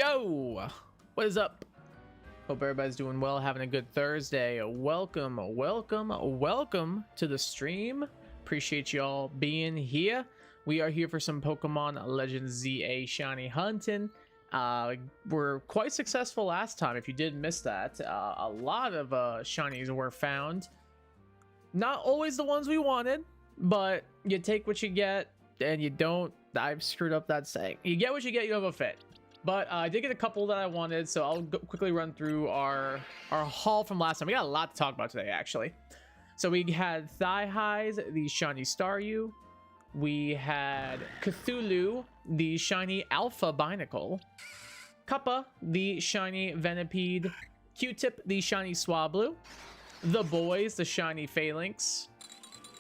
Yo, what is up? Hope everybody's doing well, having a good Thursday. Welcome to the stream. Appreciate y'all being here. We are here for some Pokemon Legends ZA shiny hunting. We're quite successful last time. If you did miss that, a lot of shinies were found. Not always the ones we wanted, but you take what you get and you don't. I've screwed up that saying. You get what you get, you have a fit. But I did get a couple that I wanted, so I'll quickly run through our haul from last time. We got a lot to talk about today, actually. So we had Thigh Highs, the shiny Staryu. We had Cthulhu, the shiny Alpha Binacle. Kappa, the shiny Venipede. Q-Tip, the shiny Swablu. The Boys, the shiny Phalanx.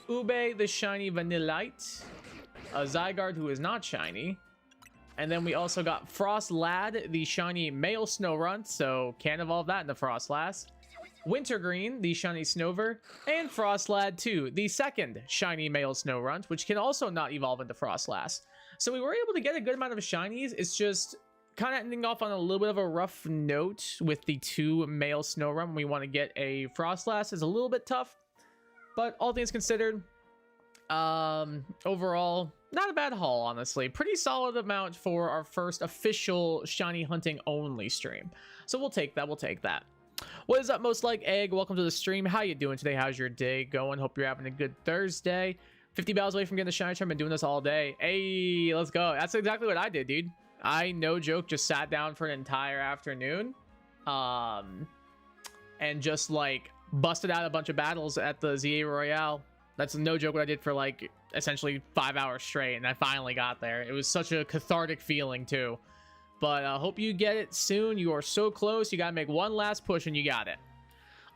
Ube, the shiny Vanillite. A Zygarde, who is not shiny. And then we also got Frostlad, the shiny male Snorunt, so can't evolve that into Frostlass. Wintergreen, the shiny Snover, and Frostlad 2, the second shiny male Snorunt, which can also not evolve into Frostlass. So we were able to get a good amount of shinies. It's just kind of ending off on a little bit of a rough note with the two male Snorunt. We want to get a Frostlass is a little bit tough, but all things considered, overall, not a bad haul, honestly. Pretty solid amount for our first official shiny hunting only stream. So we'll take that. What is up, Most Like Egg? Welcome to the stream. How you doing today? How's your day going? Hope you're having a good Thursday. 50 battles away from getting the shiny charm. Been doing this all day. Hey, let's go. That's exactly what I did, dude. I, no joke, just sat down for an entire afternoon. And just like busted out a bunch of battles at the ZA Royale. That's no joke what I did for like essentially 5 hours straight, and I finally got there. It was such a cathartic feeling too. But I hope you get it soon. You are so close. You gotta make one last push and you got it.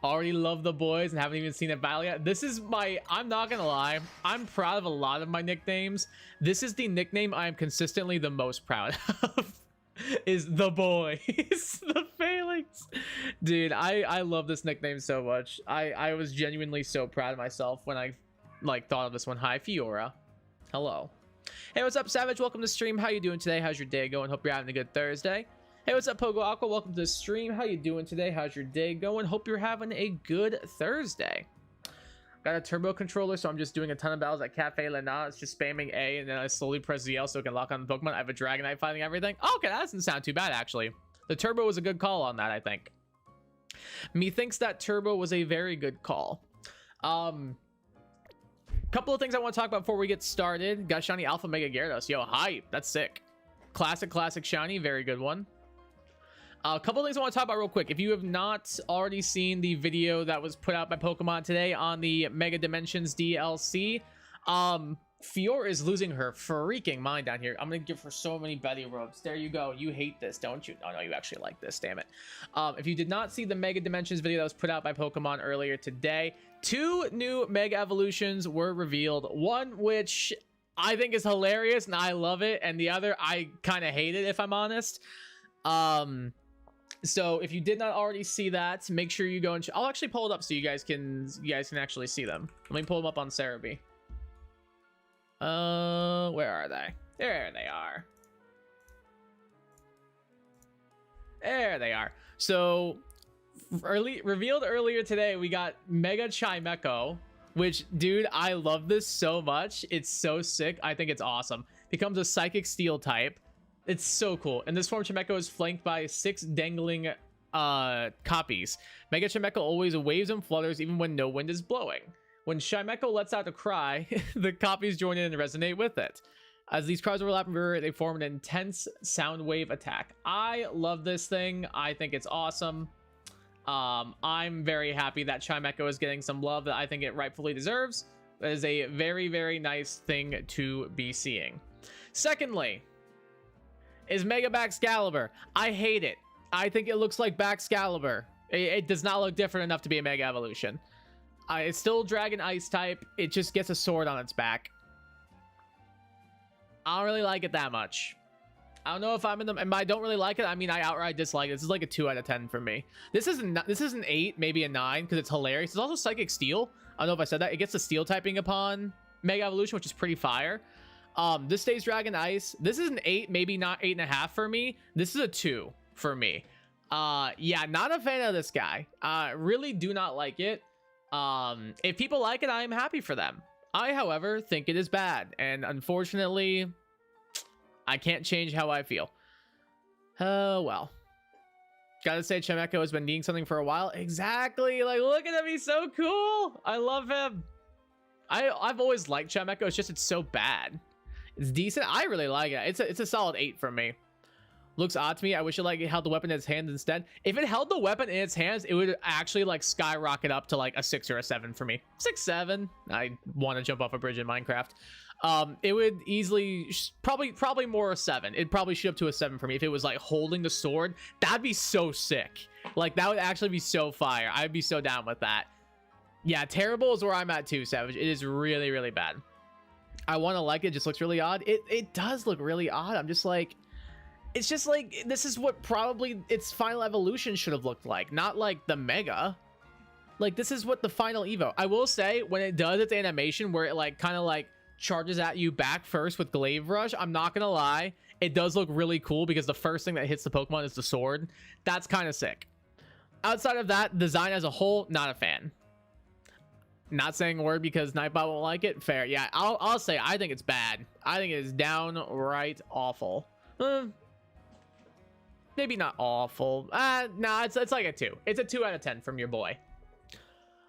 Already love the Boys and haven't even seen it battle yet. This is my, I'm not gonna lie, I'm proud of a lot of my nicknames. This is the nickname I am consistently the most proud of. Is the Boys. The Phalanx. Dude, I love this nickname so much. I was genuinely so proud of myself when I like thought of this one. Hi, Fiora. Hello. Hey, what's up, Savage? Welcome to the stream. How you doing today? How's your day going? Hope you're having a good Thursday. Hey, what's up, Pogo Aqua? Welcome to the stream. How you doing today? How's your day going? Hope you're having a good Thursday. Got a turbo controller, so I'm just doing a ton of battles at Cafe Lena. It's just spamming A, and then I slowly press ZL so it can lock on the Pokemon. I have a Dragonite fighting everything. Okay, that doesn't sound too bad, actually. The turbo was a good call on that, I think. Methinks that turbo was a very good call. Couple of things I want to talk about before we get started. Got shiny Alpha Mega Gyarados. Yo, hype. That's sick. Classic shiny. Very good one. A couple of things I want to talk about real quick. If you have not already seen the video that was put out by Pokemon today on the Mega Dimensions DLC, Fiora is losing her freaking mind down here. I'm gonna give her so many Betty rubs. There you go. You hate this, don't you? Oh no, you actually like this. Damn it. If you did not see the Mega Dimensions video that was put out by Pokemon earlier today, 2 new Mega Evolutions were revealed. One which I think is hilarious and I love it, and the other I kind of hate it, if I'm honest. So if you did not already see that, make sure you go and I'll actually pull it up so you guys can actually see them. Let me pull them up on Cerebi. Where are they? There they are. There they are. So revealed earlier today, we got Mega Chimecho, which, dude, I love this so much. It's so sick. I think it's awesome. Becomes a Psychic Steel type. It's so cool. And this form, Chimecho is flanked by 6 dangling copies. Mega Chimecho always waves and flutters even when no wind is blowing. When Chimecho lets out a cry, the copies join in and resonate with it. As these cries overlap and mirror, they form an intense sound wave attack. I love this thing. I think it's awesome. I'm very happy that Chimecho is getting some love that I think it rightfully deserves. That is a very, very nice thing to be seeing. Secondly, is Mega Baxcalibur. I hate it. I think it looks like Baxcalibur. It does not look different enough to be a Mega Evolution. It's still Dragon Ice type. It just gets a sword on its back. I don't really like it that much. I don't know if I'm in the... And I don't really like it. I mean, I outright dislike it. This is like a 2 out of 10 for me. This is an 8, maybe a 9, because it's hilarious. It's also Psychic Steel. I don't know if I said that. It gets the Steel typing upon Mega Evolution, which is pretty fire. This stays Dragon Ice. This is an 8, maybe not 8.5 for me. This is a 2 for me. Yeah, not a fan of this guy. Really do not like it. If people like it, I am happy for them. I, however, think it is bad, and unfortunately, I can't change how I feel. Oh, well. Gotta say, Chimecho has been needing something for a while. Exactly. Like, look at him. He's so cool. I love him. I've always liked Chimecho. It's just, it's so bad. It's decent. I really like it. It's a solid 8 from me. Looks odd to me. I wish it held the weapon in its hands instead. If it held the weapon in its hands, it would actually like skyrocket up to like a 6 or a 7 for me. 6, 7. I want to jump off a bridge in Minecraft. It would easily probably more a 7. It'd probably shoot up to a 7 for me if it was like holding the sword. That'd be so sick. Like that would actually be so fire. I'd be so down with that. Yeah, terrible is where I'm at too, Savage. It is really, really bad. I want to like it. Just looks really odd. It does look really odd. I'm just like, it's just like, this is what probably its final evolution should have looked like. Not like the Mega. Like, this is what the final Evo. I will say, when it does its animation where it like kind of like charges at you back first with Glaive Rush, I'm not gonna lie, it does look really cool because the first thing that hits the Pokemon is the sword. That's kind of sick. Outside of that, design as a whole, not a fan. Not saying a word because Nightbot won't like it. Fair. Yeah, I'll say I think it's bad. I think it is downright awful. Maybe not awful. Nah, it's like a 2. It's a 2 out of 10 from your boy.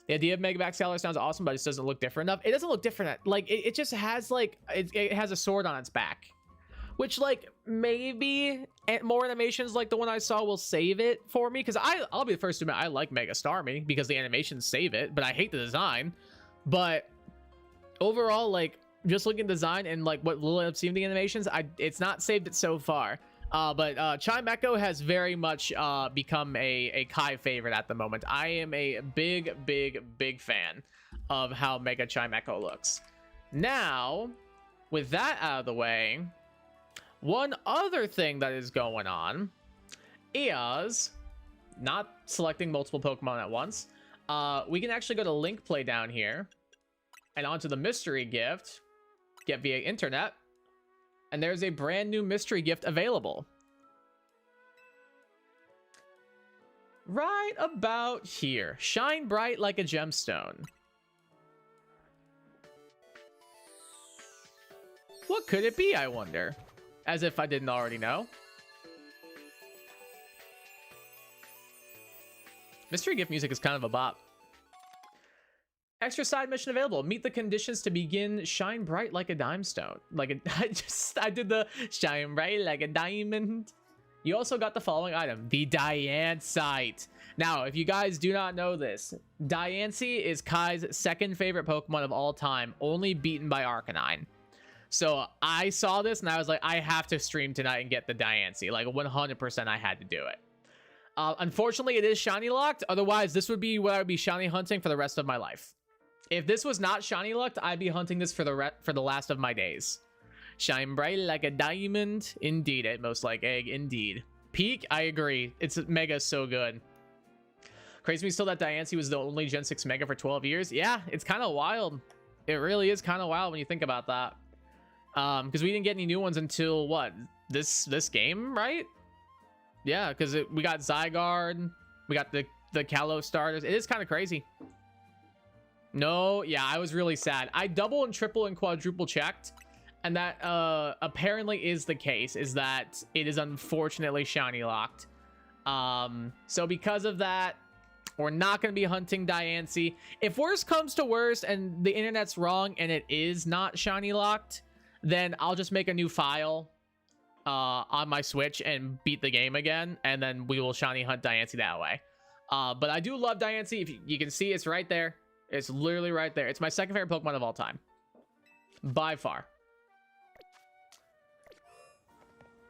The idea of Megaback Scalar sounds awesome, but it just doesn't look different enough. It doesn't look different. Like, it just has, like, it has a sword on its back. Which, like, maybe more animations like the one I saw will save it for me. Because I'll be the first to admit, I like Mega Starmie because the animations save it. But I hate the design. But overall, like, just looking at design and, like, what little I've seen the animations, it's not saved it so far. But Chimecho has very much become a Kai favorite at the moment. I am a big fan of how Mega Chimecho looks. Now, with that out of the way, one other thing that is going on is not selecting multiple Pokemon at once. We can actually go to Link Play down here and onto the mystery gift, get via internet. And there's a brand new mystery gift available. Right about here. Shine bright like a gemstone. What could it be, I wonder? As if I didn't already know. Mystery gift music is kind of a bop. Extra side mission available. Meet the conditions to begin shine bright like a dimestone. Like I did the shine bright like a diamond. You also got the following item, the Diancite. Now, if you guys do not know this, Diancie is Kai's second favorite Pokemon of all time, only beaten by Arcanine. So I saw this and I was like, I have to stream tonight and get the Diancie. Like 100% I had to do it. Unfortunately, it is shiny locked. Otherwise, this would be what I would be shiny hunting for the rest of my life. If this was not shiny locked, I'd be hunting this for the last of my days. Shine bright like a diamond. Indeed, it most like egg. Indeed. Peak, I agree. It's Mega so good. Crazy me still that Diancie was the only Gen 6 Mega for 12 years. Yeah, it's kind of wild. It really is kind of wild when you think about that. Because we didn't get any new ones until what? This game, right? Yeah, because we got Zygarde. We got the Kalos starters. It is kind of crazy. No, yeah, I was really sad. I double and triple and quadruple checked, and that apparently is the case, is that it is unfortunately shiny locked. So because of that, we're not going to be hunting Diancie. If worst comes to worst and the internet's wrong and it is not shiny locked, then I'll just make a new file on my Switch and beat the game again, and then we will shiny hunt Diancie that way. But I do love Diancie. If you can see, it's right there. It's literally right there. It's my second favorite Pokemon of all time. By far.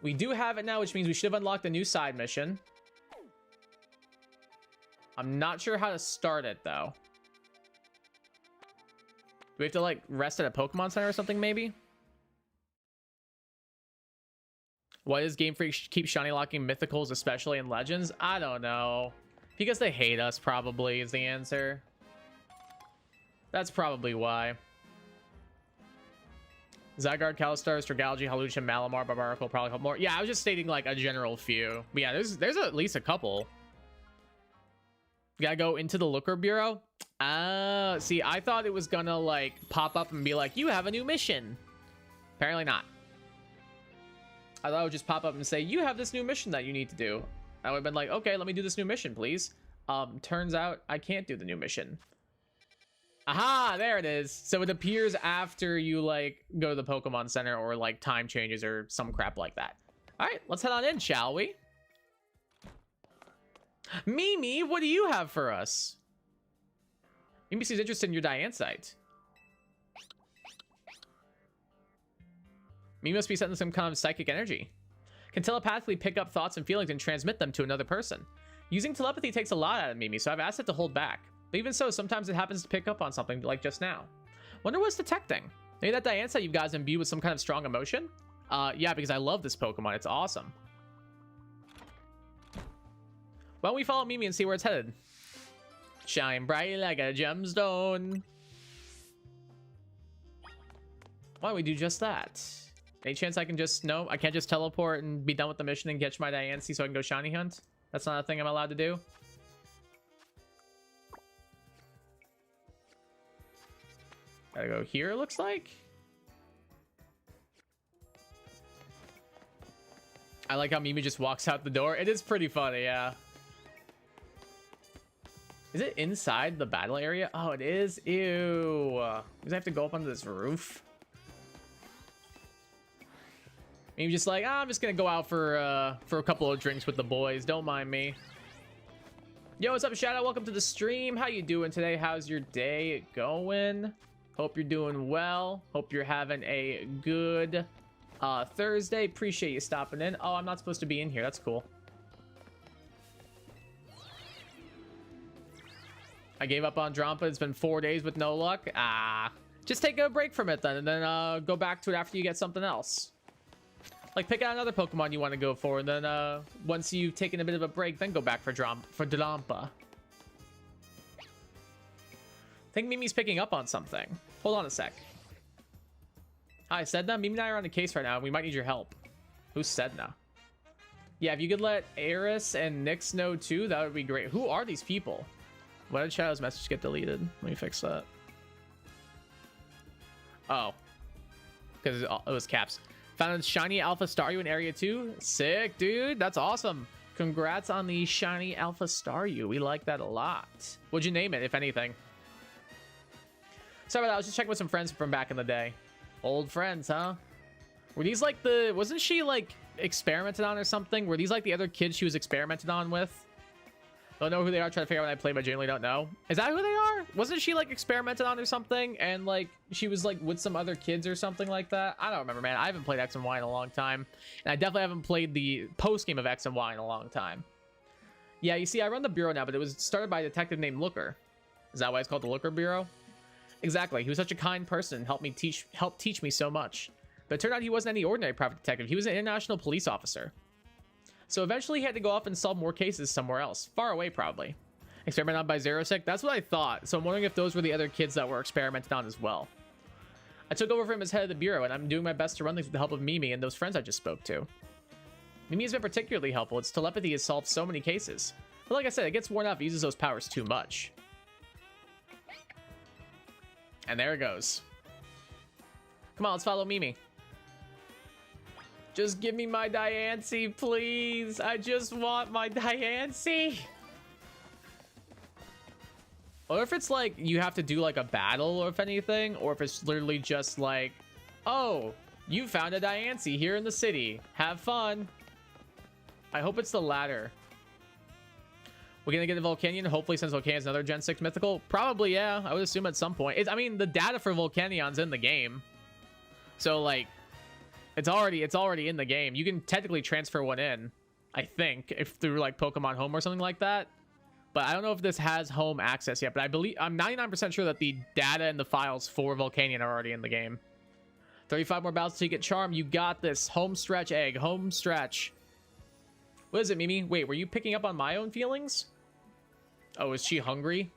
We do have it now, which means we should have unlocked a new side mission. I'm not sure how to start it, though. Do we have to, like, rest at a Pokemon Center or something, maybe? Why does Game Freak keep shiny locking mythicals, especially in Legends? I don't know. Because they hate us, probably, is the answer. That's probably why. Zygarde, Calistar, Strigalgi, Hawlucha, Malamar, Barbaracle, probably a couple more. Yeah, I was just stating like a general few. But yeah, there's at least a couple. You gotta go into the Looker Bureau. See, I thought it was gonna like pop up and be like, you have a new mission. Apparently not. I thought it would just pop up and say, you have this new mission that you need to do. I would have been like, okay, let me do this new mission, please. Turns out I can't do the new mission. Aha, there it is. So it appears after you like go to the Pokemon Center or like time changes or some crap like that. All right, let's head on in, shall we? Mimi, what do you have for us? Mimi seems interested in your Diancite. Mimi must be sending some kind of psychic energy. Can telepathically pick up thoughts and feelings and transmit them to another person. Using telepathy takes a lot out of Mimi, so I've asked it to hold back. But even so, sometimes it happens to pick up on something, like just now. Wonder what's detecting. Maybe that Diancite you've got is imbued with some kind of strong emotion? Yeah, because I love this Pokemon. It's awesome. Why don't we follow Mimi and see where it's headed? Shine bright like a gemstone. Why don't we do just that? Any chance I can just... No, I can't just teleport and be done with the mission and catch my Diancie so I can go shiny hunt? That's not a thing I'm allowed to do? Gotta go here, it looks like. I like how Mimi just walks out the door. It is pretty funny, yeah. Is it inside the battle area? Oh, it is. Ew. Does I have to go up onto this roof? Maybe just like, I'm just gonna go out for a couple of drinks with the boys. Don't mind me. Yo, what's up, Shadow? Welcome to the stream. How you doing today? How's your day going? Hope you're doing well. Hope you're having a good Thursday. Appreciate you stopping in. Oh, I'm not supposed to be in here. That's cool. I gave up on Drampa. It's been 4 days with no luck. Just take a break from it then, and then go back to it after you get something else. Like, pick out another Pokemon you want to go for, and then once you've taken a bit of a break, then go back for Drampa. I think Mimi's picking up on something. Hold on a sec. Hi, Sedna. Mimi and I are on the case right now, and we might need your help. Who's Sedna? Yeah, if you could let Eris and Nyx know too, that would be great. Who are these people? Why did Shadow's message get deleted? Let me fix that. Oh. Because it was caps. Found a shiny Alpha Staryu in Area 2. Sick, dude. That's awesome. Congrats on the shiny Alpha Staryu. We like that a lot. What'd you name it, if anything? Sorry about that. I was just checking with some friends from back in the day. Old friends, huh? Were these like the... Wasn't she like experimented on or something? Were these like the other kids she was experimented on with? Don't know who they are. Trying to figure out when I play, but genuinely don't know. Is that who they are? Wasn't she like experimented on or something? And like she was like with some other kids or something like that? I don't remember, man. I haven't played X and Y in a long time. And I definitely haven't played the post game of X and Y in a long time. Yeah, you see, I run the bureau now, but it was started by a detective named Looker. Is that why it's called the Looker Bureau? Exactly. He was such a kind person, helped teach me so much. But it turned out he wasn't any ordinary private detective. He was an international police officer. So eventually he had to go off and solve more cases somewhere else. Far away, probably. Experimented on by Xerosec? That's what I thought. So I'm wondering if those were the other kids that were experimented on as well. I took over for him as head of the bureau, and I'm doing my best to run things with the help of Mimi and those friends I just spoke to. Mimi has been particularly helpful. Its telepathy has solved so many cases. But like I said, it gets worn out if it uses those powers too much. And there it goes. Come on, let's follow Mimi. Just give me my Diancie, please. I just want my Diancie. Or if it's like you have to do like a battle or if anything, or if it's literally just like, oh, you found a Diancie here in the city. Have fun. I hope it's the latter. We're gonna get a Volcanion, hopefully, since Volcanion's another Gen 6 mythical. Probably, yeah. I would assume at some point. I mean, the data for Volcanion's in the game. So like, it's already in the game. You can technically transfer one in, I think, if through like Pokemon Home or something like that. But I don't know if this has home access yet. But I'm 99% sure that the data and the files for Volcanion are already in the game. 35 more battles till you get Charm. You got this. Home stretch, Egg. Home stretch. What is it, Mimi? Wait, were you picking up on my own feelings? Oh, is she hungry?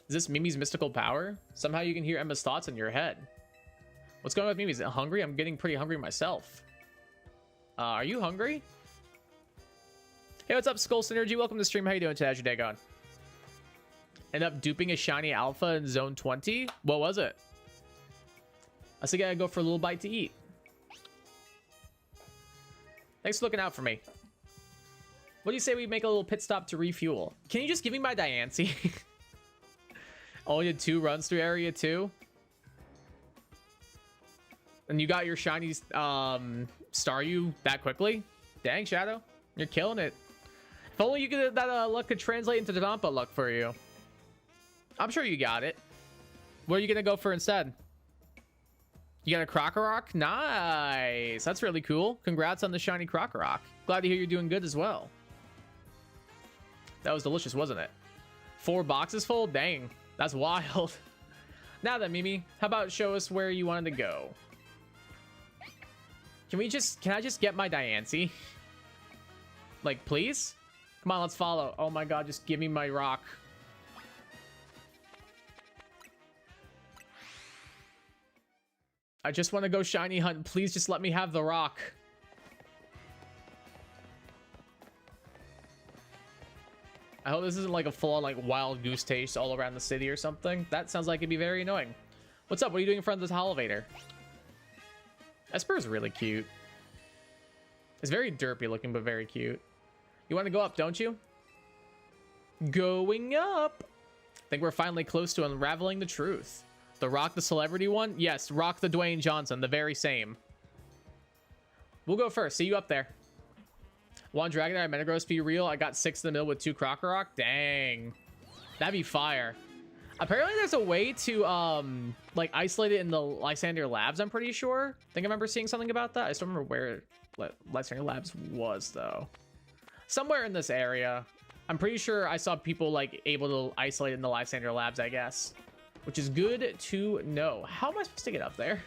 Is this Mimi's mystical power? Somehow you can hear Emma's thoughts in your head. What's going on with Mimi? Is it hungry? I'm getting pretty hungry myself. Are you hungry? Hey, what's up, Skull Synergy? Welcome to the stream. How you doing today? How's your day going? End up duping a shiny alpha in zone 20? What was it? I think I gotta go for a little bite to eat. Thanks for looking out for me. What do you say we make a little pit stop to refuel? Can you just give me my Diancie? Only did 2 runs through area 2. And you got your shiny Staryu that quickly? Dang, Shadow. You're killing it. If only you could, that luck could translate into Donpa luck for you. I'm sure you got it. What are you going to go for instead? You got a Krokorok? Nice. That's really cool. Congrats on the shiny Krokorok. Glad to hear you're doing good as well. That was delicious, wasn't it? 4 boxes full? Dang. That's wild. Now then, Mimi, how about show us where you wanted to go? Can I just get my Diancie? Like, please? Come on, let's follow. Oh my god, just give me my rock. I just want to go shiny hunt. Please just let me have the rock. I hope this isn't like a full-on like wild goose chase all around the city or something. That sounds like it'd be very annoying. What's up? What are you doing in front of this elevator? Esper is really cute. It's very derpy looking, but very cute. You want to go up, don't you? Going up. I think we're finally close to unraveling the truth. The Rock the celebrity one? Yes, Rock the Dwayne Johnson, the very same. We'll go first. See you up there. One Dragonite, Metagross be real. I got 6th in the middle with 2 Krokorok. Dang. That'd be fire. Apparently there's a way to like isolate it in the Lysander Labs, I'm pretty sure. I think I remember seeing something about that. I just don't remember where Lysander Labs was though. Somewhere in this area. I'm pretty sure I saw people like able to isolate it in the Lysander Labs, I guess. Which is good to know. How am I supposed to get up there?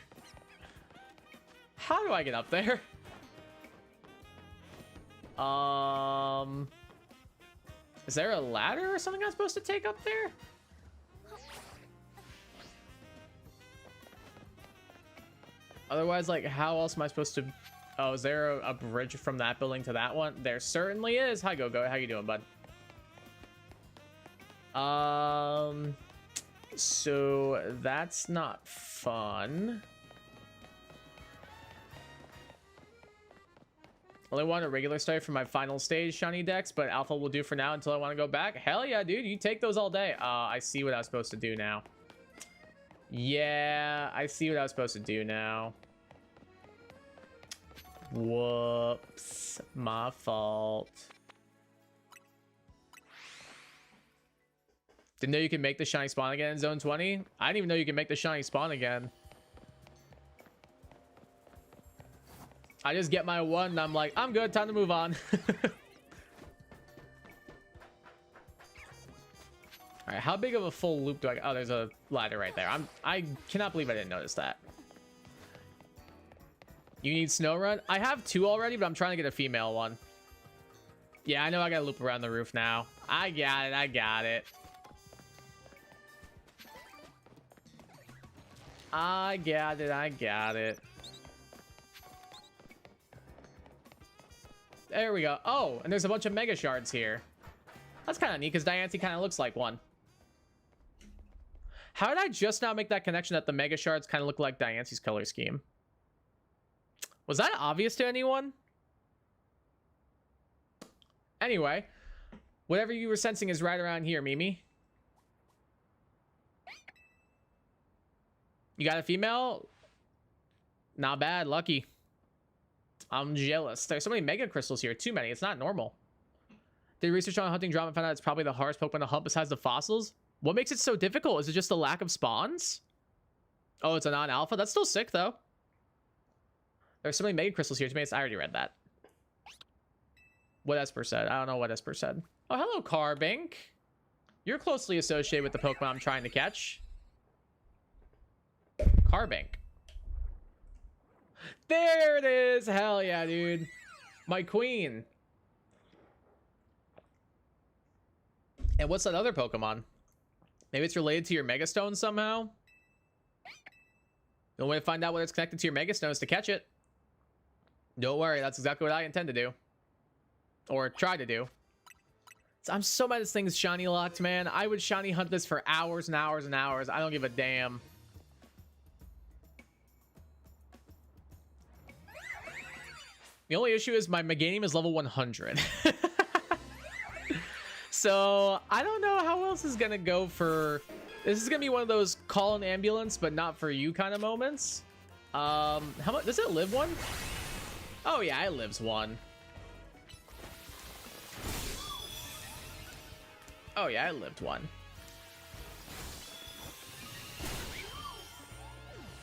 How do I get up there? Is there a ladder or something I'm supposed to take up there? Otherwise, like, how else am I supposed to... Oh, is there a bridge from that building to that one? There certainly is. Hi, Go-Go. How you doing, bud? So that's not fun. Only want a regular start for my final stage shiny decks, but alpha will do for now until I want to go back. Hell yeah, dude. You take those all day. I see what I was supposed to do now. Yeah, I see what I was supposed to do now. Whoops. My fault. Didn't know you could make the shiny spawn again in zone 20. I didn't even know you could make the shiny spawn again. I just get my 1 and I'm like, I'm good, time to move on. All right, how big of a full loop do I... Oh, there's a ladder right there. I cannot believe I didn't notice that. You need Snow Run? I have 2 already, but I'm trying to get a female one. Yeah, I know I gotta loop around the roof now. I got it, I got it. I got it, I got it. There we go. Oh, and there's a bunch of Mega Shards here. That's kind of neat because Diancie kind of looks like one. How did I just now make that connection that the Mega Shards kind of look like Diancie's color scheme? Was that obvious to anyone? Anyway, whatever you were sensing is right around here, Mimi. You got a female? Not bad, lucky. I'm jealous. There's so many Mega Crystals here. Too many. It's not normal. Did research on hunting drama and found out it's probably the hardest Pokemon to hunt besides the fossils? What makes it so difficult? Is it just the lack of spawns? Oh, it's a non-alpha? That's still sick, though. There's so many Mega Crystals here. I already read that. What Esper said. I don't know what Esper said. Oh, hello, Carbink. You're closely associated with the Pokemon I'm trying to catch. Carbink. There it is. Hell yeah, dude. My queen. And what's that other Pokemon? Maybe it's related to your Mega Stone somehow. The only way to find out whether it's connected to your Mega Stone is to catch it. Don't worry, that's exactly what I intend to do. Or try to do. I'm so mad this thing's shiny locked, man. I would shiny hunt this for hours and hours and hours. I don't give a damn. The only issue is my Meganium is level 100. So I don't know how else is gonna go for... This is gonna be one of those call an ambulance, but not for you kind of moments. How much does it live one? Oh yeah, it lives one. Oh yeah, I lived one.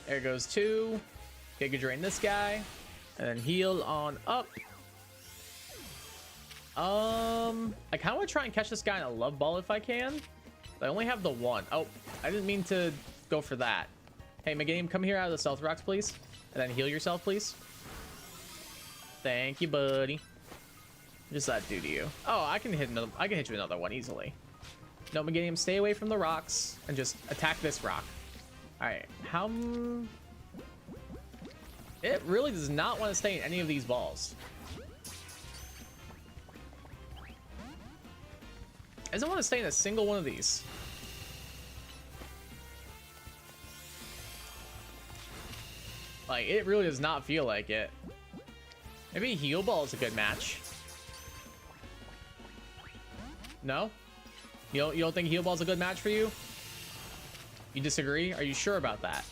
There goes two. Giga Drain this guy. And then heal on up. I kind of want to try and catch this guy in a love ball if I can. I only have the one. Oh, I didn't mean to go for that. Hey, Meganium, come here out of the stealth rocks, please. And then heal yourself, please. Thank you, buddy. What does that do to you? Oh, I can hit another. I can hit you another one easily. No, Meganium, stay away from the rocks and just attack this rock. All right, how? It really does not want to stay in any of these balls. It doesn't want to stay in a single one of these. Like, it really does not feel like it. Maybe Heal Ball is a good match. No? You don't think Heal Ball is a good match for you? You disagree? Are you sure about that?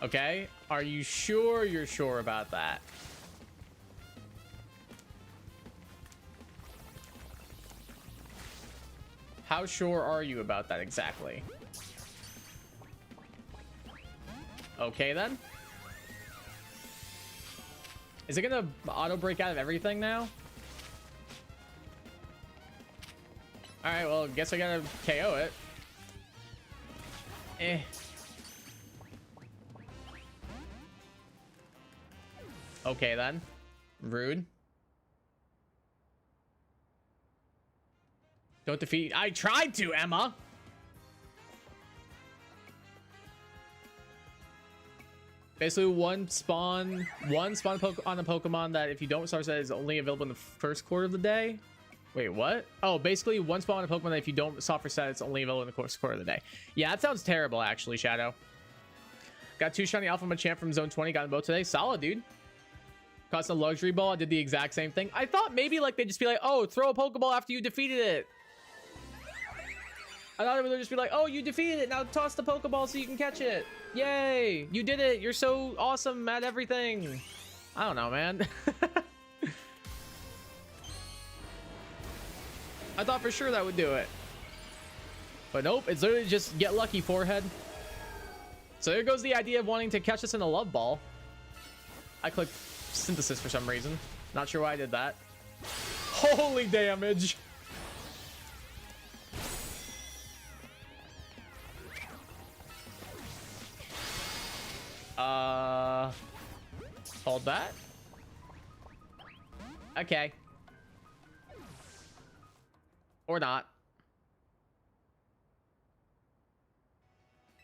Okay. Are you sure you're sure about that? How sure are you about that exactly? Okay, then. Is it gonna auto break out of everything now? All right, well, guess I gotta KO it. Eh. Okay, then. Rude. Don't defeat. I tried to, Emma. Basically, one spawn on a Pokemon that if you don't start set is only available in the first quarter of the day. Wait, what? Oh, basically one spawn on a Pokemon that if you don't soft reset, it's only available in the first quarter of the day. Yeah, that sounds terrible, actually, Shadow. Got 2 shiny Alpha Machamp from Zone 20. Got them both today. Solid, dude. Cost a luxury ball. I did the exact same thing. I thought maybe like they'd just be like, oh, throw a Pokeball after you defeated it. I thought it would just be like, oh, you defeated it. Now toss the Pokeball so you can catch it. Yay. You did it. You're so awesome at everything. I don't know, man. I thought for sure that would do it. But nope. It's literally just get lucky, forehead. So there goes the idea of wanting to catch this in a love ball. I clicked synthesis for some reason. Not sure why I did that. Holy damage. Hold that. Okay. Or not.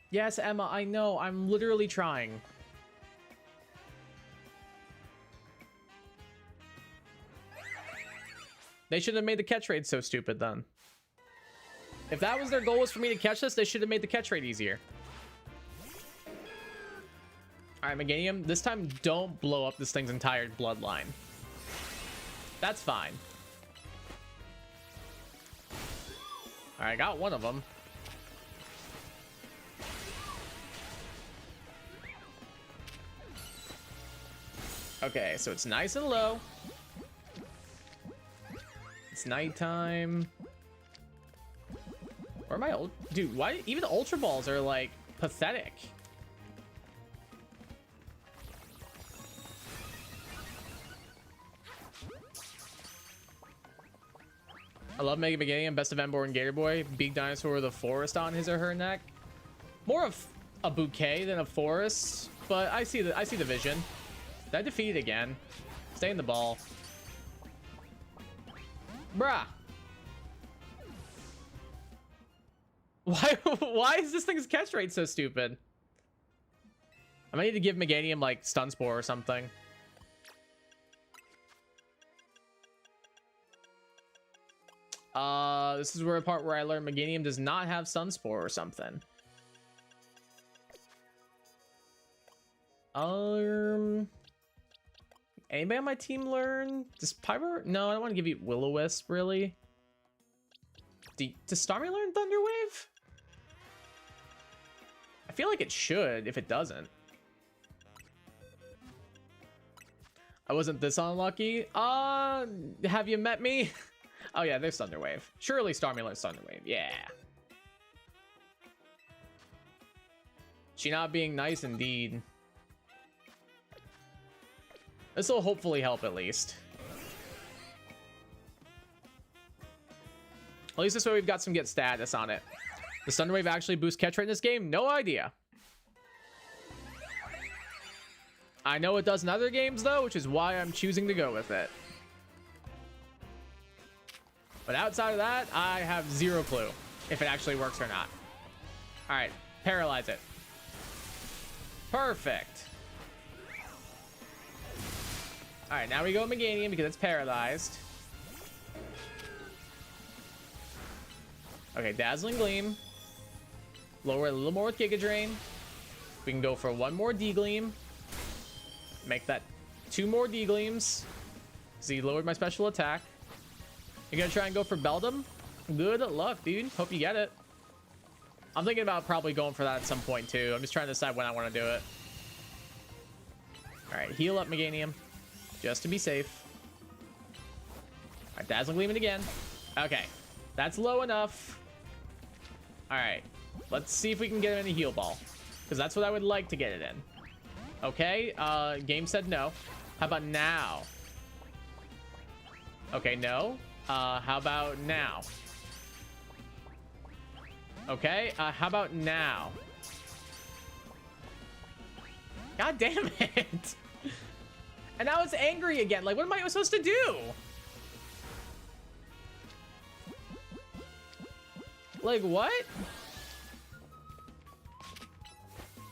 Yes, Emma, I know. I'm literally trying. They should have made the catch rate so stupid then. If that was their goal, was for me to catch this, they should have made the catch rate easier. Alright, Meganium, this time don't blow up this thing's entire bloodline. That's fine. Alright, I got one of them. Okay, so it's nice and low. It's nighttime. Where am I? Dude, why? Even Ultra Balls are like pathetic. I love Mega Meganium, best of Emboar and Gator Boy. Big dinosaur with a forest on his or her neck. More of a bouquet than a forest, but I see the vision. Did I defeat it again? Stay in the ball. Bruh. Why is this thing's catch rate so stupid? I might need to give Meganium like Stun Spore or something. This is where a part where I learned Meganium does not have Stun Spore or something. Anybody on my team learn? Does Pyro? No, I don't want to give you Will-O-Wisp, really. Does Starmie learn Thunderwave? I feel like it should, if it doesn't. I wasn't this unlucky. Have you met me? Oh yeah, there's Thunderwave. Surely Starmie learns Thunderwave. Yeah. She not being nice indeed. This will hopefully help at least. At least this way we've got some get status on it. Does Thunderwave actually boost catch rate in this game? No idea. I know it does in other games though, which is why I'm choosing to go with it. But outside of that, I have zero clue if it actually works or not. All right, paralyze it. Perfect. All right, now we go Meganium because it's paralyzed. Okay, Dazzling Gleam. Lower it a little more with Giga Drain. We can go for one more D-Gleam. Make that 2 more D-Gleams. So he lowered my special attack. You're gonna try and go for Beldum? Good luck, dude. Hope you get it. I'm thinking about probably going for that at some point too. I'm just trying to decide when I want to do it. All right, heal up Meganium, just to be safe. All right, Dazzling Gleam it again. Okay, that's low enough. All right, let's see if we can get it in a heal ball, because that's what I would like to get it in. Okay, game said no. How about now? Okay, no. How about now? Okay, how about now? God damn it. And now it's angry again. Like, what am I supposed to do? Like, what?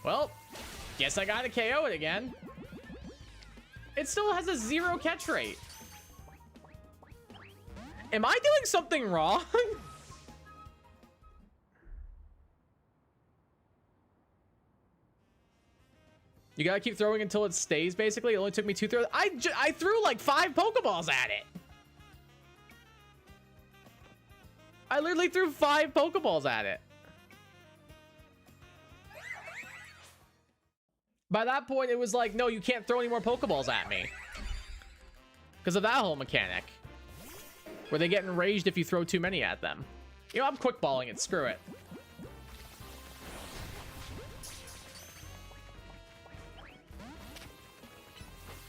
Well, guess I gotta KO it again. It still has a 0 catch rate. Am I doing something wrong? You gotta keep throwing until it stays, basically. It only took me 2 throws. I threw like 5 Pokeballs at it. I literally threw 5 Pokeballs at it. By that point, it was like, no, you can't throw any more Pokeballs at me. Because of that whole mechanic. Where they get enraged if you throw too many at them. You know, I'm quick balling it. Screw it.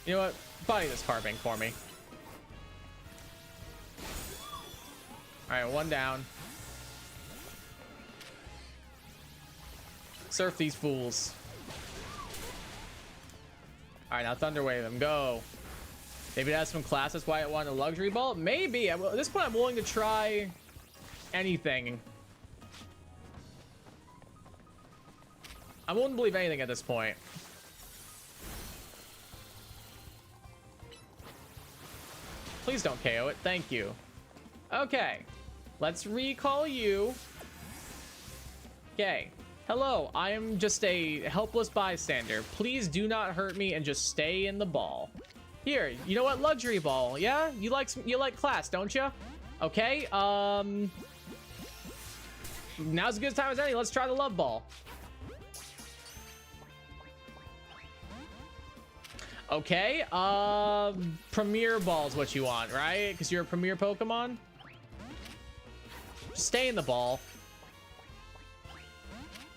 You know what? Body this Carving for me. Alright, 1 down. Surf these fools. Alright, now Thunder Wave them. Go. Maybe it has some class. That's why it wanted a Luxury Ball. Maybe. At this point, I'm willing to try anything. I'm willing to believe anything at this point. Please don't KO it. Thank you. Okay. Let's recall you. Okay. Hello. I am just a helpless bystander. Please do not hurt me and just stay in the ball. Here, you know what? Luxury Ball. Yeah? You like class, don't you? Okay. Now's as good a time as any. Let's try the Love Ball. Okay. Premier Ball is what you want, right? Because you're a Premier Pokemon. Just stay in the ball.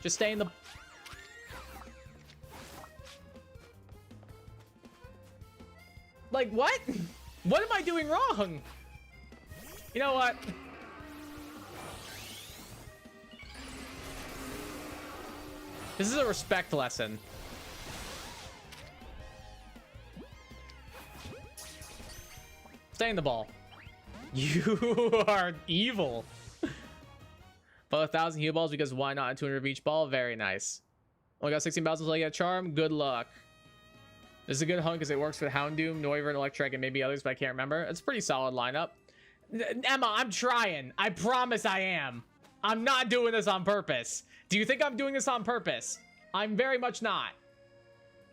Just stay in the... Like, what? What am I doing wrong? You know what? This is a respect lesson. Stay in the ball. You are evil. But 1,000 heal balls because why not? 200 of each ball. Very nice. Only got 16 battles until I get a charm. Good luck. This is a good hunt because it works with Houndoom, Noivern, Electric, and maybe others, but I can't remember. It's a pretty solid lineup. Emma, I'm trying. I promise I am. I'm not doing this on purpose. Do you think I'm doing this on purpose? I'm very much not.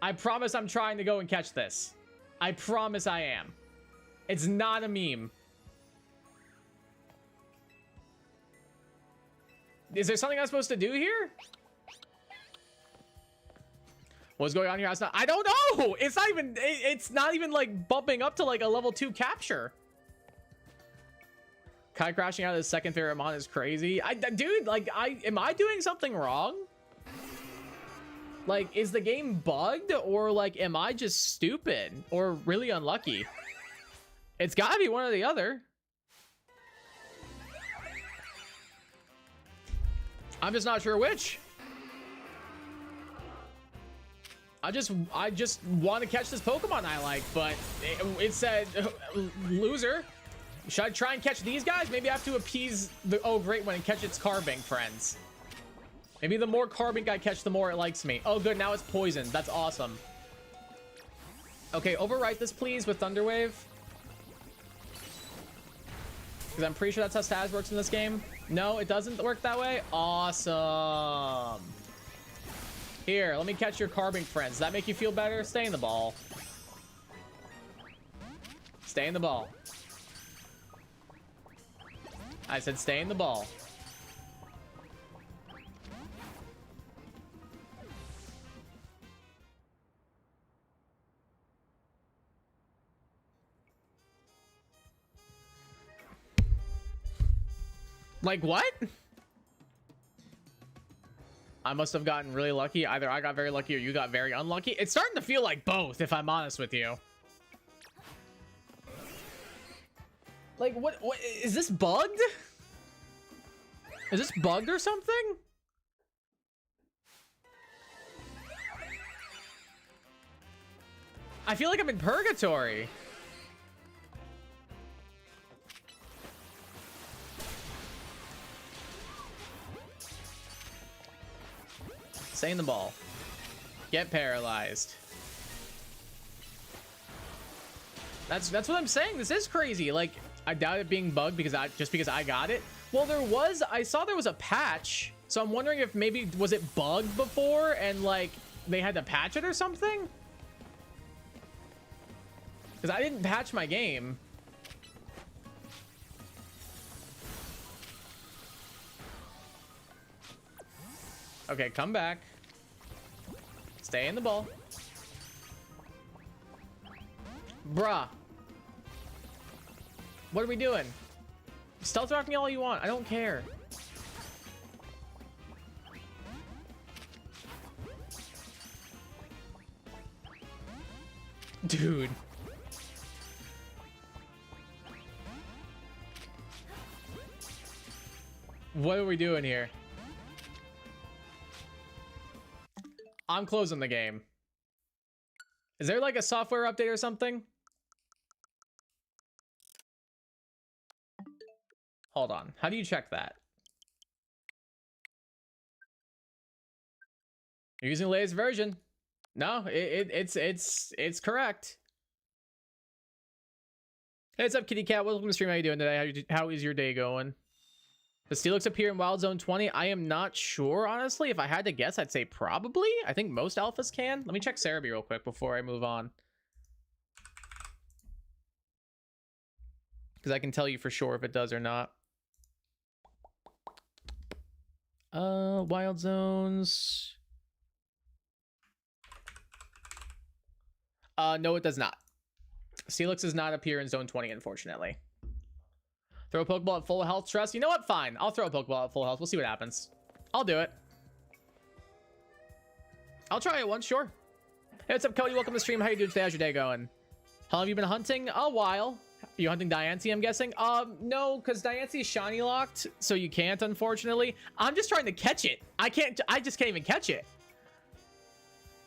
I promise I'm trying to go and catch this. I promise I am. It's not a meme. Is there something I'm supposed to do here? What's going on here? I don't know. It's not even, it's not even like bumping up to like a level 2 capture. Kai crashing out of his second favorite mon is crazy. Dude, like, am I doing something wrong? Like, is the game bugged, or like, am I just stupid or really unlucky? It's gotta be one or the other. I'm just not sure which. I just want to catch this Pokemon I like, but it said loser. Should I try and catch these guys? Maybe I have to appease the oh great one and catch its Carbink friends. Maybe the more Carbink I catch, the more it likes me. Oh good, now it's poisoned. That's awesome. Okay, overwrite this please with Thunder Wave. Because I'm pretty sure that's how stats works in this game. No, it doesn't work that way. Awesome. Here, let me catch your Carbink friends. Does that make you feel better? Stay in the ball. Stay in the ball. I said stay in the ball. Like what? I must have gotten really lucky. Either I got very lucky or you got very unlucky. It's starting to feel like both, if I'm honest with you. Like, what is this bugged? Is this bugged or something? I feel like I'm in purgatory. Stay in the ball. Get paralyzed. That's what I'm saying. This is crazy. Like, I doubt it being bugged because I got it. Well, I saw there was a patch, so I'm wondering if maybe was it bugged before and like they had to patch it or something? Because I didn't patch my game. Okay, come back. Stay in the ball. Bruh. What are we doing? Stealth rock me all you want. I don't care. Dude. What are we doing here? I'm closing the game. Is there like a software update or something? Hold on. How do you check that? You're using the latest version. No, it's correct. Hey, what's up, Kitty Cat? Welcome to the stream. How you doing today? How is your day going? Does Steelix appear in Wild Zone 20? I am not sure, honestly. If I had to guess, I'd say probably. I think most alphas can. Let me check Cerebi real quick before I move on. Because I can tell you for sure if it does or not. Wild Zones. No, it does not. Steelix does not appear in Zone 20, unfortunately. Throw a Pokeball at full health stress. You know what? Fine. I'll throw a Pokeball at full health. We'll see what happens. I'll do it. I'll try it once, sure. Hey, what's up, Cody? Welcome to the stream. How you doing today? How's your day going? How long have you been hunting? A while. You hunting Diancie, I'm guessing? No, because Diancie's shiny locked, so you can't, unfortunately. I'm just trying to catch it. I just can't even catch it.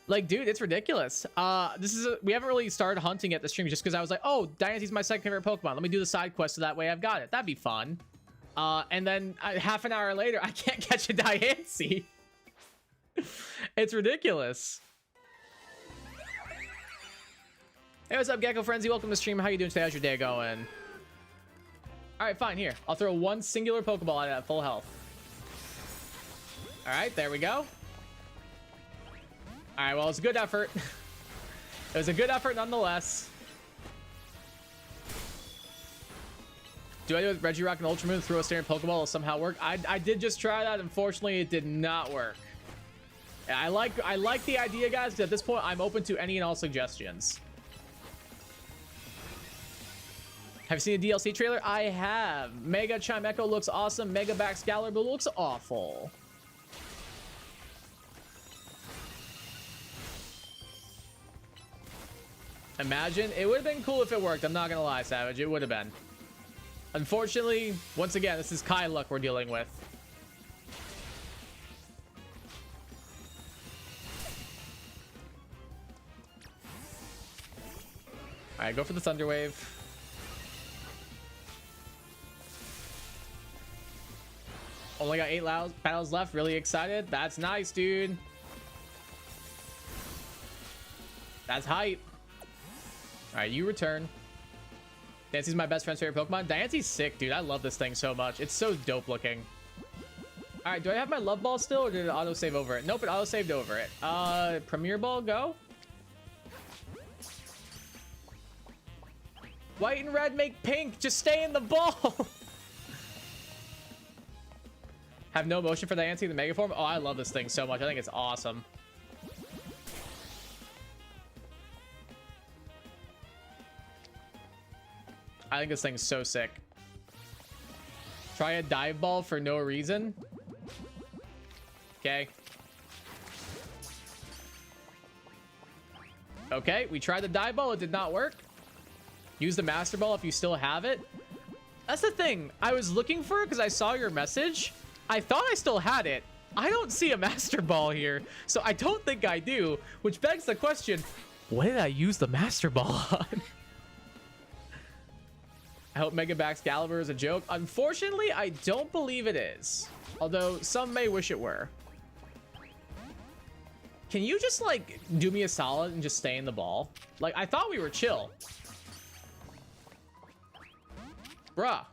Like, dude, it's ridiculous. We haven't really started hunting at the stream just because I was like, oh, Diancie's my second favorite Pokemon. Let me do the side quest so that way I've got it. That'd be fun. And then half an hour later, I can't catch a Diancie. It's ridiculous. Hey, what's up, Gecko Frenzy? Welcome to the stream. How you doing today? How's your day going? All right, fine. Here, I'll throw one singular Pokeball at full health. All right, there we go. All right, well, it's a good effort. It was a good effort nonetheless. Do I do it with Regirock and Ultra Moon, throw a standard Pokeball will somehow work? I did just try that. Unfortunately, it did not work. I like the idea, guys, because at this point, I'm open to any and all suggestions. Have you seen the DLC trailer? I have. Mega Chimecho looks awesome. Mega Baxcalibur looks awful. Imagine. It would have been cool if it worked. I'm not going to lie, Savage. It would have been. Unfortunately, once again, this is Kai luck we're dealing with. All right, go for the Thunder Wave. Only got 8 battles left. Really excited. That's nice, dude. That's hype. All right, you return. Diancie's my best friend's favorite Pokemon. Diancie's sick, dude. I love this thing so much. It's so dope looking. All right, do I have my Love Ball still, or did it auto-save over it? Nope, it auto-saved over it. Premier Ball, go. White and red make pink. Just stay in the ball. Have no motion for Diancie in the Mega form. Oh, I love this thing so much. I think it's awesome. I think this thing's so sick. Try a dive ball for no reason. Okay. Okay, we tried the dive ball. It did not work. Use the Master Ball if you still have it. That's the thing. I was looking for it because I saw your message. I thought I still had it. I don't see a Master Ball here, so I don't think I do, which begs the question, what did I use the Master Ball on? I hope Mega Baxcalibur is a joke. Unfortunately, I don't believe it is. Although some may wish it were. Can you just like do me a solid and just stay in the ball? Like, I thought we were chill. Bruh.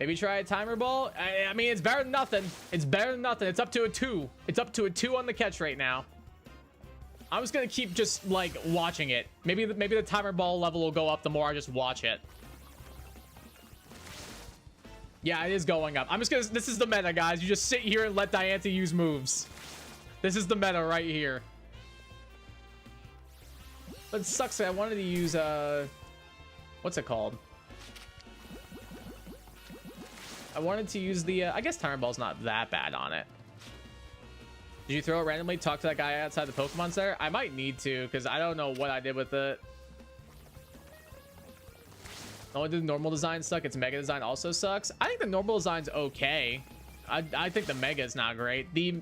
Maybe try a timer ball. I mean, it's better than nothing. It's better than nothing. It's up to a 2. It's up to a 2 on the catch right now. I'm just gonna keep just like watching it. Maybe the timer ball level will go up the more I just watch it. Yeah, it is going up. I'm just gonna. This is the meta, guys. You just sit here and let Diancie use moves. This is the meta right here. But it sucks. I wanted to use what's it called? I wanted to use the. I guess timer ball's not that bad on it. Did you throw it randomly? Talk to that guy outside the Pokemon Center? I might need to, because I don't know what I did with it. Not only did the normal design suck, its Mega design also sucks. I think the normal design's okay. I think the Mega is not great. The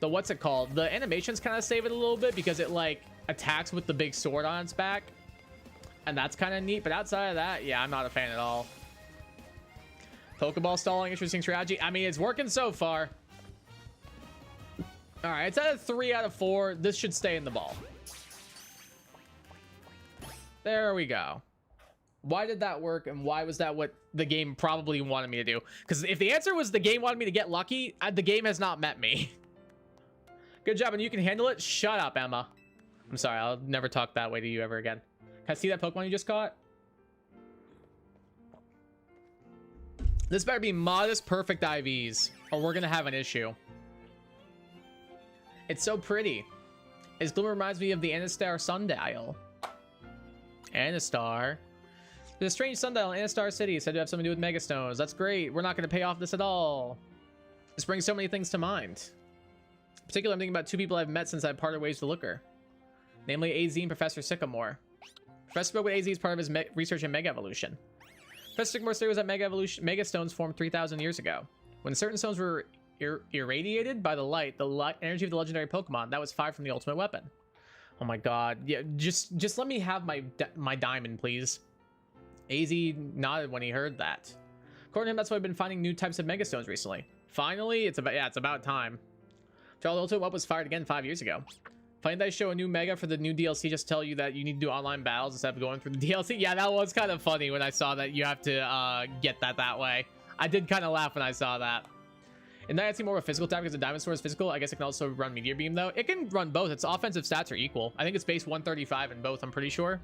what's it called? The animations kind of save it a little bit because it like attacks with the big sword on its back. And that's kind of neat. But outside of that, yeah, I'm not a fan at all. Pokeball stalling, interesting strategy. I mean, it's working so far. All right, it's at a 3 out of 4. This should stay in the ball. There we go. Why did that work, and why was that what the game probably wanted me to do? Because if the answer was the game wanted me to get lucky, the game has not met me. Good job, and you can handle it. Shut up, Emma. I'm sorry, I'll never talk that way to you ever again. Can I see that Pokemon you just caught? This better be modest, perfect IVs, or we're gonna have an issue. It's so pretty. Its glimmer reminds me of the Anistar sundial. Anistar. There's a strange sundial in Anistar City said to have something to do with Megastones. That's great. We're not going to pay off this at all. This brings so many things to mind. In particular, I'm thinking about 2 people I've met since I parted ways with Looker. Namely, AZ and Professor Sycamore. Professor spoke with AZ as part of his research in Mega Evolution. Professor Sycamore's theory was that Megastones formed 3,000 years ago. When certain stones were irradiated by the light energy of the legendary Pokemon, that was fired from the ultimate weapon. Oh my god. Yeah, just let me have my diamond, please. AZ nodded when he heard that. According to him, that's why I've been finding new types of megastones recently. Finally, it's about time. Child Ultimate What was fired again 5 years ago. Find they show a new mega for the new DLC just to tell you that you need to do online battles instead of going through the DLC. Yeah, that was kind of funny when I saw that you have to get that way. I did kind of laugh when I saw that. And then I see more of a physical attack because the Diamond Sword is physical. I guess it can also run Meteor Beam though. It can run both. Its offensive stats are equal. I think it's base 135 in both, I'm pretty sure.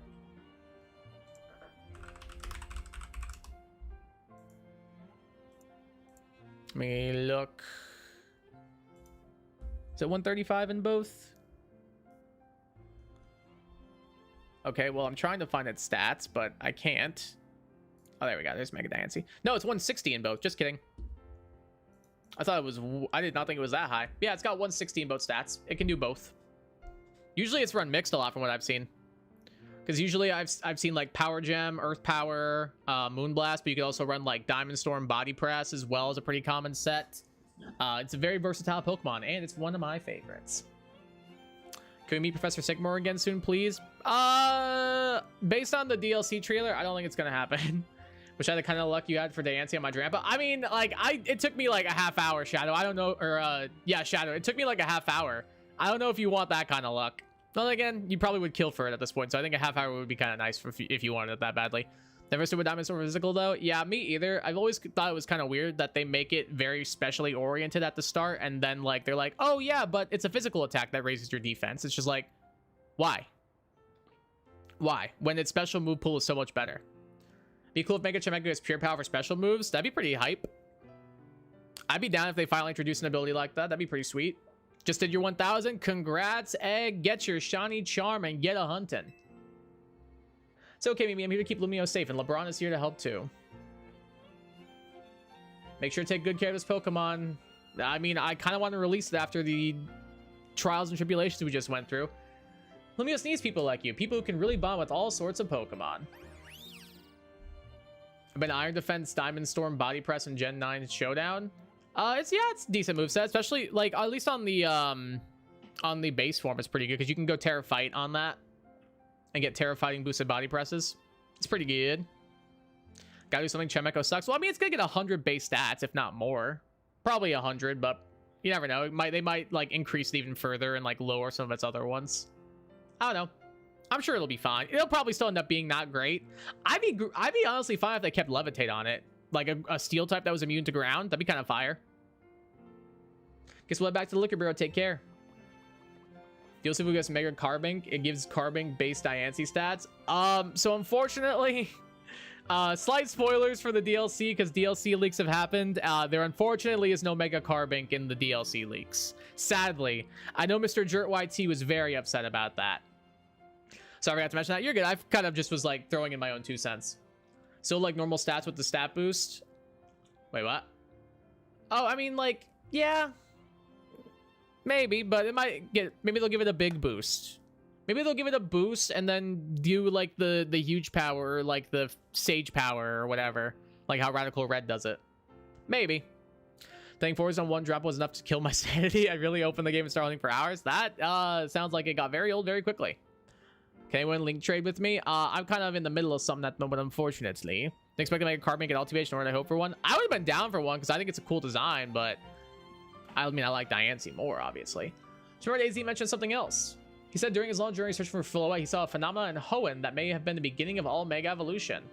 Let me look. Is it 135 in both? Okay, well, I'm trying to find its stats, but I can't. Oh, there we go. There's Mega Diancie. No, it's 160 in both. Just kidding. I thought it was... I did not think it was that high. Yeah, it's got 160 in both stats. It can do both. Usually it's run mixed a lot from what I've seen. Because usually I've seen like Power Gem, Earth Power, Moonblast, but you can also run like Diamond Storm, Body Press as well as a pretty common set. It's a very versatile Pokemon, and it's one of my favorites. Can we meet Professor Sycamore again soon, please? Based on the DLC trailer, I don't think it's gonna happen. Wish I had the kind of luck you had for Diancie on my Drampa. I mean, like, it took me like a half hour, Shadow. I don't know, or yeah, Shadow. It took me like a half hour. I don't know if you want that kind of luck. Well, again, you probably would kill for it at this point, so I think a half hour would be kind of nice if you wanted it that badly. Never stood with Diamond Sword Physical, though. Yeah, me either. I've always thought it was kind of weird that they make it very specially oriented at the start, and then, like, they're like, oh, yeah, but it's a physical attack that raises your defense. It's just like, why? Why? When its special move pool is so much better. Be cool if Mega Chimecho has pure power for special moves. That'd be pretty hype. I'd be down if they finally introduced an ability like that. That'd be pretty sweet. Just did your 1000. Congrats, Egg. Get your shiny charm and get a hunting. It's okay, Mimi. I'm here to keep Lumio safe, and LeBron is here to help too. Make sure to take good care of this Pokemon. I mean, I kind of want to release it after the trials and tribulations we just went through. Lumios needs people like you, people who can really bond with all sorts of Pokemon. I've been Iron Defense, Diamond Storm, Body Press, and Gen 9 Showdown. It's a decent moveset, especially like at least on the base form, it's pretty good because you can go Terra Fight on that and get Terra Fighting boosted body presses. It's pretty good. Gotta do something. Chimecho sucks. Well, I mean, it's gonna get 100 base stats, if not more. Probably 100, but you never know. They might like increase it even further and like lower some of its other ones. I don't know. I'm sure it'll be fine. It'll probably still end up being not great. I'd be honestly fine if they kept Levitate on it. Like a steel type that was immune to ground. That'd be kind of fire. Guess we'll head back to the Liquor Bureau. Take care. DLC will get Mega Carbink. It gives Carbink base Diancie stats. So unfortunately, slight spoilers for the DLC because DLC leaks have happened. There unfortunately is no Mega Carbink in the DLC leaks. Sadly, I know Mr. Jert YT was very upset about that. So I forgot to mention that. You're good. I kind of just was like throwing in my own 2 cents. Still like normal stats with the stat boost. Wait, what? Oh, I mean, like, yeah. Maybe, but it might get... Maybe they'll give it a big boost. Maybe they'll give it a boost and then do, like, the huge power, like the Sage power or whatever. Like how Radical Red does it. Maybe. Thank forwards on 1 drop was enough to kill my sanity. I really opened the game and started hunting for hours. That sounds like it got very old very quickly. Can anyone link trade with me? I'm kind of in the middle of something at the moment, unfortunately. Didn't expect to make a Carbink at Ultivation, or I hope for one. I would have been down for one because I think it's a cool design, but I mean, I like Diancie more, obviously. Smart AZ mentioned something else. He said during his long journey searching for Philoa, he saw a phenomena in Hoenn that may have been the beginning of all Mega Evolution.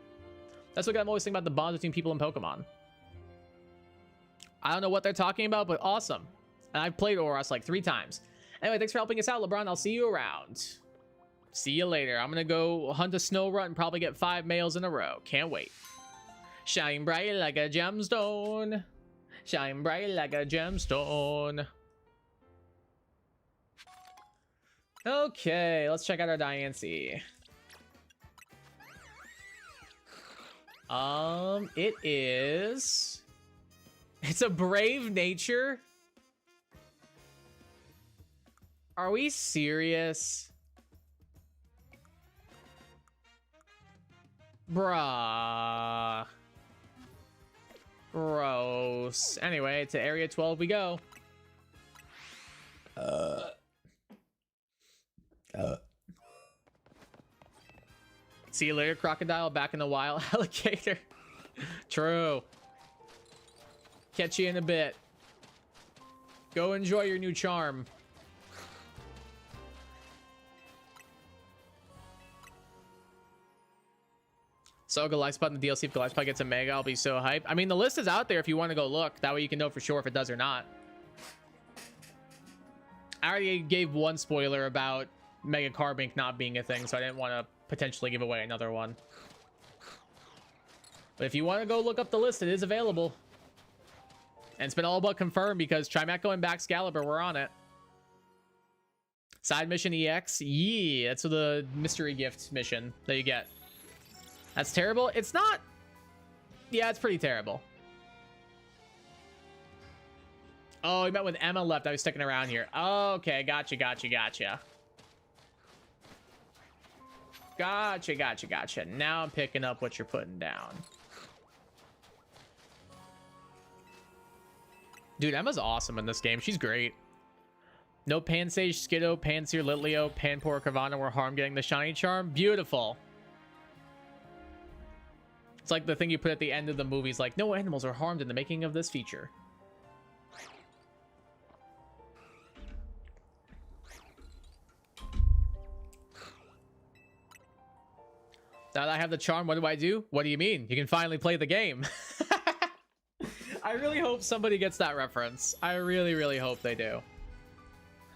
That's what I'm always thinking about the bonds between people and Pokemon. I don't know what they're talking about, but awesome. And I've played Oros like 3 times. Anyway, thanks for helping us out, LeBron. I'll see you around. See you later. I'm gonna go hunt a Snorunt and probably get 5 males in a row. Can't wait. Shine bright like a gemstone. Shine bright like a gemstone. Okay, let's check out our Diancie. It is... It's a Brave Nature? Are we serious? Bruh. Gross. Anyway, to Area 12 we go. See you later, crocodile. Back in the wild. Alligator. True. Catch you in a bit. Go enjoy your new charm. So Goliathspot in the DLC. If Goliathspot gets a mega, I'll be so hyped. I mean, the list is out there if you want to go look. That way you can know for sure if it does or not. I already gave one spoiler about Mega Carbink not being a thing, so I didn't want to potentially give away another one. But if you want to go look up the list, it is available. And it's been all but confirmed because Trimaco and Baxcalibur were on it. Side mission EX. Yeah, that's the mystery gift mission that you get. That's terrible. It's not. Yeah, it's pretty terrible. Oh, he met with Emma left. I was sticking around here. Okay, gotcha. Gotcha. Now I'm picking up what you're putting down. Dude, Emma's awesome in this game. She's great. No Pansage, Skiddo, Panseer, Litleo, Panpour, Carvanha were harmed getting the shiny charm. Beautiful. It's like the thing you put at the end of the movies, like, no animals are harmed in the making of this feature. Now that I have the charm, what do? What do you mean? You can finally play the game. I really hope somebody gets that reference. I really hope they do.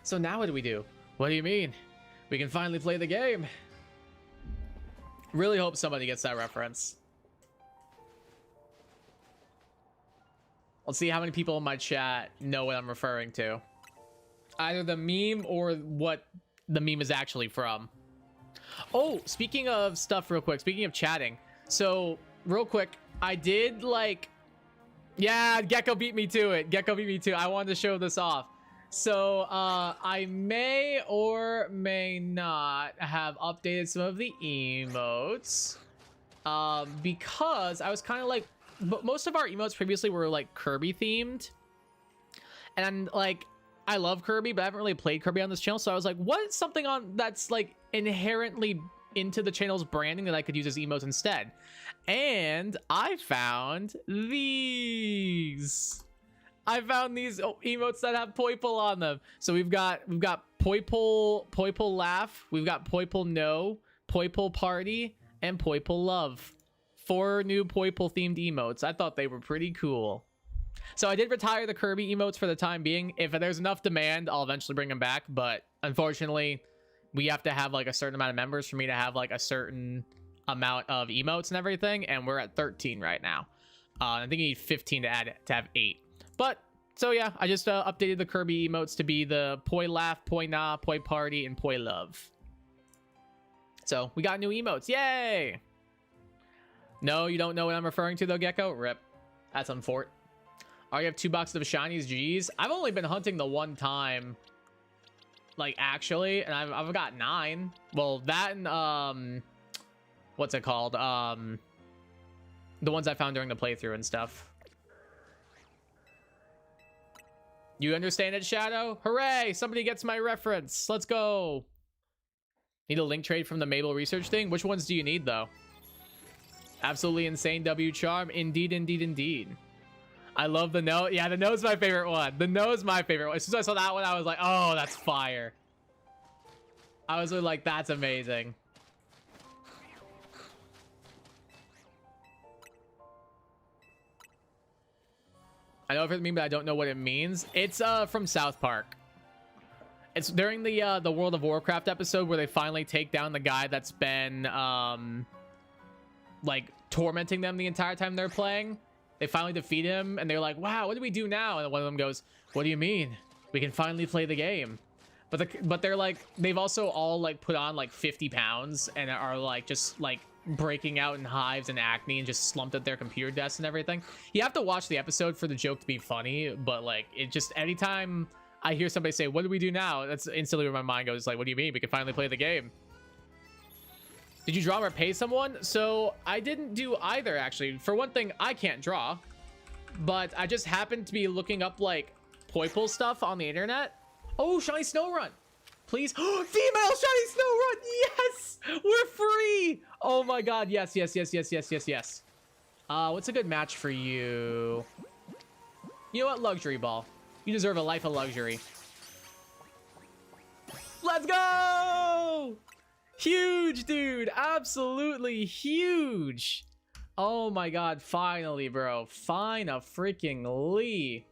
So now what do? What do you mean? We can finally play the game. Really hope somebody gets that reference. Let's see how many people in my chat know what I'm referring to. Either the meme or what the meme is actually from. Oh, speaking of stuff real quick, speaking of chatting. So, real quick, I did like... Yeah, Gecko beat me to it. I wanted to show this off. So, I may or may not have updated some of the emotes. Because I was kind of like... But most of our emotes previously were like Kirby themed, and like I love Kirby, but I haven't really played Kirby on this channel, so I was like, what's something on that's like inherently into the channel's branding that I could use as emotes instead? And I found these. I found these emotes that have Poipole on them. So we've got Poipole laugh, we've got Poipole no, Poipole party, and Poipole love. 4 new Poipole themed emotes. I thought they were pretty cool. So I did retire the Kirby emotes for the time being. If there's enough demand, I'll eventually bring them back. But unfortunately, we have to have like a certain amount of members for me to have like a certain amount of emotes and everything. And we're at 13 right now. I think you need 15 to add to have 8. But so yeah, I just updated the Kirby emotes to be the Poi laugh, Poi nah, Poi party, and Poi love. So we got new emotes. Yay! No, you don't know what I'm referring to though, Gecko? Rip. That's unfort. Oh, you have 2 boxes of shinies. Geez. I've only been hunting the one time. Like, actually. And I've got 9. Well, that and, what's it called? The ones I found during the playthrough and stuff. You understand it, Shadow? Hooray! Somebody gets my reference. Let's go. Need a link trade from the Mabel research thing? Which ones do you need, though? Absolutely insane W charm. Indeed. I love the no. Yeah, the no's my favorite one. The no's my favorite one. As soon as I saw that one, I was like, oh, that's fire. I was like, that's amazing. I know if it's meme, but I don't know what it means. It's from South Park. It's during the World of Warcraft episode where they finally take down the guy that's been like tormenting them the entire time they're playing. They finally defeat him and they're like, wow, what do we do now? And one of them goes, what do you mean? We can finally play the game. But they're like, they've also all like put on like 50 pounds and are like just like breaking out in hives and acne and just slumped at their computer desks and everything. You have to watch the episode for the joke to be funny, but like it just, anytime I hear somebody say, what do we do now? That's instantly where my mind goes, like, what do you mean? We can finally play the game. Did you draw or pay someone? So I didn't do either, actually. For one thing, I can't draw, but I just happened to be looking up like Poipole stuff on the internet. Oh, Shiny Snow Run. Please. Female Shiny Snow Run. Yes, we're free. Oh my god, yes, yes, yes, yes, yes, yes, yes. What's a good match for you? You know what? Luxury Ball. You deserve a life of luxury. Let's go! Huge, dude. Absolutely huge. Oh my god, finally, bro. Freaking-ly.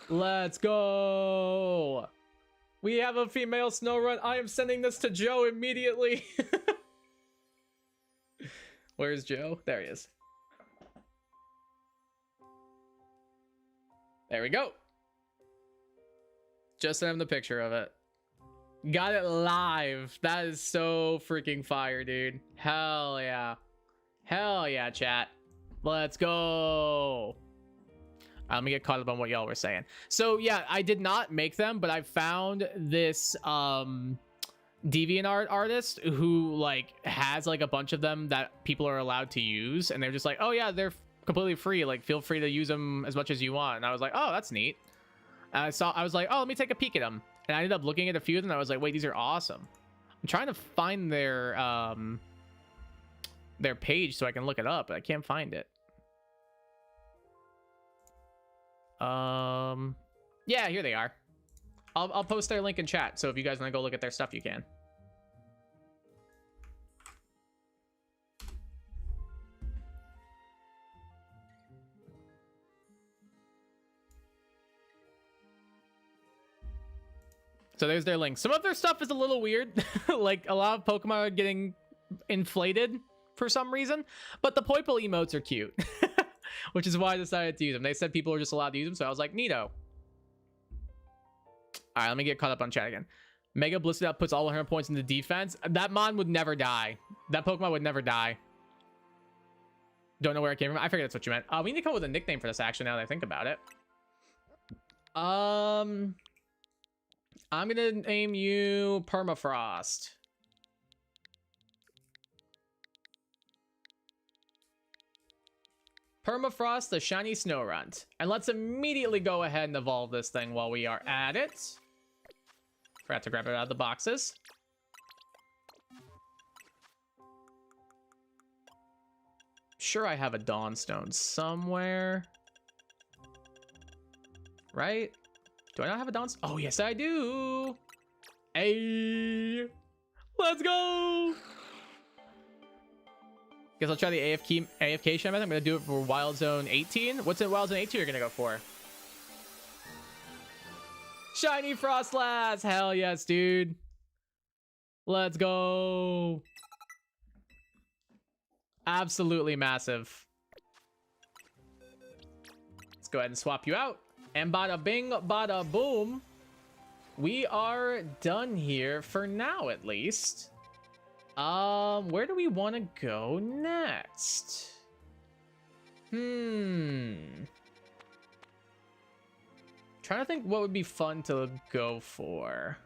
Let's go. We have a female Snorunt. I am sending this to Joe immediately. Where's Joe? There he is. There we go. Just sent him the picture of it. Got it live. That is so freaking fire, dude. Hell yeah. Hell yeah, chat. Let's go. Let me get caught up on what y'all were saying. So yeah, I did not make them, but I found this DeviantArt artist who like has like a bunch of them that people are allowed to use, and they're just like, oh yeah, they're completely free. Like, feel free to use them as much as you want. And I was like, oh, that's neat. And I was like, oh, let me take a peek at them. And I ended up looking at a few of them. And I was like, wait, these are awesome. I'm trying to find their page so I can look it up, but I can't find it. Yeah, here they are. I'll post their link in chat, so if you guys want to go look at their stuff, you can. So there's their link. Some of their stuff is a little weird. Like, a lot of Pokemon are getting inflated for some reason, but the Poipole emotes are cute. Which is why I decided to use them. They said people are just allowed to use them, so I was like, neato. Alright, let me get caught up on chat again. Mega Blizzard Up puts all 100 points into defense. That Mon would never die. That Pokemon would never die. Don't know where it came from. I figured that's what you meant. We need to come up with a nickname for this, actually, now that I think about it. I'm gonna name you Permafrost. Permafrost, the shiny Snorunt. And let's immediately go ahead and evolve this thing while we are at it. Forgot to grab it out of the boxes. Sure, I have a Dawnstone somewhere. Right? Do I not have a Dawnstone? Oh, yes, I do. Hey, let's go. Guess I'll try the AFK shot method. I'm gonna do it for Wild Zone 18. What's in Wild Zone 18 you're gonna go for? Shiny Frostlass! Hell yes, dude. Let's go. Absolutely massive. Let's go ahead and swap you out. And bada bing, bada boom. We are done here for now, at least. Where do we want to go next? Trying to think what would be fun to go for.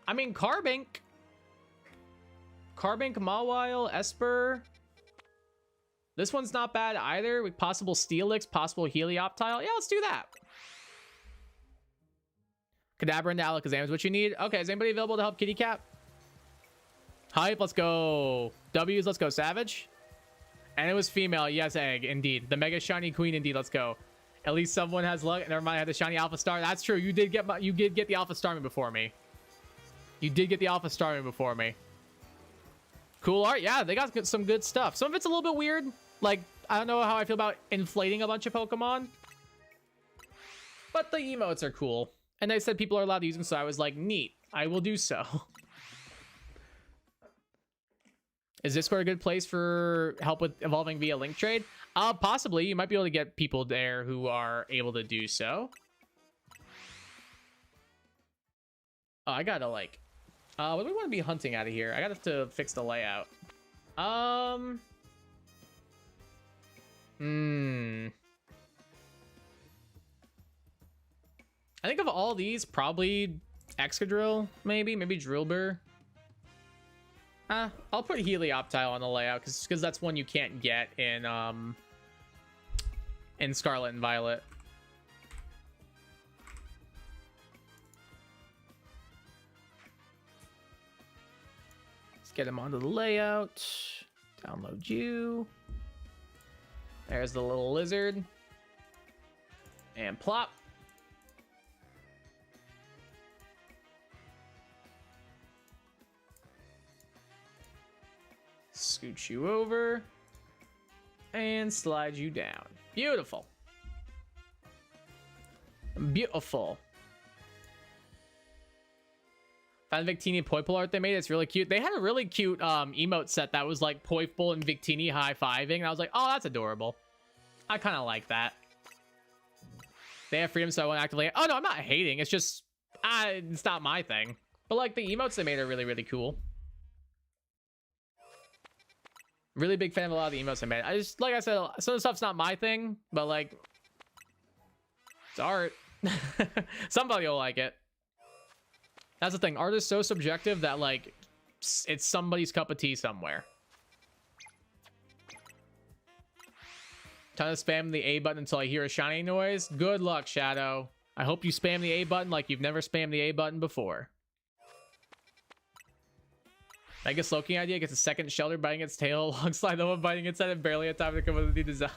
I mean, Carbink, Mawile, Esper. This one's not bad either. With possible Steelix, possible Helioptile. Yeah, let's do that. Kadabra and Alakazam is what you need. Okay, is anybody available to help Kitty Cat? Hype, let's go. W's, let's go. Savage. And it was female. Yes, Egg, indeed. The Mega Shiny Queen, indeed. Let's go. At least someone has luck. Never mind, I had the Shiny Alpha Star. That's true. You did get the Alpha Starmie before me. You did get the Alpha Starmie before me. Cool art. Yeah, they got some good stuff. Some of it's a little bit weird. Like, I don't know how I feel about inflating a bunch of Pokemon. But the emotes are cool. And they said people are allowed to use them, so I was like, neat. I will do so. Is Discord a good place for help with evolving via link trade? Possibly. You might be able to get people there who are able to do so. Oh, I gotta like... what do we want to be hunting out of here? I gotta have to fix the layout. I think of all these, probably Excadrill, maybe Drillbur. I'll put Helioptile on the layout because that's one you can't get in Scarlet and Violet. Let's Get him onto the layout. Download you. There's the little lizard. And plop. Scooch you over. And slide you down. Beautiful. Beautiful. Found Victini Poipole art they made. It's really cute. They had a really cute emote set that was like Poipole and Victini high-fiving. And I was like, oh, that's adorable. I kind of like that. They have freedom, so I won't actively... Oh, no, I'm not hating. It's just... it's not my thing. But like the emotes they made are really, really cool. Really big fan of a lot of the emotes I made. I just, like I said, some of the stuff's not my thing, but like, it's art. Somebody will like it. That's the thing. Art is so subjective that like, it's somebody's cup of tea somewhere. Trying to spam the A button until I hear a shiny noise. Good luck, Shadow. I hope you spam the A button like you've never spammed the A button before. Mega Slowking idea gets a second Shelter biting its tail alongside the one biting its head and barely had time to come with a new design.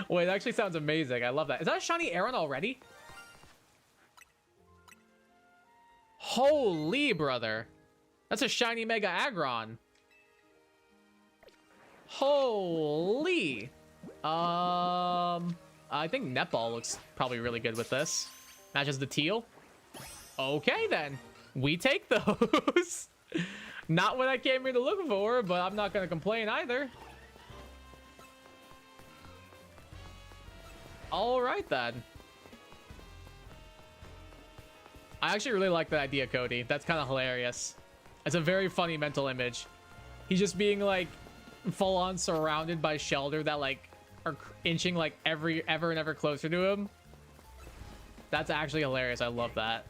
Wait, that actually sounds amazing. I love that. Is that a shiny Aron already? Holy brother. That's a shiny Mega Aggron. Holy. I think Netball looks probably really good with this. Matches the teal. Okay then. We take those. Not what I came here to look for, but I'm not going to complain either. All right, then. I actually really like that idea, Cody. That's kind of hilarious. It's a very funny mental image. He's just being, like, full-on surrounded by Shelter that, like, are inching, like, ever and ever closer to him. That's actually hilarious. I love that.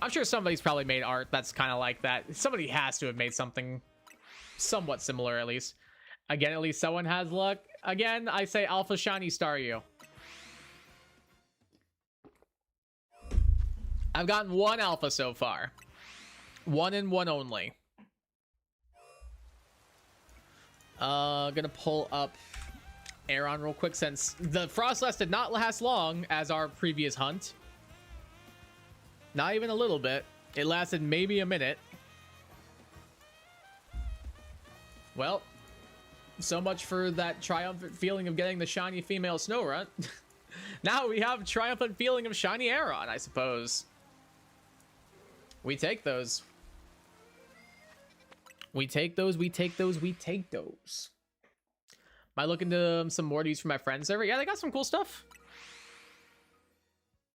I'm sure somebody's probably made art that's kind of like that. Somebody has to have made something somewhat similar, at least. Again, at least someone has luck. Again, I say Alpha Shiny Staryu. I've gotten one Alpha so far. One and one only. Gonna pull up Aron real quick since the Frostlass did not last long as our previous hunt. Not even a little bit. It lasted maybe a minute. Well, so much for that triumphant feeling of getting the shiny female Snorunt. Now we have triumphant feeling of shiny Aron, I suppose. We take those. We take those, we take those, we take those. Am I looking to some more to use for my friends server? Yeah, they got some cool stuff.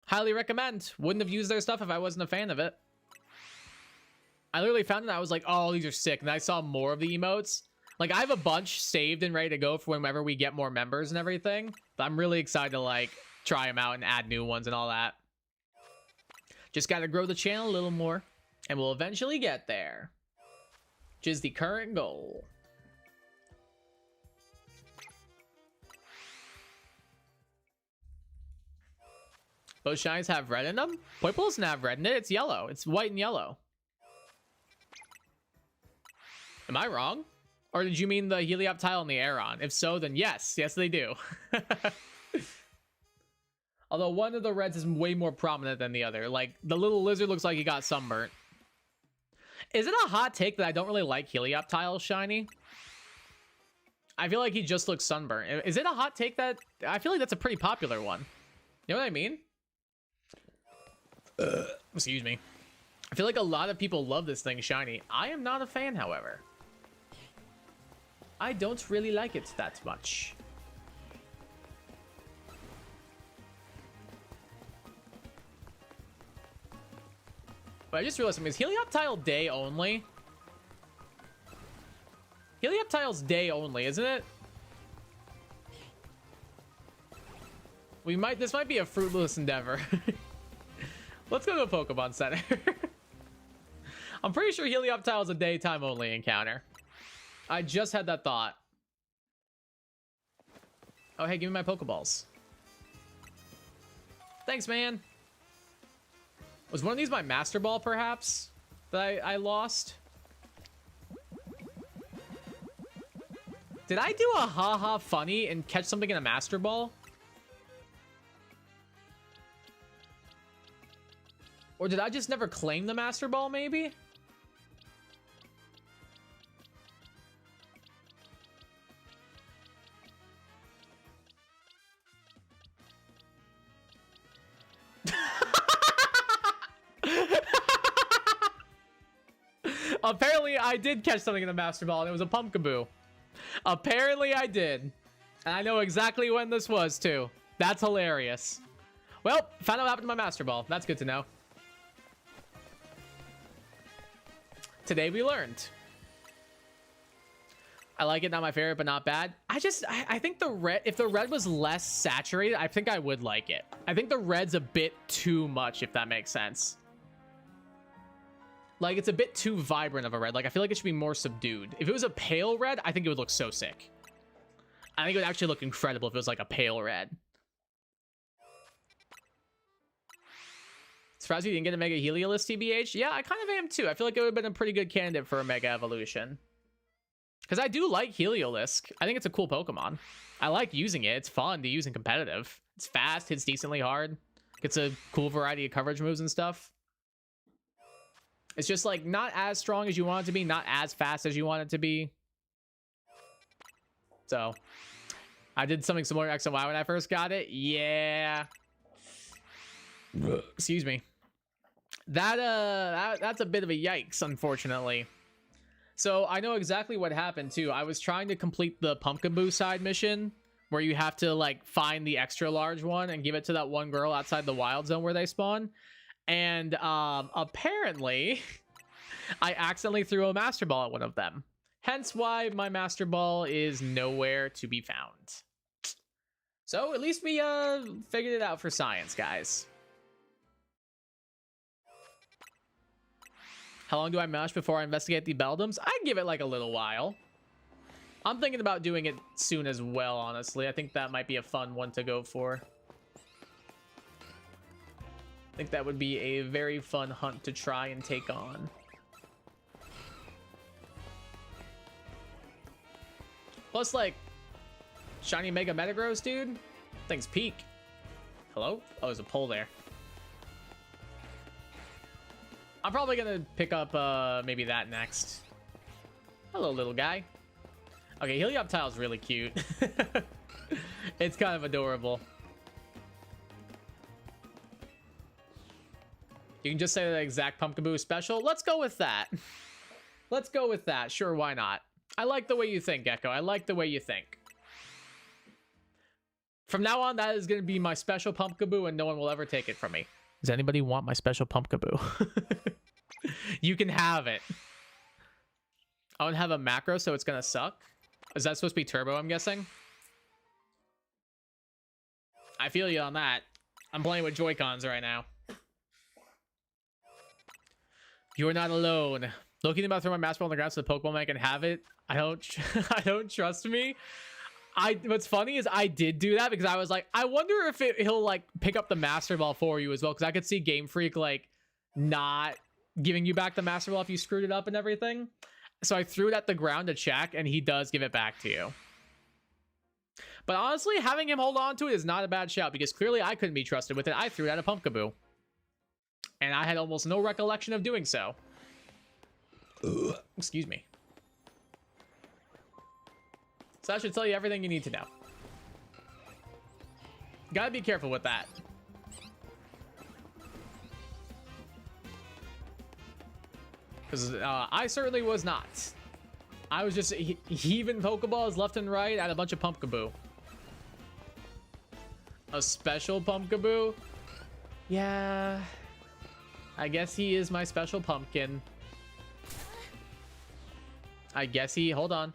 Highly recommend. Wouldn't have used their stuff if I wasn't a fan of it. I literally found it and I was like, oh, these are sick. And I saw more of the emotes. Like, I have a bunch saved and ready to go for whenever we get more members and everything. But I'm really excited to, like, try them out and add new ones and all that. Just gotta grow the channel a little more. And we'll eventually get there. Which is the current goal. Both shinies have red in them? Poipole doesn't have red in it. It's yellow. It's white and yellow. Am I wrong? Or did you mean the Helioptile and the Aron? If so, then yes. Yes, they do. Although one of the reds is way more prominent than the other. Like, the little lizard looks like he got sunburnt. Is it a hot take that I don't really like Helioptile shiny? I feel like he just looks sunburnt. Is it a hot take that... I feel like that's a pretty popular one. You know what I mean? Excuse me. I feel like a lot of people love this thing shiny. I am not a fan, however. I don't really like it that much. But I just realized something. Is Helioptile day only? Helioptile's day only, isn't it? This might be a fruitless endeavor. Let's go to a Pokemon Center. I'm pretty sure Helioptile is a daytime only encounter. I just had that thought. Oh, hey, give me my Pokeballs. Thanks, man. Was one of these my Master Ball, perhaps? That I lost? Did I do a haha funny and catch something in a Master Ball? Or did I just never claim the Master Ball, maybe? Apparently, I did catch something in the Master Ball, and it was a Pumpkaboo. Apparently, I did. And I know exactly when this was, too. That's hilarious. Well, found out what happened to my Master Ball. That's good to know. Today we learned. I like it, not my favorite, but not bad. I think the red, if the red was less saturated, I think I would like it. I think the red's a bit too much, if that makes sense. Like, it's a bit too vibrant of a red. Like, I feel like it should be more subdued. If it was a pale red, I think it would look so sick. I think it would actually look incredible if it was like a pale red. Surprised you didn't get a Mega Heliolisk, TBH? Yeah, I kind of am too. I feel like it would have been a pretty good candidate for a Mega Evolution. Because I do like Heliolisk. I think it's a cool Pokemon. I like using it. It's fun to use in competitive. It's fast, hits decently hard. Gets a cool variety of coverage moves and stuff. It's just like not as strong as you want it to be, not as fast as you want it to be. So I did something similar to X and Y when I first got it. Yeah. Excuse me. That's a bit of a yikes, unfortunately. So I know exactly what happened too. I was trying to complete the Pumpkaboo side mission where you have to like find the extra large one and give it to that one girl outside the wild zone where they spawn. And apparently I accidentally threw a Master Ball at one of them. Hence why my Master Ball is nowhere to be found. So at least we figured it out for science, guys. How long do I mash before I investigate the Beldums? I'd give it like a little while. I'm thinking about doing it soon as well, honestly. I think that might be a fun one to go for. I think that would be a very fun hunt to try and take on. Plus, like, Shiny Mega Metagross, dude. Thing's peak. Hello? Oh, there's a pole there. I'm probably gonna pick up maybe that next. Hello, little guy. Okay, Helioptile's really cute. It's kind of adorable. You can just say the exact Pumpkaboo special. Let's go with that. Let's go with that. Sure, why not? I like the way you think, Gecko. I like the way you think. From now on, that is going to be my special Pumpkaboo, and no one will ever take it from me. Does anybody want my special Pumpkaboo? You can have it. I don't have a macro, so it's going to suck. Is that supposed to be turbo, I'm guessing? I feel you on that. I'm playing with Joy-Cons right now. You're not alone. Looking about throwing my Master Ball on the ground so the Pokemon man can have it. I don't trust me. What's funny is I did do that because I was like, I wonder if he'll like pick up the Master Ball for you as well, because I could see Game Freak like not giving you back the Master Ball if you screwed it up and everything. So I threw it at the ground to check, and he does give it back to you. But honestly, having him hold on to it is not a bad shout, because clearly I couldn't be trusted with it. I threw it at a Pumpkaboo, and I had almost no recollection of doing so. Excuse me. So that should tell you everything you need to know. Gotta be careful with that. Because I certainly was not. I was just heaving Pokeballs left and right at a bunch of Pumpkaboo. A special Pumpkaboo? Yeah. I guess he is my special pumpkin. I guess he... Hold on.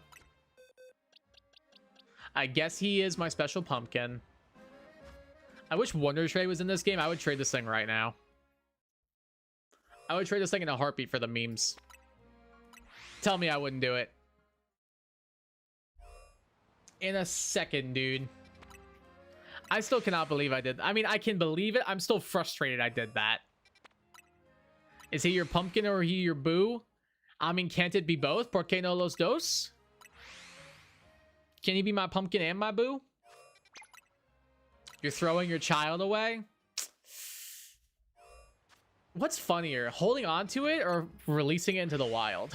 I guess he is my special pumpkin. I wish Wonder Trade was in this game. I would trade this thing right now. I would trade this thing in a heartbeat for the memes. Tell me I wouldn't do it. In a second, dude. I still cannot believe I did. I mean, I can believe it. I'm still frustrated I did that. Is he your pumpkin or he your boo? I mean, can't it be both? ¿Por qué no los dos? Can he be my pumpkin and my boo? You're throwing your child away? What's funnier, holding on to it or releasing it into the wild?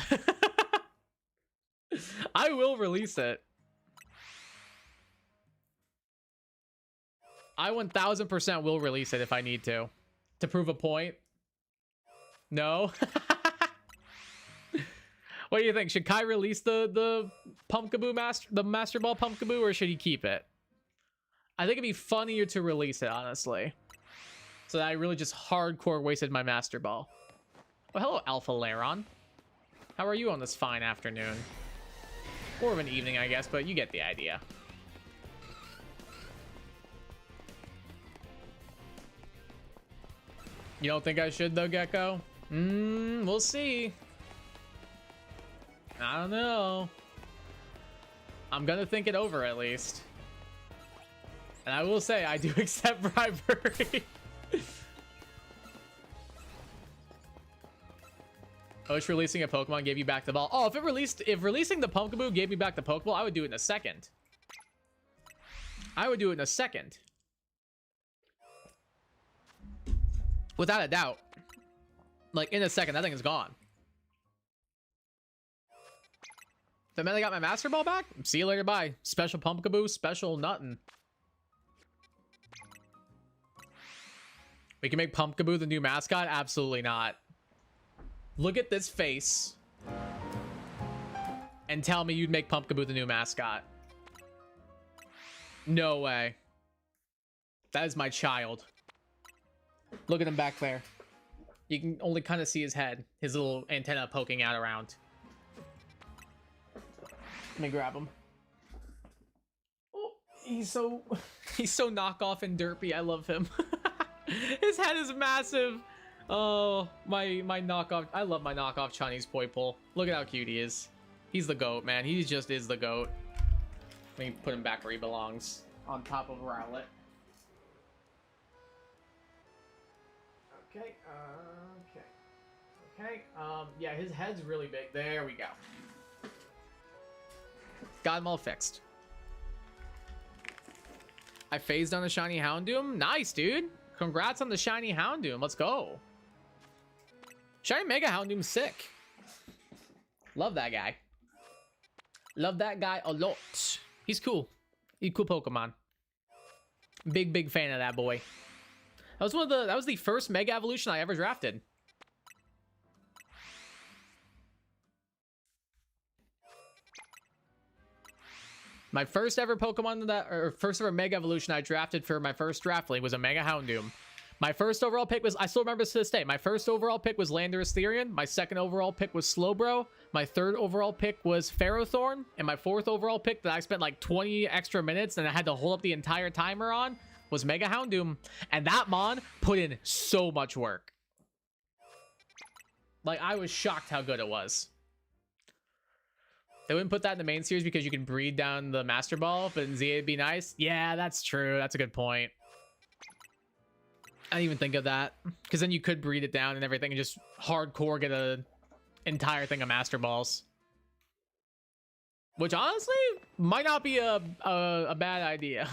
I will release it. I 1000% will release it if I need to prove a point. No. What do you think? Should Kai release the Pumpkaboo Master Ball Pumpkaboo, or should he keep it? I think it'd be funnier to release it, honestly. So that I really just hardcore wasted my Master Ball. Oh, hello, Alpha Lairon. How are you on this fine afternoon? More of an evening, I guess, but you get the idea. You don't think I should, though, Gecko? We'll see. I don't know. I'm gonna think it over, at least. And I will say, I do accept bribery. Osh releasing a Pokemon gave you back the ball. Oh, if releasing the Pumpkaboo gave me back the Pokeball, I would do it in a second. I would do it in a second. Without a doubt. Like, in a second, that thing is gone. The minute I got my Master Ball back, see you later, bye. Special Pumpkaboo, special nothing. We can make Pumpkaboo the new mascot? Absolutely not. Look at this face. And tell me you'd make Pumpkaboo the new mascot. No way. That is my child. Look at him back there. You can only kind of see his head. His little antenna poking out around. Let me grab him. Oh, he's so knockoff and derpy. I love him. His head is massive. Oh, my knockoff. I love my knockoff Chinese Poipole. Look at how cute he is. He's the GOAT, man. He just is the GOAT. Let me put him back where he belongs. On top of Rowlet. Okay, okay. Yeah, his head's really big. There we go. Got him all fixed. I phased on the shiny Houndoom. Nice, dude. Congrats on the shiny Houndoom. Let's go. Shiny Mega Houndoom's sick. Love that guy. Love that guy a lot. He's cool. He's a cool Pokemon. Big fan of that boy. That was the first Mega Evolution I ever drafted. My first ever Pokemon first ever Mega Evolution I drafted for my first draft league was a Mega Houndoom. My first overall pick was, I still remember this to this day, my first overall pick was Landorus Therian, my second overall pick was Slowbro, my third overall pick was Ferrothorn, and my fourth overall pick that I spent like 20 extra minutes and I had to hold up the entire timer on was Mega Houndoom. And that Mon put in so much work. Like, I was shocked how good it was. They wouldn't put that in the main series because you can breed down the Master Ball, but in Z it'd be nice. Yeah, that's true. That's a good point. I didn't even think of that. Because then you could breed it down and everything and just hardcore get a entire thing of Master Balls. Which honestly might not be a bad idea.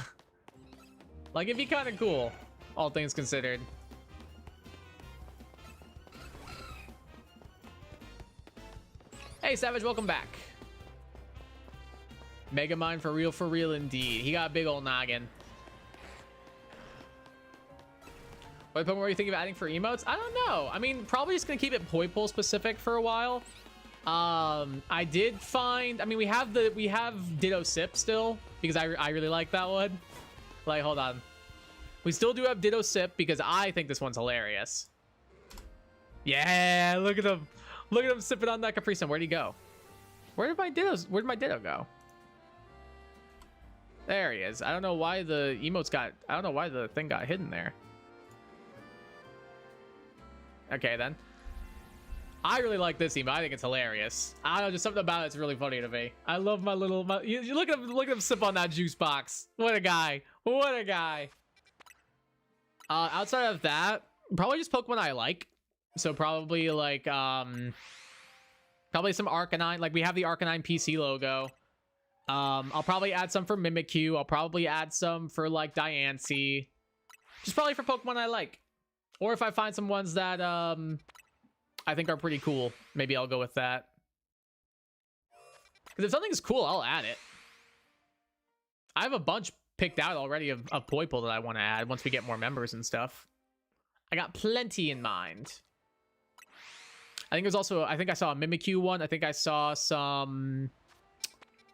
Like, it'd be kind of cool, all things considered. Hey, Savage, welcome back. Megamind for real indeed. He got a big old noggin. What Pokemon were you thinking of adding for emotes? I don't know. I mean, probably just gonna keep it Poipole specific for a while. I did find, I mean, we have Ditto Sip still because I really like that one. Like, hold on. We still do have Ditto Sip because I think this one's hilarious. Yeah, look at him. Look at him sipping on that Capri Sun. Where'd he go? Where'd my Ditto go? There he is. I don't know why the emotes got, I don't know why the thing got hidden there. Okay, then. I really like this emote. I think it's hilarious. I don't know, just something about it's really funny to me. I love my little, you look at him sip on that juice box. What a guy. What a guy. Outside of that, probably just Pokemon I like. So probably like probably some Arcanine. Like we have the Arcanine PC logo. I'll probably add some for Mimikyu. I'll probably add some for like Diancie. Just probably for Pokemon I like. Or if I find some ones that I think are pretty cool, maybe I'll go with that. Because if something's cool, I'll add it. I have a bunch picked out already of Poipole that I want to add once we get more members and stuff. I got plenty in mind. I think there's also, I think I saw a Mimikyu one. I think I saw some...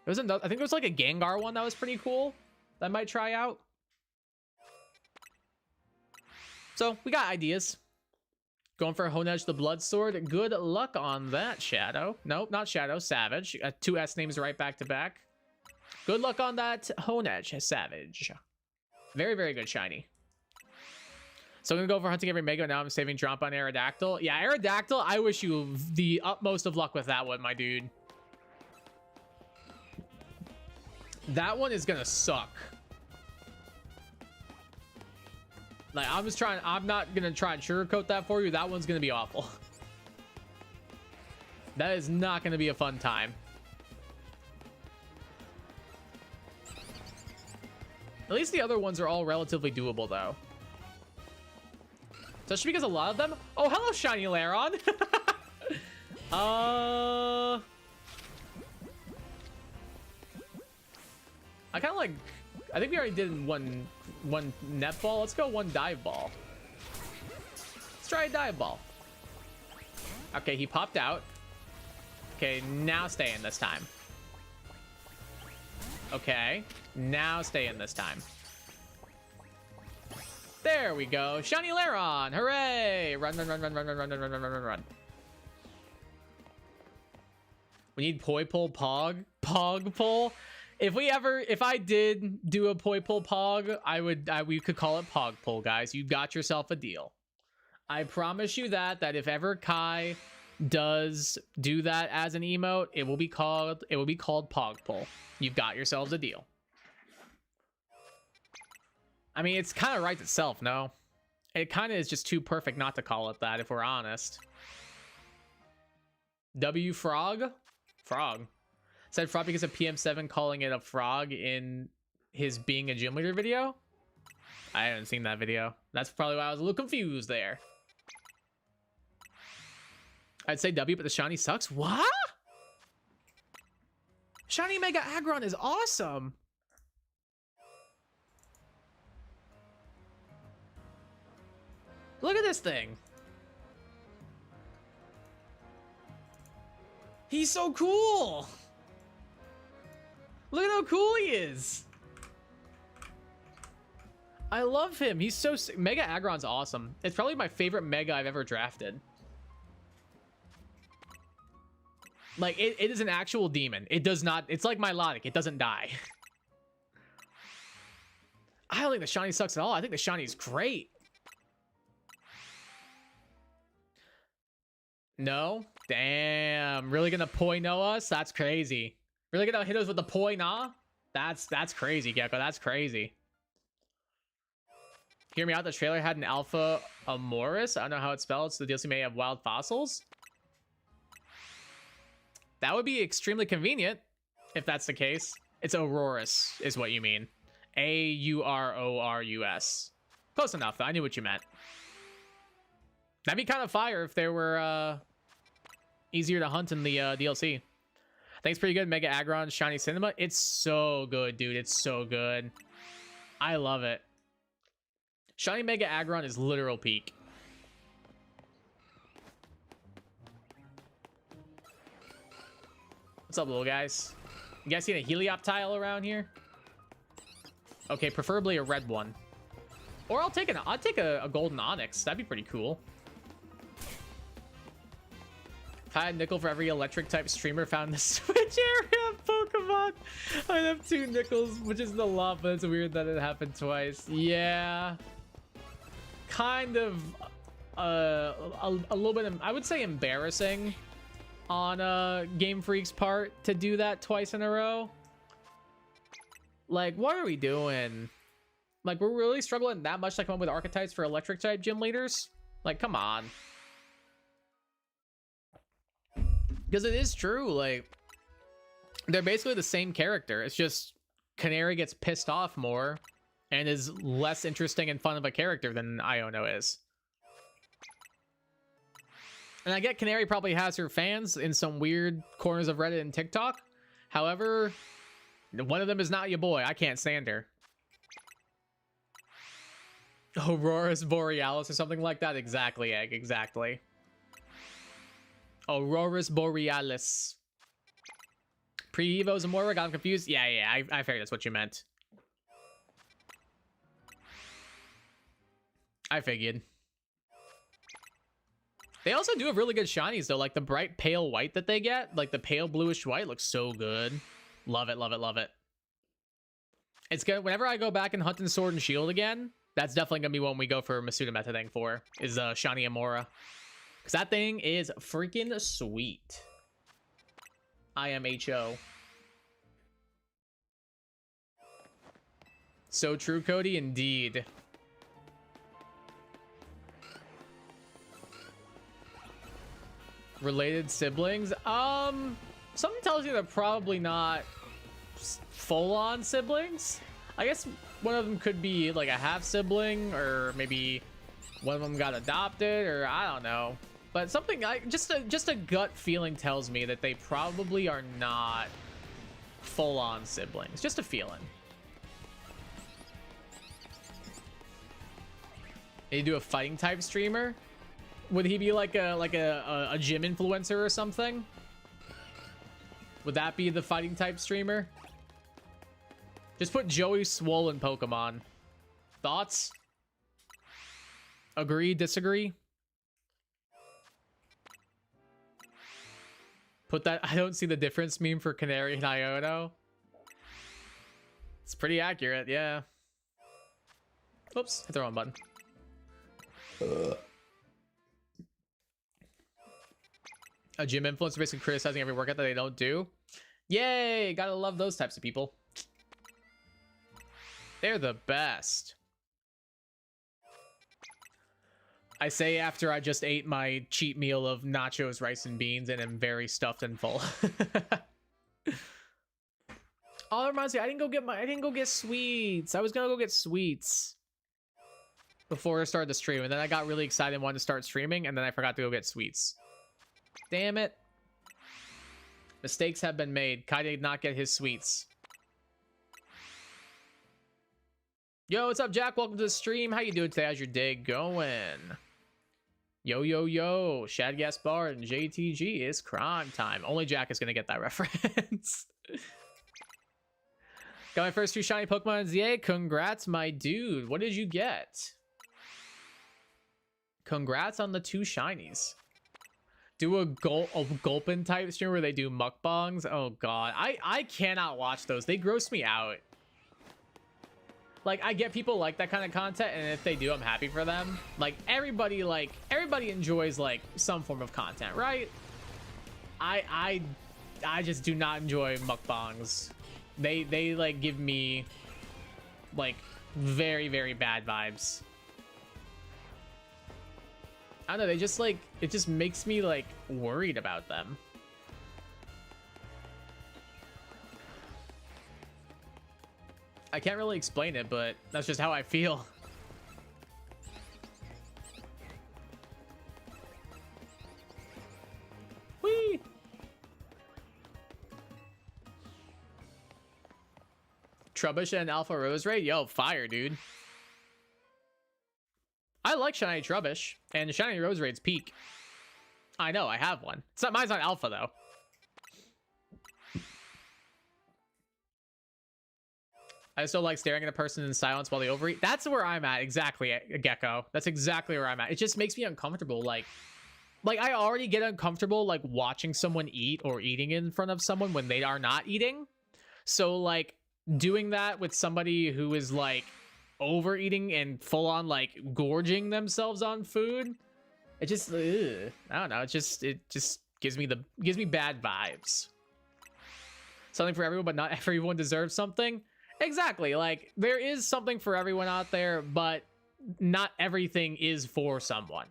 There was another, I think there was like a Gengar one that was pretty cool that I might try out. So, we got ideas. Going for Honedge the Blood Sword. Good luck on that, Shadow. Nope, not Shadow, Savage. 2 S names right back to back. Good luck on that, Honedge, Savage. Very, very good shiny. So I'm going to go for Hunting Every Mega. Now I'm saving Drop on Aerodactyl. Yeah, Aerodactyl, I wish you the utmost of luck with that one, my dude. That one is going to suck. Like, I'm not going to try and sugarcoat that for you. That one's going to be awful. That is not going to be a fun time. At least the other ones are all relatively doable, though. Especially because a lot of them... Oh, hello, Shiny Lairon! I kind of like... I think we already did one net ball. Let's go one dive ball. Let's try a dive ball. Okay, he popped out. Okay, now stay in this time. Okay, now stay in this time. There we go. Shiny Lairon. Hooray! Run, run, run, run, run, run, run, run, run, run, run, run. We need Poipole Pog. Pogpole. If I did do a Poipole Pog, we could call it Pogpole, guys. You got yourself a deal. I promise you that if ever Kai does do that as an emote, it will be called Pogpole. You've got yourselves a deal. I mean, it's kind of writes itself, no? It kind of is just too perfect not to call it that, if we're honest. W Frog? Frog. Said Frog because of PM7 calling it a frog in his being a gym leader video? I haven't seen that video. That's probably why I was a little confused there. I'd say W, but the shiny sucks. What? Shiny Mega Aggron is awesome. Look at this thing. He's so cool. Look at how cool he is. I love him. He's so sick. Mega Aggron's awesome. It's probably my favorite Mega I've ever drafted. Like, it is an actual demon. It does not... It's like Milotic. It doesn't die. I don't think the shiny sucks at all. I think the shiny is great. No? Damn. Really gonna Poi-No us? That's crazy. Really gonna hit us with the Poi-Na? That's crazy, Gecko. That's crazy. Hear me out. The trailer had an Alpha Amoris. I don't know how it's spelled. So the DLC may have wild fossils. That would be extremely convenient if that's the case. It's Aurorus is what you mean. Aurorus. Close enough, though. I knew what you meant. That'd be kind of fire if they were easier to hunt in the DLC. I think it's pretty good. Mega Aggron, Shiny Cinema. It's so good, dude. It's so good. I love it. Shiny Mega Aggron is literal peak. What's up, little guys? You guys seen a Helioptile around here? Okay, preferably a red one. Or I'll take a golden Onyx. That'd be pretty cool. If I had nickel for every electric type streamer found in the Switch area of Pokemon, I'd have 2 nickels, which isn't a lot, but it's weird that it happened twice. Yeah. Kind of a little bit, I would say, embarrassing on Game Freak's part to do that twice in a row. Like, what are we doing? Like, we're really struggling that much to come up with archetypes for electric type gym leaders? Like, come on. Because it is true, like, they're basically the same character. It's just Canary gets pissed off more and is less interesting and fun of a character than Iono is. And I get Canary probably has her fans in some weird corners of Reddit and TikTok. However, one of them is not your boy. I can't stand her. Aurora's Borealis or something like that. Exactly, Egg. Exactly. Aurora's Borealis. Pre-Evo Zamora, got confused? Yeah, I figured that's what you meant. I figured. They also do have really good shinies, though. Like, the bright pale white that they get, like, the pale bluish white looks so good. Love it, love it, love it. It's good. Whenever I go back and hunt in Sword and Shield again, that's definitely going to be one we go for Masuda Meta thing for, is Shiny Amora. Because that thing is freaking sweet. IMHO. So true, Cody. Indeed. Related siblings? Something tells you they're probably not full-on siblings. I guess one of them could be like a half sibling, or maybe one of them got adopted, or I don't know. But something, just a gut feeling tells me that they probably are not full-on siblings. Just a feeling. They do a fighting type streamer. Would he be like a gym influencer or something? Would that be the fighting type streamer? Just put Joey Swollen Pokemon. Thoughts? Agree, disagree? Put that I don't see the difference meme for Canary and Iono. It's pretty accurate, yeah. Oops, hit the wrong button. A gym influencer basically criticizing every workout that they don't do. Yay! Gotta love those types of people. They're the best. I say after I just ate my cheat meal of nachos, rice, and beans and am very stuffed and full. Oh, that reminds me, I didn't go get sweets. I was gonna go get sweets before I started the stream, and then I got really excited and wanted to start streaming, and then I forgot to go get sweets. Damn it. Mistakes have been made. Kai did not get his sweets. Yo, what's up, Jack? Welcome to the stream. How you doing today? How's your day going? Yo, yo, yo. Shad Gaspar and JTG is crime time. Only Jack is going to get that reference. Got my first 2 shiny Pokemon. Yay, congrats, my dude. What did you get? Congrats on the 2 shinies. Do a Gulpin type stream where they do mukbangs. Oh god, I cannot watch those. They gross me out. Like, I get people like that kind of content, and if they do, I'm happy for them. Like, everybody enjoys like some form of content, right? I just do not enjoy mukbangs. They like give me like very, very bad vibes. I don't know, they just like, it just makes me like worried about them. I can't really explain it, but that's just how I feel. Whee! Trubbish and Alpha Rose Raid? Yo, fire, dude. I like Shiny Trubbish, and Shiny Rose Raid's peak. I know, I have one. It's not, mine's not Alpha, though. I still like staring at a person in silence while they overeat. That's where I'm at, exactly, Gecko. That's exactly where I'm at. It just makes me uncomfortable. Like I already get uncomfortable, like, watching someone eat or eating in front of someone when they are not eating. So, like, doing that with somebody who is, like, overeating and full on like gorging themselves on food, it just I don't know, it just gives me bad vibes. Something for everyone, but not everyone deserves something. Exactly, like there is something for everyone out there, but not everything is for someone.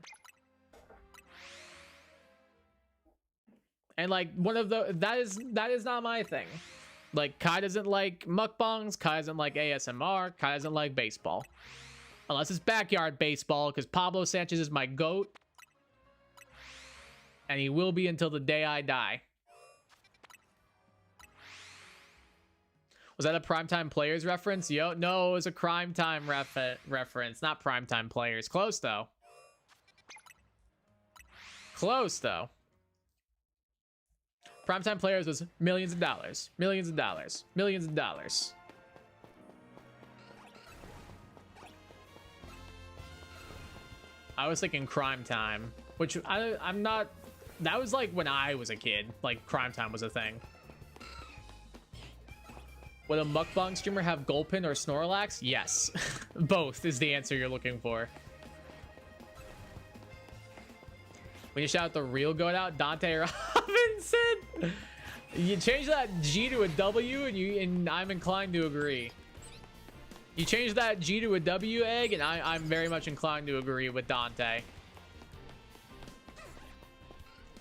And like that is not my thing. Like Kai doesn't like mukbangs, Kai doesn't like ASMR, Kai doesn't like baseball. Unless it's backyard baseball, because Pablo Sanchez is my GOAT. And he will be until the day I die. Was that a Primetime Players reference? Yo, no, it was a Crime Time reference, not Primetime Players. Close though. Close though. Primetime Players was millions of dollars, millions of dollars, millions of dollars. I was thinking Crime Time, which I'm not. That was like when I was a kid. Like Crime Time was a thing. Would a mukbang streamer have Gulpin or Snorlax? Yes. Both is the answer you're looking for. When you shout out the real goat out, Dante Robinson. You change that G to a W and I'm inclined to agree. You change that G to a W, Egg, and I'm very much inclined to agree with Dante.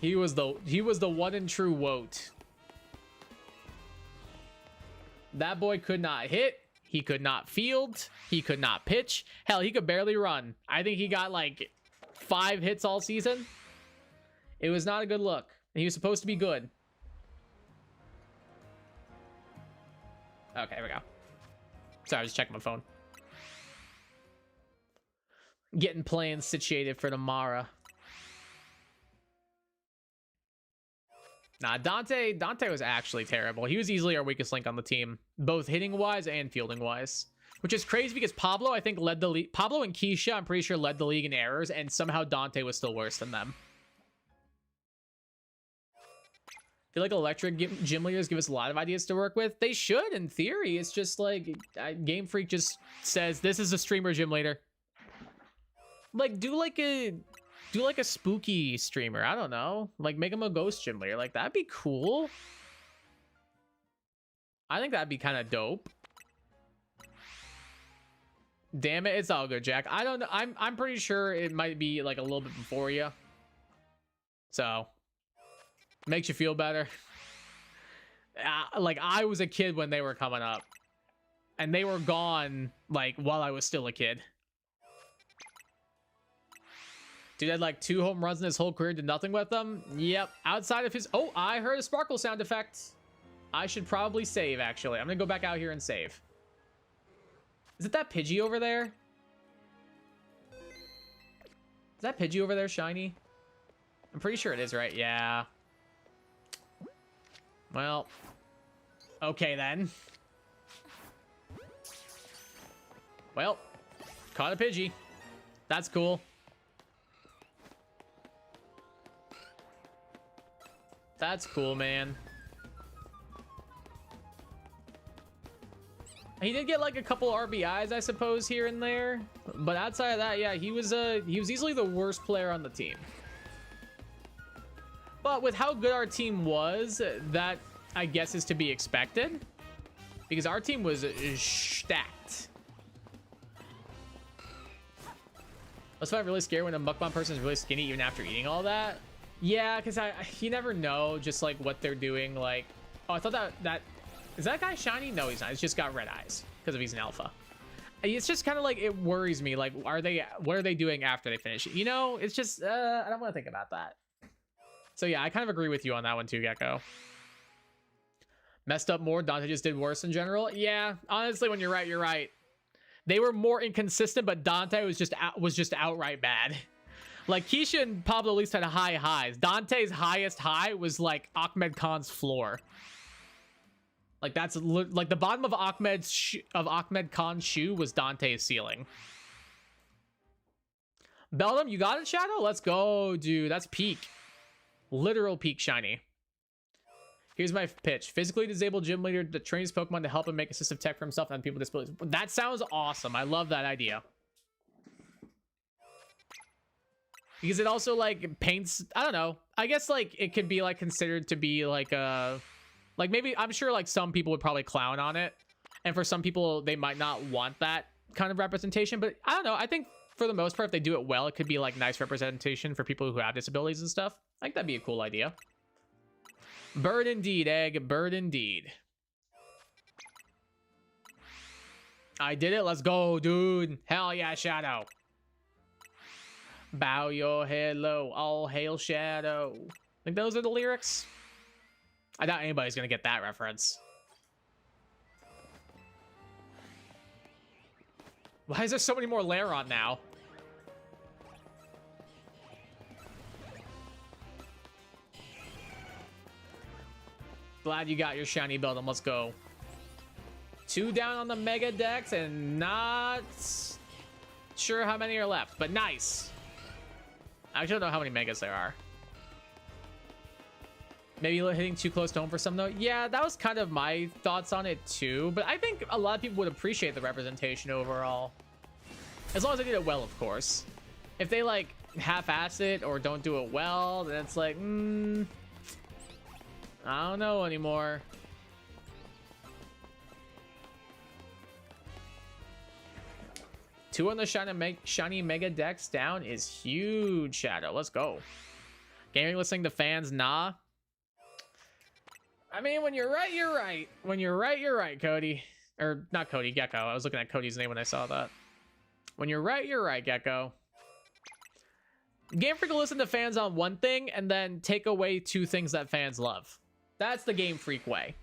He was the one and true WOT. That boy could not hit. He could not field. He could not pitch. Hell, he could barely run. I think he got like 5 hits all season. It was not a good look. He was supposed to be good. Okay, here we go. Sorry, I was just checking my phone. Getting plans situated for tomorrow. Nah, Dante was actually terrible. He was easily our weakest link on the team, both hitting-wise and fielding-wise. Which is crazy because Pablo, I think, led the league. Pablo and Keisha, I'm pretty sure, led the league in errors, and somehow Dante was still worse than them. I feel like electric gym leaders give us a lot of ideas to work with. They should, in theory. It's just like, Game Freak just says, this is a streamer gym leader. Like, do like a spooky streamer. I don't know. Like, make him a ghost gym leader. Like, that'd be cool. I think that'd be kind of dope. Damn it, it's all good, Jack. I don't know. I'm pretty sure it might be like a little bit before you. So, makes you feel better. Like, I was a kid when they were coming up. And they were gone, like, while I was still a kid. Dude had like 2 home runs in his whole career, did nothing with them. Yep. Outside of his... Oh, I heard a sparkle sound effect. I should probably save, actually. I'm going to go back out here and save. Is it that Pidgey over there? Is that Pidgey over there, shiny? I'm pretty sure it is, right? Yeah. Well. Okay, then. Well. Caught a Pidgey. That's cool. That's cool, man. He did get like a couple RBIs, I suppose, here and there. But outside of that, yeah, he was easily the worst player on the team. But with how good our team was, that I guess is to be expected. Because our team was stacked. That's why I'm really scared when a mukbang person is really skinny even after eating all that. Yeah, because you never know just like what they're doing. Like, oh, I thought that is that guy shiny? No, he's not. He's just got red eyes because of he's an alpha. It's just kind of like, it worries me. Like, what are they doing after they finish it? You know, it's just I don't want to think about that. So yeah, I kind of agree with you on that one too, Gecko. Messed up more. Dante just did worse in general. Yeah, honestly, when you're right, you're right. They were more inconsistent, but Dante was just outright bad. Like, Keisha and Pablo at least had high highs. Dante's highest high was, like, Ahmed Khan's floor. Like, that's... Like, the bottom of Ahmed Khan's shoe was Dante's ceiling. Beldum, you got it, Shadow? Let's go, dude. That's peak. Literal peak shiny. Here's my pitch. Physically disabled gym leader that trains Pokemon to help him make assistive tech for himself and people with disabilities. That sounds awesome. I love that idea. Because it also, like, paints... I don't know. I guess, like, it could be, like, considered to be, like, a... Like, maybe... I'm sure, like, some people would probably clown on it. And for some people, they might not want that kind of representation. But, I don't know. I think, for the most part, if they do it well, it could be, like, nice representation for people who have disabilities and stuff. I think that'd be a cool idea. Bird indeed, egg. Bird indeed. I did it. Let's go, dude. Hell yeah, Shadow. Bow your head low. All hail Shadow. I think those are the lyrics. I doubt anybody's gonna get that reference. Why is there so many more Lairon now? Glad you got your shiny belt, and let's go. 2 down on the Mega Dex, and not sure how many are left, but nice. I actually don't know how many Megas there are. Maybe hitting too close to home for some, though. Yeah, that was kind of my thoughts on it, too. But I think a lot of people would appreciate the representation overall. As long as they did it well, of course. If they, like, half-ass it or don't do it well, then it's like, I don't know anymore. Two on the shiny Mega Dex down is huge, Shadow. Let's go. Gaming listening to fans, nah. I mean, when you're right, you're right. When you're right, you're right, Cody. Or not Cody, Gecko. I was looking at Cody's name when I saw that. When you're right, Gecko. Game Freak will listen to fans on one thing and then take away 2 things that fans love. That's the Game Freak way.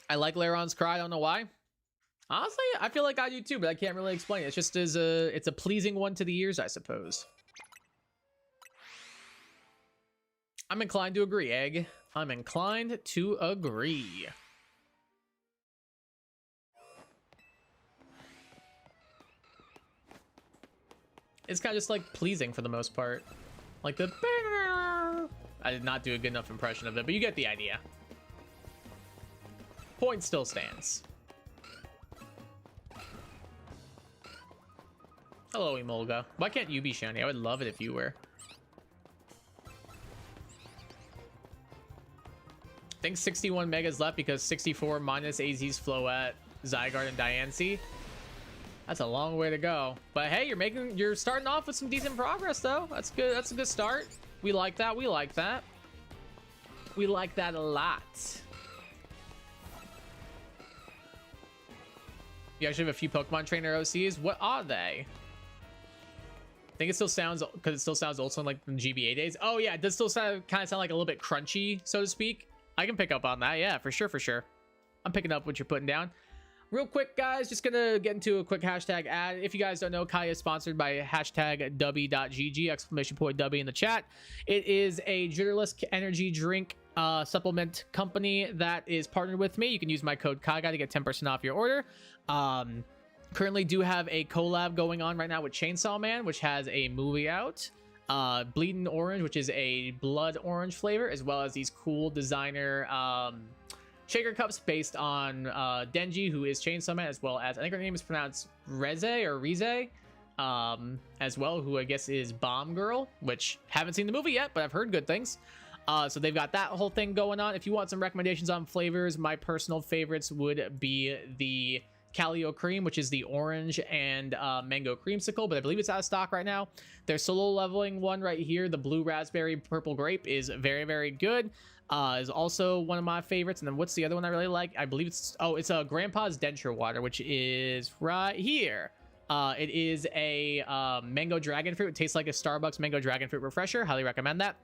I like Lairon's Cry. I don't know why. Honestly, I feel like I do too, but I can't really explain it. It's just it's a pleasing one to the ears, I suppose. I'm inclined to agree, Egg. I'm inclined to agree. It's kind of just like pleasing for the most part. Like the... I did not do a good enough impression of it, but you get the idea. Point still stands. Hello, Emolga. Why can't you be shiny? I would love it if you were. I think 61 megas left because 64 minus AZ's Floette, Zygarde, and Diancie. That's a long way to go. But hey, you're starting off with some decent progress though. That's good. That's a good start. We like that. We like that. We like that a lot. You actually have a few Pokemon Trainer OCs. What are they? I think it still sounds, because it still sounds also like the GBA days. Oh yeah, it does still kind of sound like a little bit crunchy, so to speak. I can pick up on that. Yeah, for sure, for sure. I'm picking up what you're putting down. Real quick, guys, just gonna get into a quick hashtag ad. If you guys don't know, Kai is sponsored by hashtag Dubby.gg, exclamation point Dubby in the chat. It is a Jitterless energy drink supplement company that is partnered with me. You can use my code KaiGuy to get 10% off your order. Currently do have a collab going on right now with Chainsaw Man, which has a movie out. Bleeding Orange, which is a blood orange flavor, as well as these cool designer shaker cups based on Denji, who is Chainsaw Man, as well as, I think her name is pronounced Reze or Rize, as well, who I guess is Bomb Girl, which haven't seen the movie yet, but I've heard good things. So they've got that whole thing going on. If you want some recommendations on flavors, my personal favorites would be the Calio Cream, which is the orange and mango creamsicle, but I believe it's out of stock right now. Their solo leveling one right here, the blue raspberry purple grape, is very, very good. Is also one of my favorites. And then what's the other one I really like? I believe it's a Grandpa's Denture Water, which is right here. It is a mango dragon fruit. It tastes like a Starbucks mango dragon fruit refresher. Highly recommend that.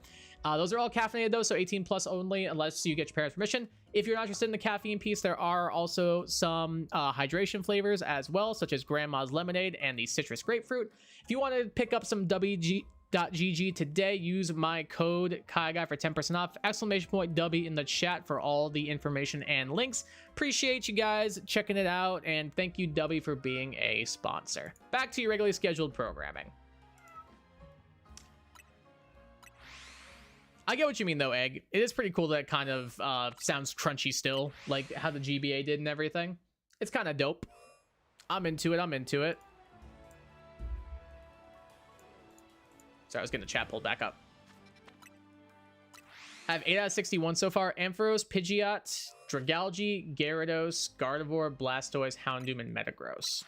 Those are all caffeinated though, so 18 plus only, unless you get your parents' permission. If you're not interested in the caffeine piece, there are also some hydration flavors as well, such as Grandma's Lemonade and the Citrus Grapefruit. If you want to pick up some WG.GG today, use my code KaiGuy for 10% off. Exclamation point Dubby in the chat for all the information and links. Appreciate you guys checking it out, and thank you, Dubby, for being a sponsor. Back to your regularly scheduled programming. I get what you mean, though, Egg. It is pretty cool that it kind of sounds crunchy still, like how the GBA did and everything. It's kind of dope. I'm into it. I'm into it. Sorry, I was getting the chat pulled back up. I have 8 out of 61 so far. Ampharos, Pidgeot, Dragalge, Gyarados, Gardevoir, Blastoise, Houndoom, and Metagross.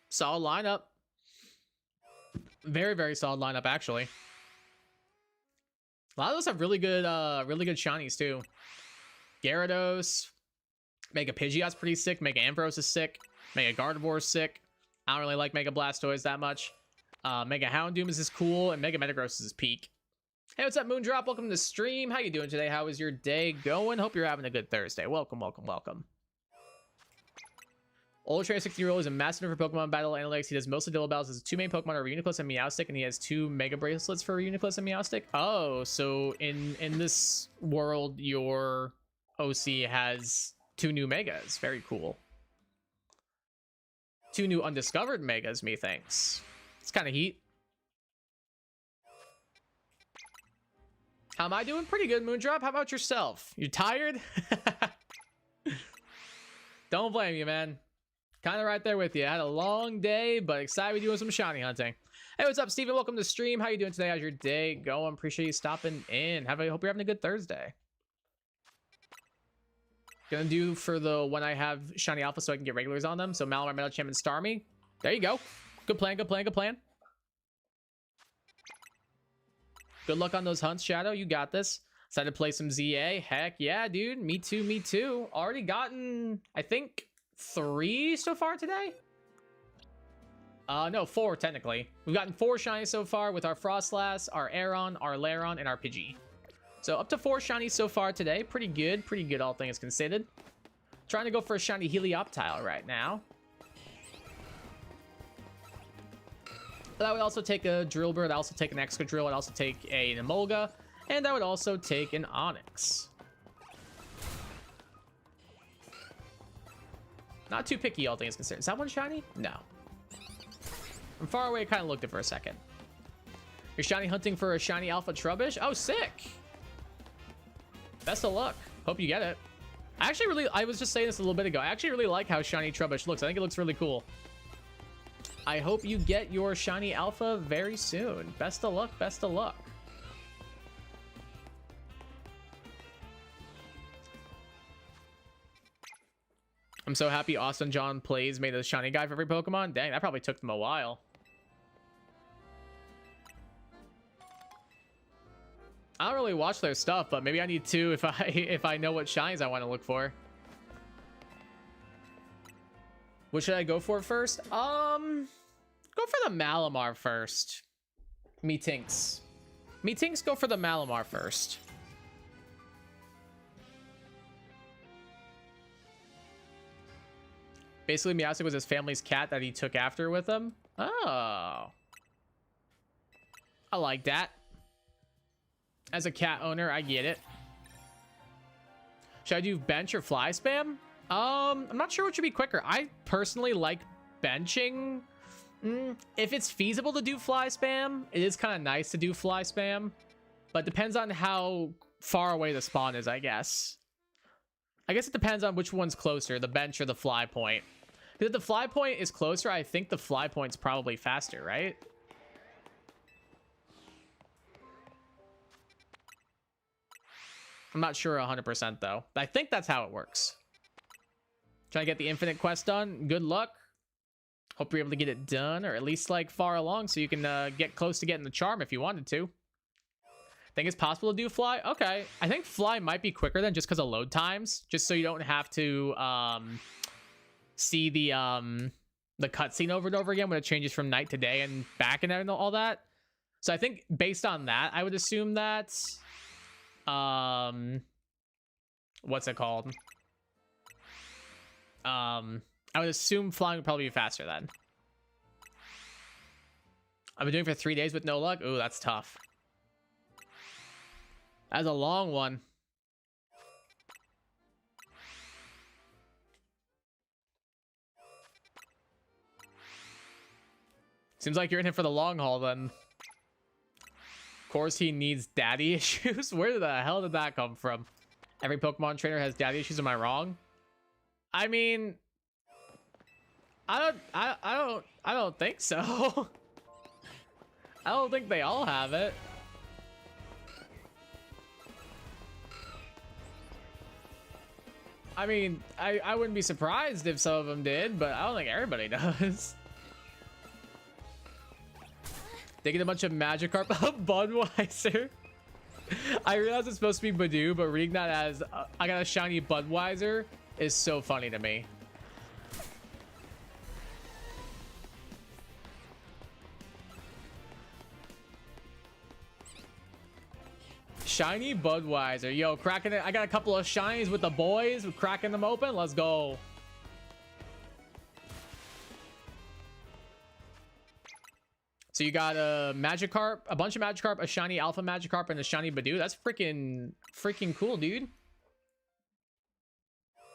Solid lineup. Very, very solid lineup, actually. A lot of those have really good shinies too. Gyarados, Mega Pidgeot's pretty sick. Mega Ampharos is sick. Mega Gardevoir is sick. I don't really like Mega Blastoise that much. Mega Houndoom is cool, and Mega Metagross is peak. Hey, what's up, Moondrop? Welcome to the stream. How you doing today? How is your day going? Hope you're having a good Thursday. Welcome, welcome, welcome. Ultra Trainer 60-year-old is a master for Pokemon battle analytics. He does mostly dual battles. His two main Pokemon are Reuniclus and Meowstic, and he has 2 Mega Bracelets for Reuniclus and Meowstic. Oh, so in this world, your OC has 2 new Megas. Very cool. 2 new undiscovered Megas, methinks. It's kind of heat. How am I doing? Pretty good, Moondrop. How about yourself? You tired? Don't blame you, man. Kind of right there with you. I had a long day, but excited to be doing some shiny hunting. Hey, what's up, Steven? Welcome to the stream. How you doing today? How's your day going? Appreciate you stopping in. Hope you're having a good Thursday. Gonna do for the when I have shiny alpha so I can get regulars on them. So Malamar, Medicham, and Starmie. There you go. Good plan, good plan, good plan. Good luck on those hunts, Shadow. You got this. Decided to play some ZA. Heck yeah, dude. Me too, me too. Already gotten, I think, 3 so far today. No, 4 technically. We've gotten 4 shinies so far with our Frostlass, our Aeron, our Lairon, and our Pidgey. So up to 4 shinies so far today. Pretty good all things considered. Trying to go for a shiny Helioptile right now. But I would also take a Drillbur. I'd also take an Excadrill. I'd also take an Emolga. And I would also take an Onix. Not too picky, all things considered. Is that one shiny? No. From far away, I kind of looked it for a second. You're shiny hunting for a shiny Alpha Trubbish? Oh, sick. Best of luck. Hope you get it. I was just saying this a little bit ago. I actually really like how shiny Trubbish looks. I think it looks really cool. I hope you get your shiny Alpha very soon. Best of luck, best of luck. I'm so happy Austin John Plays made a shiny guy for every Pokemon. Dang, that probably took them a while. I don't really watch their stuff, but maybe I need to if I know what shinies I want to look for. What should I go for first? Go for the Malamar first. Meetinks, go for the Malamar first. Basically, Meowstic was his family's cat that he took after with him. Oh. I like that. As a cat owner, I get it. Should I do bench or fly spam? I'm not sure what should be quicker. I personally like benching. If it's feasible to do fly spam, it is kind of nice to do fly spam. But depends on how far away the spawn is, I guess. I guess it depends on which one's closer, the bench or the fly point. If the fly point is closer, I think the fly point's probably faster, right? I'm not sure 100% though. I think that's how it works. Trying to get the infinite quest done. Good luck. Hope you're able to get it done, or at least like far along so you can get close to getting the charm if you wanted to. Think it's possible to do fly? Okay. I think fly might be quicker than just because of load times. Just so you don't have to see the cutscene over and over again when it changes from night to day and back and all that. So I think based on that, I would assume that what's it called? I would assume flying would probably be faster then. I've been doing it for 3 days with no luck. Ooh, that's tough. That's a long one. Seems like you're in it for the long haul then. Of course he needs daddy issues. Where the hell did that come from? Every Pokemon trainer has daddy issues. Am I wrong? I mean, I don't think so. I don't think they all have it. I mean, I wouldn't be surprised if some of them did, but I don't think everybody does. They get a bunch of Magikarp. Budweiser. I realize it's supposed to be Badoo, but reading that as I got a shiny Budweiser is so funny to me. Shiny Budweiser. Yo, cracking it. I got a couple of shinies with the boys. We're cracking them open. Let's go. So you got a Magikarp, a bunch of Magikarp, a shiny Alpha Magikarp, and a shiny Badoo. That's freaking cool, dude.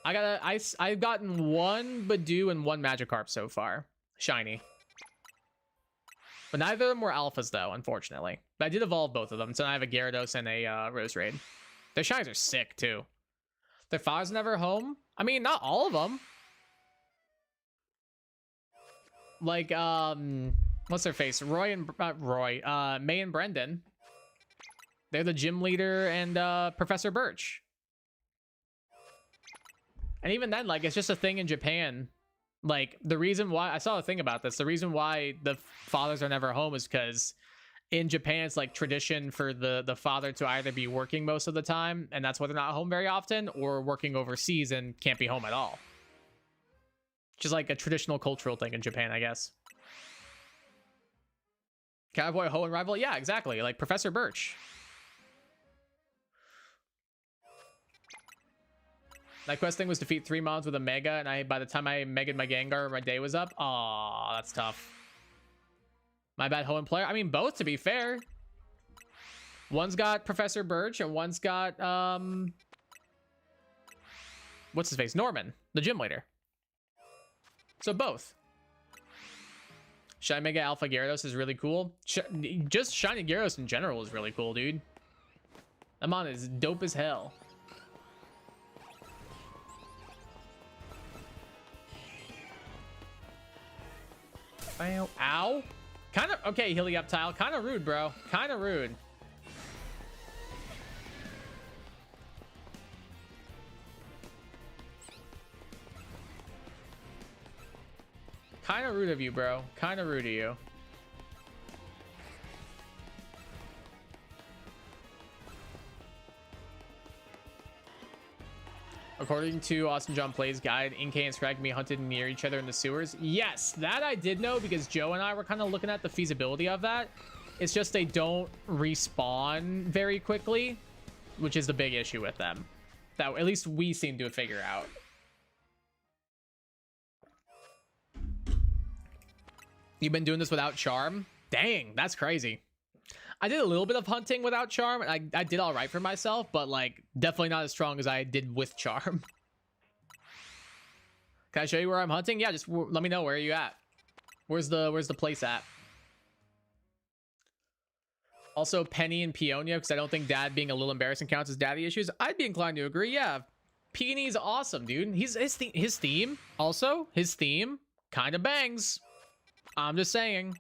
I've gotten one Badoo and one Magikarp so far. Shiny. But neither of them were alphas, though, unfortunately. But I did evolve both of them, so now I have a Gyarados and a Roserade. Their shinies are sick, too. Their father's never home? I mean, not all of them. Like, what's their face? May and Brendan. They're the gym leader and Professor Birch. And even then, like, it's just a thing in Japan. Like, the reason why I saw a thing about this, the reason why the fathers are never home is because in Japan it's like tradition for the father to either be working most of the time, and that's why they're not home very often, or working overseas and can't be home at all. Just like a traditional cultural thing in Japan, I guess. Cowboy Ho and rival? Yeah, exactly. Like Professor Birch. My quest thing was defeat 3 mobs with a Mega, and by the time I Mega'd my Gengar, my day was up. Aw, that's tough. My bad, Hoenn player. I mean, both, to be fair. One's got Professor Birch, and one's got, what's his face? Norman, the gym leader. So both. Shiny Mega Alpha Gyarados is really cool. Just Shiny Gyarados in general is really cool, dude. Amon is dope as hell. Ow. Kind of, okay, Helioptile. Kind of rude, bro. Kind of rude. Kind of rude of you, bro. Kind of rude of you. According to Austin John Plays guide, Inkay and Scrag can be hunted near each other in the sewers. Yes, that I did know because Joe and I were kind of looking at the feasibility of that. It's just they don't respawn very quickly, which is the big issue with them. That at least we seem to figure out. You've been doing this without Charm? Dang, that's crazy. I did a little bit of hunting without Charm, and I did all right for myself, but like definitely not as strong as I did with Charm. Can I show you where I'm hunting? Yeah, just let me know. Where are you at? Where's the place at? Also, Penny and Peonia, because I don't think Dad being a little embarrassing counts as daddy issues. I'd be inclined to agree. Yeah, Peony's awesome, dude. His theme kind of bangs. I'm just saying,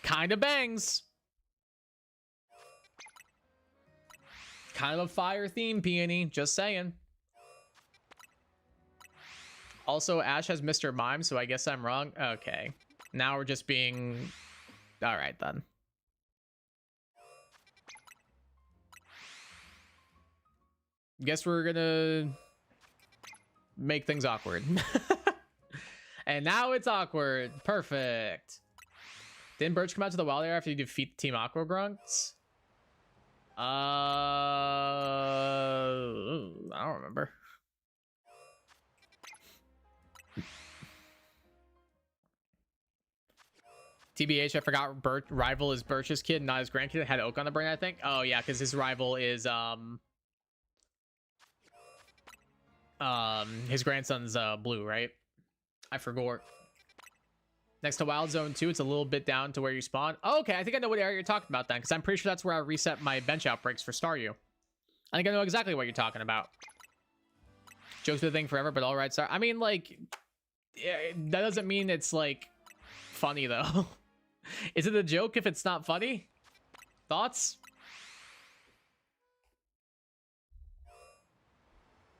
kind of bangs. Kind of a fire theme, Peony. Just saying. Also, Ash has Mr. Mime, so I guess I'm wrong. Okay. Now we're just being... Alright, then. Guess we're gonna... make things awkward. And now it's awkward. Perfect. Didn't Birch come out to the wild area after you defeat Team Aqua Grunts? I don't remember. TBH, I forgot rival is Birch's kid, not his grandkid. Had Oak on the brain, I think. Oh yeah, because his rival is his grandson's Blue, right? I forgot. Next to Wild Zone 2, it's a little bit down to where you spawn. Oh, okay, I think I know what area you're talking about then, because I'm pretty sure that's where I reset my bench outbreaks for Staryu. I think I know exactly what you're talking about. Jokes are the thing forever, but all right, Star. I mean, like, yeah, that doesn't mean it's, like, funny, though. Is it a joke if it's not funny? Thoughts?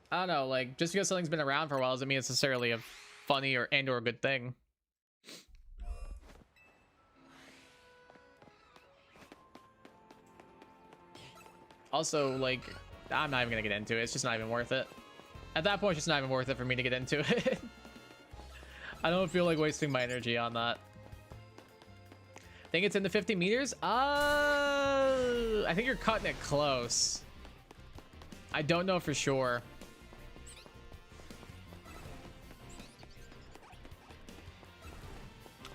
I don't know, like, just because something's been around for a while doesn't mean it's necessarily a funny or a good thing. Also, like, I'm not even gonna get into it. It's just not even worth it. At that point, it's just not even worth it for me to get into it. I don't feel like wasting my energy on that. Think it's in the 50 meters? I think you're cutting it close. I don't know for sure.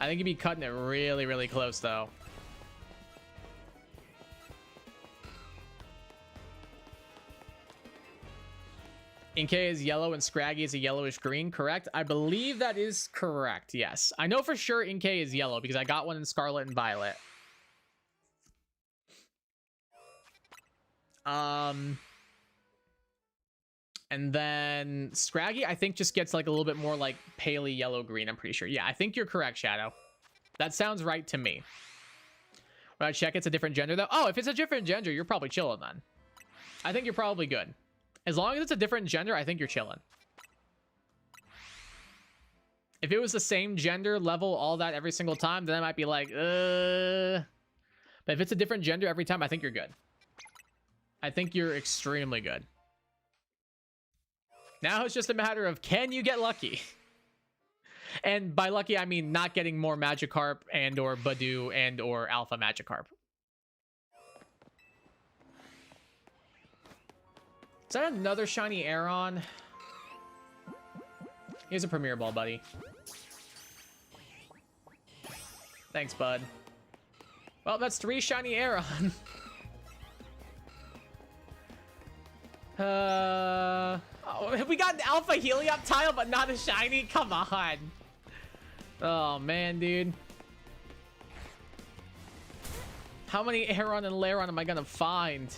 I think you'd be cutting it really, really close, though. Inkay is yellow and Scraggy is a yellowish green, correct? I believe that is correct, yes. I know for sure Inkay is yellow because I got one in Scarlet and Violet. And then Scraggy, I think, just gets like a little bit more like paley yellow-green, I'm pretty sure. Yeah, I think you're correct, Shadow. That sounds right to me. When I check it's a different gender, though. Oh, if it's a different gender, you're probably chilling then. I think you're probably good. As long as it's a different gender, I think you're chilling. If it was the same gender, level, all that every single time, then I might be like, But if it's a different gender every time, I think you're good. I think you're extremely good. Now it's just a matter of, can you get lucky? And by lucky, I mean not getting more Magikarp and or Badoo and or Alpha Magikarp. Is that another shiny Aeron? Here's a Premier Ball, buddy. Thanks, bud. Well, that's 3 shiny Aeron. Oh, we got an Alpha Helioptile, but not a shiny? Come on. Oh, man, dude. How many Aeron and Lairon am I gonna find?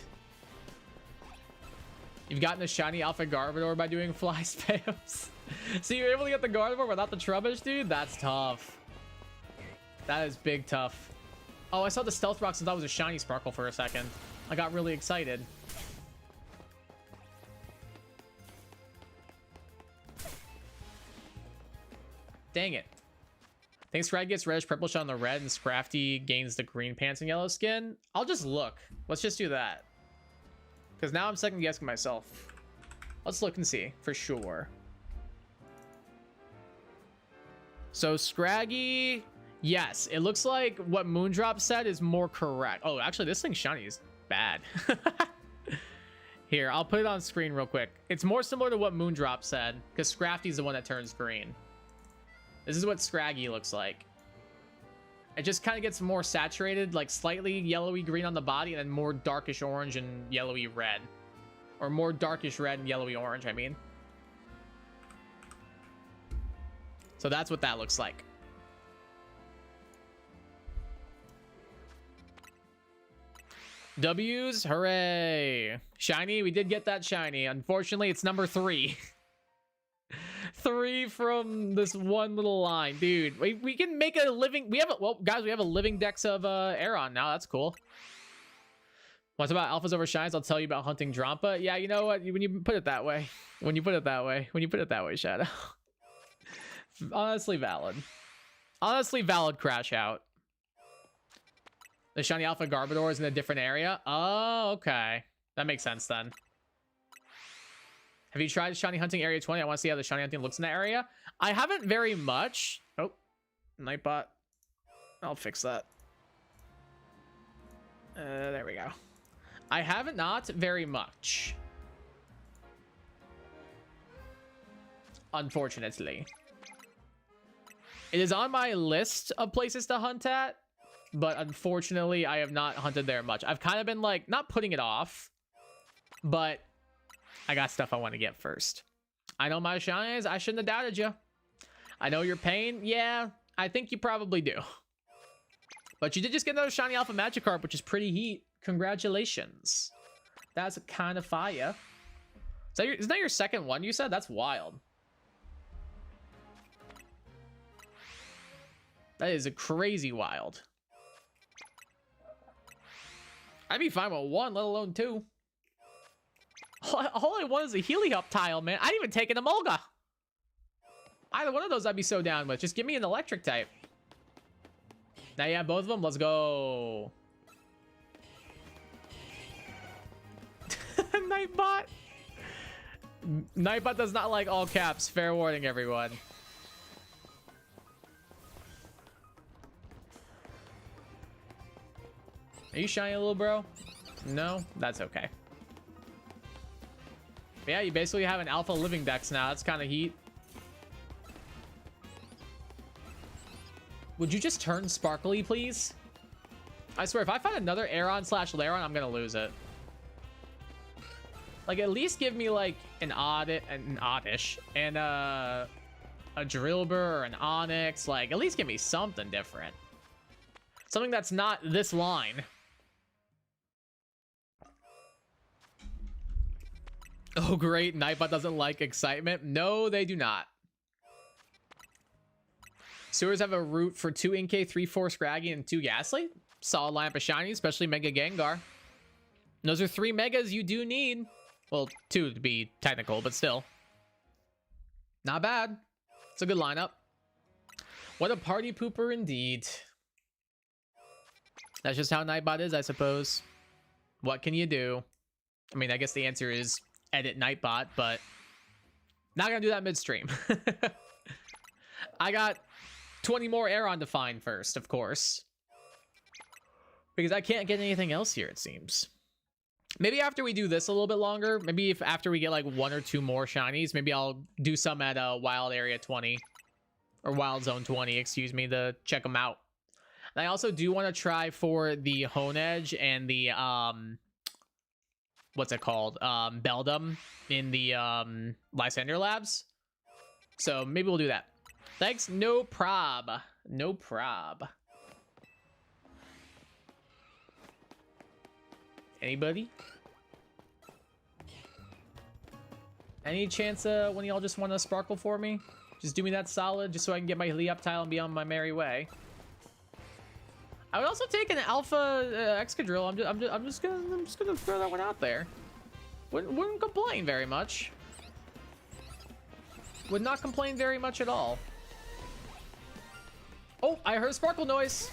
You've gotten a shiny Alpha Garbodor by doing fly spams. So you're able to get the Gardevoir without the Trubbish, dude? That's tough. That is big tough. Oh, I saw the Stealth Rocks and thought it was a shiny Sparkle for a second. I got really excited. Dang it. Thanks, Scraggy gets reddish purple shot on the red and Scrafty gains the green pants and yellow skin. I'll just look. Let's just do that. Because now I'm second guessing myself. Let's look and see for sure. So Scraggy, yes, it looks like what Moondrop said is more correct. Oh, actually, this thing's shiny is bad. Here, I'll put it on screen real quick. It's more similar to what Moondrop said because Scrafty's the one that turns green. This is what Scraggy looks like. It just kind of gets more saturated, like slightly yellowy green on the body, and then more darkish orange and yellowy red. Or more darkish red and yellowy orange, I mean. So that's what that looks like. W's, hooray. Shiny, we did get that shiny. Unfortunately, it's number 3. 3 from this one little line, dude. We can make a living. We have a, well, guys, we have a living dex of Aeron now. That's cool. What's about alphas over shines? I'll tell you about hunting Drampa. Yeah, you know what? When you put it that way, when you put it that way, Shadow. Honestly valid. Honestly valid crash out. The shiny Alpha Garbodor is in a different area. Oh, okay. That makes sense then. Have you tried shiny hunting area 20? I want to see how the shiny hunting looks in that area. I haven't very much. Oh, Nightbot. I'll fix that. There we go. I haven't not very much. Unfortunately. It is on my list of places to hunt at, but unfortunately, I have not hunted there much. I've kind of been like, not putting it off, but I got stuff I want to get first. I know my shines. I shouldn't have doubted you. I know your pain. Yeah, I think you probably do. But you did just get another shiny Alpha Magikarp, which is pretty heat. Congratulations. That's kind of fire. Isn't that your second one you said? That's wild. That is a crazy wild. I'd be fine with 1, let alone 2. All I want is a Helioptile, man. I'd even take an Emolga. Either one of those I'd be so down with. Just give me an electric type. Now you have both of them. Let's go. Nightbot. Nightbot does not like all caps. Fair warning, everyone. Are you shiny, little bro? No? That's okay. But yeah, you basically have an alpha living dex now. That's kind of heat. Would you just turn sparkly, please? I swear, if I find another Aeron / Lairon, I'm gonna lose it. Like, at least give me, like, an Oddish, and a Drillbur or an Onyx. Like, at least give me something different. Something that's not this line. Oh, great. Nightbot doesn't like excitement. No, they do not. Sewers have a route for 2 Inkay, 3/4 Scraggy, and 2 Ghastly. Solid lineup of shiny, especially Mega Gengar. And those are 3 Megas you do need. Well, 2 to be technical, but still. Not bad. It's a good lineup. What a party pooper indeed. That's just how Nightbot is, I suppose. What can you do? I mean, I guess the answer is edit Nightbot, but not gonna do that midstream. I got 20 more Aeron to find first, of course. Because I can't get anything else here, it seems. Maybe after we do this a little bit longer, maybe if after we get like 1 or 2 more shinies, maybe I'll do some at Wild Area 20. Or Wild Zone 20, excuse me, to check them out. And I also do want to try for the Honedge and the, what's it called? Beldum in the Lysander Labs. So maybe we'll do that. Thanks, no prob. No prob. Anybody? Any chance one of y'all just want to sparkle for me? Just do me that solid, just so I can get my Leoptile and be on my merry way. I would also take an Alpha Excadrill. I'm just gonna throw that one out there. Wouldn't complain very much. Would not complain very much at all. Oh, I heard a sparkle noise.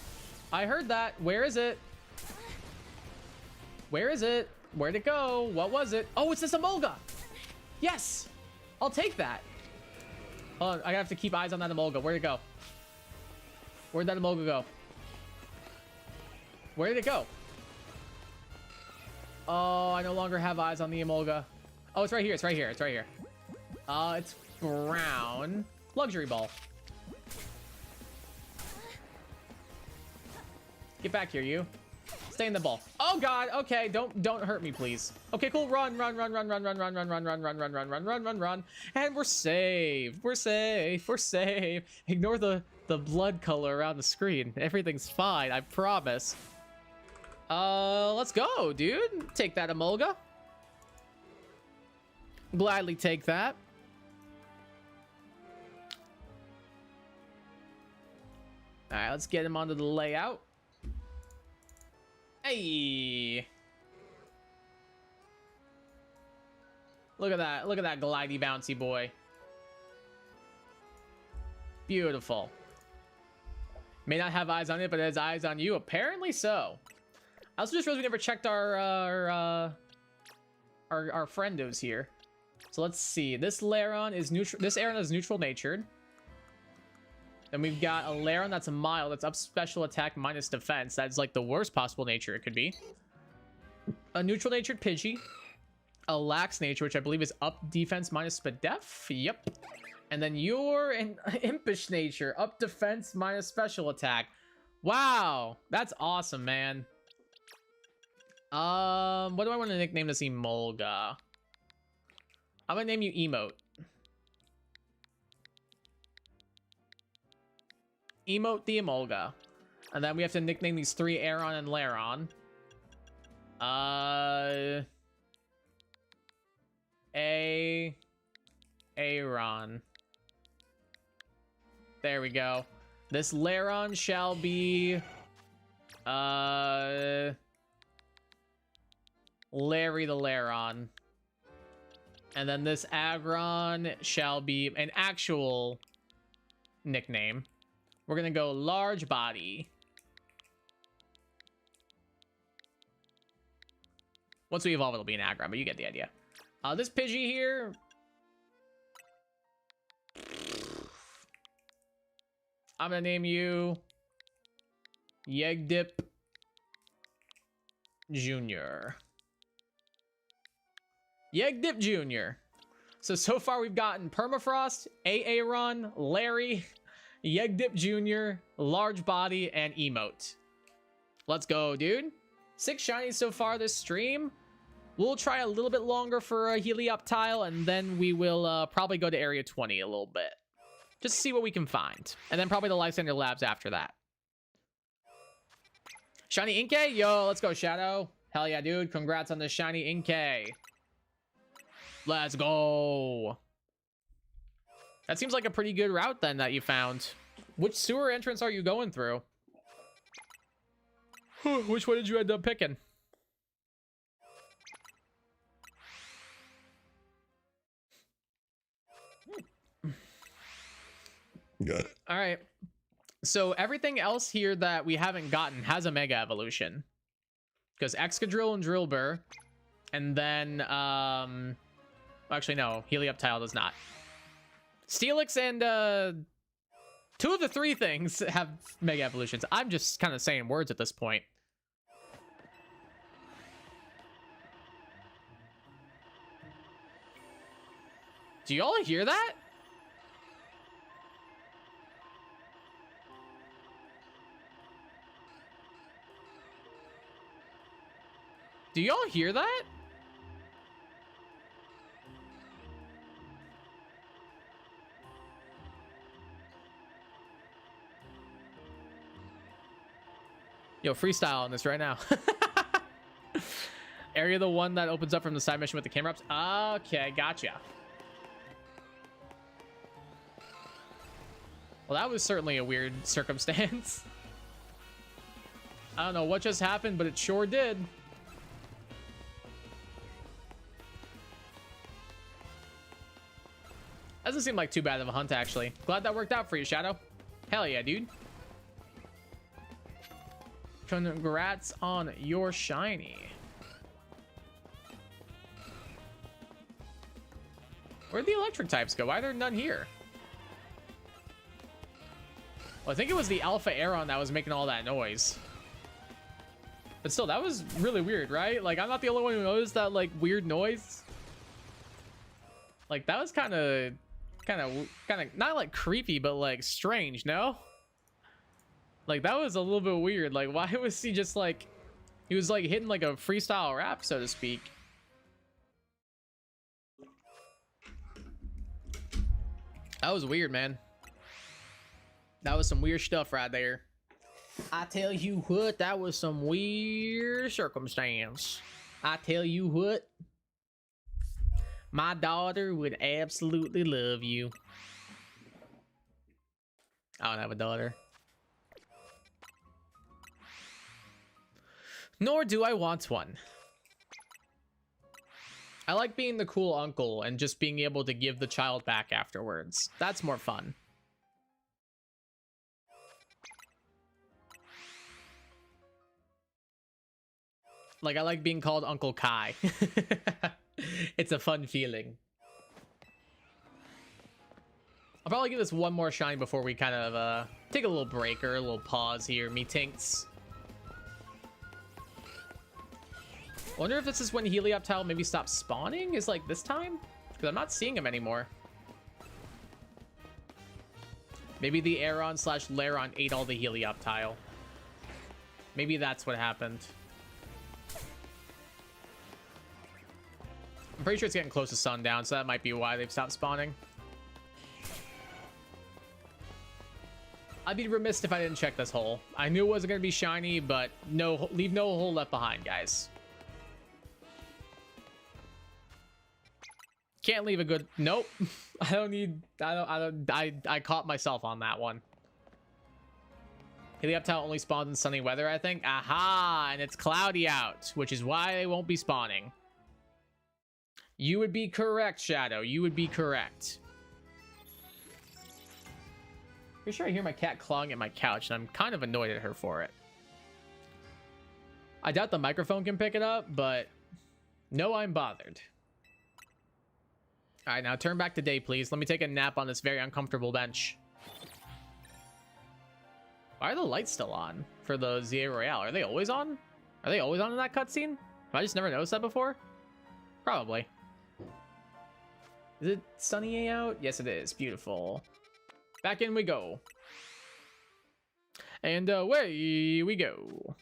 I heard that. Where is it? Where is it? Where'd it go? What was it? Oh, it's this Emolga. Yes, I'll take that. Hold on, I have to keep eyes on that Emolga. Where'd it go? Where'd that Emolga go? Where did it go? Oh, I no longer have eyes on the Emolga. Oh, it's right here. It's right here. It's right here. It's brown. Luxury ball. Get back here, you. Stay in the ball. Oh God. Okay, don't hurt me, please. Okay, cool. Run. And we're saved. We're safe. We're safe. Ignore the blood color around the screen. Everything's fine. I promise. Let's go, dude. Take that Emolga. Gladly take that. All right, let's get him onto the layout. Hey. Look at that. Look at that glidey bouncy boy. Beautiful. May not have eyes on it, but it has eyes on you. Apparently so. I also just realized we never checked our friendos here. So let's see. This Lairon is neutral. This Aeron is neutral natured. Then we've got a Lairon that's a mild. That's up special attack minus defense. That's like the worst possible nature it could be. A neutral natured Pidgey. A lax nature, which I believe is up defense minus Spadef. Yep. And then you're an impish nature. Up defense minus special attack. Wow. That's awesome, man. What do I want to nickname this Emolga? I'm gonna name you Emote. Emote the Emolga. And then we have to nickname these 3 Aeron and Lairon. Aeron. There we go. This Lairon shall be Larry the Lairon. And then this Aggron shall be an actual nickname. We're gonna go large body. Once we evolve, it'll be an Aggron, but you get the idea. This Pidgey here... I'm gonna name you... Yegdip Jr. Yegdip Jr. So far we've gotten Permafrost, Aaron, Larry, Yegdip Jr., Large Body, and Emote. Let's go, dude. 6 shinies so far this stream. We'll try a little bit longer for a Helioptile, and then we will probably go to Area 20 a little bit. Just to see what we can find. And then probably the Lysander Labs after that. Shiny Inkay? Yo, let's go, Shadow. Hell yeah, dude. Congrats on the Shiny Inkay. Let's go. That seems like a pretty good route then that you found. Which sewer entrance are you going through? Which one did you end up picking? Got it. All right. So everything else here that we haven't gotten has a Mega Evolution. Because Excadrill and Drillbur. And then, actually, no. Helioptile does not. Steelix and, 2 of the 3 things have Mega Evolutions. I'm just kind of saying words at this point. Do y'all hear that? Do y'all hear that? Yo, freestyle on this right now. Area the one that opens up from the side mission with the camera ups. Okay, gotcha. Well, that was certainly a weird circumstance. I don't know what just happened, but it sure did. Doesn't seem like too bad of a hunt, actually. Glad that worked out for you, Shadow. Hell yeah, dude. Congrats on your shiny. Where'd the electric types go? Why are there none here? Well, I think it was the Alpha Aeron that was making all that noise. But still, that was really weird, right? Like, I'm not the only one who noticed that, like, weird noise. Like, that was kind of not like creepy, but like strange, no? Like, that was a little bit weird. Like, why was he just like, he was like hitting like a freestyle rap, so to speak. That was weird, man. That was some weird stuff right there. I tell you what, that was some weird circumstance. I tell you what. My daughter would absolutely love you. I don't have a daughter. Nor do I want one. I like being the cool uncle and just being able to give the child back afterwards. That's more fun. Like, I like being called Uncle Kai. It's a fun feeling. I'll probably give this one more shine before we kind of take a little break or a little pause here, meetinks. Wonder if this is when Helioptile maybe stops spawning? Is like this time? Because I'm not seeing him anymore. Maybe the Aeron / Laron ate all the Helioptile. Maybe that's what happened. I'm pretty sure it's getting close to sundown, so that might be why they've stopped spawning. I'd be remiss if I didn't check this hole. I knew it wasn't going to be shiny, but no, leave no hole left behind, guys. Can't leave a good... Nope. I caught myself on that one. Helioptile only spawns in sunny weather, I think. Aha! And it's cloudy out, which is why they won't be spawning. You would be correct, Shadow. You would be correct. Pretty sure I hear my cat clawing at my couch, and I'm kind of annoyed at her for it. I doubt the microphone can pick it up, but No, I'm bothered. All right, now turn back to day, please. Let me take a nap on this very uncomfortable bench. Why are the lights still on for the ZA Royale? Are they always on? Are they always on in that cutscene? Have I just never noticed that before? Probably. Is it sunny out? Yes, it is. Beautiful. Back in we go. And away we go.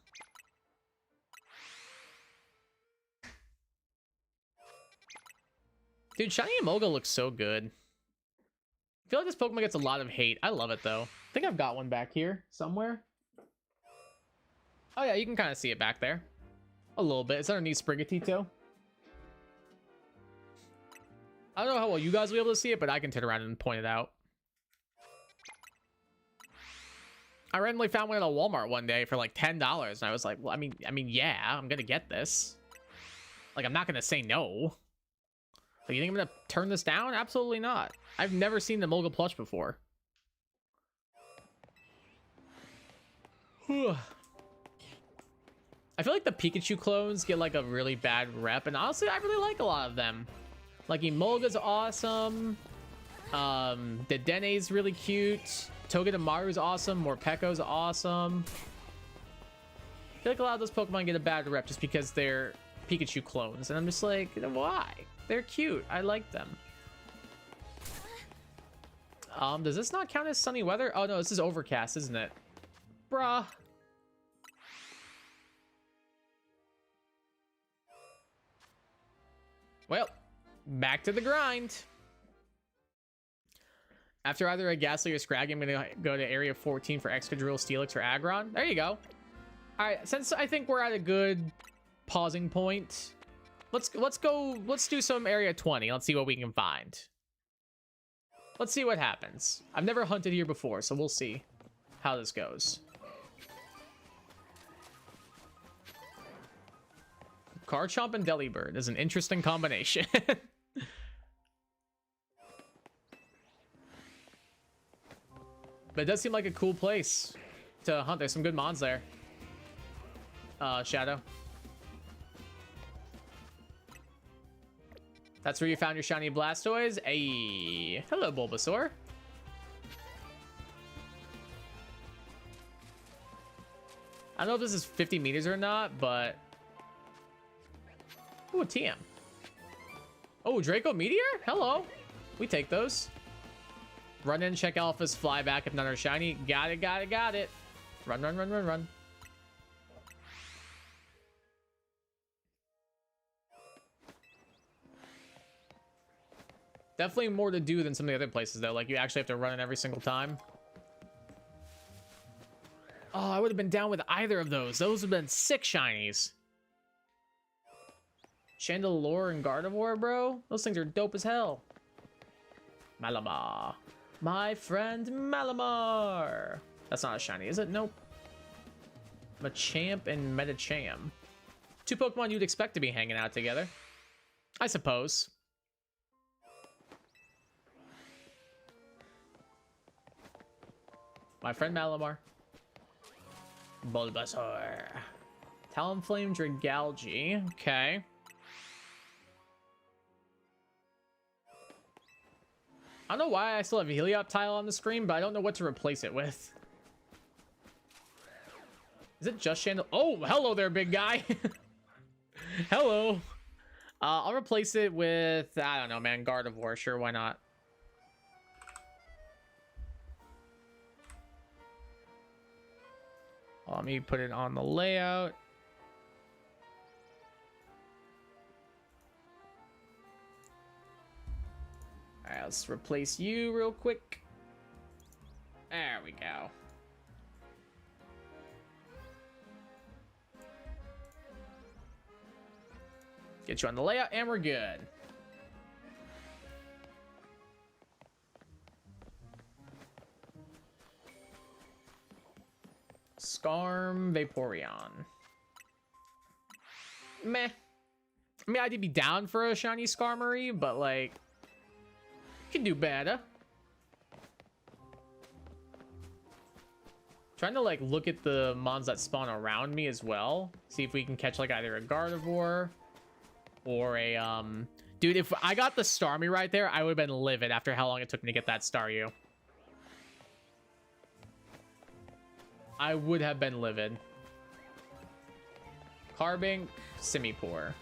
Dude, Shiny Emolga looks so good. I feel like this Pokemon gets a lot of hate. I love it, though. I think I've got one back here somewhere. Oh, yeah, you can kind of see it back there. A little bit. It's underneath Sprigatito. I don't know how well you guys will be able to see it, but I can turn around and point it out. I randomly found one at a Walmart one day for like $10, and I was like, well, I mean, yeah, I'm gonna get this. Like, I'm not gonna say no. Like, you think I'm gonna turn this down? Absolutely not. I've never seen the Emolga plush before. I feel like the Pikachu clones get like a really bad rep, and honestly, I really like a lot of them. Like, Emolga's awesome. Dedene's really cute. Togedemaru's awesome. Morpeko's awesome. I feel like a lot of those Pokemon get a bad rep just because they're Pikachu clones, and I'm just like, why? They're cute. I like them. Does this not count as sunny weather? Oh no, this is overcast, isn't it? Bruh. Well, back to the grind. After either a Ghastly or Scraggy, I'm gonna go to area 14 for Excadrill, Steelix, or Aggron. There you go. All right, since I think we're at a good pausing point, let's do some area 20. Let's see what we can find. Let's see what happens. I've never hunted here before, so we'll see how this goes. Garchomp and Delibird is an interesting combination. But it does seem like a cool place to hunt. There's some good mons there. Shadow. That's where you found your shiny Blastoise. Hey, hello, Bulbasaur. I don't know if this is 50 meters or not, but... Ooh, TM. Oh, Draco Meteor? Hello. We take those. Run in, check Alphas, fly back if none are shiny. Got it, got it, got it. Run, run, run, run, run. Definitely more to do than some of the other places, though. Like, you actually have to run in every single time. Oh, I would have been down with either of those. Those would have been sick shinies. Chandelure and Gardevoir, bro. Those things are dope as hell. Malamar. My friend Malamar. That's not a shiny, is it? Nope. Machamp and Metacham. Two Pokemon you'd expect to be hanging out together, I suppose. My friend Malamar. Bulbasaur. Talonflame, Dragalge. Okay. I don't know why I still have Helioptile on the screen, but I don't know what to replace it with. Is it just Chandel? Oh, hello there, big guy. Hello. I'll replace it with, I don't know, man, Gardevoir. Sure, why not? Let me put it on the layout. All right, let's replace you real quick. There we go. Get you on the layout, and we're good. Skarm, Vaporeon. Meh. I mean, I'd be down for a shiny Skarmory, but like, can do better. Trying to like look at the mons that spawn around me as well. See if we can catch like either a Gardevoir or a dude, if I got the Starmie right there, I would have been livid after how long it took me to get that Staryu. I would have been livid. Carbink, Simipour.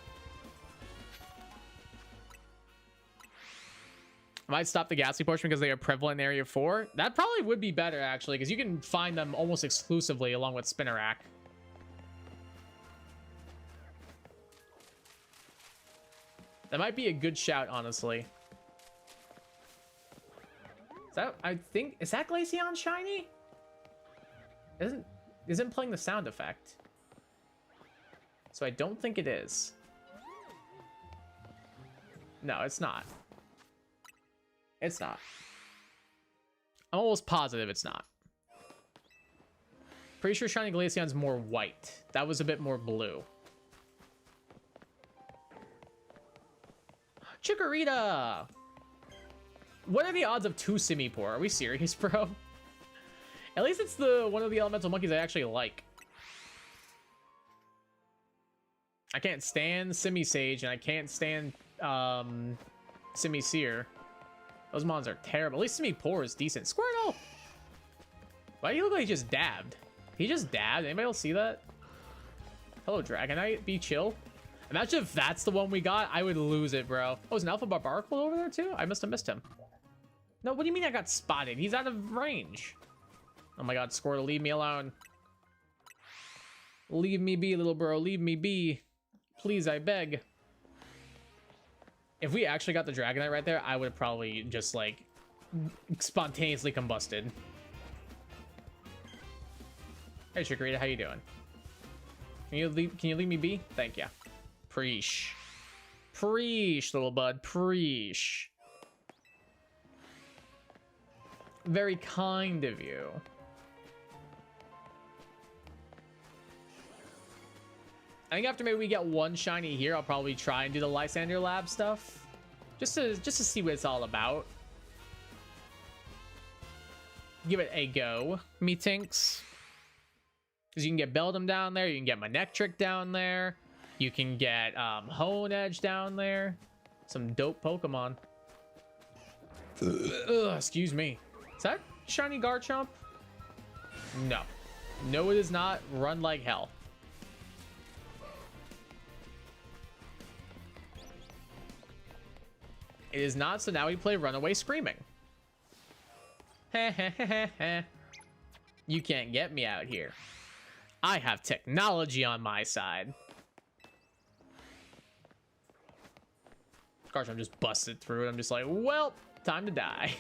I might stop the Ghastly portion because they are prevalent in Area 4. That probably would be better, actually, because you can find them almost exclusively along with Spinarak. That might be a good shout, honestly. Is that, I think, is that Glaceon shiny? Isn't playing the sound effect. So I don't think it is. No, it's not. It's not. I'm almost positive it's not. Pretty sure shiny Glaceon's more white. That was a bit more blue. Chikorita! What are the odds of 2 Simipour? Are we serious, bro? At least it's the one of the elemental monkeys I actually like. I can't stand Simisage, and I can't stand Simisear. Those mons are terrible. At least Simipour is decent. Squirtle! Why do you look like he just dabbed? He just dabbed? Anybody else see that? Hello, Dragonite. Be chill. Imagine if that's the one we got. I would lose it, bro. Oh, is an Alpha Barbaracle over there, too? I must have missed him. No, what do you mean I got spotted? He's out of range. Oh my god, Squirtle, leave me alone. Leave me be, little bro. Leave me be. Please, I beg. If we actually got the Dragonite right there, I would have probably just, like, spontaneously combusted. Hey, Chikorita, how you doing? Can you leave me be? Thank you. Preesh. Preesh, little bud. Preesh. Very kind of you. I think after maybe we get one shiny here, I'll probably try and do the Lysander Lab stuff. Just to see what it's all about. Give it a go, methinks. Because you can get Beldum down there, you can get Manectric down there, you can get Honedge down there. Some dope Pokemon. Ugh, excuse me. Is that shiny Garchomp? No. No, it is not. Run like hell. It is not, so now we play Runaway Screaming. You can't get me out here. I have technology on my side. Gosh, I'm just busted through it. I'm just like, well, time to die.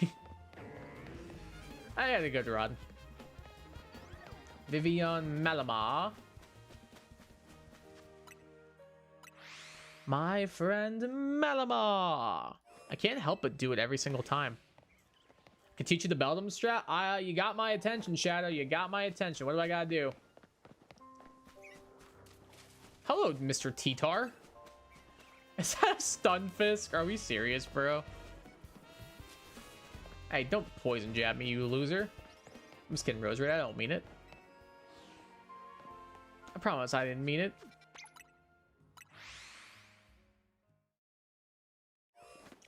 I had a good run. Vivian Malamar. My friend Malamar. I can't help but do it every single time. I can teach you the Beldum strat. You got my attention, Shadow. You got my attention. What do I gotta do? Hello, Mr. T-Tar. Is that a Stunfisk? Are we serious, bro? Hey, don't poison jab me, you loser. I'm just kidding, Roserade. I don't mean it. I promise I didn't mean it.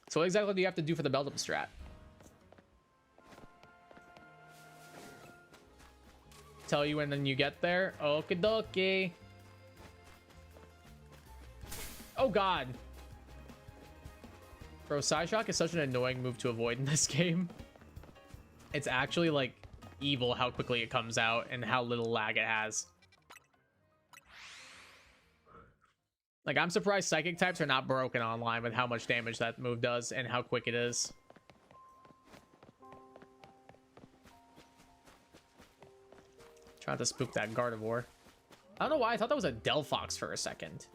So what exactly do you have to do for the Beldum strat? Tell you when then you get there? Okie dokie. Oh god. Bro, Psyshock is such an annoying move to avoid in this game. It's actually like evil how quickly it comes out and how little lag it has. Like, I'm surprised Psychic types are not broken online with how much damage that move does and how quick it is. Trying to spook that Gardevoir. I don't know why I thought that was a Delphox for a second.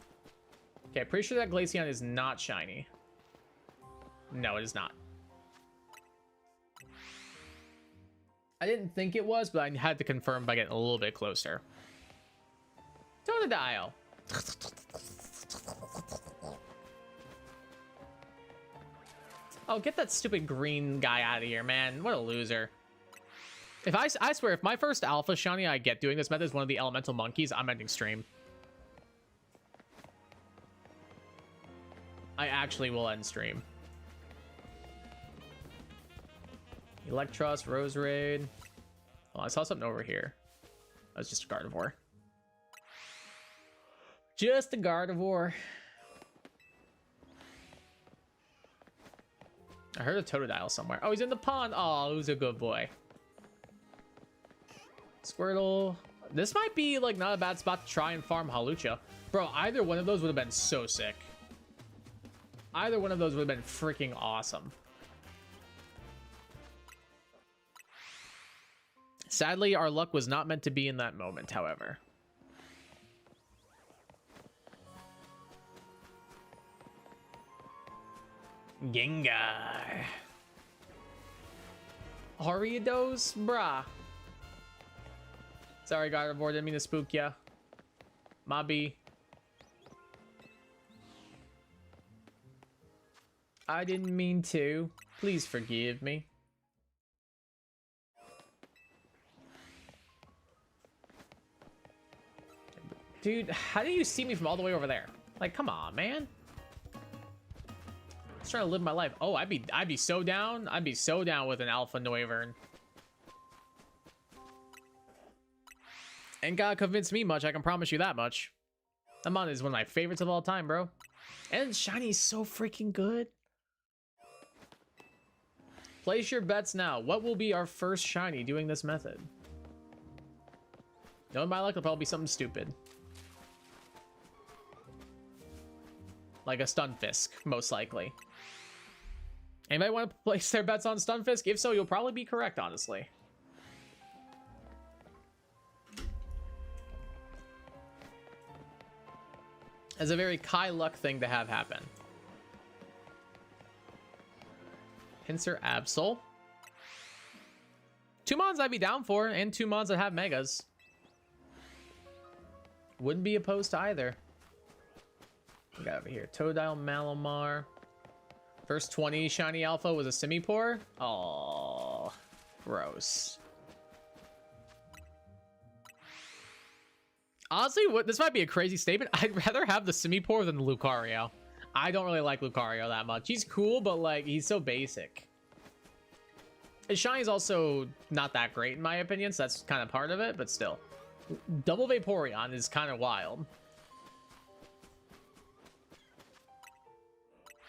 Okay, pretty sure that Glaceon is not shiny. No, it is not. I didn't think it was, but I had to confirm by getting a little bit closer. Totodile. Oh, get that stupid green guy out of here, man. What a loser. If I swear, if my first alpha shiny I get doing this method is one of the elemental monkeys, I'm ending stream. I actually will end stream. Electros, Roserade. Oh, I saw something over here. That was just a Gardevoir. Just a Gardevoir. I heard a Totodile somewhere. Oh, he's in the pond. Oh, who's a good boy. Squirtle. This might be like not a bad spot to try and farm Hawlucha. Bro, either one of those would have been so sick. Either one of those would have been freaking awesome. Sadly, our luck was not meant to be in that moment, however. Gengar. Ariados? Brah. Sorry, Gardevoir, didn't mean to spook ya. Mobby. I didn't mean to. Please forgive me. Dude, how do you see me from all the way over there? Like, come on, man. Just trying to live my life. Oh, I'd be so down. I'd be so down with an Alpha Noivern. Ain't gotta convince me much, I can promise you that much. That mon is one of my favorites of all time, bro. And Shiny's so freaking good. Place your bets now. What will be our first Shiny doing this method? Knowing my luck, it'll probably be something stupid. Like a Stunfisk, most likely. Anybody want to place their bets on Stunfisk? If so, you'll probably be correct, honestly. It's a very Kai luck thing to have happen. Pinsir, Absol. 2 mons I'd be down for, and 2 mons that have megas. Wouldn't be opposed to either. We got over here Totodile, Malamar. First 20 shiny alpha was a Simipour. Oh, gross. Honestly, this might be a crazy statement. I'd rather have the Simipour than the Lucario. I don't really like Lucario that much. He's cool, but like he's so basic. His shiny's also not that great in my opinion, so that's kind of part of it, but still. Double Vaporeon is kind of wild.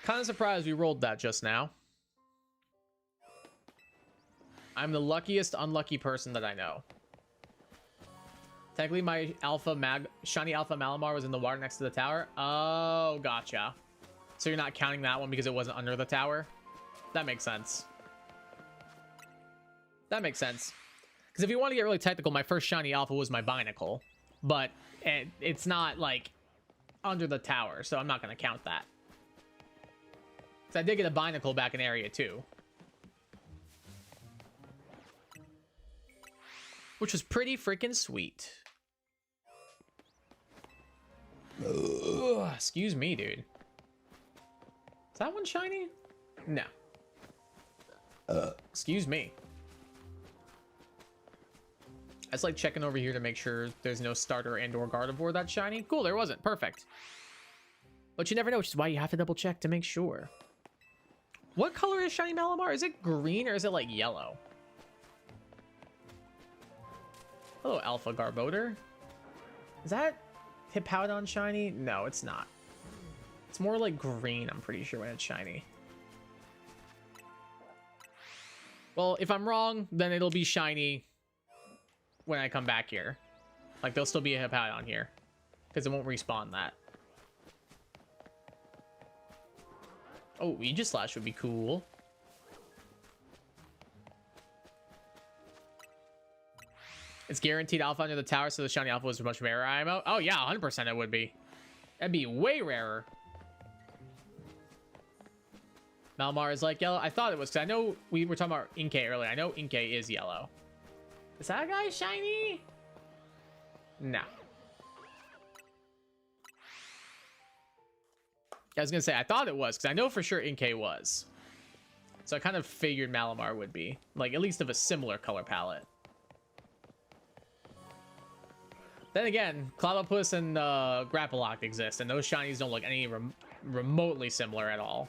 Kind of surprised we rolled that just now. I'm the luckiest unlucky person that I know. Technically, my shiny Alpha Malamar was in the water next to the tower. Oh, gotcha. So you're not counting that one because it wasn't under the tower? That makes sense. That makes sense. Because if you want to get really technical, my first shiny Alpha was my Binacle. But it's not, like, under the tower, so I'm not going to count that. So I did get a Binacle back in Area 2. Which was pretty freaking sweet. Ugh, excuse me, dude. Is that one shiny? No. Excuse me. I just like checking over here to make sure there's no starter and or Gardevoir that's shiny. Cool, there wasn't. Perfect. But you never know, which is why you have to double check to make sure. What color is shiny Malamar? Is it green or is it like yellow? Hello, Alpha Garbodor. Is that Hippowdon shiny? No, it's not. It's more like green, I'm pretty sure, when it's shiny. Well, if I'm wrong, then it'll be shiny when I come back here. Like, there'll still be a Hippowdon here. Because it won't respawn that. Oh, Aegislash would be cool. It's guaranteed alpha under the tower, so the shiny alpha was much rarer IMO. Oh yeah, 100% it would be. That'd be way rarer. Malamar is like yellow. I thought it was, because I know we were talking about Inkay earlier. I know Inkay is yellow. Is that guy shiny? No. I was going to say, I thought it was, because I know for sure Inkay was. So I kind of figured Malamar would be. Like, at least of a similar color palette. Then again, Clobbopus and Grapploct exist, and those shinies don't look remotely similar at all.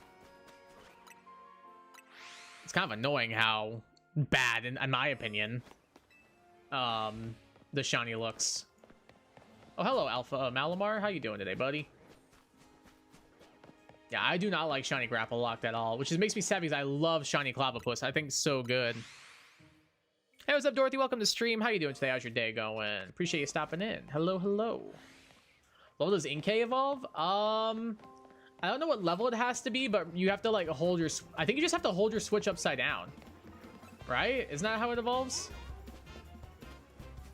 It's kind of annoying how bad, in my opinion, the shiny looks. Oh, hello, Alpha Malamar. How you doing today, buddy? Yeah, I do not like shiny Grapple Locked at all, which makes me sad because I love shiny Clavipus. I think it's so good. Hey, what's up, Dorothy? Welcome to stream. How you doing today? How's your day going? Appreciate you stopping in. Hello, hello. Level does Inkay evolve? I don't know what level it has to be, but you have to like hold your... I think you just have to hold your Switch upside down. Right? Isn't that how it evolves?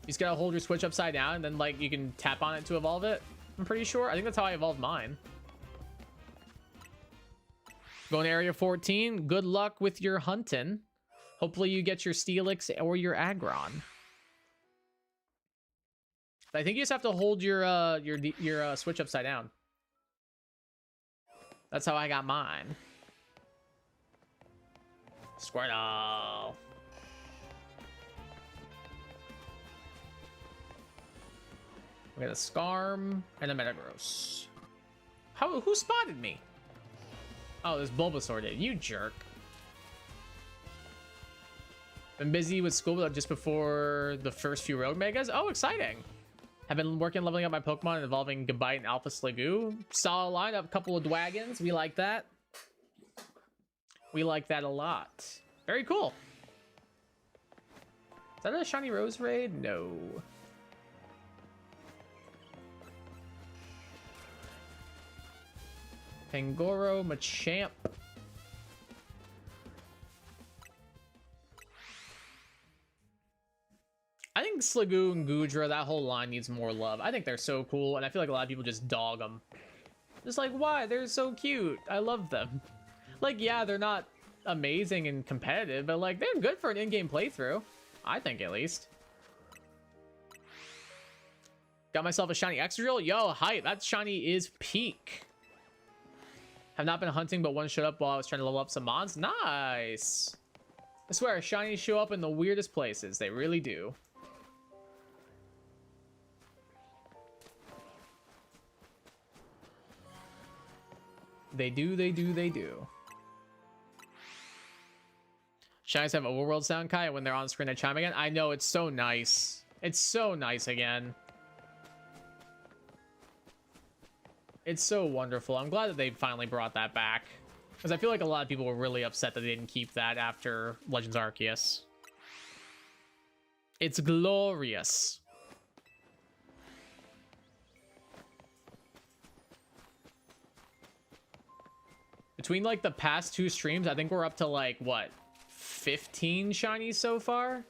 You just gotta hold your Switch upside down and then like you can tap on it to evolve it. I'm pretty sure. I think that's how I evolved mine. Going to area 14. Good luck with your hunting. Hopefully you get your Steelix or your Aggron. I think you just have to hold your Switch upside down. That's how I got mine. Squirtle. We got a Skarm and a Metagross. Who spotted me? Oh, this Bulbasaur did. You jerk. Been busy with school just before the first few Road Megas. Oh, exciting. Have been working leveling up my Pokemon and evolving Gabite and Alpha Sliggoo. Solid lineup, couple of Dwagons. We like that. We like that a lot. Very cool. Is that a shiny Rose raid? No. Pangoro, Machamp. I think Sliggoo and Goodra, that whole line needs more love. I think they're so cool, and I feel like a lot of people just dog them. Just like, why? They're so cute. I love them. Like, yeah, they're not amazing and competitive, but like, they're good for an in-game playthrough. I think, at least. Got myself a shiny Excadrill. Yo, hype. That shiny is peak. Have not been hunting, but one showed up while I was trying to level up some mons. Nice. I swear, shinies show up in the weirdest places. They really do. They do, they do, they do. Shinies have overworld sound, Kai, and when they're on screen, they chime again. I know, it's so nice. It's so nice again. It's so wonderful. I'm glad that they finally brought that back. Because I feel like a lot of people were really upset that they didn't keep that after Legends Arceus. It's glorious. Between like the past two streams, I think we're up to like, what, 15 shinies so far?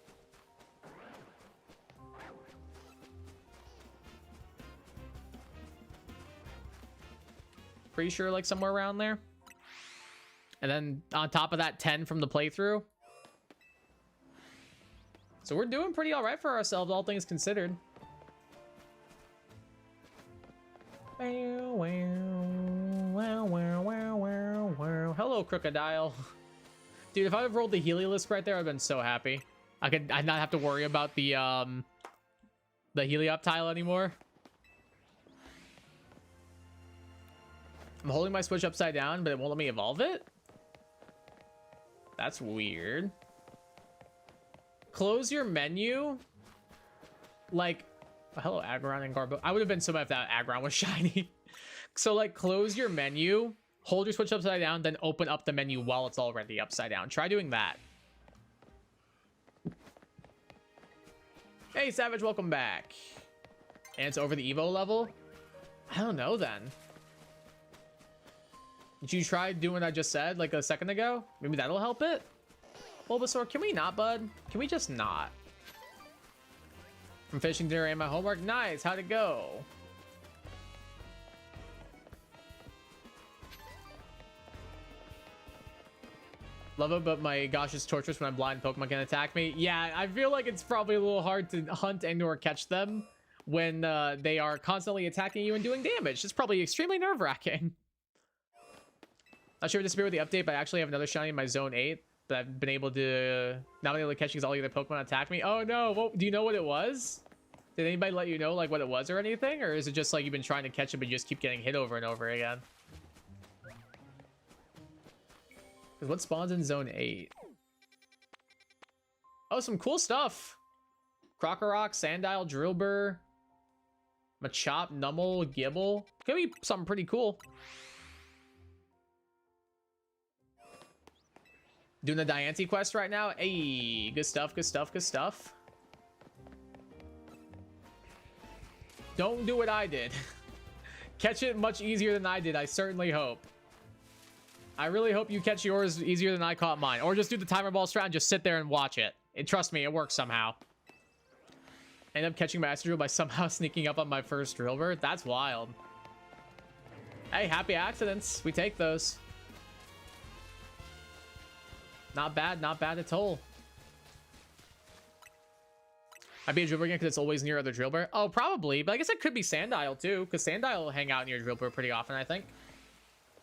Pretty sure like somewhere around there. And then on top of that, 10 from the playthrough. So we're doing pretty all right for ourselves, all things considered. Hello, Crocodile. Dude, if I would have rolled the Heliolisk right there, I'd been so happy. I'd not have to worry about the Helioptile anymore. I'm holding my Switch upside down, but it won't let me evolve it? That's weird. Close your menu. Like, oh, hello, Aggron and Garbo. I would have been so mad if that Aggron was shiny. So, like, close your menu, hold your Switch upside down, then open up the menu while it's already upside down. Try doing that. Hey, Savage, welcome back. And it's over the Evo level? I don't know, then. Did you try doing what I just said like a second ago? Maybe that'll help it? Bulbasaur, can we not, bud? Can we just not? From finishing dinner and my homework? Nice, how'd it go? Love it, but my gosh, it's torturous when I'm blind Pokemon can attack me. Yeah, I feel like it's probably a little hard to hunt and or catch them when they are constantly attacking you and doing damage. It's probably extremely nerve-wracking. Not sure if disappear with the update, but I actually have another shiny in my zone 8 that I've been able to not be able to catch because all the other Pokemon attack me. Oh no, do you know what it was? Did anybody let you know like what it was or anything? Or is it just like you've been trying to catch it but you just keep getting hit over and over again? Because what spawns in zone 8? Oh, some cool stuff. Krokorok, Sandile, Drillbur, Machop, Numel, Gibble. Could be something pretty cool. Doing the Diancie quest right now. Hey, good stuff, good stuff, good stuff. Don't do what I did. Catch it much easier than I did, I certainly hope. I really hope you catch yours easier than I caught mine. Or just do the timer ball strat and just sit there and watch it. And trust me, it works somehow. End up catching my Master Drill by somehow sneaking up on my first Drillbur. That's wild. Hey, happy accidents. We take those. Not bad at all. I'd be a Drillbur again because it's always near other Drillbur. Oh, probably. But I guess it could be Sandile too, because Sandile will hang out near Drillbur pretty often, I think.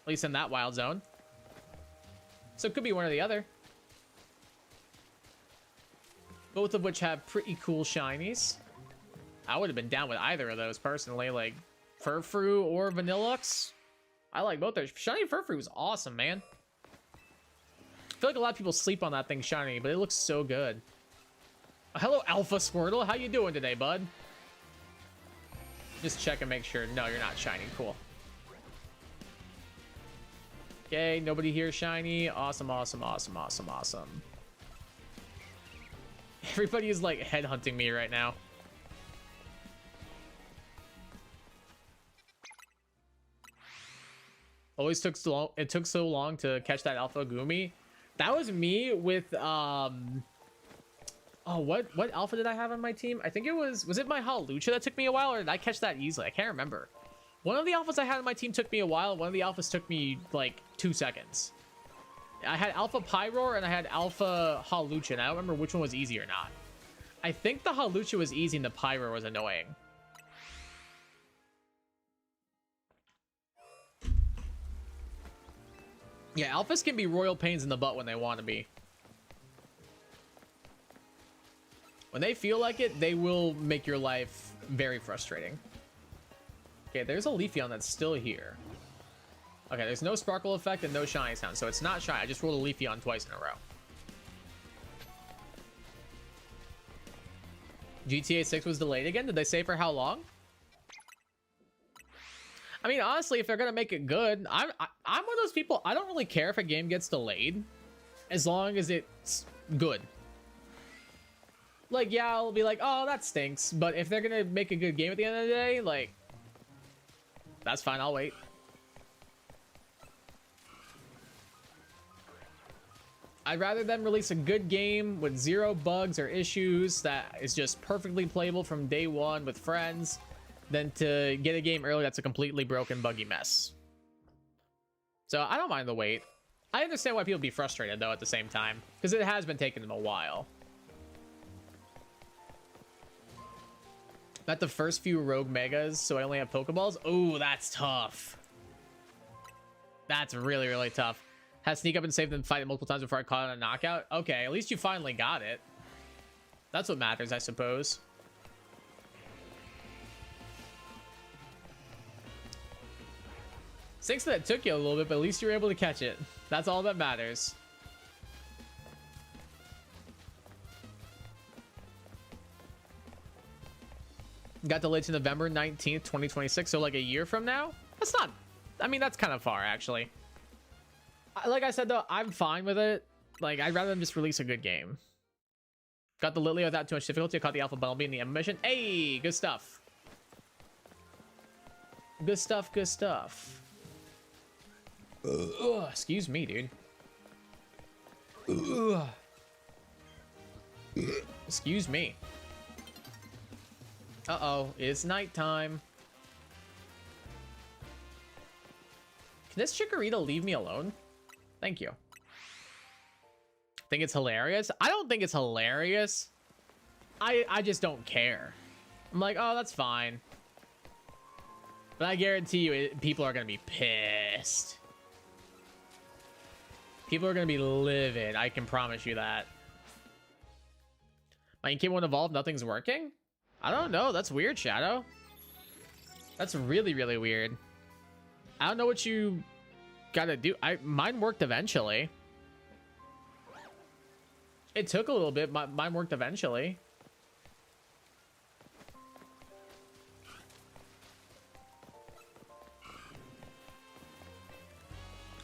At least in that wild zone. So it could be one or the other. Both of which have pretty cool shinies. I would have been down with either of those personally, like Furfrou or Vanillux. I like both those. Shiny Furfrou was awesome, man. I feel like a lot of people sleep on that thing shiny, but it looks so good. Hello, Alpha Squirtle. How you doing today, bud? Just check and make sure. No, you're not shiny. Cool. Okay, nobody here shiny. Awesome, awesome, awesome, awesome, awesome. Everybody is like headhunting me right now. Always took so long. It took so long to catch that Alpha Gumi. That was me with oh, what alpha did I have on my team? I think it was it my Hawlucha that took me a while, or did I catch that easily? I can't remember. One of the alphas I had on my team took me a while. One of the alphas took me like 2 seconds. I had Alpha Pyroar and I had Alpha Hawlucha, and I don't remember which one was easy or not. I think the Hawlucha was easy and the Pyroar was annoying. Yeah, alphas can be royal pains in the butt when they want to be. When they feel like it, they will make your life very frustrating. Okay, there's a Leafeon that's still here. Okay, there's no Sparkle effect and no Shiny sound, so it's not Shiny. I just rolled a Leafeon twice in a row. GTA 6 was delayed again? Did they say for how long? I mean, honestly, if they're gonna make it good, I'm one of those people, I don't really care if a game gets delayed, as long as it's good. Like, yeah, I'll be like, oh, that stinks. But if they're gonna make a good game at the end of the day, like, that's fine, I'll wait. I'd rather them release a good game with 0 bugs or issues that is just perfectly playable from day one with friends than to get a game early that's a completely broken, buggy mess. So I don't mind the wait. I understand why people be frustrated, though, at the same time, because it has been taking them a while. Not the first few Rogue Megas, so I only have Pokeballs. Oh, that's tough. That's really, really tough. Had to sneak up and save them, fight it multiple times before I caught it on a knockout. Okay, at least you finally got it. That's what matters, I suppose. Six that took you a little bit, but at least you were able to catch it. That's all that matters. Got delayed to November 19th, 2026, so like a year from now? That's not... I mean, that's kind of far, actually. Like I said, though, I'm fine with it. Like, I'd rather them just release a good game. Got the Litleo without too much difficulty. I caught the Alpha Bumblebee in the Emma mission. Hey, good stuff. Good stuff, good stuff. Ugh, excuse me, dude. Ugh. Excuse me. Uh-oh, it's nighttime. Can this Chikorita leave me alone? Thank you. Think it's hilarious? I don't think it's hilarious. I just don't care. I'm like, oh, that's fine. But I guarantee you, people are going to be pissed. People are going to be livid. I can promise you that. My Inkay won't evolve. Nothing's working? I don't know. That's weird, Shadow. That's really, really weird. I don't know what you gotta do. Mine worked eventually. It took a little bit. Mine worked eventually.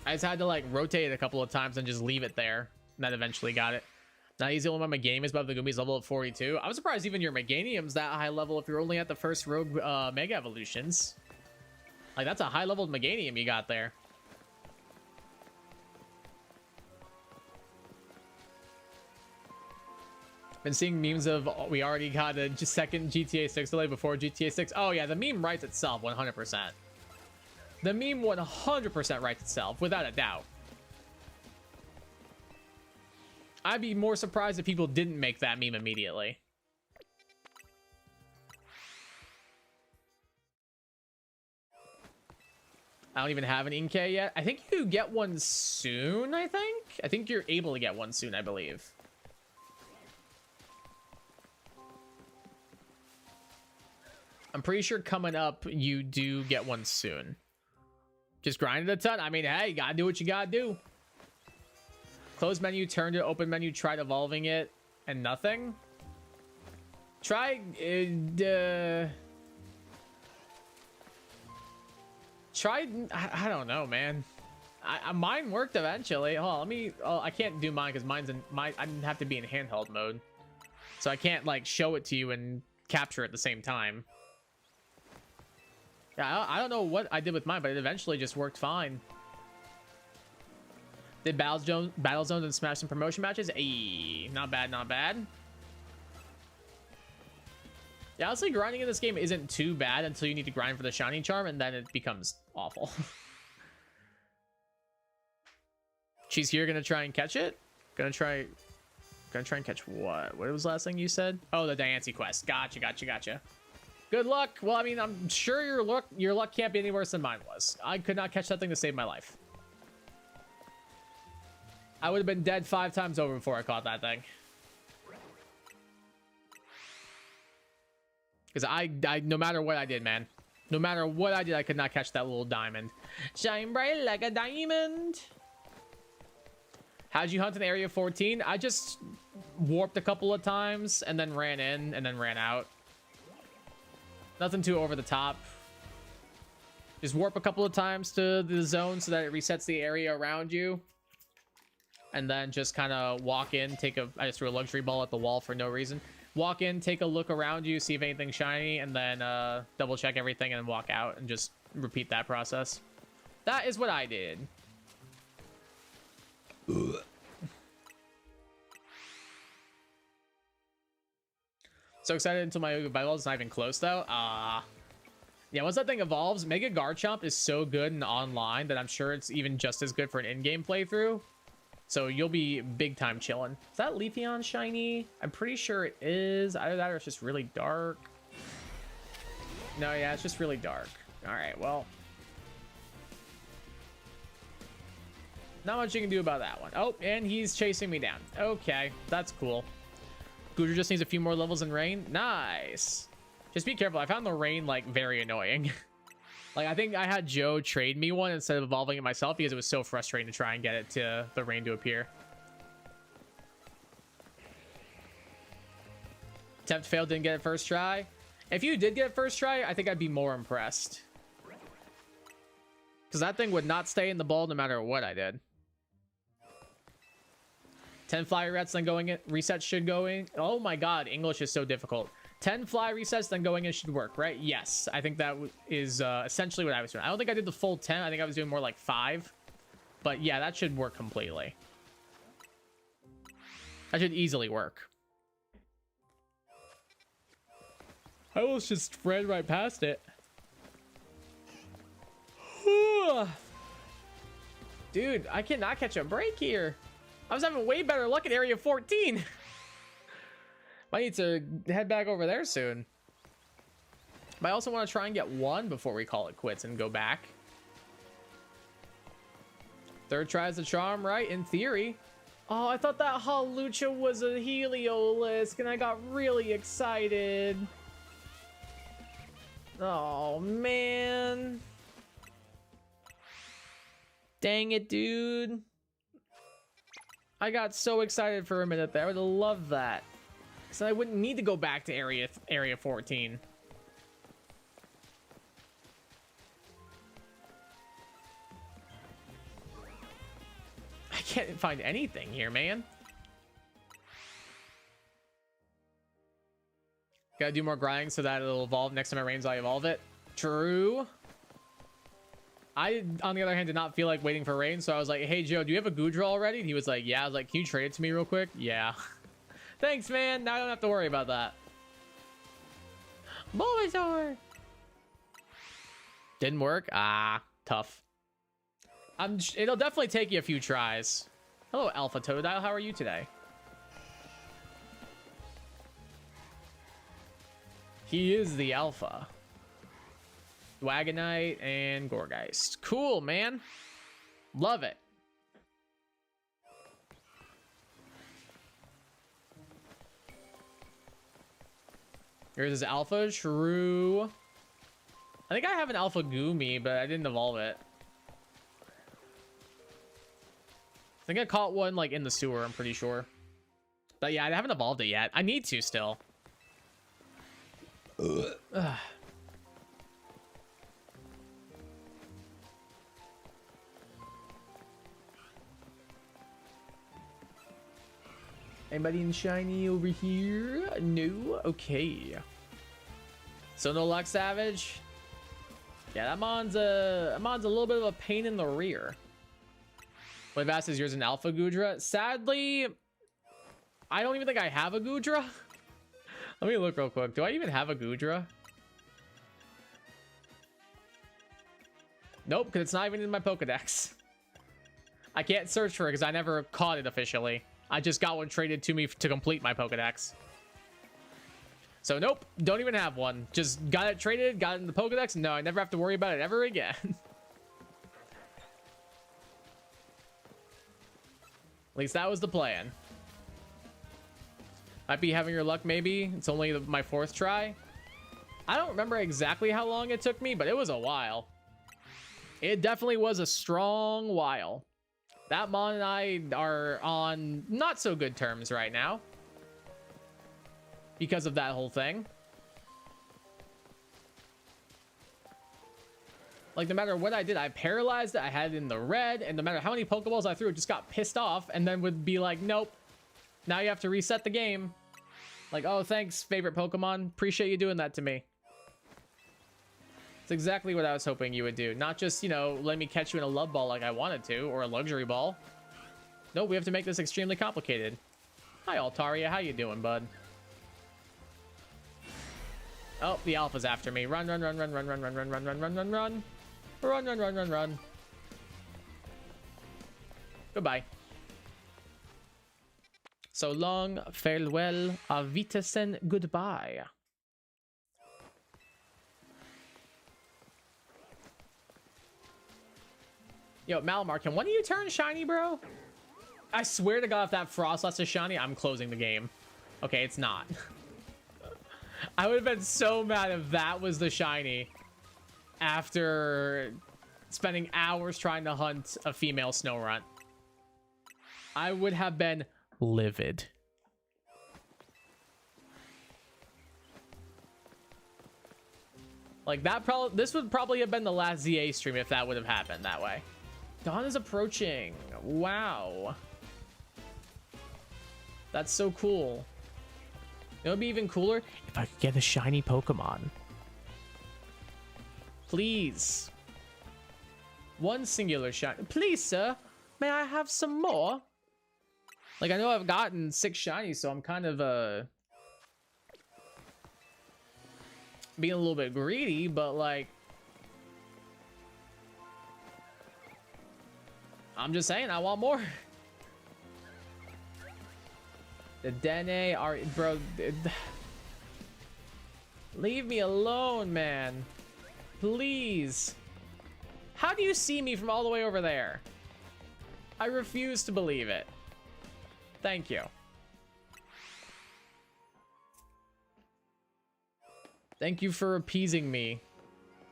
I just had to like rotate it a couple of times and just leave it there. And that eventually got it. Now he's the only one my game is above the Goombi's level of 42. I'm surprised even your Meganium's that high level if you're only at the first Rogue Mega Evolutions. Like, that's a high level Meganium you got there. Been seeing memes of we already got a second GTA 6 delay before GTA 6. Oh yeah, the meme writes itself 100%. The meme 100% writes itself, without a doubt. I'd be more surprised if people didn't make that meme immediately. I don't even have an Inkay yet. I think you get one soon, I think you're able to get one soon, I believe. I'm pretty sure coming up, you do get one soon. Just grind it a ton. I mean, hey, you gotta do what you gotta do. Close menu, turn to open menu, tried evolving it, and nothing. Try, I don't know, man. Mine worked eventually. Oh, I can't do mine because I have to be in handheld mode. So I can't like show it to you and capture it at the same time. Yeah, I don't know what I did with mine, but it eventually just worked fine. Did battle zones and smash some promotion matches? Ayy, not bad, not bad. Yeah, honestly, grinding in this game isn't too bad until you need to grind for the shiny charm, and then it becomes awful. She's here, gonna try and catch it. Gonna try and catch what? What was the last thing you said? Oh, the Diancie quest. Gotcha. Good luck. Well, I mean, I'm sure your luck can't be any worse than mine was. I could not catch that thing to save my life. I would have been dead 5 times over before I caught that thing. Because I no matter what I did, man. No matter what I did, I could not catch that little diamond. Shine bright like a diamond. How'd you hunt in Area 14? I just warped a couple of times and then ran in and then ran out. Nothing too over the top. Just warp a couple of times to the zone so that it resets the area around you. And then just kind of walk in, I just threw a luxury ball at the wall for no reason. Walk in, take a look around you, see if anything's shiny, and then double check everything and walk out and just repeat that process. That is what I did. So excited until my Bible is not even close though. Yeah, once that thing evolves, Mega Garchomp is so good in online that I'm sure it's even just as good for an in-game playthrough. So you'll be big time chilling. Is that Leafeon shiny? I'm pretty sure it is. Either that or it's just really dark. No, yeah, it's just really dark. All right, well. Not much you can do about that one. Oh, and he's chasing me down. Okay, that's cool. Goodra just needs a few more levels in Rain. Nice. Just be careful. I found the Rain, like, very annoying. Like, I think I had Joe trade me one instead of evolving it myself because it was so frustrating to try and get it to the Rain to appear. Attempt failed, didn't get it first try. If you did get it first try, I think I'd be more impressed. Because that thing would not stay in the ball no matter what I did. 10 fly resets, then going in. Resets should go in. Oh my god, English is so difficult. 10 fly resets, then going in should work, right? Yes, I think that is essentially what I was doing. I don't think I did the full 10. I think I was doing more like 5. But yeah, that should work completely. That should easily work. I almost just ran right past it. Dude, I cannot catch a break here. I was having way better luck at Area 14. I need to head back over there soon. But I also want to try and get one before we call it quits and go back. Third try is the charm, right? In theory. Oh, I thought that Hawlucha was a Heliolisk, and I got really excited. Oh, man. Dang it, dude. I got so excited for a minute there. I would love that. So I wouldn't need to go back to area 14. I can't find anything here, man. Gotta do more grinding so that it'll evolve next time it rains. I evolve it. True. I, on the other hand, did not feel like waiting for rain, so I was like, hey, Joe, do you have a Goodra already? And he was like, yeah. I was like, can you trade it to me real quick? Yeah. Thanks, man. Now I don't have to worry about that. Bulbasaur! Didn't work? Ah, tough. It'll definitely take you a few tries. Hello, Alpha Totodile. How are you today? He is the Alpha. Wagonite and Gorgeist. Cool, man. Love it. Here's his Alpha. True. I think I have an Alpha Goomy, but I didn't evolve it. I think I caught one like in the sewer, I'm pretty sure. But yeah, I haven't evolved it yet. I need to still. Ugh. Anybody in shiny over here? No? Okay. So no luck, Savage? Yeah, that Mon's a little bit of a pain in the rear. What I've asked is yours an Alpha Goodra? Sadly, I don't even think I have a Goodra. Let me look real quick. Do I even have a Goodra? Nope, because it's not even in my Pokedex. I can't search for it because I never caught it officially. I just got one traded to me to complete my Pokedex. So nope, don't even have one. Just got it traded, got it in the Pokedex. No, I never have to worry about it ever again. At least that was the plan. Might be having your luck, maybe. It's only my 4th try. I don't remember exactly how long it took me, but it was a while. It definitely was a strong while. That Mon and I are on not so good terms right now. Because of that whole thing. Like, no matter what I did, I paralyzed it, I had it in the red, and no matter how many Pokeballs I threw, it just got pissed off, and then would be like, nope. Now you have to reset the game. Like, oh, thanks, favorite Pokemon. Appreciate you doing that to me. It's exactly what I was hoping you would do. Not just, you know, let me catch you in a love ball like I wanted to, or a luxury ball. No, we have to make this extremely complicated. Hi, Altaria. How you doing, bud? Oh, the Alpha's after me. Run, run, run, run, run, run, run, run, run, run, run, run, run. Run, run, run, run, run. Goodbye. So long, farewell, auf Wiedersehen, goodbye. Yo, Malamar, can one of you turn shiny, bro? I swear to God, if that Frostlass is shiny, I'm closing the game. Okay, it's not. I would have been so mad if that was the shiny after spending hours trying to hunt a female Snorunt. I would have been livid. Like that this would probably have been the last ZA stream if that would have happened that way. Dawn is approaching. Wow. That's so cool. It would be even cooler if I could get a shiny Pokemon. Please. One singular shiny. Please, sir. May I have some more? Like, I know I've gotten 6 shinies, so I'm kind of, being a little bit greedy, but, like, I'm just saying, I want more. The Dene are, bro, leave me alone, man. Please. How do you see me from all the way over there? I refuse to believe it. Thank you. Thank you for appeasing me,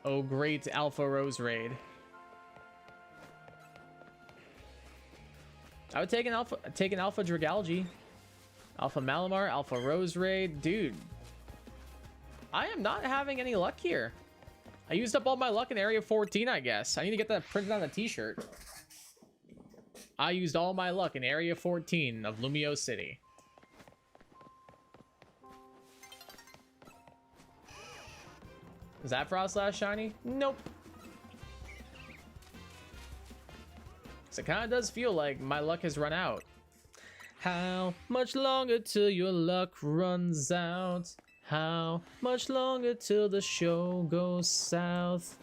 oh great Alpha Rose Raid. I would take an alpha Dragalge, alpha Malamar, alpha Rose Raid. Dude, I am not having any luck here. I used up all my luck in Area 14, I guess. I need to get that printed on a t-shirt. I used all my luck in Area 14 of Lumio City. Is that Frostlass shiny? Nope. So it kind of does feel like my luck has run out. How much longer till your luck runs out? How much longer till the show goes south?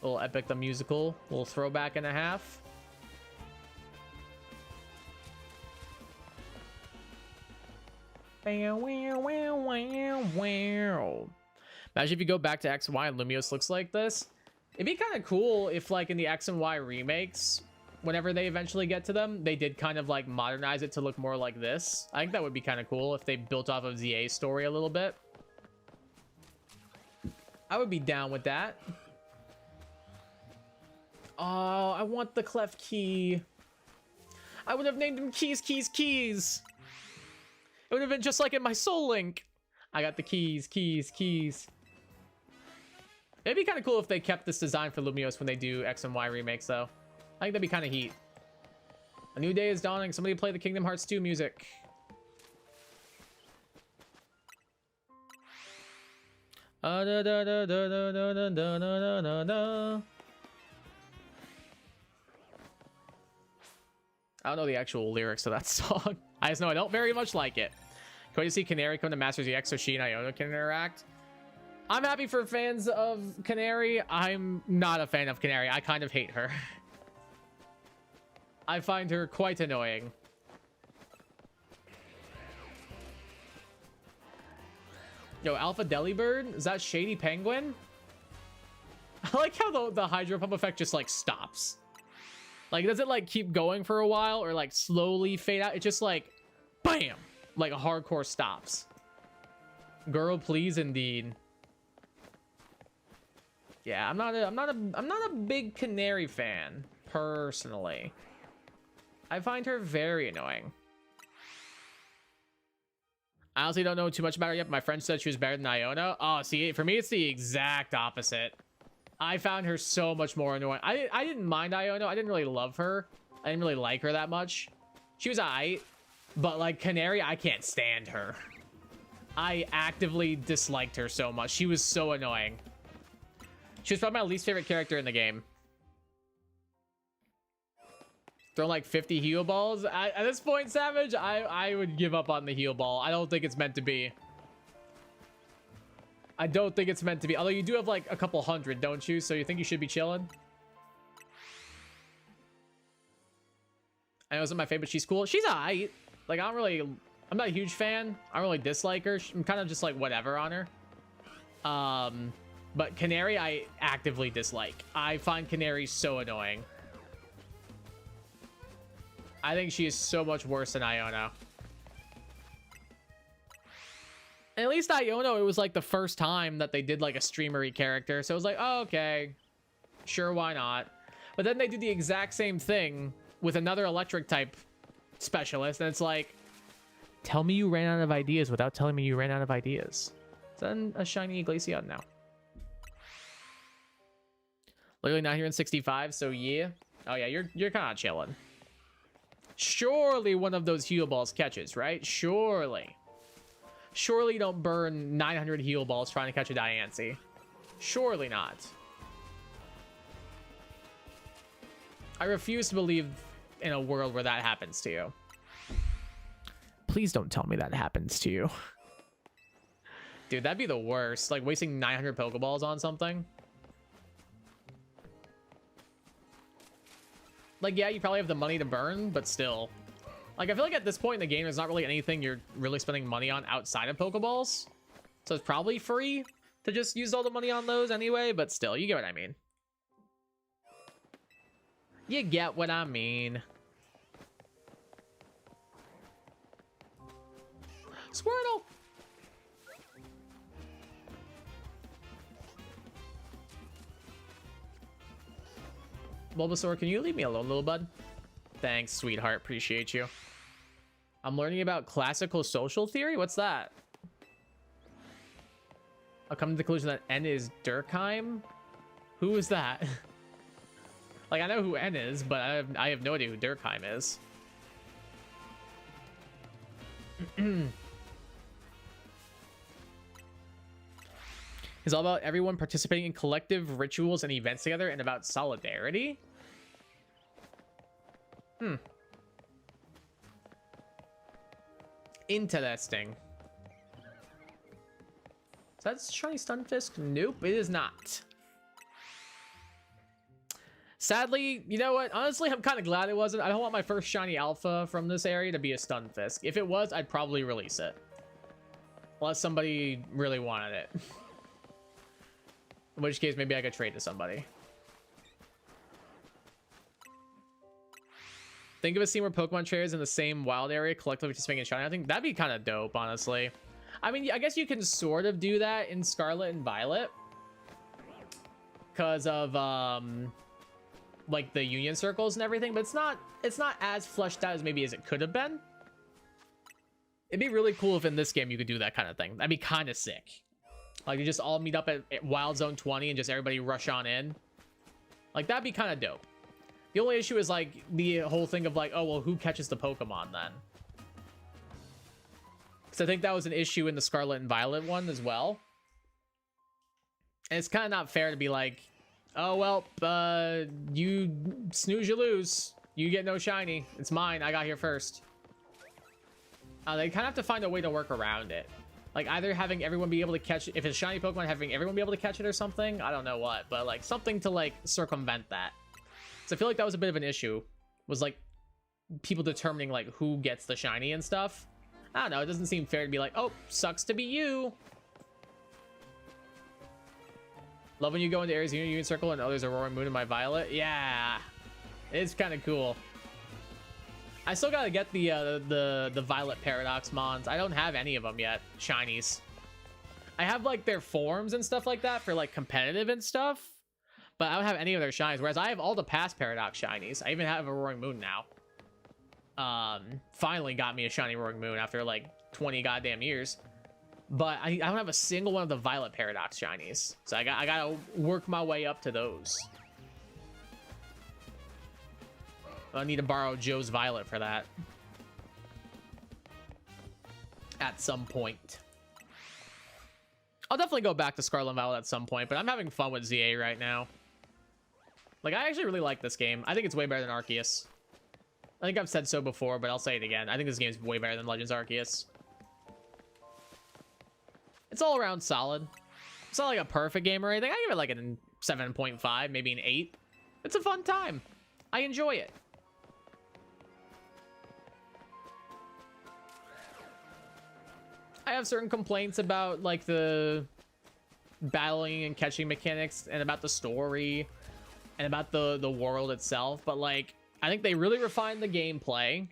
Little Epic the Musical, little throwback and a half. Imagine if you go back to X and Y and Lumios looks like this. It'd be kind of cool if, like, in the X and Y remakes, whenever they eventually get to them, they did kind of, like, modernize it to look more like this. I think that would be kind of cool if they built off of ZA's story a little bit. I would be down with that. Oh, I want the Klefki. I would have named him Keys, Keys, Keys. It would have been just like in my Soul Link. I got the keys, keys, keys. It'd be kind of cool if they kept this design for Lumios when they do X and Y remakes, though. I think that'd be kind of heat. A new day is dawning. Somebody play the Kingdom Hearts 2 music. Da da da da da da da da da da. I don't know the actual lyrics to that song. I just know I don't very much like it. Can we see Canary come to Masters EX so she and Iono can interact? I'm happy for fans of Canary. I'm not a fan of Canary. I kind of hate her. I find her quite annoying. Yo, Alpha Delibird? Is that Shady Penguin? I like how the Hydro Pump effect just, like, stops. Like, does it, like, keep going for a while or, like, slowly fade out? It just, like, bam! Like, a hardcore stops. Girl, please, indeed. Yeah, I'm not a big Canary fan, personally. I find her very annoying. I honestly don't know too much about her yet, but my friend said she was better than Iono. Oh, see, for me, it's the exact opposite. I found her so much more annoying. I didn't mind Iono. I didn't really love her. I didn't really like her that much. She was alright. But, like, Canary, I can't stand her. I actively disliked her so much. She was so annoying. She was probably my least favorite character in the game. Throwing, like, 50 heal balls. At this point, Savage, I would give up on the heal ball. I don't think it's meant to be. I don't think it's meant to be. Although you do have, like, a couple hundred, don't you? So you think you should be chilling? I know isn't my favorite. She's cool. She's alright. Like, I'm not a huge fan. I don't really dislike her. I'm kind of just, like, whatever on her. But Canary, I actively dislike. I find Canary so annoying. I think she is so much worse than Iono. And at least Iono, it was like the first time that they did like a streamery character. So it was like, oh, okay. Sure, why not? But then they did the exact same thing with another electric type specialist. And it's like, tell me you ran out of ideas without telling me you ran out of ideas. Then a shiny Glaceon now. Literally not here in 65, so yeah. Oh yeah, you're kind of chilling. Surely one of those heal balls catches, right? Surely. Surely you don't burn 900 heal balls trying to catch a Diancie. Surely not. I refuse to believe in a world where that happens to you. Please don't tell me that happens to you. Dude, that'd be the worst. Like wasting 900 Pokeballs on something. Like, yeah, you probably have the money to burn, but still. Like, I feel like at this point in the game, there's not really anything you're really spending money on outside of Pokeballs. So it's probably free to just use all the money on those anyway, but still, you get what I mean. You get what I mean. Squirtle! Bulbasaur, can you leave me alone, little bud? Thanks, sweetheart. Appreciate you. I'm learning about classical social theory? What's that? I'll come to the conclusion that N is Durkheim? Who is that? Like, I know who N is, but I have no idea who Durkheim is. It's all about everyone participating in collective rituals and events together and about solidarity? Interesting. Is that shiny Stunfisk? Nope, it is not. Sadly, you know what? Honestly, I'm kind of glad it wasn't. I don't want my first shiny alpha from this area to be a Stunfisk. If it was, I'd probably release it. Unless somebody really wanted it. In which case, maybe I could trade to somebody. Think of a scene where Pokemon trainers in the same wild area collectively participating in shiny hunting. That'd be kind of dope, honestly. I mean, I guess you can sort of do that in Scarlet and Violet. Because of, like, the union circles and everything. But it's not as fleshed out as maybe as it could have been. It'd be really cool if in this game you could do that kind of thing. That'd be kind of sick. Like, you just all meet up at Wild Zone 20 and just everybody rush on in. Like, that'd be kind of dope. The only issue is, like, the whole thing of, like, oh, well, who catches the Pokemon then? Because I think that was an issue in the Scarlet and Violet one as well. And it's kind of not fair to be like, oh, well, you snooze, you lose. You get no shiny. It's mine. I got here first. They kind of have to find a way to work around it. Like, either having everyone be able to catch it. If it's shiny Pokemon, having everyone be able to catch it or something. I don't know what. But, like, something to, like, circumvent that. So I feel like that was a bit of an issue. Was, like, people determining, like, who gets the shiny and stuff. I don't know. It doesn't seem fair to be like, oh, sucks to be you. Love when you go into areas in your Union Circle and there's a Roaring Moon in my Violet. Yeah. It's kind of cool. I still gotta get the Violet Paradox Mons. I don't have any of them yet. Shinies. I have, like, their forms and stuff like that for, like, competitive and stuff. But I don't have any of their shinies. Whereas I have all the past Paradox shinies. I even have a Roaring Moon now. Finally got me a shiny Roaring Moon after, like, 20 goddamn years. But I don't have a single one of the Violet Paradox shinies. So I gotta work my way up to those. I need to borrow Joe's Violet for that. At some point. I'll definitely go back to Scarlet and Violet at some point, but I'm having fun with ZA right now. Like, I actually really like this game. I think it's way better than Arceus. I think I've said so before, but I'll say it again. I think this game is way better than Legends Arceus. It's all around solid. It's not like a perfect game or anything. I give it like a 7.5, maybe an 8. It's a fun time. I enjoy it. I have certain complaints about, like, the battling and catching mechanics and about the story and about the world itself, but, like, I think they really refined the gameplay.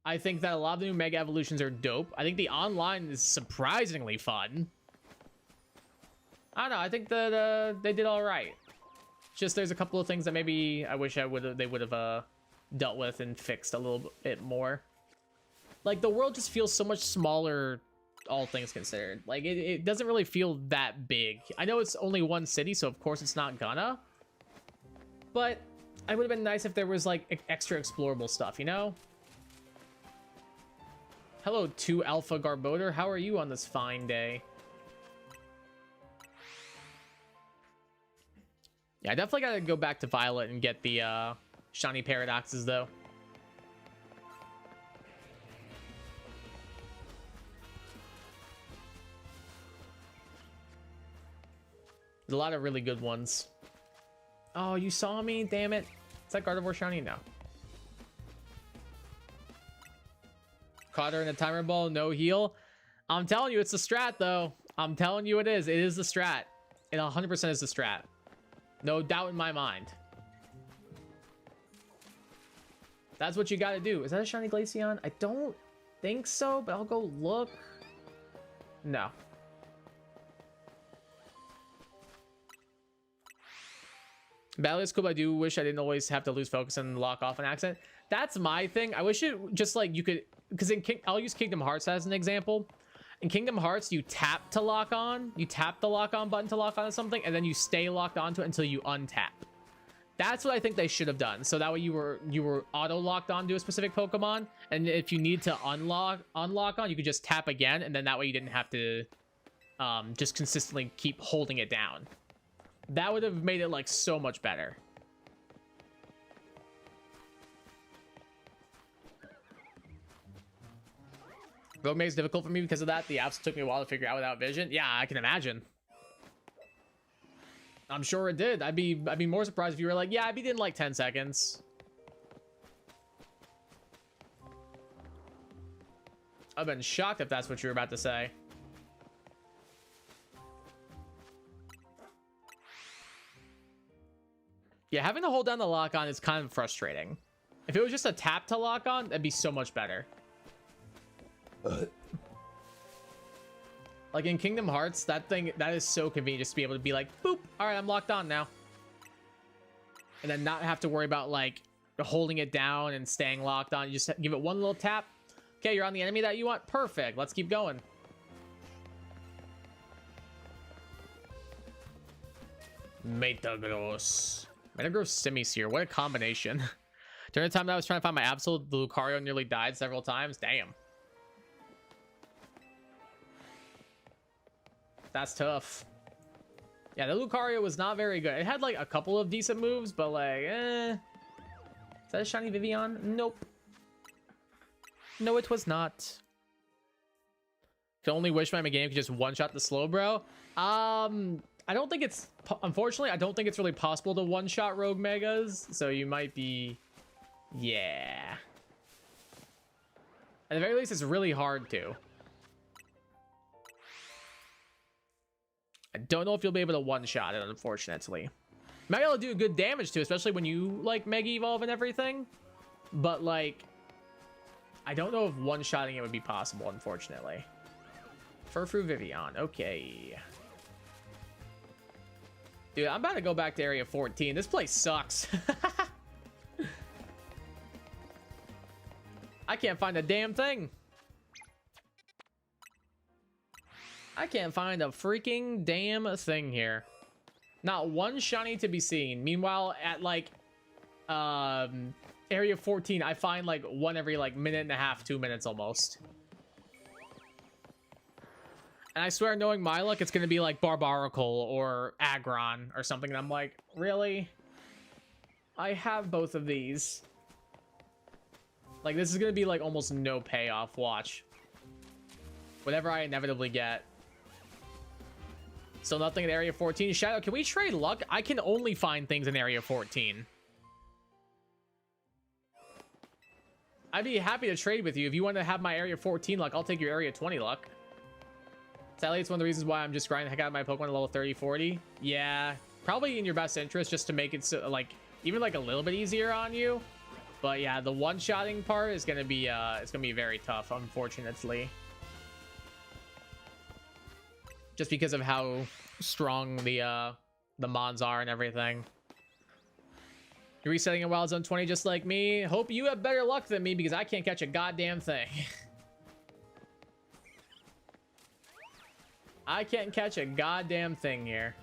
I think that a lot of the new Mega Evolutions are dope. I think the online is surprisingly fun. I don't know. I think that they did all right. Just there's a couple of things that maybe I wish they would have dealt with and fixed a little bit more. Like, the world just feels so much smaller, all things considered. Like, it doesn't really feel that big. I know it's only one city, so of course it's not gonna. But it would have been nice if there was, like, extra explorable stuff, you know? Hello, 2 Alpha Garbodor. How are you on this fine day? Yeah, I definitely gotta go back to Violet and get the shiny Paradoxes, though. There's a lot of really good ones. Oh, you saw me? Damn it. Is that Gardevoir shiny? No. Caught her in a timer ball, no heal. I'm telling you, it's the strat, though. I'm telling you it is. It is the strat. It 100% is the strat. No doubt in my mind. That's what you gotta do. Is that a shiny Glaceon? I don't think so, but I'll go look. No. Battle is cool, but I do wish I didn't always have to lose focus and lock off an accent. That's my thing. I wish it just like you could, because I'll use Kingdom Hearts as an example. In Kingdom Hearts, you tap to lock on. You tap the lock on button to lock on to something, and then you stay locked onto it until you untap. That's what I think they should have done. So that way you were auto locked onto a specific Pokemon, and if you need to unlock on, you could just tap again, and then that way you didn't have to just consistently keep holding it down. That would have made it like so much better. Rogue Maze is difficult for me because of that. The apps took me a while to figure out without vision. Yeah, I can imagine. I'm sure it did. I'd be more surprised if you were like, yeah, I beat it in like 10 seconds. I've been shocked if that's what you were about to say. Yeah, having to hold down the lock on is kind of frustrating. If it was just a tap to lock on, that'd be so much better. Like in Kingdom Hearts, that is so convenient just to be able to be like, boop, all right, I'm locked on now. And then not have to worry about like holding it down and staying locked on. You just give it one little tap. Okay, you're on the enemy that you want. Perfect. Let's keep going. Metagross. Metagross Simisear. What a combination. During the time that I was trying to find my Absol, the Lucario nearly died several times. Damn. That's tough. Yeah, the Lucario was not very good. It had like a couple of decent moves, but like, Is that a shiny Vivian? Nope. No, it was not. Can only wish my game could just one-shot the Slowbro. I don't think it's... Unfortunately, I don't think it's really possible to one-shot Rogue Megas. So you might be... Yeah. At the very least, it's really hard to. I don't know if you'll be able to one-shot it, unfortunately. Might be able to do good damage too, especially when you, like, Mega Evolve and everything. But, like... I don't know if one-shotting it would be possible, unfortunately. Furfrou Vivian. Okay. Dude, I'm about to go back to Area 14. This place sucks. I can't find a damn thing. I can't find a freaking damn thing here. Not one shiny to be seen. Meanwhile, at like Area 14, I find like one every like minute and a half, 2 minutes almost. And I swear, knowing my luck, it's going to be like Barbaracle or Aggron or something. And I'm like, really? I have both of these. Like, this is going to be like almost no payoff. Watch. Whatever I inevitably get. Still nothing in Area 14. Shadow, can we trade luck? I can only find things in Area 14. I'd be happy to trade with you. If you want to have my Area 14 luck, I'll take your Area 20 luck. Sadly, it's one of the reasons why I'm just grinding the heck out of my Pokemon at level 30, 40. Yeah, probably in your best interest just to make it so, like, even like a little bit easier on you. But yeah, the one-shotting part is gonna be it's gonna be very tough, unfortunately. Just because of how strong the mons are and everything. You're resetting in Wild Zone 20 just like me. Hope you have better luck than me because I can't catch a goddamn thing. I can't catch a goddamn thing here.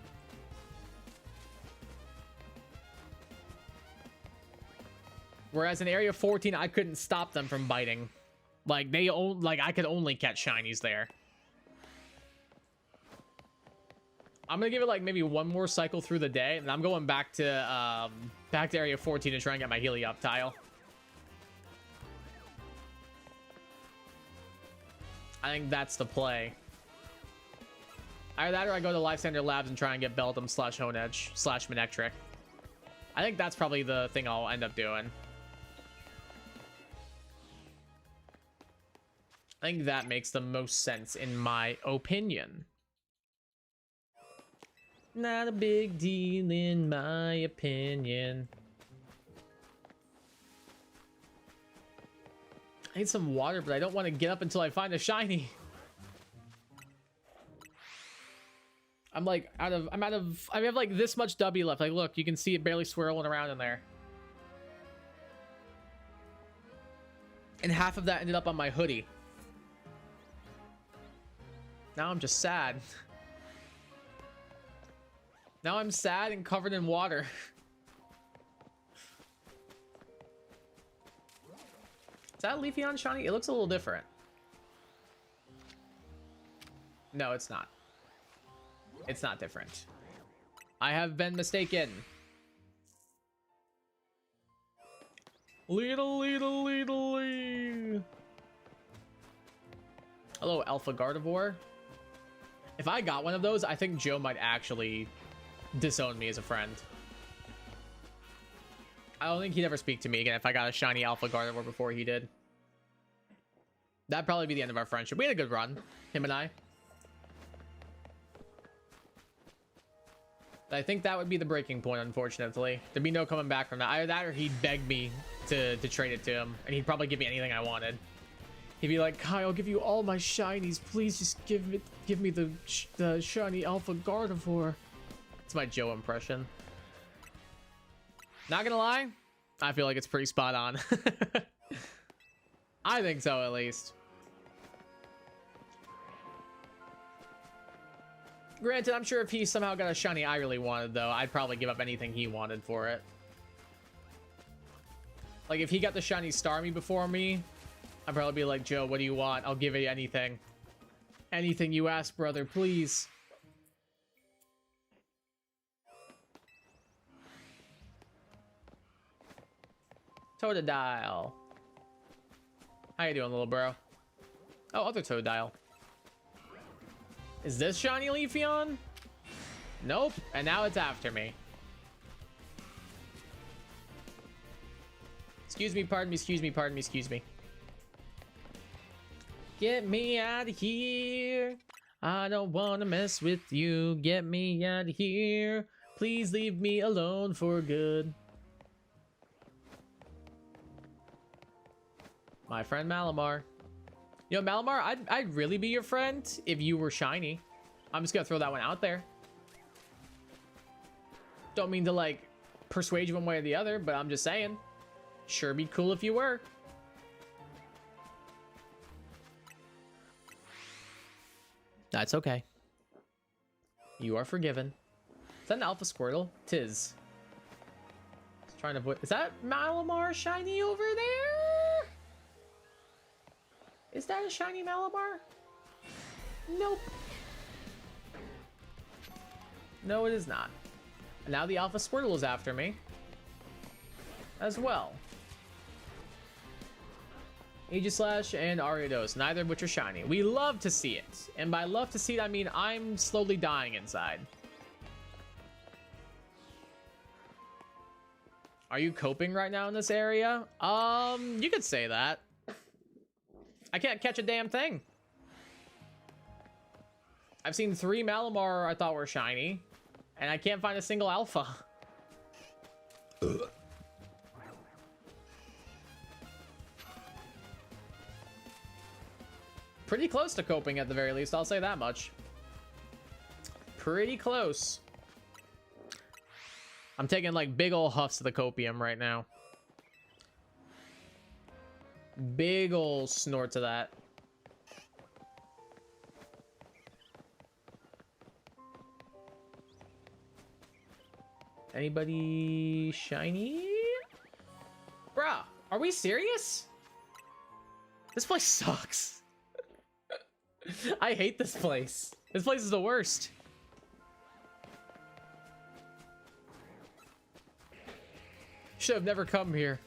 Whereas in Area 14, I couldn't stop them from biting. Like I could only catch shinies there. I'm gonna give it like maybe one more cycle through the day, and I'm going back to Area 14 to try and get my Heliop tile. I think that's the play. Either that or I go to Lysander Labs and try and get Beldum / Honedge / Manectric. I think that's probably the thing I'll end up doing. I think that makes the most sense in my opinion. Not a big deal in my opinion. I need some water, but I don't want to get up until I find a shiny. I'm I have like this much W left. Like, look, you can see it barely swirling around in there. And half of that ended up on my hoodie. Now I'm just sad. Now I'm sad and covered in water. Is that Leafeon shiny? It looks a little different. No, it's not. It's not different. I have been mistaken. Little. Hello, Alpha Gardevoir. If I got one of those, I think Joe might actually disown me as a friend. I don't think he'd ever speak to me again if I got a shiny Alpha Gardevoir before he did. That'd probably be the end of our friendship. We had a good run, him and I. I think that would be the breaking point, unfortunately. There'd be no coming back from that. Either that or he'd beg me to trade it to him, and he'd probably give me anything I wanted. He'd be like, Kai, I'll give you all my shinies. Please just give me the shiny Alpha Gardevoir. It's my Joe impression. Not gonna lie, I feel like it's pretty spot on. I think so, at least. Granted, I'm sure if he somehow got a shiny I really wanted, though, I'd probably give up anything he wanted for it. Like, if he got the shiny Starmie before me, I'd probably be like, Joe, what do you want? I'll give you anything. Anything you ask, brother, please. Totodile. How you doing, little bro? Oh, other Totodile. Is this shiny Leafeon? Nope. And now it's after me. Excuse me, pardon me, excuse me, pardon me, excuse me. Get me out of here. I don't want to mess with you. Get me out of here. Please leave me alone for good. My friend Malamar. You know, Malamar, I'd really be your friend if you were shiny. I'm just gonna throw that one out there. Don't mean to, like, persuade you one way or the other, but I'm just saying. Sure be cool if you were. That's okay. You are forgiven. Is that an Alpha Squirtle? Tis. Trying to avoid. Is that Malamar shiny over there? Is that a shiny Malamar? Nope. No, it is not. And now the Alpha Squirtle is after me. As well. Aegislash and Ariados, neither of which are shiny. We love to see it. And by love to see it, I mean I'm slowly dying inside. Are you coping right now in this area? You could say that. I can't catch a damn thing. I've seen 3 Malamar I thought were shiny, and I can't find a single Alpha. Pretty close to coping at the very least, I'll say that much. Pretty close. I'm taking like big ol' huffs of the copium right now. Big ol' snorts of that. Anybody shiny? Bruh, are we serious? This place sucks. I hate this place. This place is the worst. Should have never come here.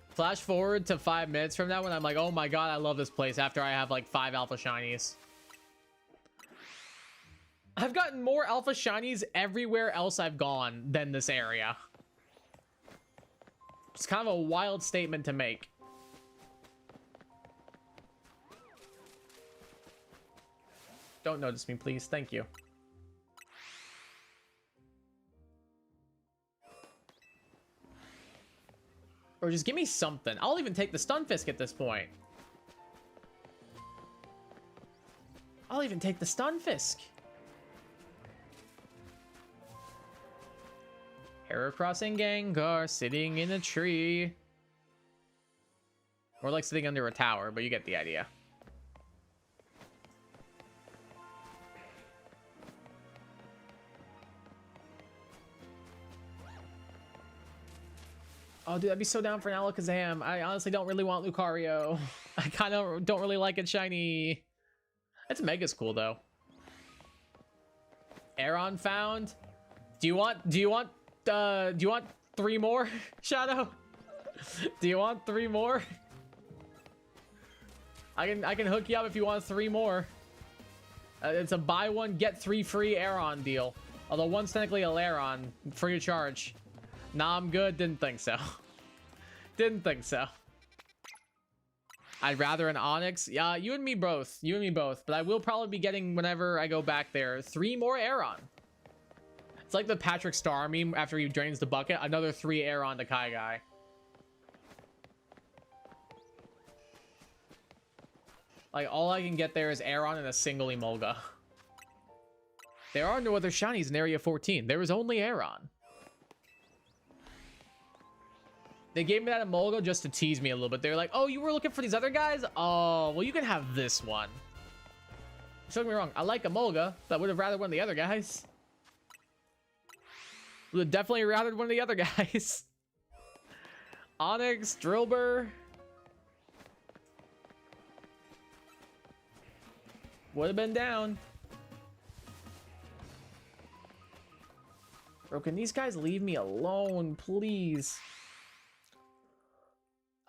Flash forward to 5 minutes from now when I'm like, oh my god, I love this place after I have like 5 Alpha Shinies. I've gotten more Alpha Shinies everywhere else I've gone than this area. It's kind of a wild statement to make. Don't notice me, please. Thank you. Or just give me something. I'll even take the Stunfisk at this point. I'll even take the Stunfisk. Error crossing Gengar sitting in a tree. Or like sitting under a tower, but you get the idea. Oh, dude, I'd be so down for an Alakazam. I honestly don't really want Lucario. I kind of don't really like it shiny. It's Mega's cool though. Aeron found. Do you want 3 more, Shadow? Do you want 3 more? I can hook you up if you want 3 more. It's a buy 1 get 3 free Aeron deal. Although one's technically a Lairon, free of charge. Nah, I'm good. Didn't think so. Didn't think so. I'd rather an Onyx. Yeah, you and me both. You and me both. But I will probably be getting, whenever I go back there, 3 more Aeron. It's like the Patrick Star meme after he drains the bucket. Another 3 Aeron to Kai Guy. Like, all I can get there is Aeron and a single Emolga. There are no other shinies in Area 14. There is only Aeron. They gave me that Emolga just to tease me a little bit. They're like, oh, you were looking for these other guys? Oh, well, you can have this one. Don't get me wrong. I like Emolga, but I would have rather one of the other guys. Would have definitely rather one of the other guys. Onyx, Drillbur. Would have been down. Bro, can these guys leave me alone, please?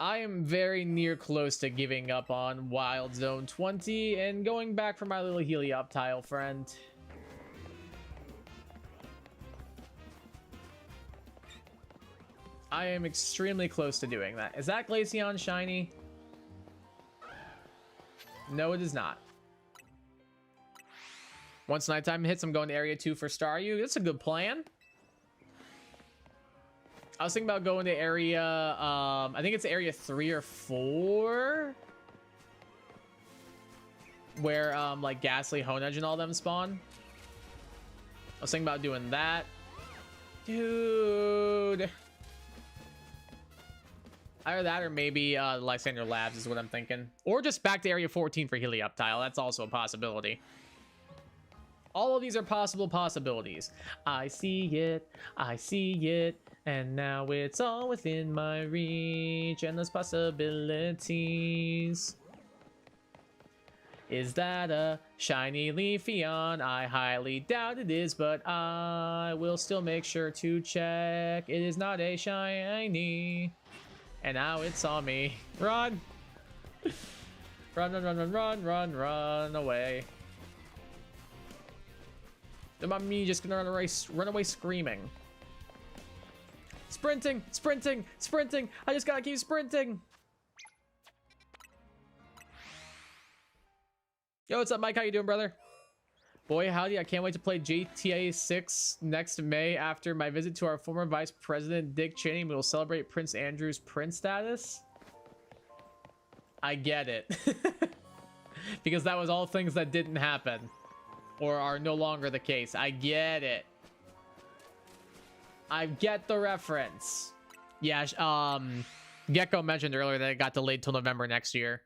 I am very near close to giving up on Wild Zone 20 and going back for my little Helioptile friend. I am extremely close to doing that. Is that Glaceon shiny? No, it is not. Once nighttime hits, I'm going to Area 2 for Staryu. That's a good plan. I was thinking about going to area, I think it's area 3 or 4. Where, like, Ghastly, Honedge, and all them spawn. I was thinking about doing that. Dude. Either that or maybe Lysander Labs is what I'm thinking. Or just back to area 14 for Helioptile. That's also a possibility. All of these are possible possibilities. I see it. I see it. And now it's all within my reach. Endless possibilities. Is that a shiny Leafeon? I highly doubt it is, but I will still make sure to check. It is not a shiny. And now it's on me. Run! Run, run, run, run, run, run, run away. Am me just gonna run away screaming? Sprinting, sprinting, sprinting. I just gotta keep sprinting. Yo, what's up, Mike? How you doing, brother? Boy, howdy. I can't wait to play GTA 6 next May after my visit to our former Vice President, Dick Cheney. We will celebrate Prince Andrew's Prince status. I get it. Because that was all things that didn't happen. Or are no longer the case. I get it. I get the reference. Yeah, Gecko mentioned earlier that it got delayed till November next year.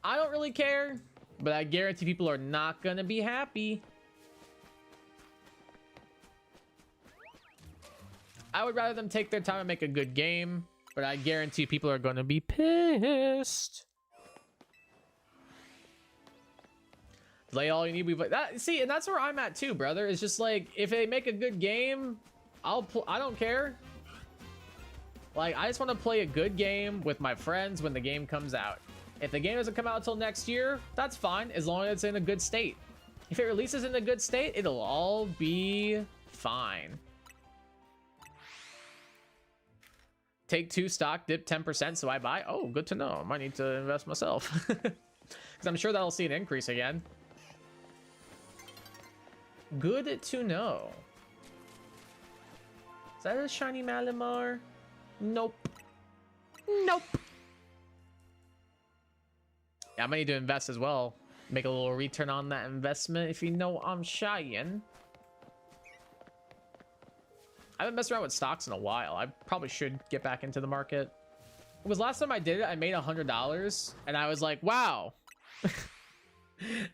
I don't really care, but I guarantee people are not gonna be happy. I would rather them take their time and make a good game, but I guarantee people are gonna be pissed. Delay all you need. See, and that's where I'm at too, brother. It's just like, if they make a good game, I don't care. Like, I just want to play a good game with my friends when the game comes out. If the game doesn't come out until next year, that's fine, as long as it's in a good state. If it releases in a good state, it'll all be fine. Take 2 stock, dip 10%, so I buy. Oh, good to know. I might need to invest myself. Because I'm sure that'll see an increase again. Good to know. Is that a shiny Malamar? Nope. Nope. Yeah, I might need to invest as well. Make a little return on that investment, if you know what I'm saying. I haven't messed around with stocks in a while. I probably should get back into the market. It was last time I did it, I made $100, and I was like, wow.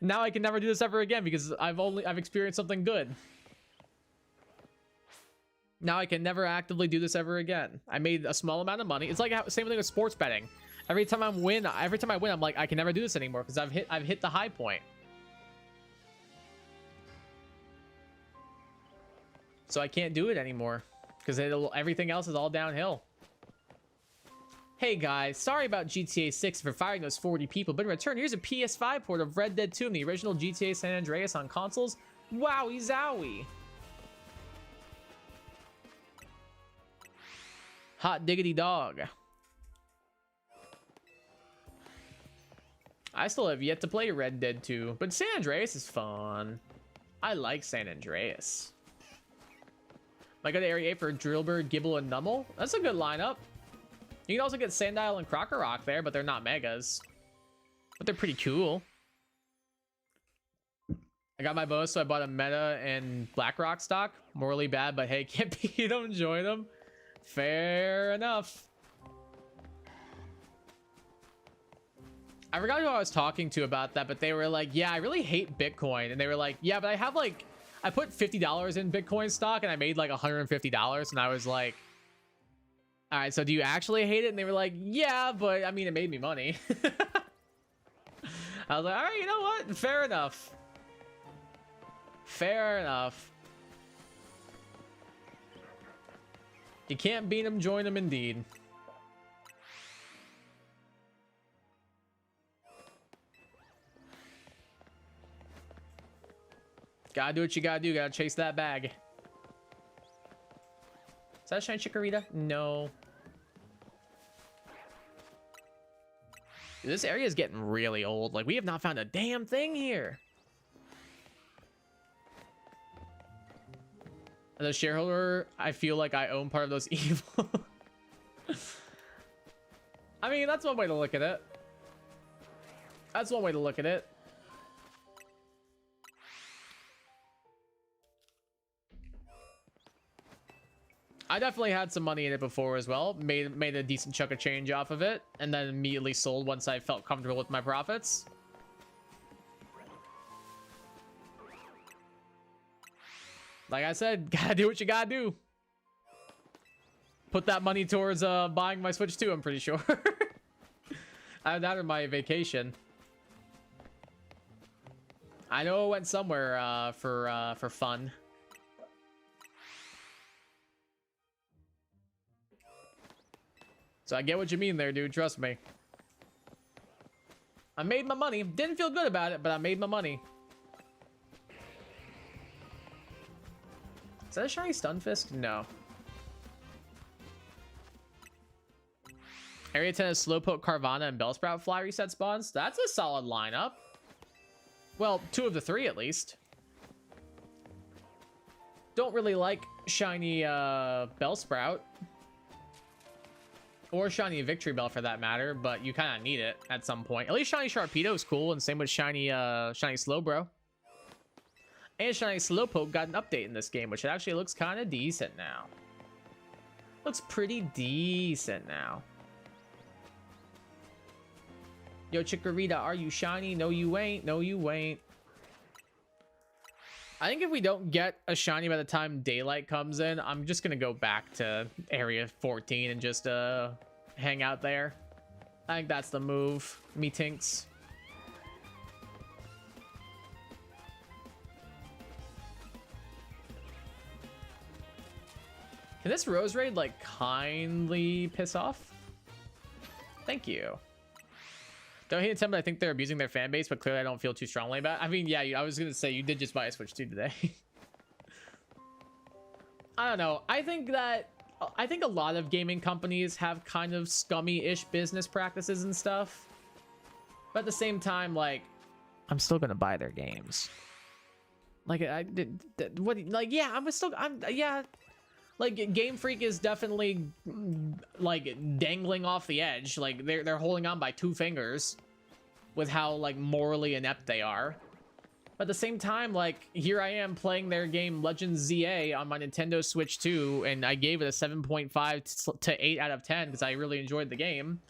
Now I can never do this ever again because I've experienced something good. Now I can never actively do this ever again. I made a small amount of money. It's like same thing with sports betting. Every time I win, I'm like, I can never do this anymore because I've hit the high point. So I can't do it anymore because everything else is all downhill. Hey guys, sorry about GTA 6 for firing those 40 people, but in return, here's a PS5 port of Red Dead 2 and the original GTA San Andreas on consoles. Wowie zowie. Hot diggity dog. I still have yet to play Red Dead 2, but San Andreas is fun. I like San Andreas. Might go to Area 8 for Drillbird, Gibble, and Nummel. That's a good lineup. You can also get Sandile and Crocker Rock there, but they're not megas. But they're pretty cool. I got my bonus, so I bought a Meta and Blackrock stock. Morally bad, but hey, can't beat them, join them. Fair enough. I forgot who I was talking to about that, but they were like, yeah, I really hate Bitcoin. And they were like, yeah, but I have like, I put $50 in Bitcoin stock and I made like $150. And I was like, all right, so do you actually hate it? And they were like, yeah, but I mean, it made me money. I was like, all right, you know what? Fair enough. Fair enough. You can't beat them, join them indeed. Gotta do what you gotta do. Gotta chase that bag. Is that a shiny Chikorita? No. Dude, this area is getting really old. Like, we have not found a damn thing here. As a shareholder, I feel like I own part of those evil. I mean, that's one way to look at it. That's one way to look at it. I definitely had some money in it before as well. Made a decent chunk of change off of it, and then immediately sold once I felt comfortable with my profits. Like I said, gotta do what you gotta do. Put that money towards buying my Switch 2, I'm pretty sure. I had that in my vacation. I know it went somewhere for fun. So I get what you mean there, dude. Trust me. I made my money. Didn't feel good about it, but I made my money. Is that a shiny Stunfisk? No. Area 10 is Slowpoke, Carvanha, and Bellsprout fly reset spawns. That's a solid lineup. Well, 2 of the 3 at least. Don't really like shiny Bellsprout. Or shiny Victory Bell for that matter, but you kind of need it at some point. At least shiny Sharpedo is cool, and same with shiny Slowbro. And shiny Slowpoke got an update in this game, which actually looks kind of decent now. Looks pretty decent now. Yo, Chikorita, are you shiny? No, you ain't. No, you ain't. I think if we don't get a shiny by the time daylight comes in, I'm just gonna go back to Area 14 and just hang out there. I think that's the move. Me tinks. Can this Rose Raid like kindly piss off? Thank you. Don't hate them, but I think they're abusing their fan base, but clearly I don't feel too strongly about it. I mean, yeah, I was gonna say you did just buy a Switch 2 today. I don't know. I think a lot of gaming companies have kind of scummy-ish business practices and stuff. But at the same time, like, I'm still gonna buy their games. Like, yeah. Like, Game Freak is definitely, like, dangling off the edge. Like, they're holding on by 2 fingers with how, like, morally inept they are. But at the same time, like, here I am playing their game Legends ZA on my Nintendo Switch 2, and I gave it a 7.5 to 8 out of 10 because I really enjoyed the game.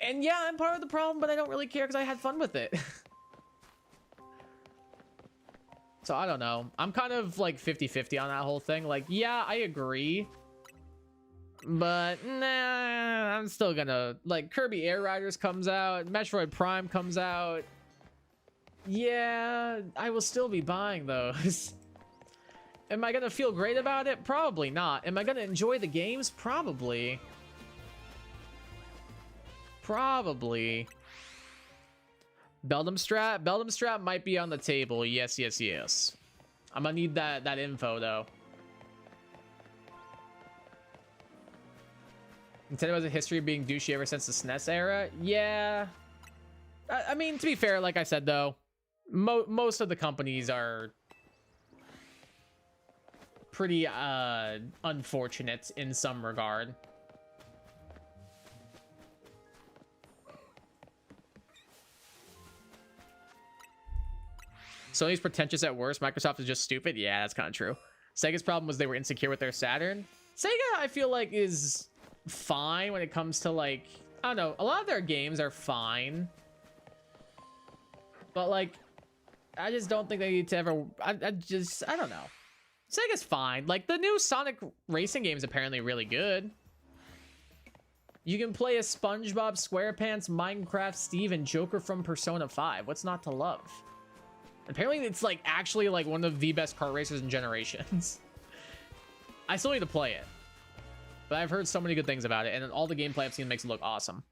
And yeah, I'm part of the problem, but I don't really care because I had fun with it. So I don't know. I'm kind of like 50-50 on that whole thing. Like, yeah, I agree. But nah, I'm still gonna, like, Kirby Air Riders comes out, Metroid Prime comes out. Yeah, I will still be buying those. Am I gonna feel great about it? Probably not. Am I gonna enjoy the games? Probably. Probably. Beldum Strap might be on the table. Yes, yes, yes. I'm gonna need that info though. Nintendo has a history of being douchey ever since the SNES era. Yeah. I mean, to be fair, like I said though, most of the companies are pretty unfortunate in some regard. Sony's pretentious at worst. Microsoft is just stupid. Yeah, that's kind of true. Sega's problem was they were insecure with their Saturn. Sega, I feel like, is fine when it comes to, like, I don't know. A lot of their games are fine. But, like, I just don't think they need to ever... I don't know. Sega's fine. Like, the new Sonic racing game is apparently really good. You can play as SpongeBob SquarePants, Minecraft Steve, and Joker from Persona 5. What's not to love? Apparently it's like actually like one of the best kart racers in generations. I still need to play it, but I've heard so many good things about it, and all the gameplay I've seen makes it look awesome.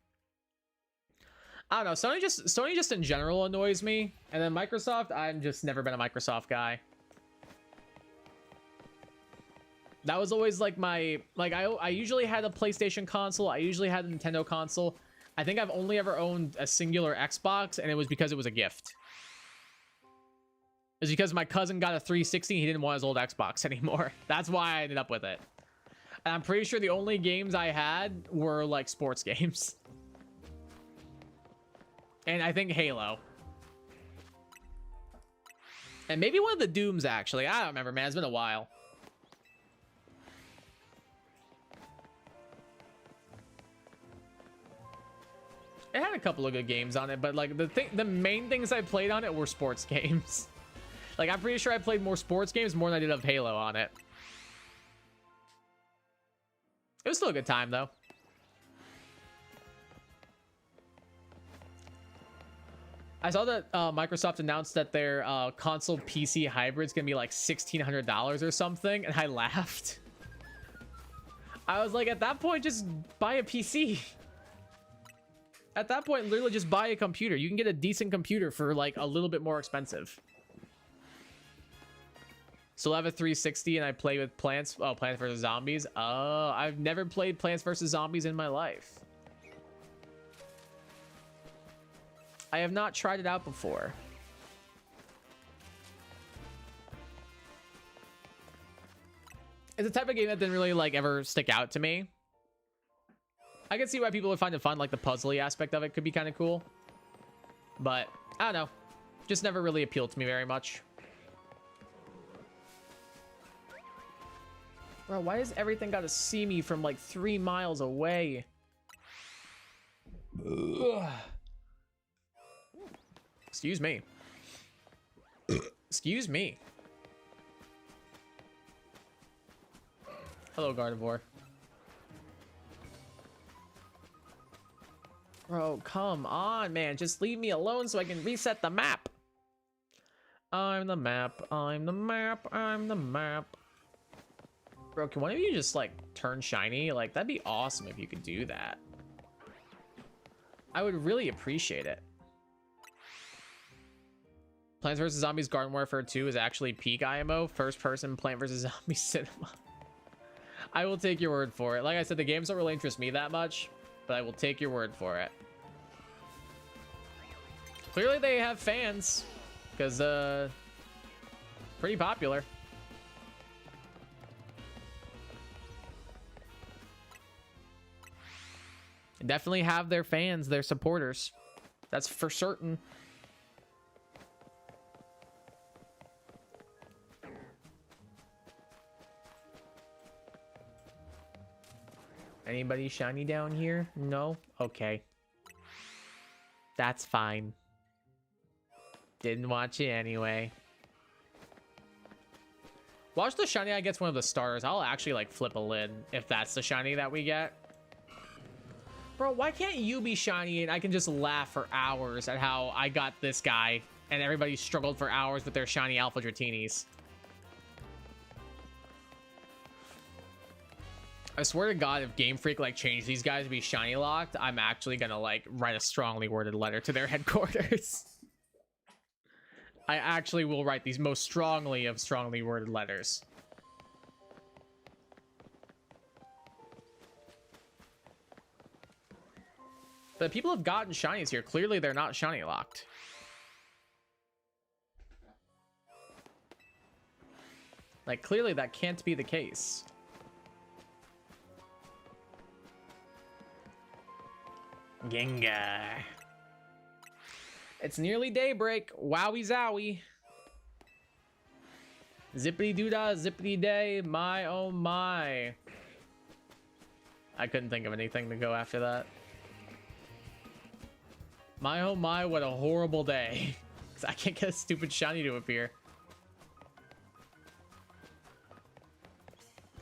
I don't know, Sony just in general annoys me, and then Microsoft, I've just never been a Microsoft guy. That was always like my, like, I usually had a PlayStation console, I usually had a Nintendo console. I think I've only ever owned a singular Xbox, and it was because it was a gift. It's because my cousin got a 360 and he didn't want his old Xbox anymore. That's why I ended up with it. And I'm pretty sure the only games I had were like sports games. And I think Halo. And maybe one of the Dooms, actually. I don't remember, man. It's been a while. It had a couple of good games on it, but like the main things I played on it were sports games. Like, I'm pretty sure I played more sports games more than I did of Halo on it. It was still a good time, though. I saw that Microsoft announced that their console PC hybrid is going to be like $1,600 or something, and I laughed. I was like, at that point, just buy a PC. At that point, literally just buy a computer. You can get a decent computer for like a little bit more expensive. So I have a 360 and I play with Plants vs. Zombies. I've never played Plants vs. Zombies in my life. I have not tried it out before. It's a type of game that didn't really like ever stick out to me. I can see why people would find it fun, like the puzzly aspect of it could be kind of cool. But I don't know. Just never really appealed to me very much. Bro, why does everything gotta see me from like 3 miles away? Ugh. Excuse me. Excuse me. Hello, Gardevoir. Bro, come on, man. Just leave me alone so I can reset the map. I'm the map. I'm the map. I'm the map. Bro, can one of you just, like, turn shiny? Like, that'd be awesome if you could do that. I would really appreciate it. Plants vs. Zombies Garden Warfare 2 is actually peak IMO. First person Plant vs. Zombies cinema. I will take your word for it. Like I said, the games don't really interest me that much, but I will take your word for it. Clearly they have fans, because, pretty popular. Definitely have their fans, their supporters. That's for certain. Anybody shiny down here? No? Okay. That's fine. Didn't watch it anyway. Watch the shiny I gets one of the stars. I'll actually like flip a lid if that's the shiny that we get. Bro, why can't you be shiny and I can just laugh for hours at how I got this guy and everybody struggled for hours with their shiny Alpha Dratinis? I swear to God, if Game Freak like changed these guys to be shiny locked, I'm actually gonna like write a strongly worded letter to their headquarters. I actually will write these most strongly of strongly worded letters. But people have gotten shinies here. Clearly, they're not shiny locked. Like, clearly that can't be the case. Gengar. It's nearly daybreak. Wowie zowie. Zippity doodah, zippity day. My oh my. I couldn't think of anything to go after that. My oh my, what a horrible day. Because I can't get a stupid shiny to appear.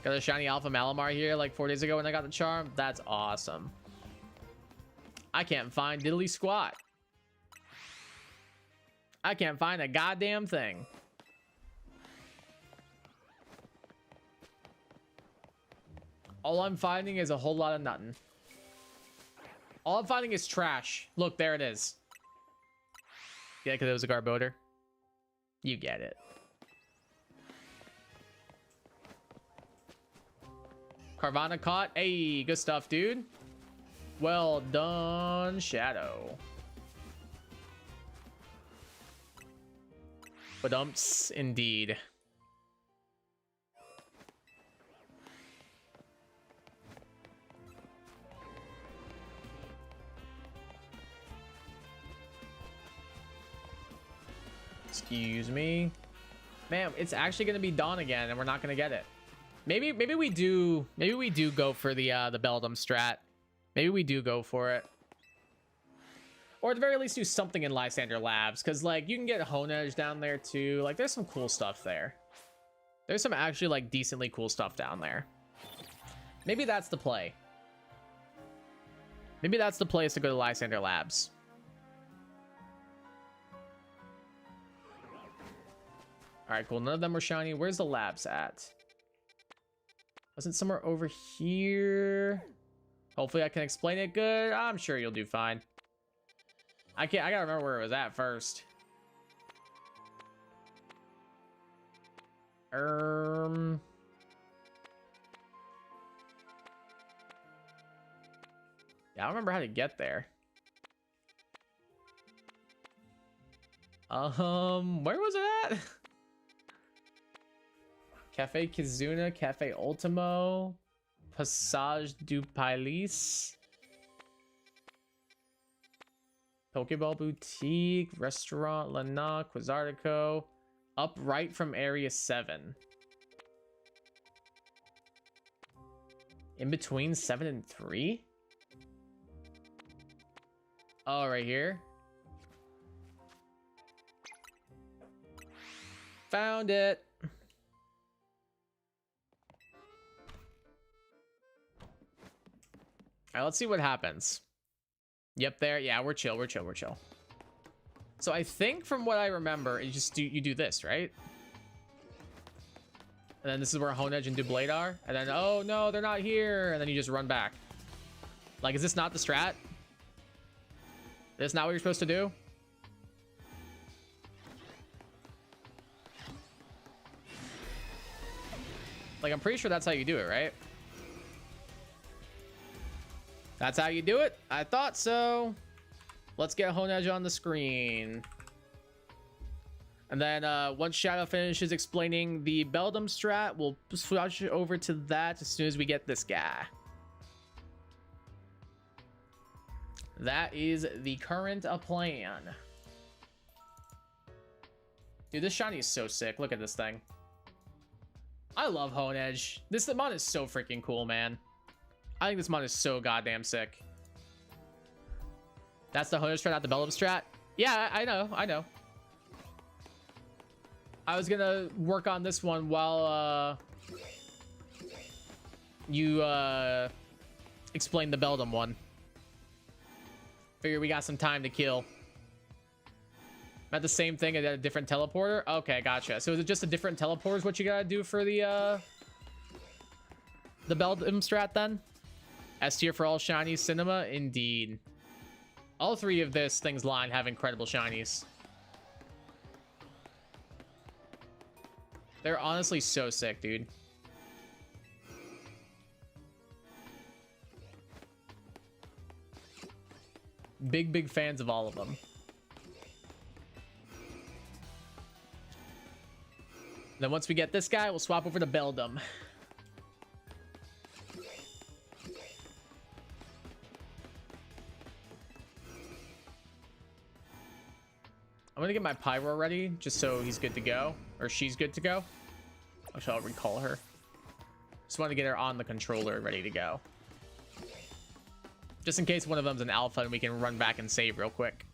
Got a shiny Alpha Malamar here like 4 days ago when I got the charm. That's awesome. I can't find diddly squat. I can't find a goddamn thing. All I'm finding is a whole lot of nothing. All I'm finding is trash. Look, there it is. Yeah, because it was a Garbodor. You get it. Carvana caught. Hey, good stuff, dude. Well done, Shadow. Badumps, indeed. Excuse me. Man, it's actually gonna be dawn again, and we're not gonna get it. Maybe we do go for the Beldum strat. Maybe we do go for it. Or at the very least do something in Lysander Labs, because like you can get Honedge down there too. Like there's some cool stuff there. There's some actually like decently cool stuff down there. Maybe that's the play. Maybe that's the place to go to Lysander Labs. All right, cool. None of them were shiny. Where's the labs at? Wasn't somewhere over here? Hopefully I can explain it good. I'm sure you'll do fine. I gotta remember where it was at first. Yeah, I don't remember how to get there. Where was it at? Cafe Kizuna, Cafe Ultimo, Passage du Pailis, Pokeball Boutique, Restaurant Lana, Quizartico, upright from Area 7. In between 7 and 3? Oh, right here. Found it. All right, let's see what happens. Yep, there. Yeah, we're chill. We're chill. We're chill. So I think from what I remember, you do this, right? And then this is where Honedge and Doublade are. And then, oh no, they're not here. And then you just run back. Like, is this not the strat? Is this not what you're supposed to do? Like, I'm pretty sure that's how you do it, right? That's how you do it? I thought so. Let's get Honedge on the screen. And then once Shadow finishes explaining the Beldum strat, we'll switch over to that as soon as we get this guy. That is the current plan. Dude, this shiny is so sick. Look at this thing. I love Honedge. This mod is so freaking cool, man. I think this mod is so goddamn sick. That's the hunter strat, not the Beldum strat. Yeah, I know. I was gonna work on this one while you explain the Beldum one. Figure we got some time to kill. Not the same thing at a different teleporter? Okay, gotcha. So is it just a different teleporter is what you gotta do for the Beldum strat then? S tier for all shinies, cinema? Indeed. All three of this thing's line have incredible shinies. They're honestly so sick, dude. Big fans of all of them. Then once we get this guy, we'll swap over to Beldum. I'm gonna get my Pyro ready, just so he's good to go. Or she's good to go. Actually, I'll recall her. Just want to get her on the controller ready to go. Just in case one of them's an alpha and we can run back and save real quick.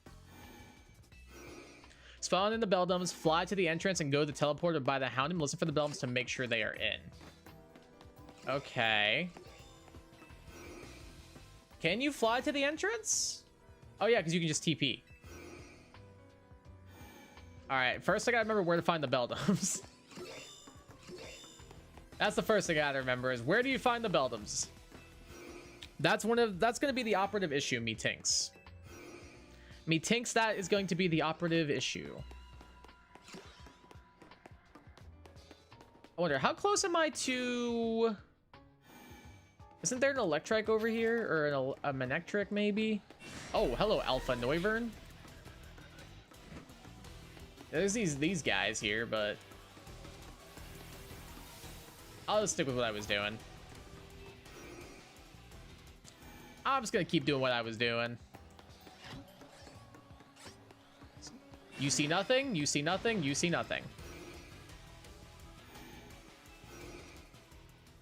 Spawn in the Beldums, fly to the entrance and go to the teleporter by the Houndoom. Listen for the Beldums to make sure they are in. Okay. Can you fly to the entrance? Oh yeah, because you can just TP. Alright, first I gotta remember where to find the Beldums. That's the first thing I gotta remember is where do you find the Beldums? That's gonna be the operative issue, methinks. Methinks that is going to be the operative issue. I wonder, how close am I to... Isn't there an Electrike over here? Or a Manectric, maybe? Oh, hello, Alpha Noivern. There's these guys here, but... I'll just stick with what I was doing. I'm just gonna keep doing what I was doing. You see nothing, you see nothing, you see nothing.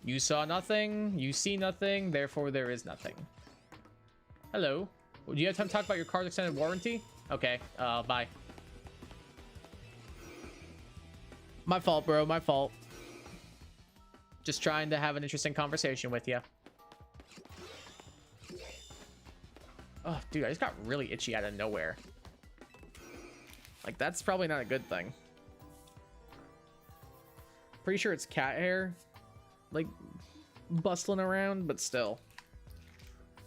You saw nothing, you see nothing, therefore there is nothing. Hello. Do you have time to talk about your car's extended warranty? Okay, bye. My fault, bro, my fault. Just trying to have an interesting conversation with you. Oh, dude, I just got really itchy out of nowhere. Like, that's probably not a good thing. Pretty sure it's cat hair, like, bustling around, but still.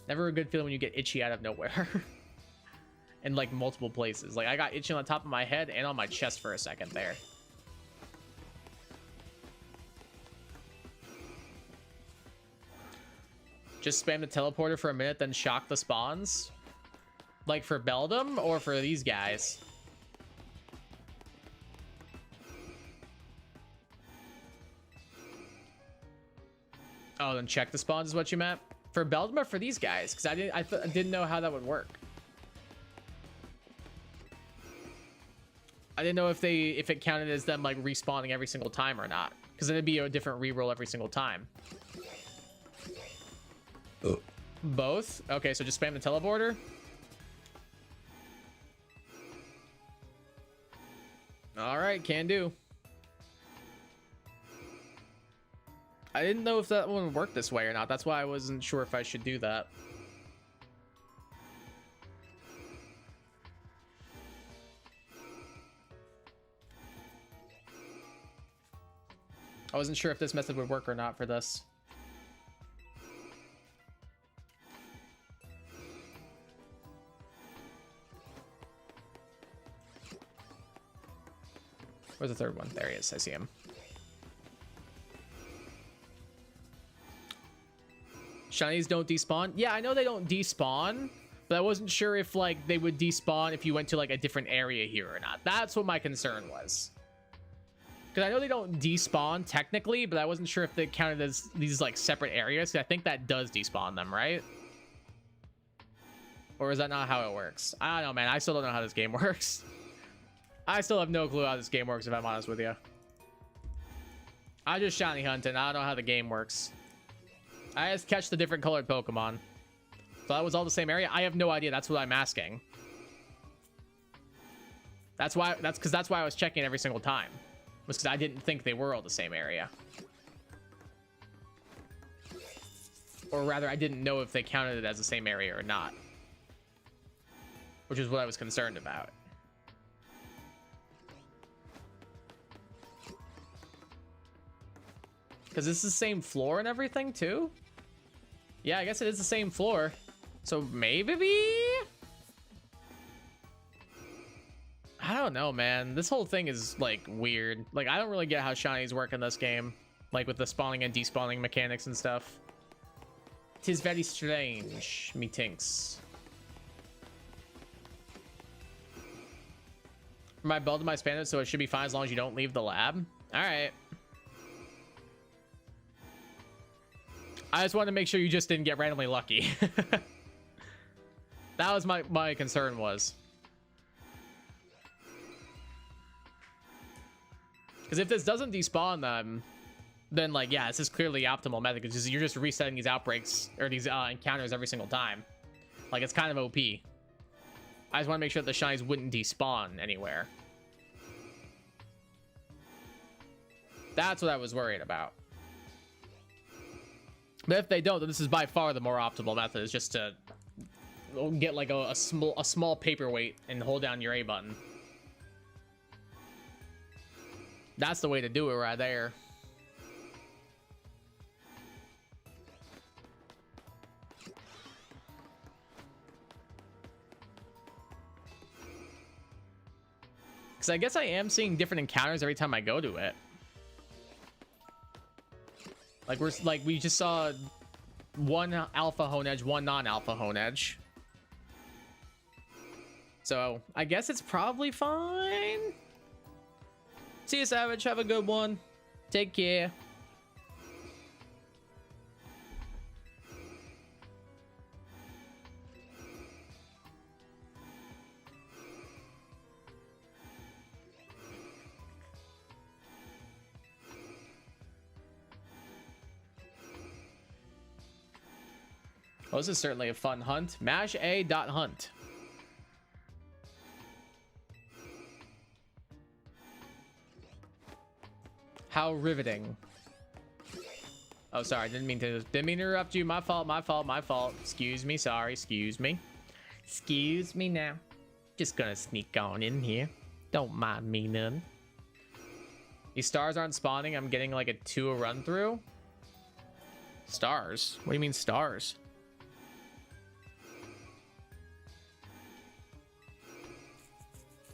Never a good feeling when you get itchy out of nowhere. In, like, multiple places. Like, I got itchy on the top of my head and on my chest for a second there. Just spam the teleporter for a minute, then shock the spawns? Like for Beldum or for these guys? Oh, then check the spawns is what you meant? For Beldum or for these guys? Because I didn't know how that would work. I didn't know if it counted as them like respawning every single time or not. Because then it'd be a different reroll every single time. Both? Okay, so just spam the teleporter. Alright, can do. I didn't know if that one would work this way or not. That's why I wasn't sure if I should do that. I wasn't sure if this method would work or not for this. Where's the third one? There he is. I see him. Shinies don't despawn. Yeah, I know they don't despawn, but I wasn't sure if like they would despawn if you went to like a different area here or not. That's what my concern was. Because I know they don't despawn technically, but I wasn't sure if they counted as these like separate areas. I think that does despawn them, right? Or is that not how it works? I don't know, man. I still don't know how this game works. I still have no clue how this game works, if I'm honest with you. I just shiny hunt and I don't know how the game works. I just catch the different colored Pokemon. So that was all the same area? I have no idea. That's what I'm asking. That's why I was checking every single time. Was because I didn't think they were all the same area. Or rather, I didn't know if they counted it as the same area or not. Which is what I was concerned about. Because this is the same floor and everything, too? Yeah, I guess it is the same floor. So maybe... I don't know, man. This whole thing is, like, weird. Like, I don't really get how shinies work in this game. Like, with the spawning and despawning mechanics and stuff. Tis very strange, methinks. My build my Spanish, so it should be fine as long as you don't leave the lab. Alright. I just wanted to make sure you just didn't get randomly lucky. That was my concern was. Because if this doesn't despawn them, then like, yeah, this is clearly the optimal method because you're just resetting these outbreaks or these encounters every single time. Like, it's kind of OP. I just want to make sure that the shinies wouldn't despawn anywhere. That's what I was worried about. But if they don't, then this is by far the more optimal method, is just to get like a small paperweight and hold down your A button. That's the way to do it right there. Because I guess I am seeing different encounters every time I go to it. Like we just saw one alpha Honedge, one non-alpha Honedge. So I guess it's probably fine. See you, Savage. Have a good one. Take care. Oh, this is certainly a fun hunt. Mash A dot hunt. How riveting. Oh, sorry. Didn't mean to interrupt you. My fault. Excuse me. Sorry. Excuse me. Excuse me now. Just gonna sneak on in here. Don't mind me none. These stars aren't spawning. I'm getting like a 2 run through. Stars? What do you mean stars?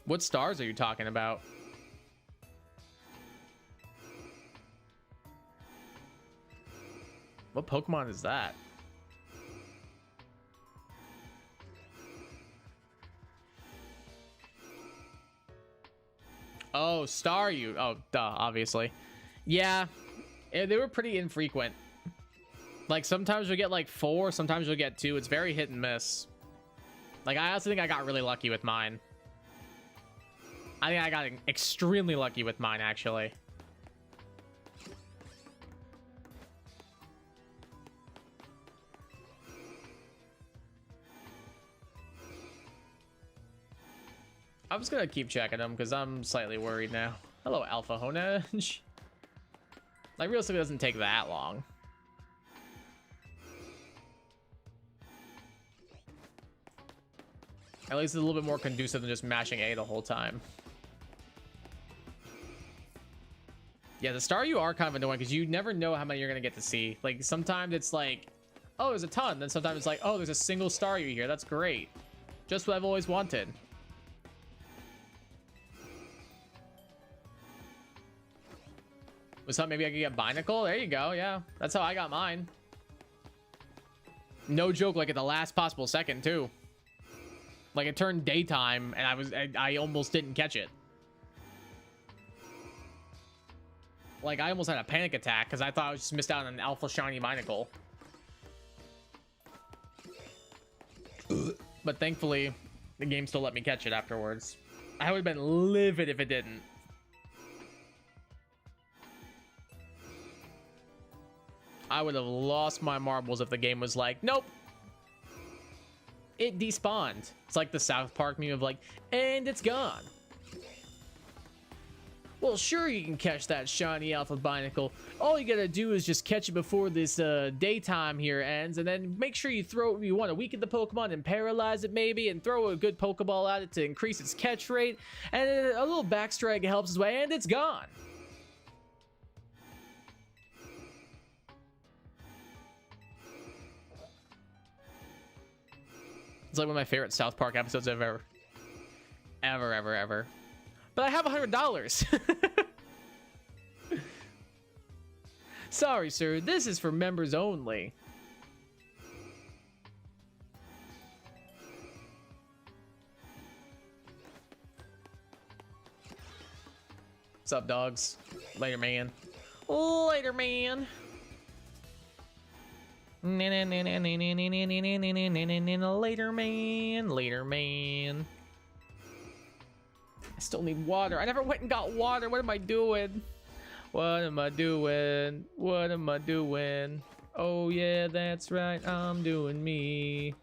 What stars are you talking about? What Pokemon is that? Oh, Staryu. Oh, duh, obviously. Yeah, they were pretty infrequent. Like, sometimes you'll get like 4, sometimes you'll get 2. It's very hit and miss. Like, I also think I got really lucky with mine. I think I got extremely lucky with mine, actually. I'm just gonna keep checking them because I'm slightly worried now. Hello, Alpha Honedge. Like, realistically, it doesn't take that long. At least it's a little bit more conducive than just mashing A the whole time. Yeah, the Staryu are kind of annoying because you never know how many you're gonna get to see. Like, sometimes it's like, oh, there's a ton. Then sometimes it's like, oh, there's a single Staryu here. That's great. Just what I've always wanted. Was that maybe I could get Binacle? There you go. Yeah, that's how I got mine. No joke, like at the last possible second too. Like, it turned daytime and I almost didn't catch it. Like, I almost had a panic attack because I thought I just missed out on an alpha shiny Binacle. But thankfully, the game still let me catch it afterwards. I would have been livid if it didn't. I would have lost my marbles if the game was like, nope, it despawned. It's like the South Park meme of like, and it's gone. Well, sure, you can catch that shiny Alpha Binacle. All you gotta do is just catch it before this daytime here ends, and then make sure you throw. You want to weaken the Pokemon and paralyze it maybe, and throw a good Pokeball at it to increase its catch rate, and a little backstrike helps as well, and it's gone. It's like one of my favorite South Park episodes I've ever. But I have $100. Sorry, sir. This is for members only. What's up, dogs? Later, man. Later, man. Later, man. Later, man. I still need water. I never went and got water. What am I doing? What am I doing? What am I doing? Oh yeah, that's right. I'm doing me.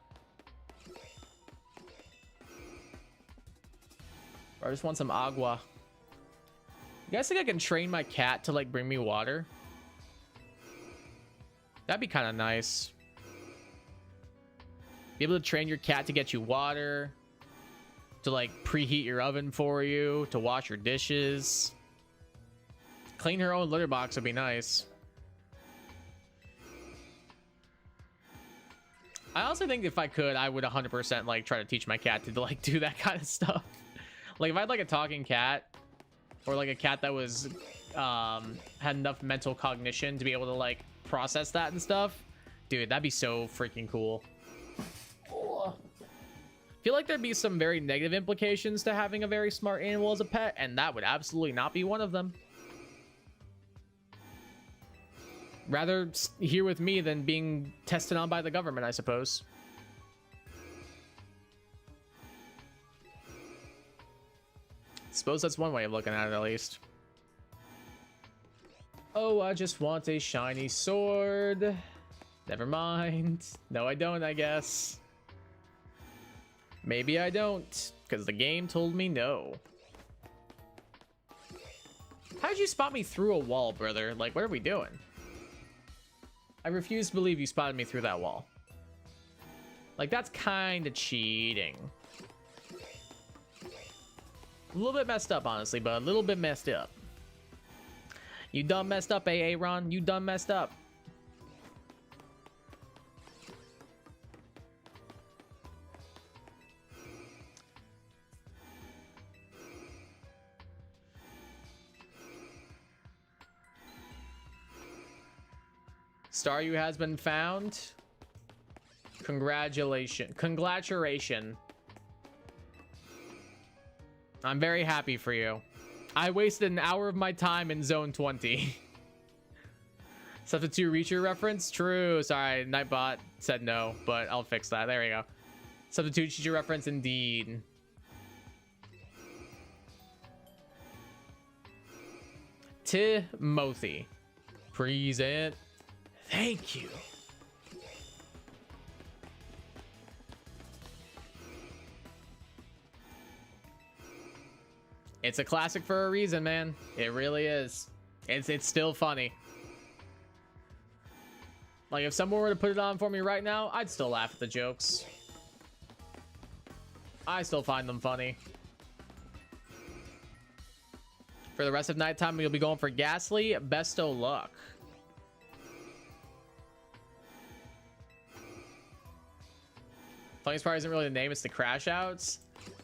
I just want some agua. You guys think I can train my cat to like bring me water? That'd be kind of nice. Be able to train your cat to get you water, to like preheat your oven for you, to wash your dishes. Clean her own litter box would be nice. I also think if I could, I would 100% like try to teach my cat to like do that kind of stuff. Like if I had like a talking cat, or like a cat that was had enough mental cognition to be able to like process that and stuff, dude, that'd be so freaking cool. Oh. I feel like there'd be some very negative implications to having a very smart animal as a pet, and that would absolutely not be one of them. Rather here with me than being tested on by the government, I suppose. Suppose that's one way of looking at it, at least. Oh, I just want a shiny sword. Never mind. No, I don't, I guess. Maybe I don't, because the game told me no. How did you spot me through a wall, brother? Like, what are we doing? I refuse to believe you spotted me through that wall. Like, that's kind of cheating. A little bit messed up, honestly, but a little bit messed up. You done messed up, Aaron. You done messed up. Staryu has been found. Congratulations. Congratulations. I'm very happy for you. I wasted an hour of my time in zone 20. Substitute Reacher reference? True. Sorry, Nightbot said no, but I'll fix that. There we go. Substitute teacher reference indeed. Timothy. Present. Thank you. It's a classic for a reason, man. It really is. It's still funny. Like, if someone were to put it on for me right now, I'd still laugh at the jokes. I still find them funny. For the rest of nighttime, you'll be going for Ghastly. Best of luck. Funniest part isn't really the name, it's the crash outs.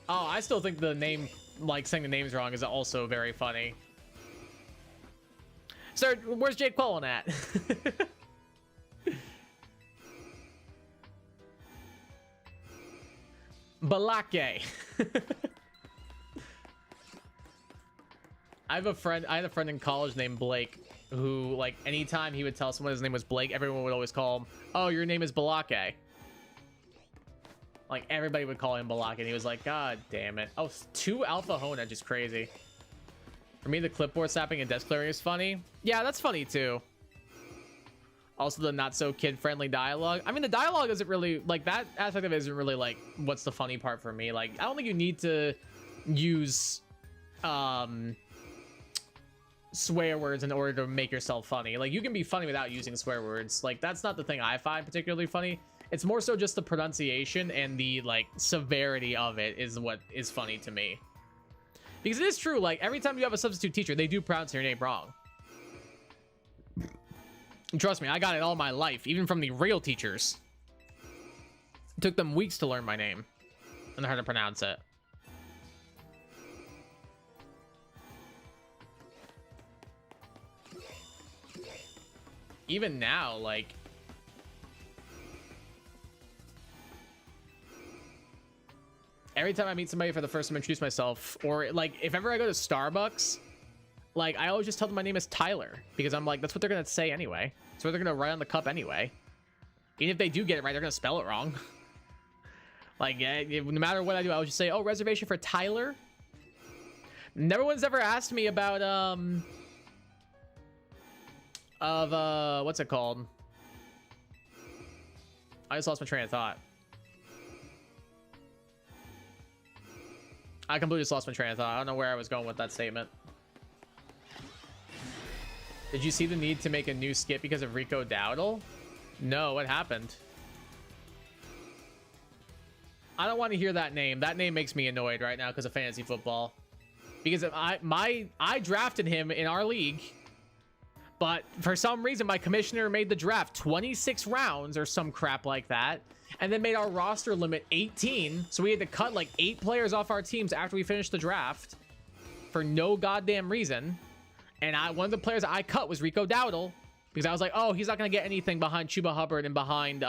Oh, I still think the name, like saying the names wrong, is also very funny. Sir, where's Jake Quillen at? Balake. I had a friend in college named Blake who, like, anytime he would tell someone his name was Blake, everyone would always call him, oh, your name is Balake. Like, everybody would call him Balake, and he was like, God damn it. Oh, 2 Alpha Hona, just crazy. For me, the clipboard snapping and desk clearing is funny. Yeah, that's funny, too. Also, the not so kid-friendly dialogue. I mean, the dialogue isn't really like that aspect of it isn't really like what's the funny part for me. Like, I don't think you need to use swear words in order to make yourself funny. Like, you can be funny without using swear words. Like, that's not the thing I find particularly funny. It's more so just the pronunciation and the like severity of it is what is funny to me. Because it is true, like every time you have a substitute teacher, they do pronounce your name wrong. Trust me, I got it all my life, even from the real teachers. It took them weeks to learn my name and how to pronounce it. Even now, like, every time I meet somebody for the first time, introduce myself, or like if ever I go to Starbucks, like I always just tell them my name is Tyler, because I'm like, that's what they're gonna say anyway. That's what they're gonna write on the cup anyway. Even if they do get it right, they're gonna spell it wrong. Like, no matter what I do, I would just say, oh, reservation for Tyler. No one's ever asked me about what's it called? I just lost my train of thought. I completely just lost my train of thought. I don't know where I was going with that statement. Did you see the need to make a new skit because of Rico Dowdle? No, what happened? I don't want to hear that name. That name makes me annoyed right now because of fantasy football. Because I drafted him in our league, but for some reason my commissioner made the draft 26 rounds or some crap like that, and then made our roster limit 18, so we had to cut like 8 players off our teams after we finished the draft for no goddamn reason. And one of the players I cut was Rico Dowdle, because I was like, oh, he's not gonna get anything behind Chuba Hubbard and behind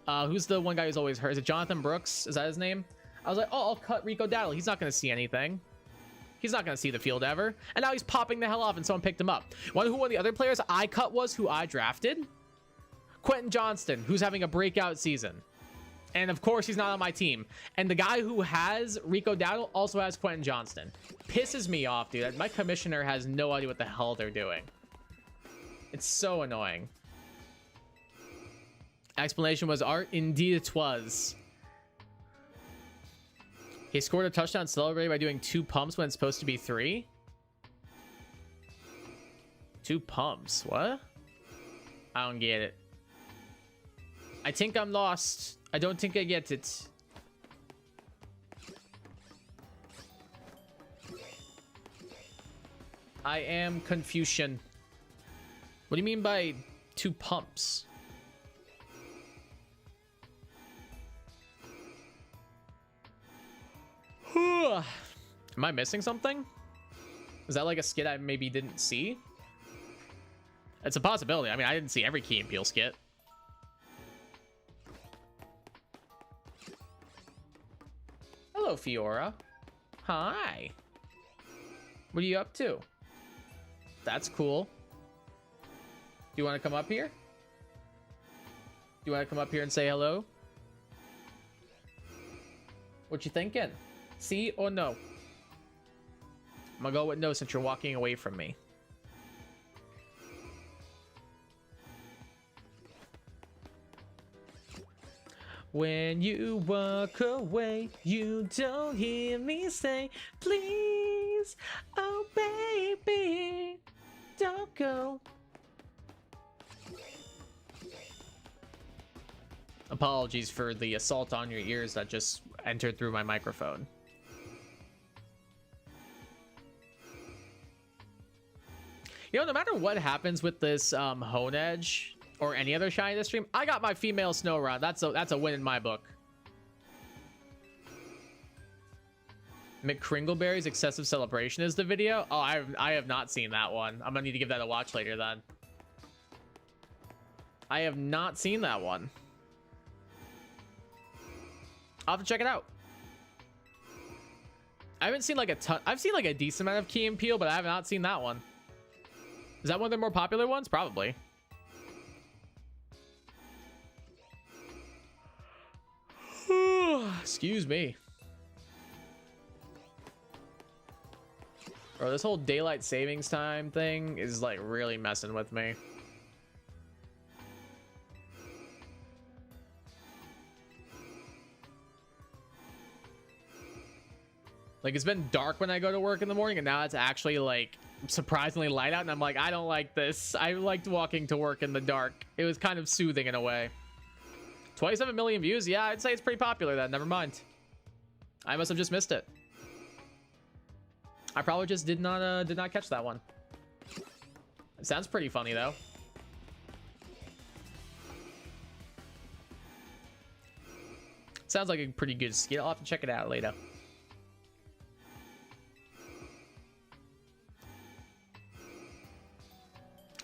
who's the one guy who's always hurt? Is it Jonathan Brooks? Is that his name? I was like, oh, I'll cut Rico Dowdle. He's not gonna see anything. He's not gonna see the field ever. And now he's popping the hell off, and someone picked him up. One of the other players I cut was who I drafted, Quentin Johnston, who's having a breakout season. And of course, he's not on my team. And the guy who has Rico Dowdle also has Quentin Johnston. Pisses me off, dude. My commissioner has no idea what the hell they're doing. It's so annoying. Explanation was art. Indeed it was. He scored a touchdown celebrated by doing 2 pumps when it's supposed to be 3. 2 pumps? What? I don't get it. I think I'm lost. I don't think I get it. I am Confucian. What do you mean by 2 pumps? Am I missing something? Is that like a skit I maybe didn't see? It's a possibility. I mean, I didn't see every Key and Peele skit. Hello, Fiora. Hi. What are you up to? That's cool. Do you want to come up here? Do you want to come up here and say hello? What you thinking? See or no? I'm gonna go with no since you're walking away from me. When you walk away, you don't hear me say, please, oh baby, don't go. Apologies for the assault on your ears that just entered through my microphone. You know, no matter what happens with this Honedge or any other shiny this stream, I got my female Snorunt. That's a win in my book. McCringleberry's excessive celebration is the video. Oh, I have not seen that one. I'm gonna need to give that a watch later then. I have not seen that one. I'll have to check it out. I haven't seen like a ton. I've seen like a decent amount of Key and Peele, but I have not seen that one. Is that one of the more popular ones? Probably. Excuse me. Bro, this whole daylight savings time thing is like really messing with me. Like, it's been dark when I go to work in the morning, and now it's actually like surprisingly light out, and I'm like, I don't like this. I liked walking to work in the dark. It was kind of soothing in a way. 27 million views. Yeah, I'd say it's pretty popular then. Never mind. I must have just missed it. I probably just did not catch that one. It sounds pretty funny though. Sounds like a pretty good skit. I'll have to check it out later.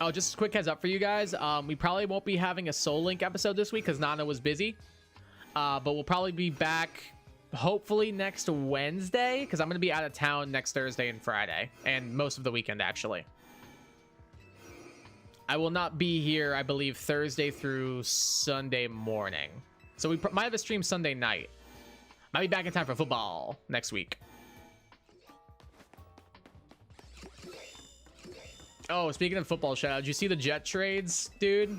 Oh, just a quick heads up for you guys. We probably won't be having a Soul Link episode this week because Nana was busy. But we'll probably be back hopefully next Wednesday because I'm going to be out of town next Thursday and Friday and most of the weekend actually. I will not be here, I believe, Thursday through Sunday morning. So we might have a stream Sunday night. Might be back in time for football next week. Oh, speaking of football, shout out. Did you see the Jet trades, dude?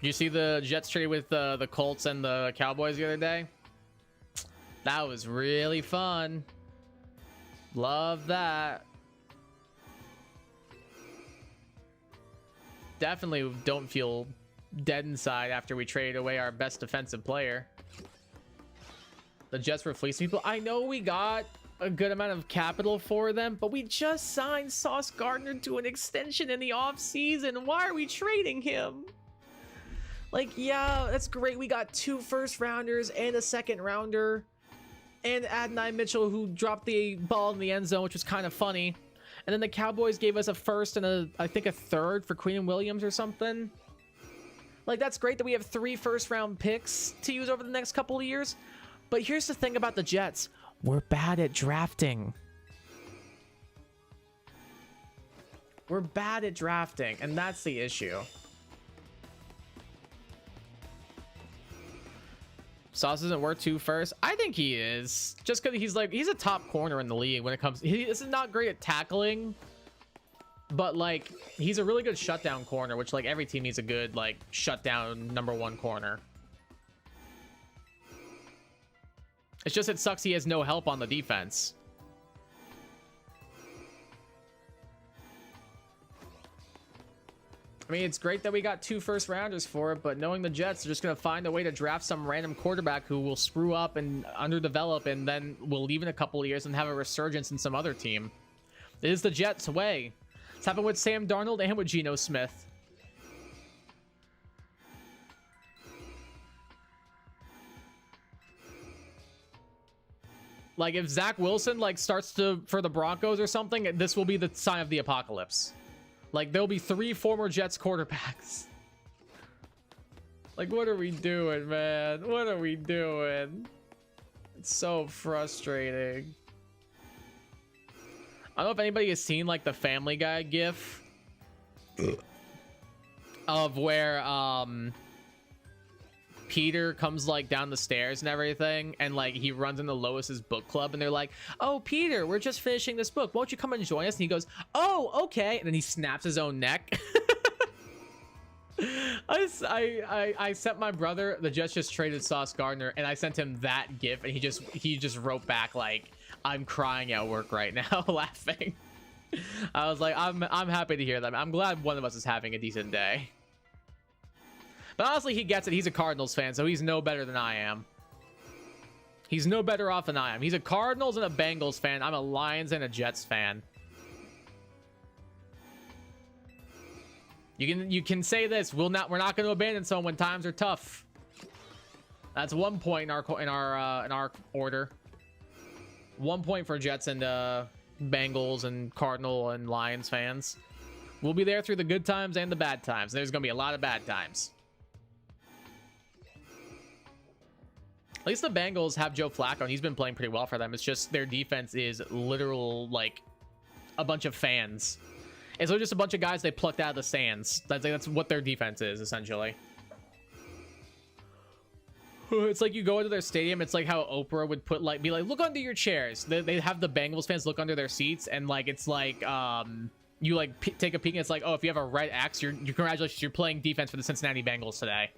Did you see the Jets trade with the Colts and the Cowboys the other day? That was really fun. Love that. Definitely don't feel dead inside after we traded away our best defensive player. The Jets were fleecing people. I know we got a good amount of capital for them, but we just signed Sauce Gardner to an extension in the offseason. Why are we trading him? Like, yeah, that's great. We got 2 first-rounders and a 2nd-rounder. And Adonai Mitchell, who dropped the ball in the end zone, which was kind of funny. And then the Cowboys gave us a 1st and I think a 3rd for Queen and Williams or something. Like, that's great that we have 3 first-round picks to use over the next couple of years. But here's the thing about the Jets. We're bad at drafting. We're bad at drafting, and that's the issue. Sauce isn't worth 2 first. I think he is. Just because he's a top corner in the league when it comes. This is not great at tackling, but like he's a really good shutdown corner, which like every team needs a good like shutdown #1 corner. It's just it sucks he has no help on the defense. I mean, it's great that we got 2 first-rounders for it, but knowing the Jets are just going to find a way to draft some random quarterback who will screw up and underdevelop and then will leave in a couple of years and have a resurgence in some other team. It is the Jets' way. It's happened with Sam Darnold and with Geno Smith. Like, if Zach Wilson, like, starts for the Broncos or something, this will be the sign of the apocalypse. Like, there'll be 3 former Jets quarterbacks. Like, what are we doing, man? What are we doing? It's so frustrating. I don't know if anybody has seen, like, the Family Guy gif of where, Peter comes like down the stairs and everything, and like he runs into Lois's book club and they're like, oh Peter, we're just finishing this book, won't you come and join us? And he goes, oh okay, and then he snaps his own neck. I sent my brother, the Jets just traded Sauce Gardner, and I sent him that gif, and he just wrote back like, I'm crying at work right now laughing. I was like, I'm happy to hear that. I'm glad one of us is having a decent day. But honestly, he gets it. He's a Cardinals fan, so he's no better than I am. He's no better off than I am. He's a Cardinals and a Bengals fan. I'm a Lions and a Jets fan. You can say this. We're not going to abandon someone when times are tough. That's 1 point in our order. 1 point for Jets and Bengals and Cardinal and Lions fans. We'll be there through the good times and the bad times. There's going to be a lot of bad times. At least the Bengals have Joe Flacco, and he's been playing pretty well for them. It's just their defense is literal, like, a bunch of fans. It's just a bunch of guys they plucked out of the stands. That's what their defense is, essentially. It's like you go into their stadium, it's like how Oprah would be like, look under your chairs. They have the Bengals fans look under their seats, and, like, it's like, you, like, take a peek, and it's like, oh, if you have a red X, congratulations, you're playing defense for the Cincinnati Bengals today.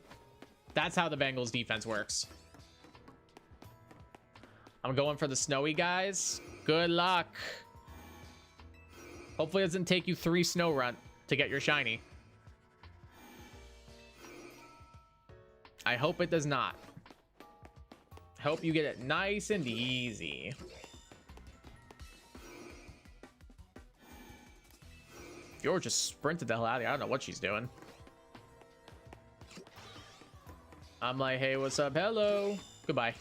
That's how the Bengals defense works. I'm going for the snowy guys. Good luck. Hopefully it doesn't take you 3 snow run to get your shiny. I hope it does not. I hope you get it nice and easy. Fjord just sprinted the hell out of here. I don't know what she's doing. I'm like, hey, what's up? Hello. Goodbye.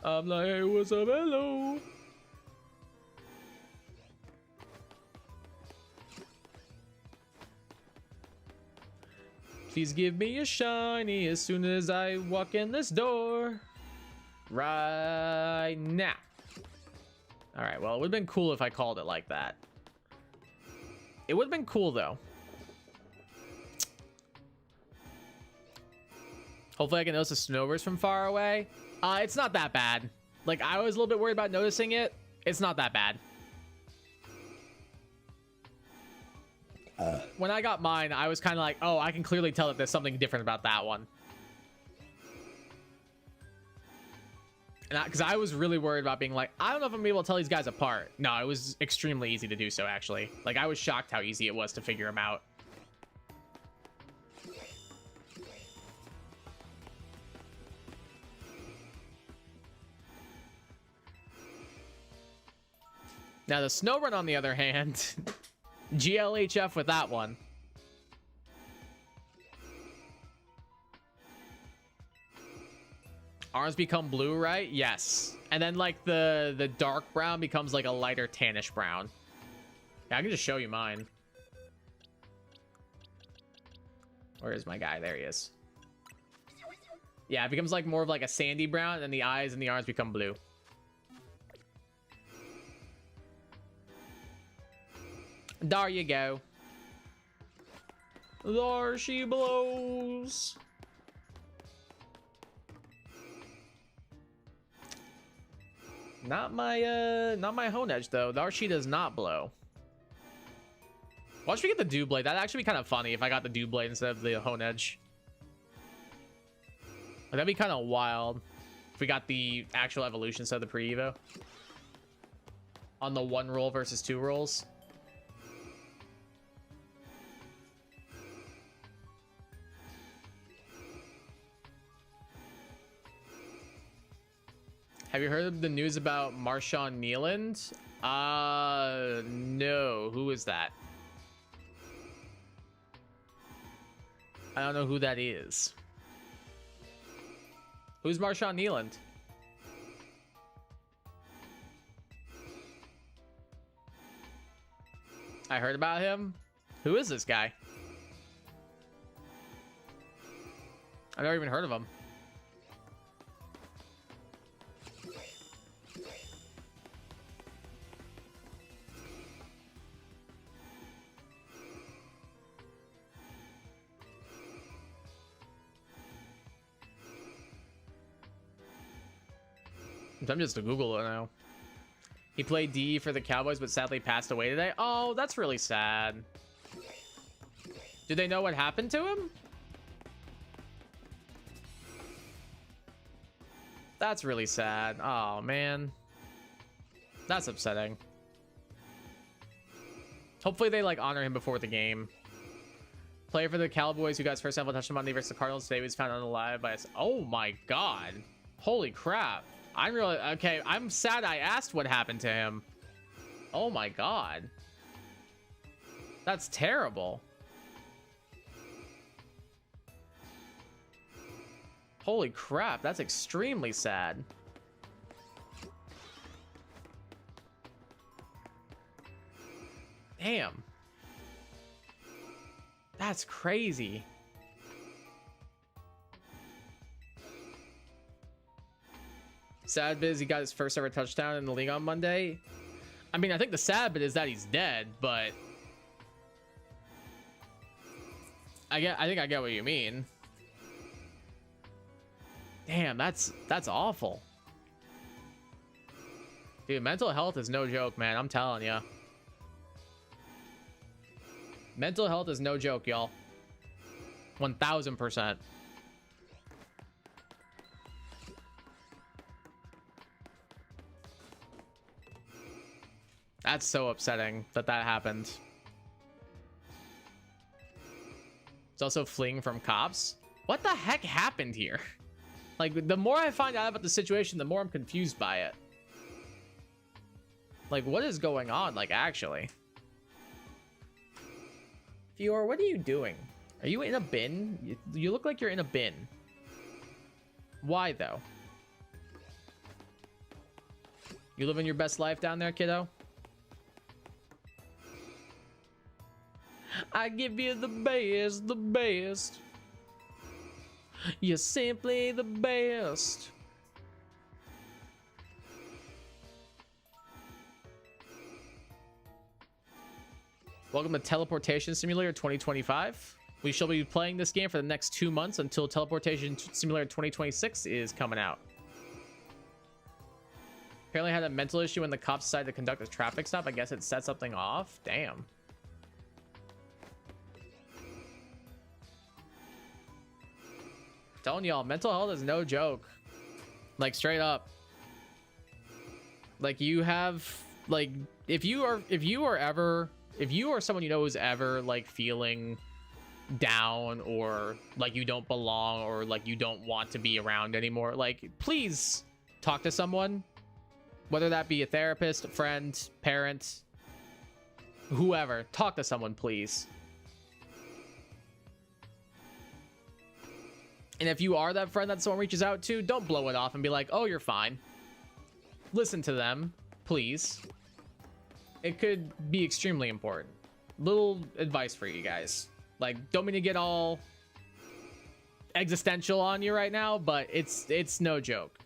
I'm like, hey, what's up? Hello. Please give me a shiny as soon as I walk in this door. Right now. All right, well, it would have been cool if I called it like that. It would have been cool, though. Hopefully I can notice the Snover's from far away. It's not that bad. Like, I was a little bit worried about noticing it. It's not that bad. When I got mine, I was kind of like, oh, I can clearly tell that there's something different about that one. Because I was really worried about being like, I don't know if I'm gonna be able to tell these guys apart. No, it was extremely easy to do so, actually. Like, I was shocked how easy it was to figure them out. Now, the Snorunt, on the other hand, GLHF with that one. Arms become blue, right? Yes. And then, like, the dark brown becomes, like, a lighter tannish brown. Yeah, I can just show you mine. Where is my guy? There he is. Yeah, it becomes, like, more of, like, a sandy brown, and then the eyes and the arms become blue. There you go. There she blows. Not my Honedge though. There she does not blow. Watch me get the Doublade. That'd actually be kind of funny if I got the Doublade instead of the Honedge. That'd be kind of wild if we got the actual evolution instead of the pre-evo. On the 1 roll versus 2 rolls. Have you heard of the news about Marshawn Nealand? No. Who is that? I don't know who that is. Who's Marshawn Nealand? I heard about him. Who is this guy? I've never even heard of him. I'm just to Google it now. He played DE for the Cowboys, but sadly passed away today. Oh, that's really sad. Do they know what happened to him? That's really sad. Oh, man. That's upsetting. Hopefully they, like, honor him before the game. Player for the Cowboys who got his first ever touchdown Monday versus the Cardinals today was found unalive by us. Oh, my God. Holy crap. I'm really okay. I'm sad I asked what happened to him. Oh my God. That's terrible. Holy crap. That's extremely sad. Damn. That's crazy. Sad bit is he got his first ever touchdown in the league on Monday. I mean, I think the sad bit is that he's dead, but I think I get what you mean. Damn, that's awful. Dude, mental health is no joke, man. I'm telling you. Mental health is no joke, y'all. 1000%. That's so upsetting that that happened. It's also fleeing from cops. What the heck happened here? Like, the more I find out about the situation, the more I'm confused by it. Like, what is going on, like, actually? Fior, what are you doing? Are you in a bin? You look like you're in a bin. Why, though? You living your best life down there, kiddo? I give you the best, the best. You're simply the best. Welcome to Teleportation Simulator 2025. We shall be playing this game for the next 2 months until Teleportation Simulator 2026 is coming out. Apparently had a mental issue when the cops decided to conduct a traffic stop. I guess it set something off. Damn. Telling y'all, mental health is no joke. Like, straight up. Like, you have, like, if you are someone you know who's ever like feeling down, or like you don't belong, or like you don't want to be around anymore, like, please talk to someone, whether that be a therapist, a friend, parent, whoever. Talk to someone, please. And if you are that friend that someone reaches out to, don't blow it off and be like, oh, you're fine. Listen to them, please. It could be extremely important. Little advice for you guys. Like, don't mean to get all existential on you right now, but it's no joke.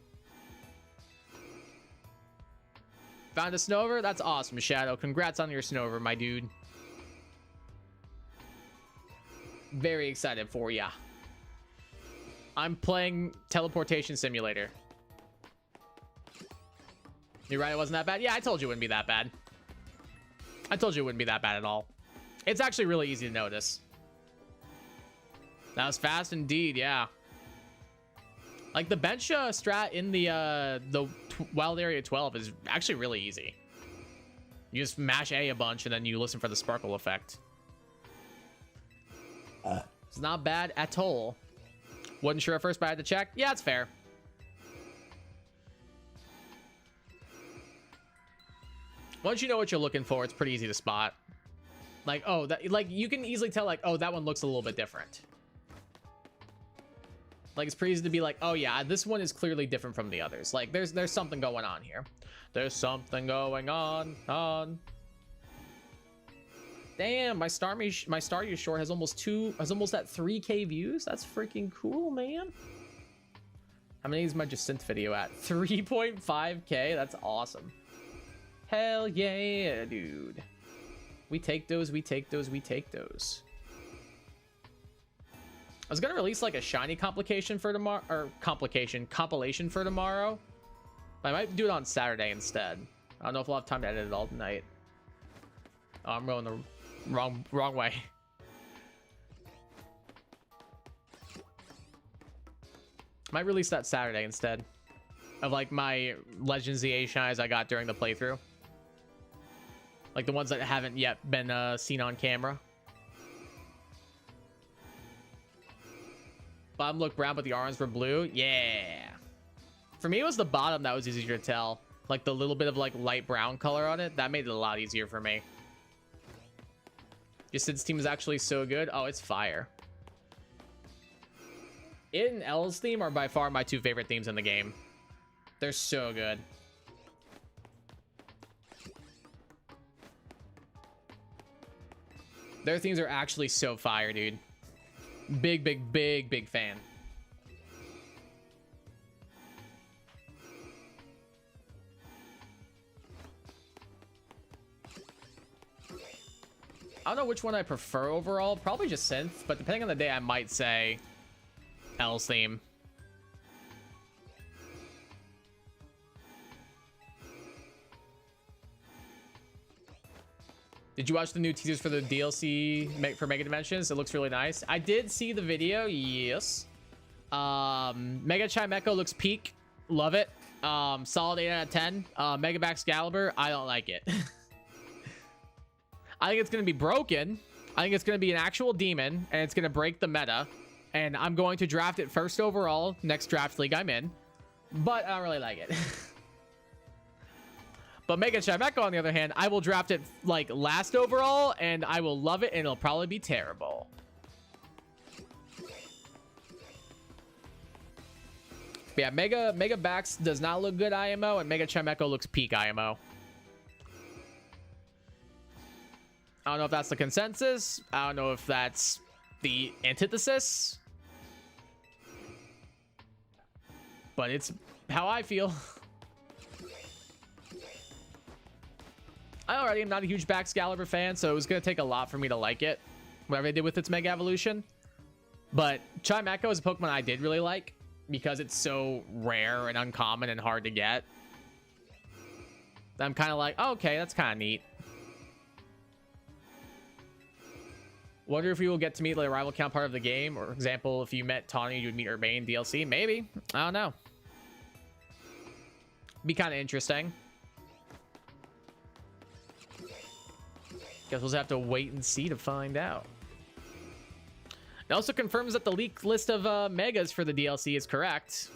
Found a Snover? That's awesome, Shadow. Congrats on your Snover, my dude. Very excited for ya. I'm playing Teleportation Simulator. You're right, it wasn't that bad. Yeah, I told you it wouldn't be that bad. I told you it wouldn't be that bad at all. It's actually really easy to notice. That was fast indeed, yeah. Like, the bench strat in the Wild Area 12 is actually really easy. You just mash A bunch and then you listen for the sparkle effect. It's not bad at all. Wasn't sure at first, but I had to check. Yeah, it's fair. Once you know what you're looking for, it's pretty easy to spot. Like, oh, that, like, you can easily tell, like, oh, that one looks a little bit different. Like, it's pretty easy to be like, oh yeah, this one is clearly different from the others. Like, there's something going on here. There's something going on. Damn, my Staryu short has almost at 3K views. That's freaking cool, man. How many is my Jacinth video at? 3.5K. That's awesome. Hell yeah, dude. We take those, we take those, we take those. I was gonna release like a shiny compilation for tomorrow, or compilation for tomorrow. But I might do it on Saturday instead. I don't know if we'll have time to edit it all tonight. Oh, I'm going the wrong way. Might release that Saturday instead of like my Legends ZA shinies I got during the playthrough. Like the ones that haven't yet been seen on camera. Bottom looked brown, but the arms were blue. Yeah. For me, it was the bottom that was easier to tell. Like the little bit of like light brown color on it. That made it a lot easier for me. Jacinth's team is actually so good. Oh, it's fire. It and L's theme are by far my two favorite themes in the game. They're so good. Their themes are actually so fire, dude. Big fan. I don't know which one I prefer overall. Probably just Synth, but depending on the day, I might say L's theme. Did you watch the new teasers for the DLC for Mega Dimensions? It looks really nice. I did see the video, yes. Mega Chimecho looks peak. Love it. Solid 8 out of 10. Megabax Excalibur, I don't like it. I think it's going to be broken. I think it's going to be an actual demon, and it's going to break the meta. And I'm going to draft it first overall next draft league I'm in. But I don't really like it. But Mega Chimecho, on the other hand, I will draft it like last overall, and I will love it, and it'll probably be terrible. But yeah, Mega Bax does not look good IMO, and Mega Chimecho looks peak IMO. I don't know if that's the consensus. I don't know if that's the antithesis. But it's how I feel. I already am not a huge Baxcalibur fan, so it was going to take a lot for me to like it. Whatever they did with its Mega Evolution. But Chimecho is a Pokemon I did really like, because it's so rare and uncommon and hard to get. I'm kind of like, oh, okay, that's kind of neat. Wonder if we will get to meet the rival count part of the game. For example, if you met Tawny, you would meet Urbane DLC. Maybe. I don't know. Be kind of interesting. Guess we'll just have to wait and see to find out. It also confirms that the leaked list of megas for the DLC is correct.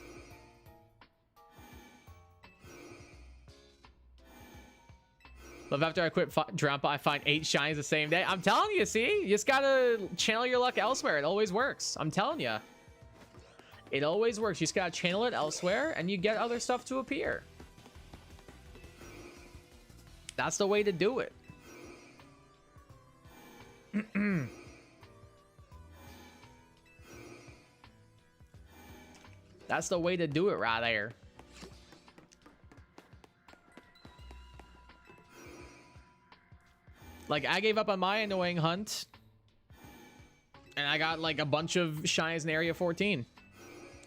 Love after I quit Drampa, I find 8 shinies the same day. I'm telling you, see? You just gotta channel your luck elsewhere. It always works. I'm telling you. It always works. You just gotta channel it elsewhere, and you get other stuff to appear. That's the way to do it. That's the way to do it right there. Like, I gave up on my annoying hunt, and I got like a bunch of shinies in Area 14.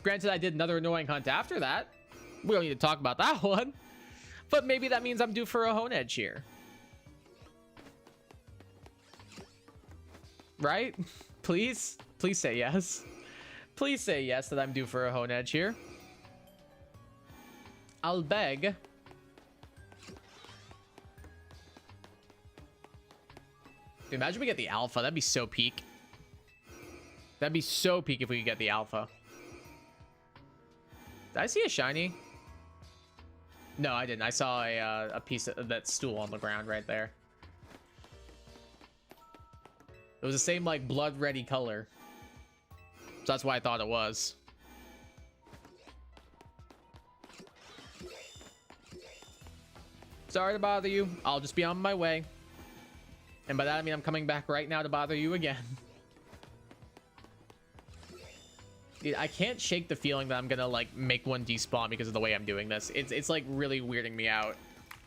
Granted, I did another annoying hunt after that. We don't need to talk about that one. But maybe that means I'm due for a Honedge here. Right? Please? Please say yes. Please say yes that I'm due for a Honedge here. I'll beg. Dude, imagine we get the alpha. That'd be so peak. That'd be so peak if we could get the alpha. Did I see a shiny? No, I didn't. I saw a piece of that stool on the ground right there. It was the same, like, blood-ready color. So that's why I thought it was. Sorry to bother you. I'll just be on my way. And by that, I mean I'm coming back right now to bother you again. Dude, I can't shake the feeling that I'm gonna, like, make one despawn because of the way I'm doing this. It's like, really weirding me out.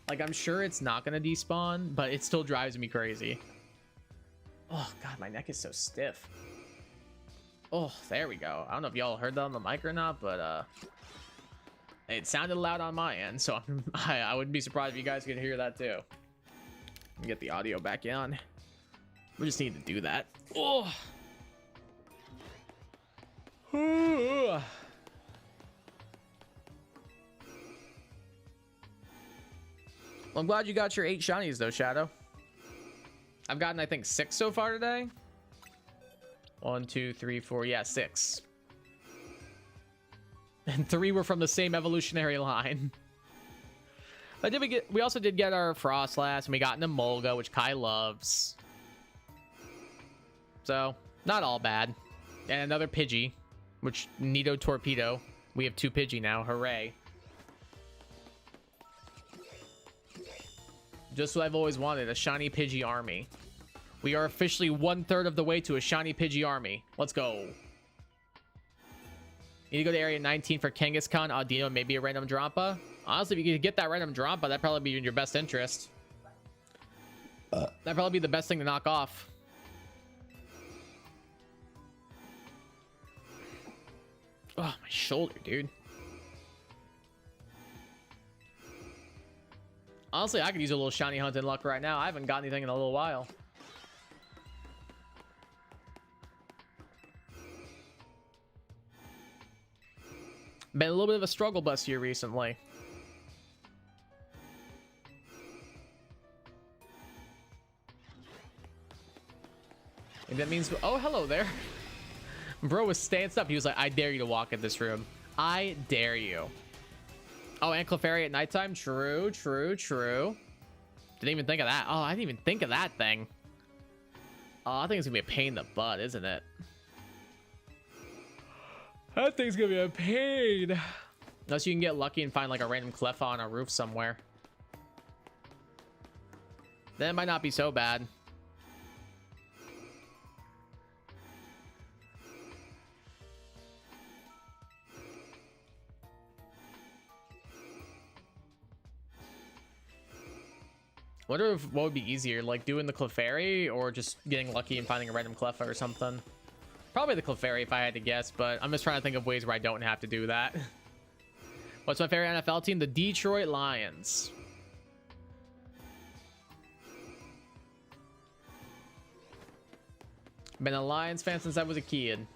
Like, I'm sure it's not gonna despawn, but it still drives me crazy. Oh, God, my neck is so stiff. Oh, there we go. I don't know if y'all heard that on the mic or not, but it sounded loud on my end, so I wouldn't be surprised if you guys could hear that too. Get the audio back on. We just need to do that. Oh. Well, I'm glad you got your 8 shinies though, Shadow. I've gotten, I think, 6 so far today. 1, 2, 3, 4. Yeah, 6. And 3 were from the same evolutionary line. But we also did get our Frostlass, and we got an Emolga, which Kai loves. So, not all bad. And another Pidgey, which Nido Torpedo. We have 2 Pidgey now. Hooray. Just what I've always wanted, a shiny Pidgey army. We are officially 1/3 of the way to a shiny Pidgey army. Let's go. Need to go to Area 19 for Kangaskhan, Audino, maybe a random Drampa. Honestly, if you could get that random Drampa, that'd probably be in your best interest. That'd probably be the best thing to knock off. Oh, my shoulder, dude. Honestly, I could use a little shiny hunting luck right now. I haven't got anything in a little while. Been a little bit of a struggle bus here recently. And that means, oh, hello there. Bro was standing up. He was like, I dare you to walk in this room. I dare you. Oh, and Clefairy at nighttime. True, true, true. Didn't even think of that. Oh, I didn't even think of that thing. Oh, I think it's gonna be a pain in the butt, isn't it? That thing's gonna be a pain. Unless you can get lucky and find like a random Cleffa on a roof somewhere. Then it might not be so bad. Wonder if what would be easier, like doing the Clefairy or just getting lucky and finding a random Cleffa or something. Probably the Clefairy if I had to guess, but I'm just trying to think of ways where I don't have to do that. What's my favorite NFL team? The Detroit Lions. Been a Lions fan since I was a kid.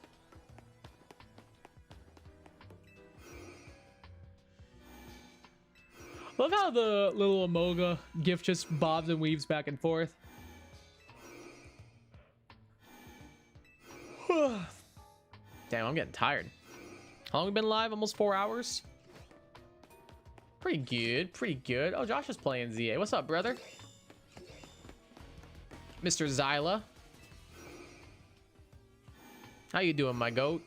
Love how the little Amoga gif just bobs and weaves back and forth. Damn, I'm getting tired. How long have we been live? Almost 4 hours? Pretty good, pretty good. Oh, Josh is playing ZA. What's up, brother? Mr. Zyla. How you doing, my goat?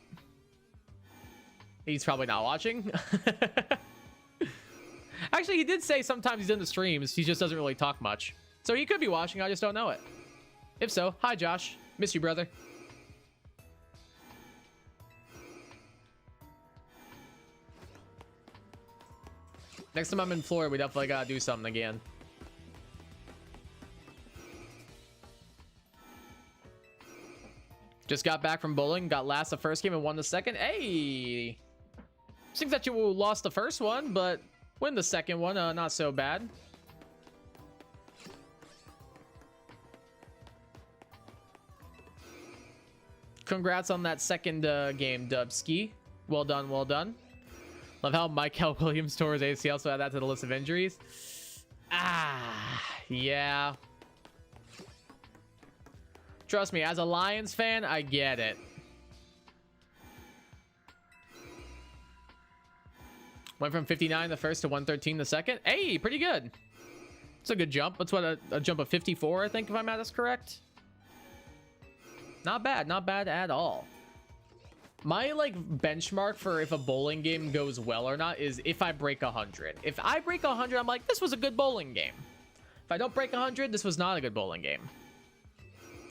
He's probably not watching. Actually, he did say sometimes he's in the streams. He just doesn't really talk much. So he could be watching. I just don't know it. If so, hi, Josh. Miss you, brother. Next time I'm in Florida, we definitely gotta do something again. Just got back from bowling. Got last the first game and won the second. Hey! Seems that you lost the first one, but win the second one. Not so bad. Congrats on that second game, Dubski. Well done, well done. Love how Michael Williams tore his ACL, so add that to the list of injuries. Ah, yeah. Trust me, as a Lions fan, I get it. Went from 59 the first to 113 the second. Hey, pretty good. It's a good jump. That's what a jump of 54, I think, if I'm at this correct. Not bad, not bad at all. My like benchmark for if a bowling game goes well or not is if I break 100. If I break 100, I'm like, this was a good bowling game. If I don't break 100, this was not a good bowling game.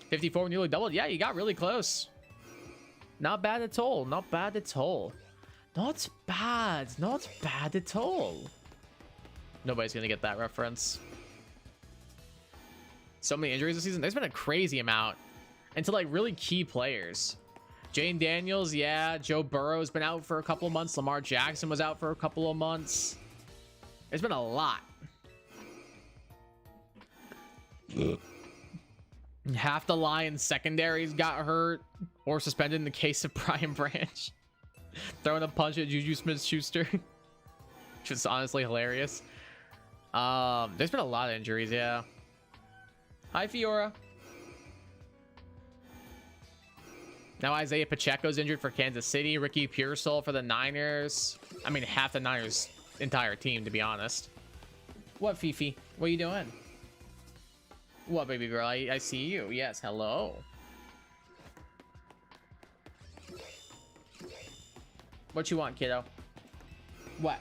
54 nearly doubled. Yeah, you got really close. Not bad at all. Not bad at all. Not bad. Not bad at all. Nobody's gonna get that reference. So many injuries this season. There's been a crazy amount. And to like really key players. Jane Daniels, yeah. Joe Burrow's been out for a couple of months. Lamar Jackson was out for a couple of months. There's been a lot. Half the Lions secondaries got hurt or suspended in the case of Brian Branch. Throwing a punch at Juju Smith-Schuster. Which is honestly hilarious. There's been a lot of injuries, yeah. Hi, Fiora. Now Isaiah Pacheco's injured for Kansas City. Ricky Pearsall for the Niners. I mean, half the Niners' entire team, to be honest. What, Fifi? What are you doing? What, baby girl? I see you. Yes, hello. What you want, kiddo? What?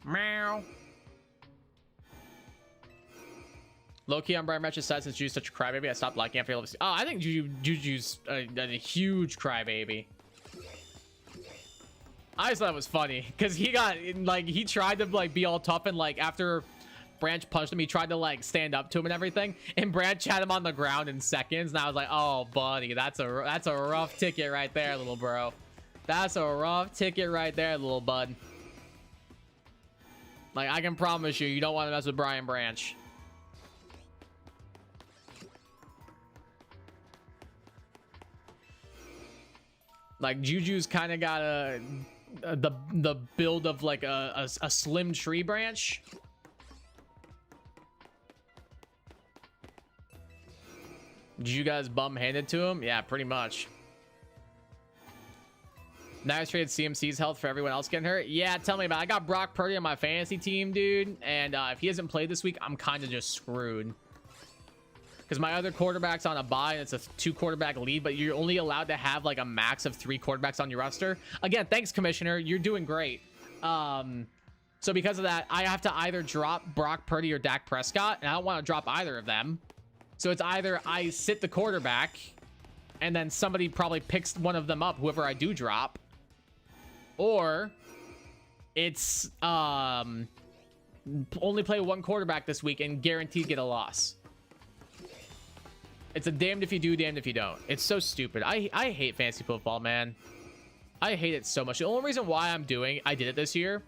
Meow. Low-key on Brian Branch's side since Juju's such a crybaby. I stopped liking after he left. Oh, I think Juju's a huge crybaby. I just thought it was funny because he got like he tried to like be all tough and like after Branch punched him, he tried to like stand up to him and everything, and Branch had him on the ground in seconds. And I was like, oh, buddy, that's a rough ticket right there, little bro. That's a rough ticket right there, little bud. Like I can promise you, you don't want to mess with Brian Branch. Like Juju's kind of got the build of like a slim tree branch. Did you guys bum handed to him? Yeah, pretty much. Nice traded CMC's health for everyone else getting hurt. Yeah, tell me about it. I got Brock Purdy on my fantasy team, dude. And if he hasn't played this week, I'm kind of just screwed. Because my other quarterback's on a bye, and it's a 2-quarterback lead, but you're only allowed to have like a max of 3 quarterbacks on your roster. Again, thanks, Commissioner. You're doing great. So because of that, I have to either drop Brock Purdy or Dak Prescott, and I don't want to drop either of them. So it's either I sit the quarterback, and then somebody probably picks one of them up, whoever I do drop. Or it's only play one quarterback this week and guaranteed get a loss. It's a damned if you do, damned if you don't. It's so stupid. I hate fantasy football, man. I hate it so much. The only reason why I did it this year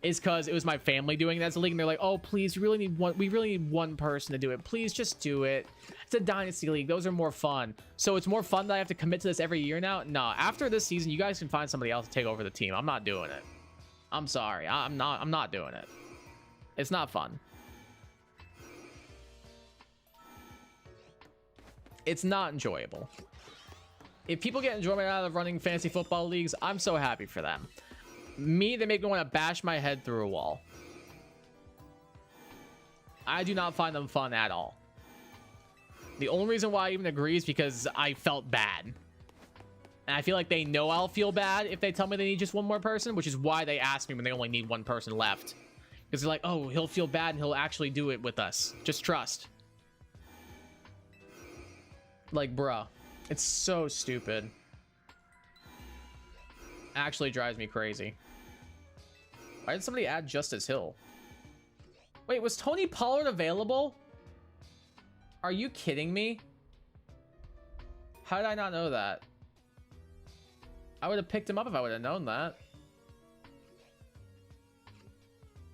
is because it was my family doing that as a league, and they're like, oh, please, we really need one person to do it. Please just do it. It's a dynasty league. Those are more fun. So it's more fun that I have to commit to this every year now. No, after this season, you guys can find somebody else to take over the team. I'm not doing it. I'm sorry. I'm not doing it. It's not fun. It's not enjoyable. If people get enjoyment out of running fantasy football leagues, I'm so happy for them. Me, they make me want to bash my head through a wall. I do not find them fun at all. The only reason why I even agree is because I felt bad. And I feel like they know I'll feel bad if they tell me they need just one more person, which is why they ask me when they only need one person left. Because they're like, oh, he'll feel bad and he'll actually do it with us. Just trust. Like, bruh. It's so stupid. Actually drives me crazy. Why did somebody add Justice Hill? Wait, was Tony Pollard available? Are you kidding me? How did I not know that? I would have picked him up if I would have known that.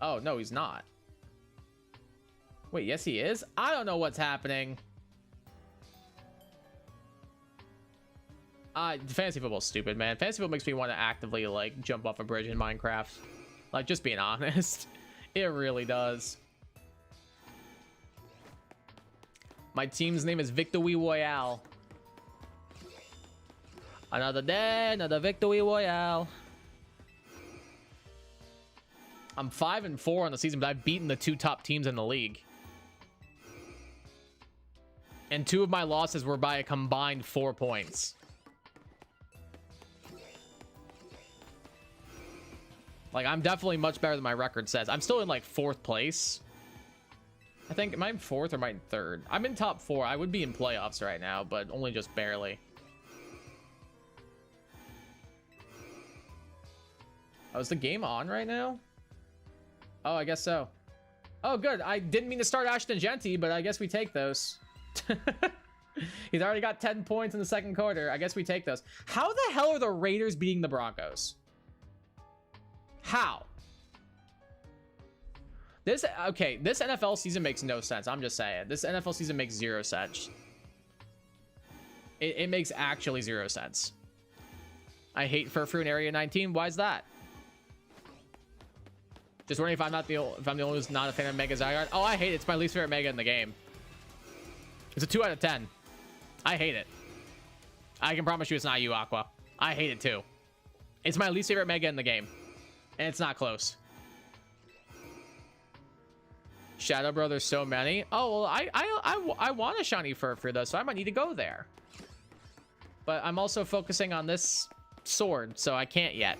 Oh, no, he's not. Wait, yes, he is? I don't know what's happening. Fantasy football's stupid, man. Fantasy football makes me want to actively, like, jump off a bridge in Minecraft. Like, just being honest. It really does. My team's name is Victory Royale. Another day, another Victory Royale. I'm 5-4 on the season, but I've beaten the 2 top teams in the league. And 2 of my losses were by a combined 4 points. Like, I'm definitely much better than my record says. I'm still in, like, 4th place. I think, am I in 4th or am I in 3rd? I'm in top 4. I would be in playoffs right now, but only just barely. Oh, is the game on right now? Oh, I guess so. Oh, good. I didn't mean to start Ashton Genty, but I guess we take those. He's already got 10 points in the 2nd quarter. I guess we take those. How the hell are the Raiders beating the Broncos? How? This NFL season makes no sense. I'm just saying. This NFL season makes 0 sense. It makes actually 0 sense. I hate Furfru in Area 19. Why is that? Just wondering if I'm the only one who's not a fan of Mega Zygarde. Oh, I hate it. It's my least favorite Mega in the game. It's a 2 out of 10. I hate it. I can promise you it's not you, Aqua. I hate it too. It's my least favorite Mega in the game. And it's not close. Shadow Bro, there's so many. Oh, well, I want a shiny Furfru though, so I might need to go there. But I'm also focusing on this sword, so I can't yet.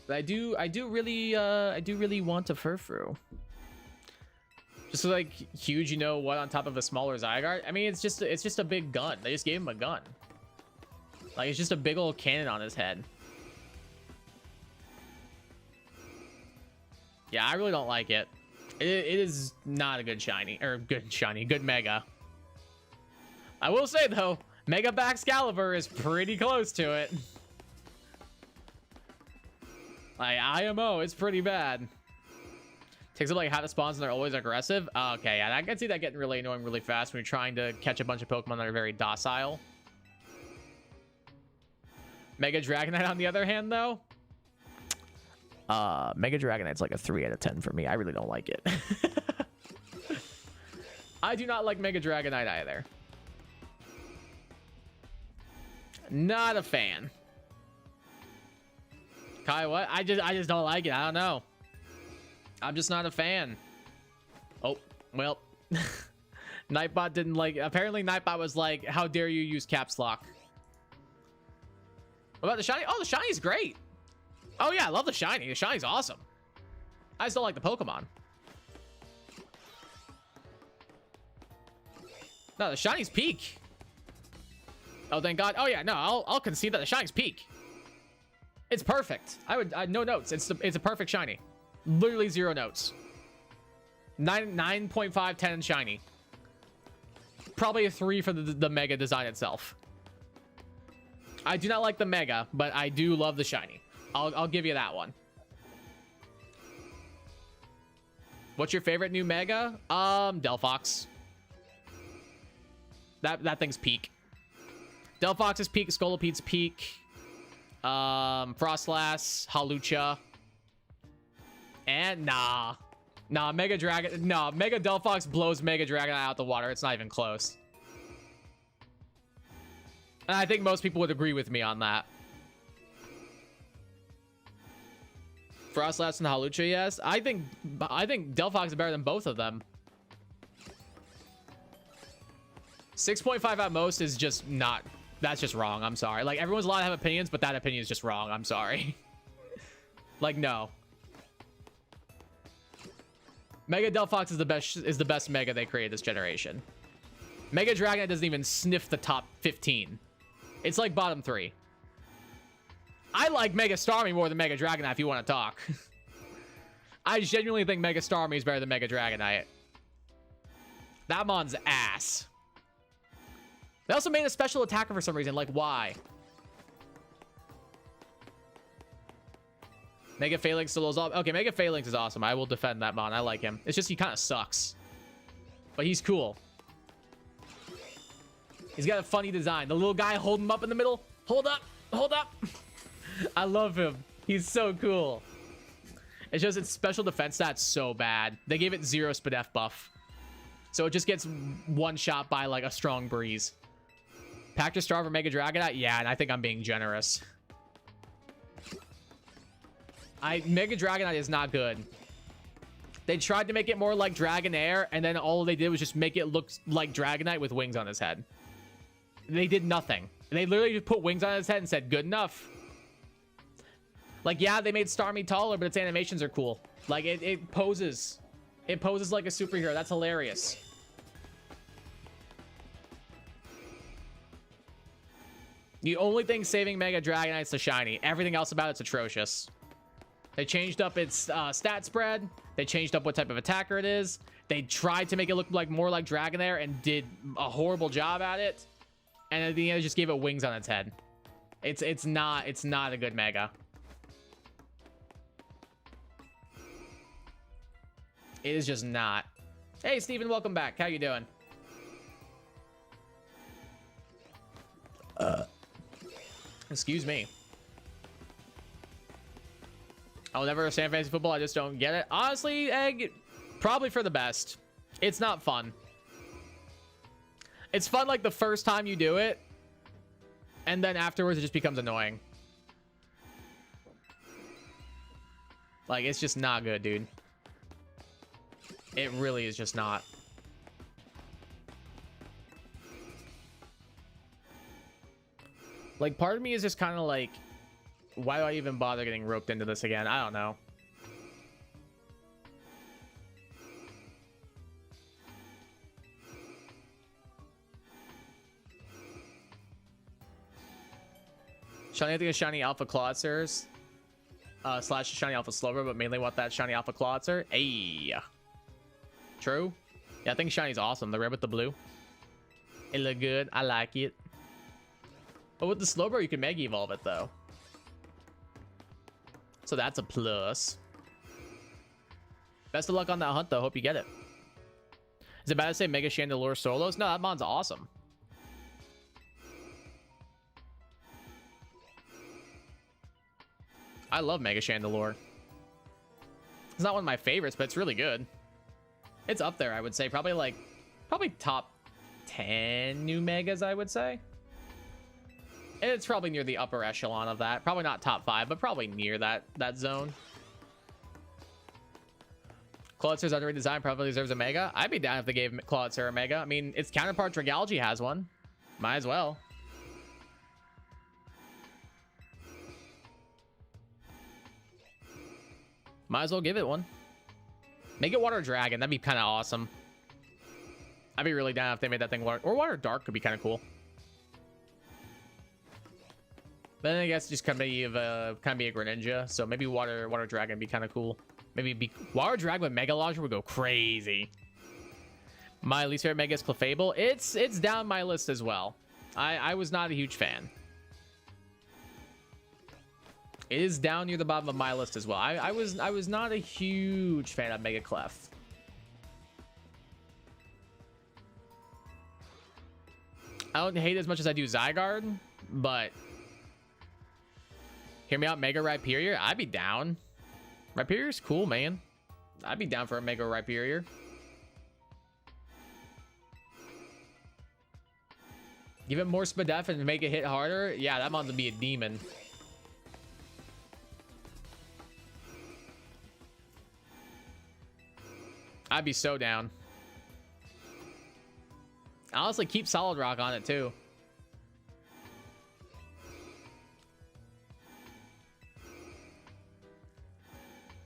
But I do really want a Furfru. Just like huge, you know what, on top of a smaller Zygarde. I mean, it's just a big gun. They just gave him a gun. Like, it's just a big old cannon on his head. Yeah, I really don't like it. It is not a good shiny, or good Mega. I will say though, Mega Baxcalibur is pretty close to it. Like, IMO, it's pretty bad. Takes up like half the spawns and they're always aggressive. Okay, yeah, I can see that getting really annoying really fast when you're trying to catch a bunch of Pokemon that are very docile. Mega Dragonite on the other hand though, Mega Dragonite's like a 3 out of 10 for me. I really don't like it. I do not like Mega Dragonite either. Not a fan. Kai, what? I just don't like it. I don't know. I'm just not a fan. Oh, well. Nightbot didn't like... Apparently, Nightbot was like, how dare you use caps lock? What about the shiny? Oh, the shiny's great. Oh, yeah, I love the shiny. The shiny's awesome. I just don't like the Pokemon. No, the shiny's peak. Oh, thank God. Oh, yeah, no, I'll concede that the shiny's peak. It's perfect. No notes. It's a perfect shiny. Literally 0 notes. 9.5, 10 shiny. Probably a 3 for the Mega design itself. I do not like the Mega, but I do love the shiny. I'll give you that one. What's your favorite new Mega? Delphox. That thing's peak. Delphox's peak, Scolopede's peak. Frostlass, Hawlucha. And Mega Delphox blows Mega Dragonite out the water. It's not even close. And I think most people would agree with me on that. Frostlass and Hawlucha, yes. I think Delphox is better than both of them. 6.5 at most is just not... That's just wrong. I'm sorry. Like, everyone's allowed to have opinions, but that opinion is just wrong. I'm sorry. Like, no. Mega Delphox is the best Mega they created this generation. Mega Dragonite doesn't even sniff the top 15. It's like bottom 3. I like Mega Starmie more than Mega Dragonite if you want to talk. I genuinely think Mega Starmie is better than Mega Dragonite. That mon's ass. They also made a special attacker for some reason. Like, why? Mega Phalanx still off. Okay, Mega Phalanx is awesome. I will defend that mon. I like him. It's just he kind of sucks. But he's cool. He's got a funny design. The little guy holding him up in the middle. Hold up. Hold up. I love him. He's so cool. It's just its special defense stats so bad. They gave it 0 Spadef buff. So it just gets one shot by like a strong breeze. Pactor Star for Mega Dragonite? Yeah, and I think I'm being generous. Mega Dragonite is not good. They tried to make it more like Dragonair, and then all they did was just make it look like Dragonite with wings on his head. They did nothing. They literally just put wings on his head and said, good enough. Like, yeah, they made Starmie taller, but its animations are cool. Like, it poses. It poses like a superhero. That's hilarious. The only thing saving Mega Dragonite is the shiny. Everything else about it's atrocious. They changed up its stat spread. They changed up what type of attacker it is. They tried to make it look like more like Dragonair and did a horrible job at it. And at the end, just gave it wings on its head. It's not a good Mega. It is just not. Hey, Steven, welcome back. How you doing? Excuse me. I'll never understand fantasy football. I just don't get it. Honestly, Egg, probably for the best. It's not fun. It's fun like the first time you do it, and then afterwards it just becomes annoying. Like, it's just not good, dude. It really is just not. Like, part of me is just kind of like, why do I even bother getting roped into this again? I don't know. Shiny, I think, is Shiny Alpha Clawitzer slash Shiny Alpha Slowbro, but mainly want that Shiny Alpha Clawitzer. Hey. True. Yeah, I think Shiny's awesome. The red with the blue. It look good. I like it. But with the Slowbro, you can Mega Evolve it, though. So that's a plus. Best of luck on that hunt, though. Hope you get it. Is it bad to say Mega Chandelure solos? No, that mon's awesome. I love Mega Chandelure. It's not one of my favorites, but it's really good. It's up there, I would say. Probably like Probably top 10 new megas, I would say. And it's probably near the upper echelon of that. Probably not top 5, but probably near that zone. Clawitser's underrated design, probably deserves a mega. I'd be down if they gave Clawitser a mega. I mean, its counterpart Dragalge has one. Might as well. Might as well give it one. Make it Water Dragon. That'd be kind of awesome. I'd be really down if they made that thing water. Or Water Dark could be kind of cool. Then I guess just kind of be a Greninja. So maybe Water Dragon would be kind of cool. Maybe Water Dragon with Mega Launcher would go crazy. My least favorite Mega is Clefable. It's down my list as well. I was not a huge fan. It is down near the bottom of my list as well. I was not a huge fan of Mega Clef. I don't hate it as much as I do Zygarde, but hear me out, Mega Rhyperior. I'd be down. Rhyperior's cool, man. I'd be down for a Mega Rhyperior. Give it more Spadef and make it hit harder. Yeah, that one's gonna be a demon. I'd be so down. Honestly, keep Solid Rock on it too.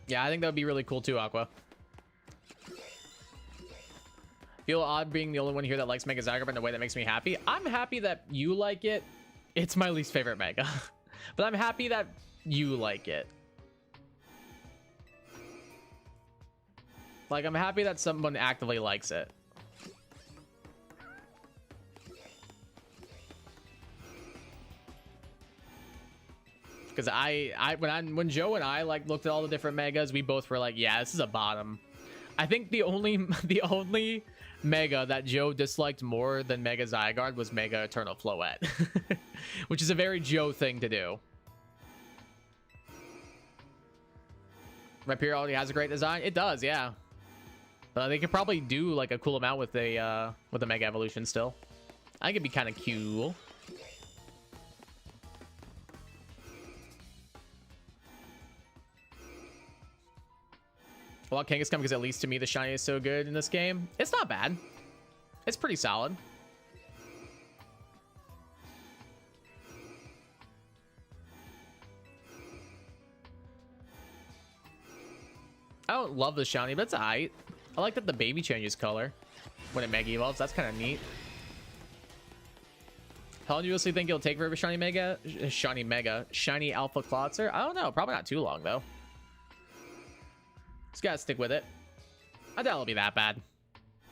Yeah, I think that would be really cool too, Aqua. Feel odd being the only one here that likes Mega Zygarde in a way that makes me happy. I'm happy that you like it. It's my least favorite Mega. But I'm happy that you like it. Like, I'm happy that someone actively likes it. Because when Joe and I like looked at all the different megas, we both were like, yeah, this is a bottom. I think the only mega that Joe disliked more than Mega Zygarde was Mega Eternal Floette. Which is a very Joe thing to do. Rhyperior already has a great design. It does, yeah. They could probably do like a cool amount with a Mega Evolution still. I think it'd be kind of cool. Well, Kangaskhan, because at least to me the shiny is so good in this game. It's not bad. It's pretty solid. I don't love the shiny, but it's alright. I like that the baby changes color when it Mega Evolves. That's kind of neat. How long do you honestly think it'll take for a shiny Alpha Clawitser? I don't know. Probably not too long, though. Just gotta stick with it. I doubt it'll be that bad.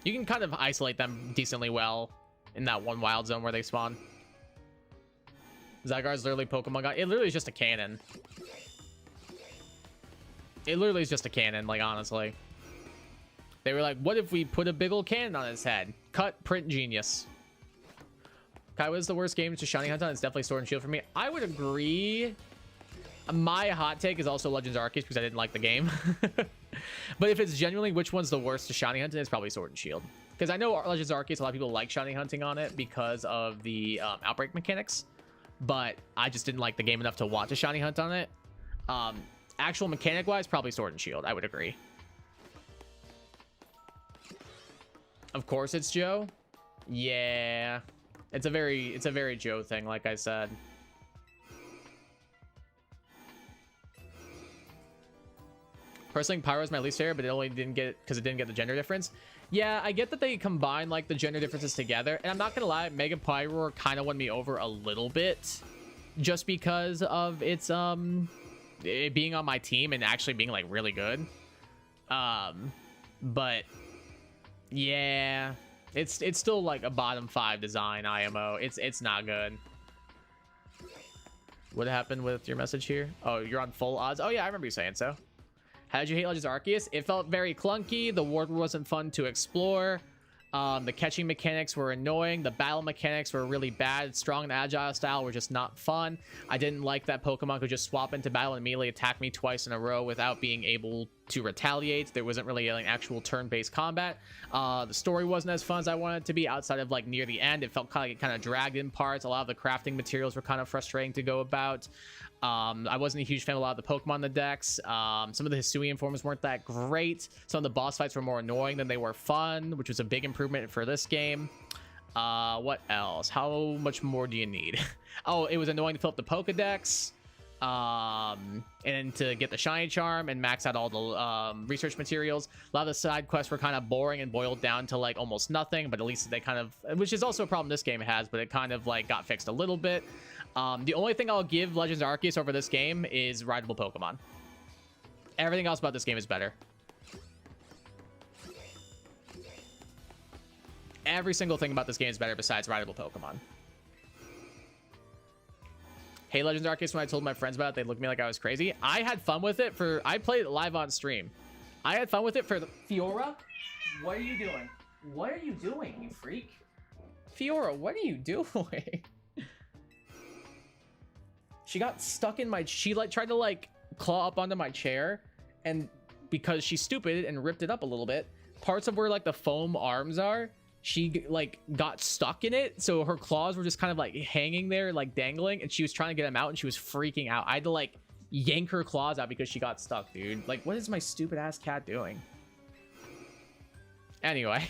You can kind of isolate them decently well in that one wild zone where they spawn. Zygarde's literally Pokemon God. It literally is just a cannon. It literally is just a cannon, like, honestly. They were like, what if we put a big ol' cannon on his head? Cut, print, genius. Kai, what is the worst game to shiny hunt on? It's definitely Sword and Shield for me. I would agree. My hot take is also Legends Arceus because I didn't like the game. But if it's genuinely which one's the worst to shiny hunt, it's probably Sword and Shield. Because I know Legends Arceus, a lot of people like shiny hunting on it because of the outbreak mechanics. But I just didn't like the game enough to watch a shiny hunt on it. Actual mechanic-wise, probably Sword and Shield. I would agree. Of course it's Joe. Yeah. It's a very Joe thing, like I said. Personally, Pyro is my least favorite, but it only didn't get because it didn't get the gender difference. Yeah, I get that they combine like the gender differences together, and I'm not gonna lie, Mega Pyro kind of won me over a little bit, just because of its it being on my team and actually being like really good. But yeah, it's still like a bottom 5 design IMO. It's not good. What happened with your message here? Oh, you're on full odds. Oh yeah, I remember you saying so. How did you hate Legends Arceus? It felt very clunky. The world wasn't fun to explore. The catching mechanics were annoying. The battle mechanics were really bad. Strong and agile style were just not fun. I didn't like that Pokemon could just swap into battle and immediately attack me twice in a row without being able to retaliate. There wasn't really an actual turn-based combat. The story wasn't as fun as I wanted it to be outside of like near the end. It felt kind of dragged in parts. A lot of the crafting materials were kind of frustrating to go about. I wasn't a huge fan of a lot of the Pokemon in the decks. Some of the Hisuian forms weren't that great. Some of the boss fights were more annoying than they were fun, which was a big improvement for this game. What else? How much more do you need? Oh, it was annoying to fill up the Pokedex. And to get the shiny charm and max out all the research materials. A lot of the side quests were kind of boring and boiled down to like almost nothing, but at least they kind of, which is also a problem this game has, but it kind of like got fixed a little bit. The only thing I'll give Legends Arceus over this game is rideable Pokemon. Everything else about this game is better. Every single thing about this game is better besides rideable Pokemon. Hey, Legends Arceus, when I told my friends about it, they looked at me like I was crazy. I had fun with it I played it live on stream. I had fun with it for the... Fiora? What are you doing? What are you doing, you freak? Fiora, what are you doing? She got stuck in my... She like tried to like claw up onto my chair, and because she's stupid and ripped it up a little bit, parts of where like the foam arms are, she like got stuck in it, so her claws were just kind of like hanging there, like dangling, and she was trying to get them out, and she was freaking out. I had to like yank her claws out because she got stuck, dude. Like, what is my stupid ass cat doing? Anyway.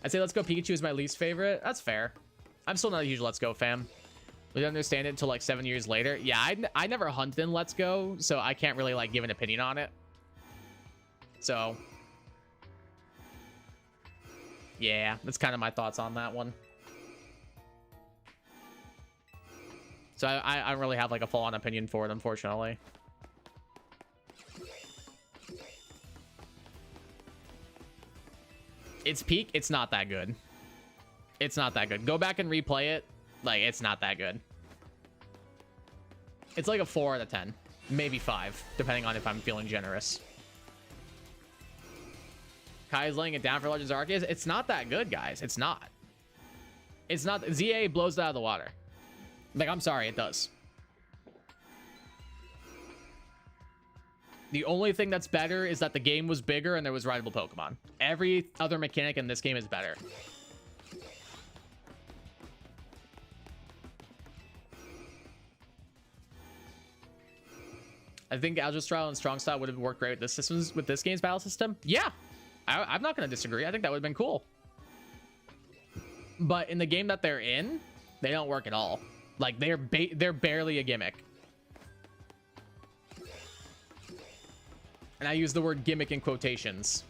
I'd say Let's Go Pikachu is my least favorite. That's fair. I'm still not a huge Let's Go fan. We didn't understand it until like 7 years later. Yeah, I never hunted in Let's Go, so I can't really like give an opinion on it. So yeah, that's kind of my thoughts on that one. So I don't really have like a full-on opinion for it, unfortunately. Its peak, it's not that good. It's not that good. Go back and replay it. Like, it's not that good. It's like a 4 out of 10. Maybe 5, depending on if I'm feeling generous. Kai is laying it down for Legends Arceus. It's not that good, guys. It's not. It's not. ZA blows it out of the water. Like, I'm sorry, it does. The only thing that's better is that the game was bigger and there was rideable Pokemon. Every other mechanic in this game is better. I think Algae Style and Strong Style would have worked great with this game's battle system. Yeah. I'm not going to disagree. I think that would have been cool. But in the game that they're in, they don't work at all. Like, they're barely a gimmick. And I use the word gimmick in quotations.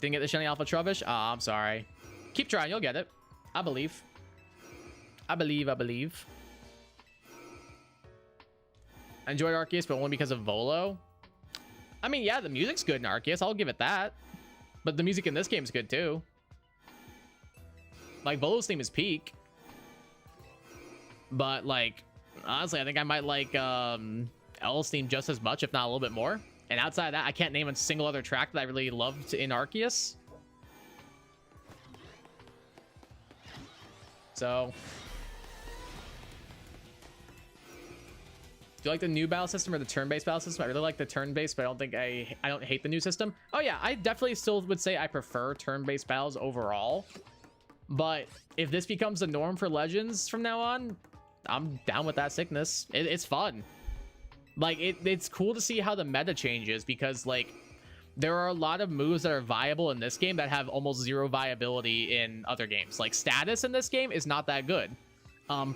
Didn't get the shiny Alpha Trubbish? Oh, I'm sorry. Keep trying. You'll get it. I believe. I believe. I enjoyed Arceus, but only because of Volo. I mean, yeah, the music's good in Arceus. I'll give it that. But the music in this game is good, too. Like, Volo's theme is peak. But, like, honestly, I think I might like L's theme just as much, if not a little bit more. And outside of that, I can't name a single other track that I really loved in Arceus. So... do you like the new battle system or the turn-based battle system? I really like the turn-based, but I don't think I don't hate the new system. Oh yeah, I definitely still would say I prefer turn-based battles overall. But if this becomes the norm for Legends from now on, I'm down with that sickness. It's fun. Like, it's cool to see how the meta changes, because like there are a lot of moves that are viable in this game that have almost zero viability in other games. Like, status in this game is not that good.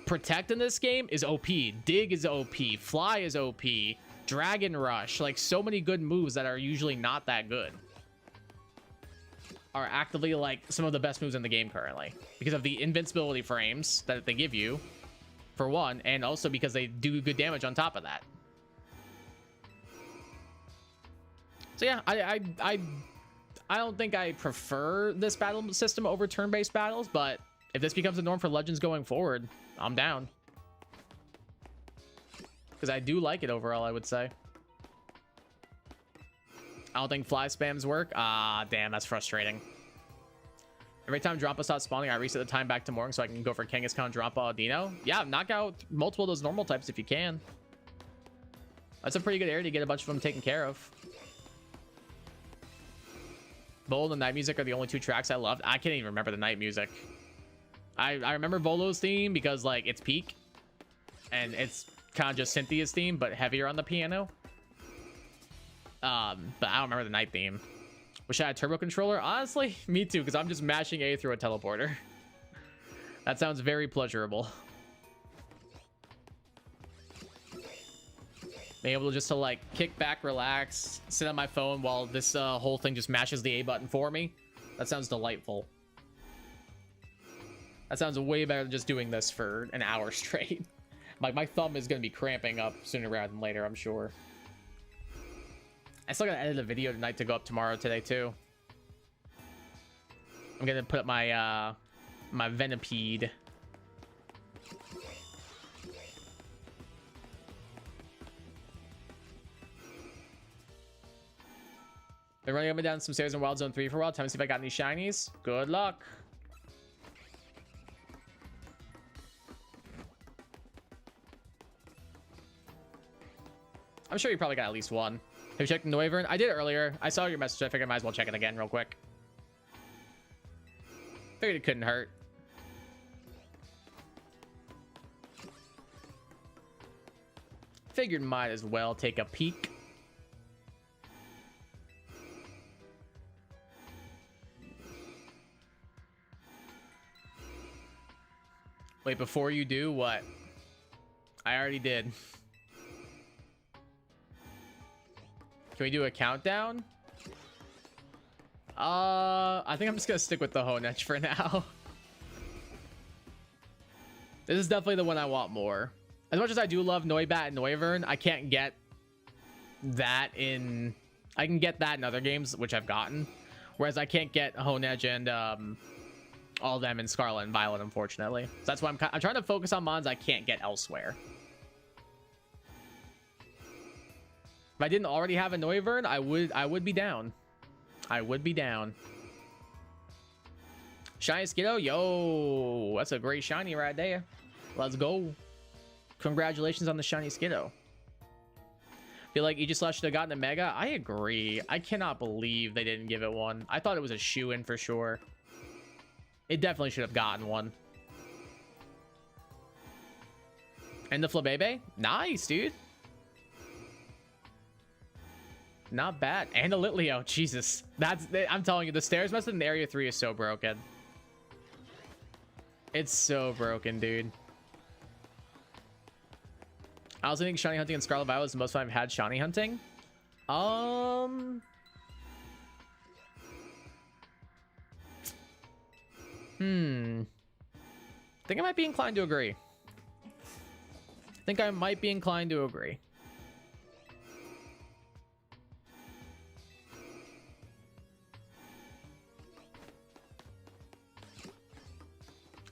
Protect in this game is OP. Dig is OP. Fly is OP. Dragon Rush. Like, so many good moves that are usually not that good are actively like some of the best moves in the game currently, because of the invincibility frames that they give you, for one, and also because they do good damage on top of that. So yeah, I don't think I prefer this battle system over turn-based battles, but if this becomes the norm for Legends going forward, I'm down. Because I do like it overall, I would say. I don't think fly spams work. Ah, damn, that's frustrating. Every time Drampa stops spawning, I reset the time back to morning so I can go for Kangaskhan, Drampa, Audino. Yeah, knock out multiple of those normal types if you can. That's a pretty good area to get a bunch of them taken care of. Volo and Night Music are the only 2 tracks I loved. I can't even remember the Night Music. I remember Volo's theme because, like, it's peak. And it's kind of just Cynthia's theme, but heavier on the piano. But I don't remember the Night theme. Wish I had a turbo controller. Honestly, me too, because I'm just mashing A through a teleporter. That sounds very pleasurable. Being able to just like kick back, relax, sit on my phone while this whole thing just mashes the A button for me. That sounds delightful. That sounds way better than just doing this for an hour straight. Like, my thumb is going to be cramping up sooner rather than later, I'm sure. I still got to edit a video tonight to go up tomorrow today, too. I'm going to put up my, my Venipede. Been running up and down some stairs in Wild Zone 3 for a while. Time to see if I got any shinies. Good luck. I'm sure you probably got at least one. Have you checked the Noivern? I did earlier. I saw your message. I figured I might as well check it again real quick. Figured it couldn't hurt. Figured might as well take a peek. Wait, before you do what? I already did. Can we do a countdown? I think I'm just gonna stick with the Honedge for now. This is definitely the one I want more. As much as I do love Noibat and Noivern, I can't get that in... I can get that in other games, which I've gotten. Whereas I can't get Honedge and all of them in Scarlet and Violet, unfortunately. So that's why I'm trying to focus on mons I can't get elsewhere. If I didn't already have a Noivern, I would be down. I would be down. Shiny Skiddo, yo, that's a great shiny right there. Let's go. Congratulations on the shiny Skiddo. Feel like Aegislash should have gotten a Mega. I agree. I cannot believe they didn't give it one. I thought it was a shoo-in for sure. It definitely should have gotten one. And the Flabebe, nice, dude. Not bad. And a Litleo. Jesus. I'm telling you, the stairs method in Area 3 is so broken. It's so broken, dude. I also think shiny hunting and Scarlet Violet is the most fun I've had shiny hunting. I think I might be inclined to agree.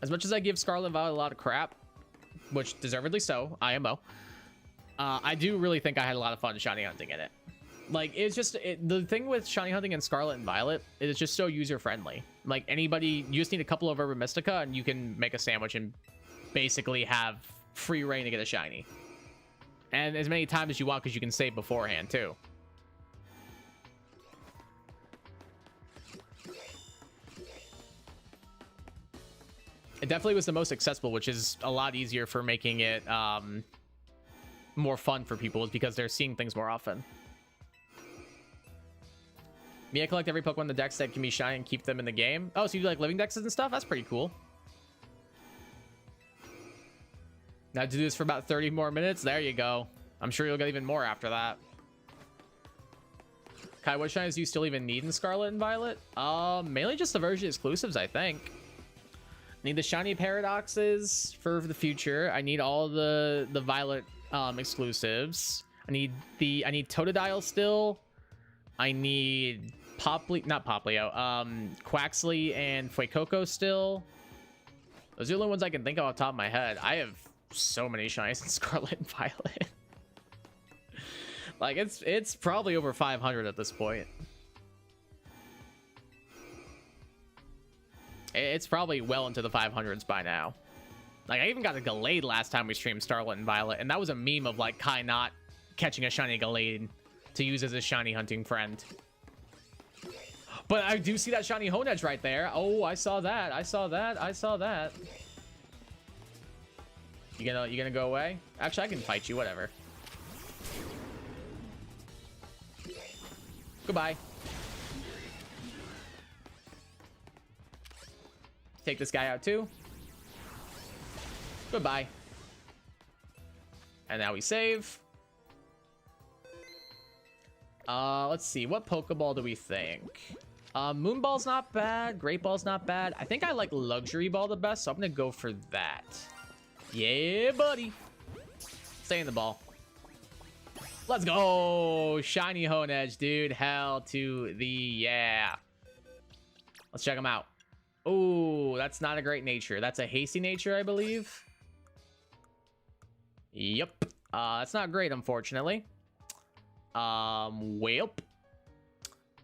As much as I give Scarlet Violet a lot of crap, which deservedly so, IMO, I do really think I had a lot of fun shiny hunting in it. Like, it's just, the thing with shiny hunting and Scarlet and Violet is it's just so user-friendly. Like, anybody, you just need a couple of Herba Mystica and you can make a sandwich and basically have free reign to get a shiny. And as many times as you want because you can save beforehand, too. It definitely was the most accessible, which is a lot easier for making it more fun for people, is because they're seeing things more often. Me, I collect every Pokemon in the dex that can be shiny and keep them in the game. Oh, so you do like living dexes and stuff? That's pretty cool. Now to do this for about 30 more minutes. There you go. I'm sure you'll get even more after that. Kai, what shinies do you still even need in Scarlet and Violet? Mainly just the version exclusives, I think. Need the shiny paradoxes for the future. I need all the Violet exclusives. I need Totodile still. I need Quaxley and Fuecoco still. Those are the only ones I can think of off the top of my head. I have so many shinies in Scarlet and Violet. Like, it's probably over 500 at this point. It's probably well into the 500s by now. Like, I even got a Gallade last time we streamed Starlet and Violet, and that was a meme of, like, Kai not catching a shiny Gallade to use as a shiny hunting friend. But I do see that shiny Honedge right there. Oh, I saw that. I saw that. I saw that. You gonna go away? Actually, I can fight you. Whatever. Goodbye. Take this guy out too. Goodbye. And now we save. Let's see. What Pokeball do we think? Moonball's not bad. Great Ball's not bad. I think I like Luxury Ball the best, so I'm gonna go for that. Yeah, buddy. Stay in the ball. Let's go. Shiny Honedge, dude. Hell to the yeah. Let's check him out. Oh, that's not a great nature. That's a hasty nature, I believe. Yep. That's not great, unfortunately. Well.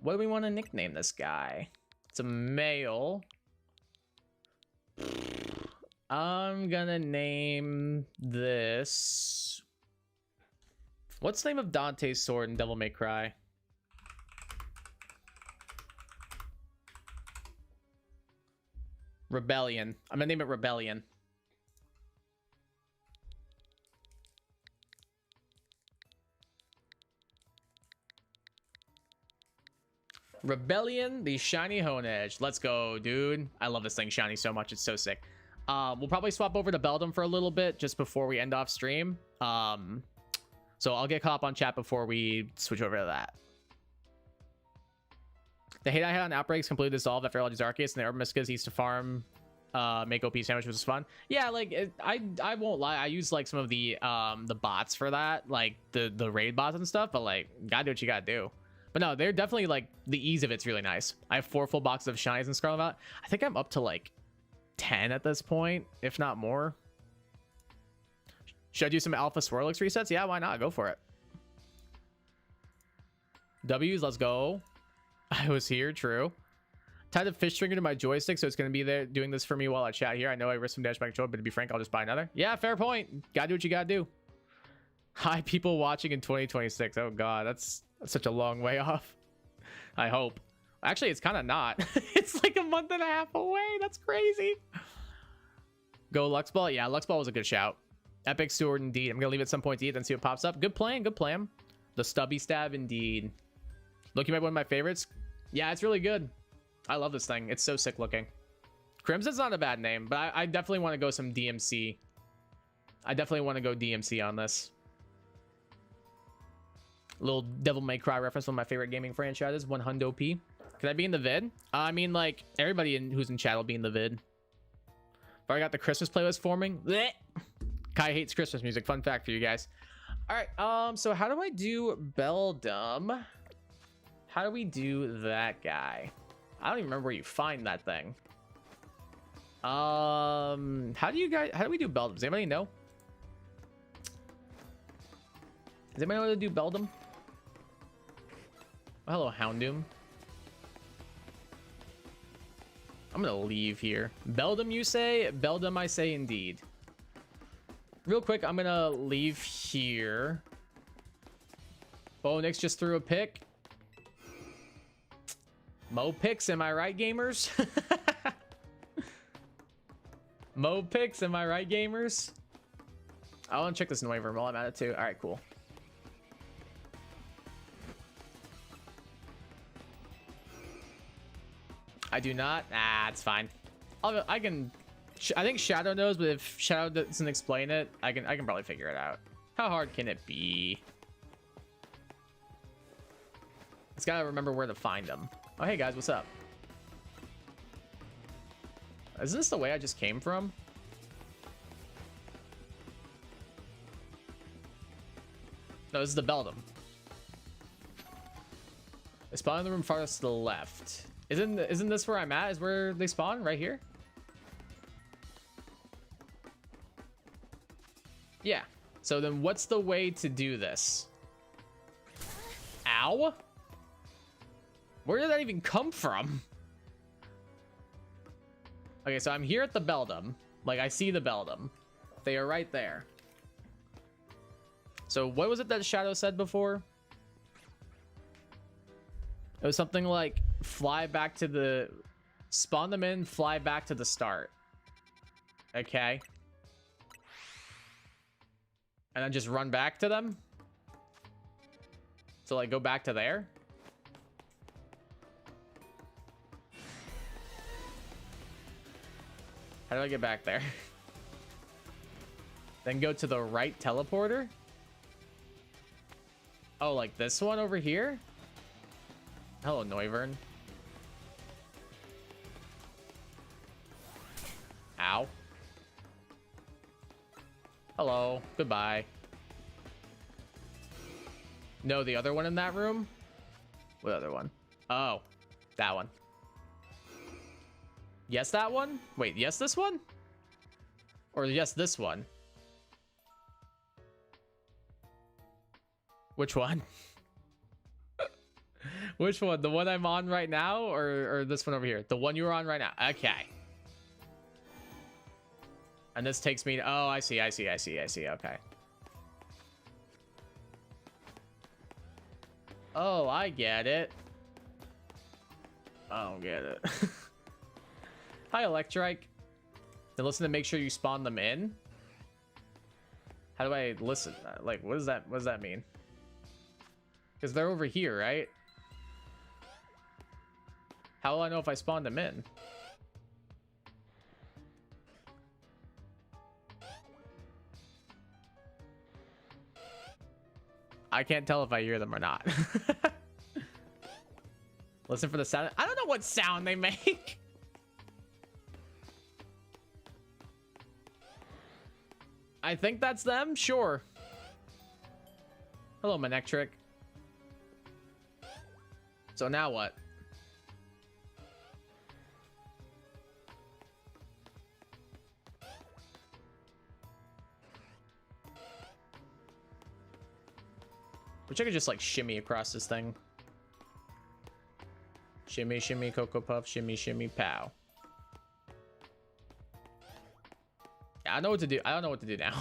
What do we want to nickname this guy? It's a male. I'm gonna name this... What's the name of Dante's sword in Devil May Cry? Rebellion. I'm gonna name it Rebellion. Rebellion, the shiny Honedge. Let's go, dude. I love this thing shiny so much. It's so sick. We'll probably swap over to Beldum for a little bit just before we end off stream. So I'll get caught up on chat before we switch over to that. The hate I had on Outbreaks completely dissolved after LG's Arceus, and the Urban Mystics used to farm, make OP sandwich, which was fun. Yeah, like I won't lie, I use like some of the bots for that, like the raid bots and stuff, but like gotta do what you gotta do. But no, they're definitely like the ease of it's really nice. I have 4 full boxes of shinies in Scarlet Violet. I think I'm up to like 10 at this point, if not more. Should I do some Alpha Swirlix resets? Yeah, why not? Go for it. W's, let's go. I was here, true. Tied a fish string to my joystick, so it's going to be there doing this for me while I chat here. I know I risked some dash back control, but to be frank, I'll just buy another. Yeah, fair point. Gotta do what you gotta do. Hi, people watching in 2026. Oh god, that's such a long way off. I hope. Actually, it's kind of not. It's like a month and a half away. That's crazy. Go Luxball. Yeah, Luxball was a good shout. Epic Sword indeed. I'm gonna leave it at some point to eat, then see what pops up. Good plan, good plan. The Stubby Stab indeed. Look, you might be one of my favorites. Yeah, it's really good. I love this thing. It's so sick looking. Crimson's not a bad name, but I definitely want to go some DMC. I definitely want to go DMC on this. Little Devil May Cry reference, one of my favorite gaming franchises. 100 P. Can I be in the vid? I mean, like, everybody who's in chat will be in the vid. I've already got the Christmas playlist forming. Blech. Kai hates Christmas music. Fun fact for you guys. All right, so how do I do Beldum? How do we do that guy? I don't even remember where you find that thing. How do we do Beldum? Does anybody know? Does anybody know how to do Beldum? Oh, hello, Houndoom. I'm gonna leave here. Beldum, you say? Beldum, I say indeed. Real quick, I'm gonna leave here. Oh, Nick's just threw a pick. Mo picks, am I right, gamers? Mo picks, am I right, gamers? I want to check this noise room while I'm at it too. All right, cool. I do not. Ah, it's fine. I can. I think Shadow knows, but if Shadow doesn't explain it, I can probably figure it out. How hard can it be? It's gotta remember where to find them. Oh, hey guys, what's up? Isn't this the way I just came from? No, this is the Beldum. They spawn in the room farthest to the left. Isn't this where I'm at? Is where they spawn? Right here? Yeah. So then what's the way to do this? Ow? Where did that even come from? Okay, so I'm here at the Beldum. Like, I see the Beldum. They are right there. So what was it that Shadow said before? It was something like fly back to the... Spawn them in, fly back to the start. Okay. And then just run back to them? So, like, go back to there? How do I get back there? Then go to the right teleporter? Oh, like this one over here? Hello, Noivern. Ow. Hello. Goodbye. No, the other one in that room? What other one? Oh, that one. Yes, that one? Wait, yes, this one? Or yes, this one? Which one? Which one? The one I'm on right now or this one over here? The one you're on right now. Okay. And this takes me to... Oh, I see. Okay. Oh, I get it. I don't get it. Hi, Electrike. Then listen to make sure you spawn them in. How do I listen? Like, what does that mean? Because they're over here, right? How will I know if I spawned them in? I can't tell if I hear them or not. Listen for the sound. I don't know what sound they make. I think that's them. Sure. Hello, Manectric. So now what? Which I could just like shimmy across this thing. Shimmy, shimmy, Cocoa Puff, shimmy, shimmy, pow. Yeah, I know what to do. I don't know what to do now.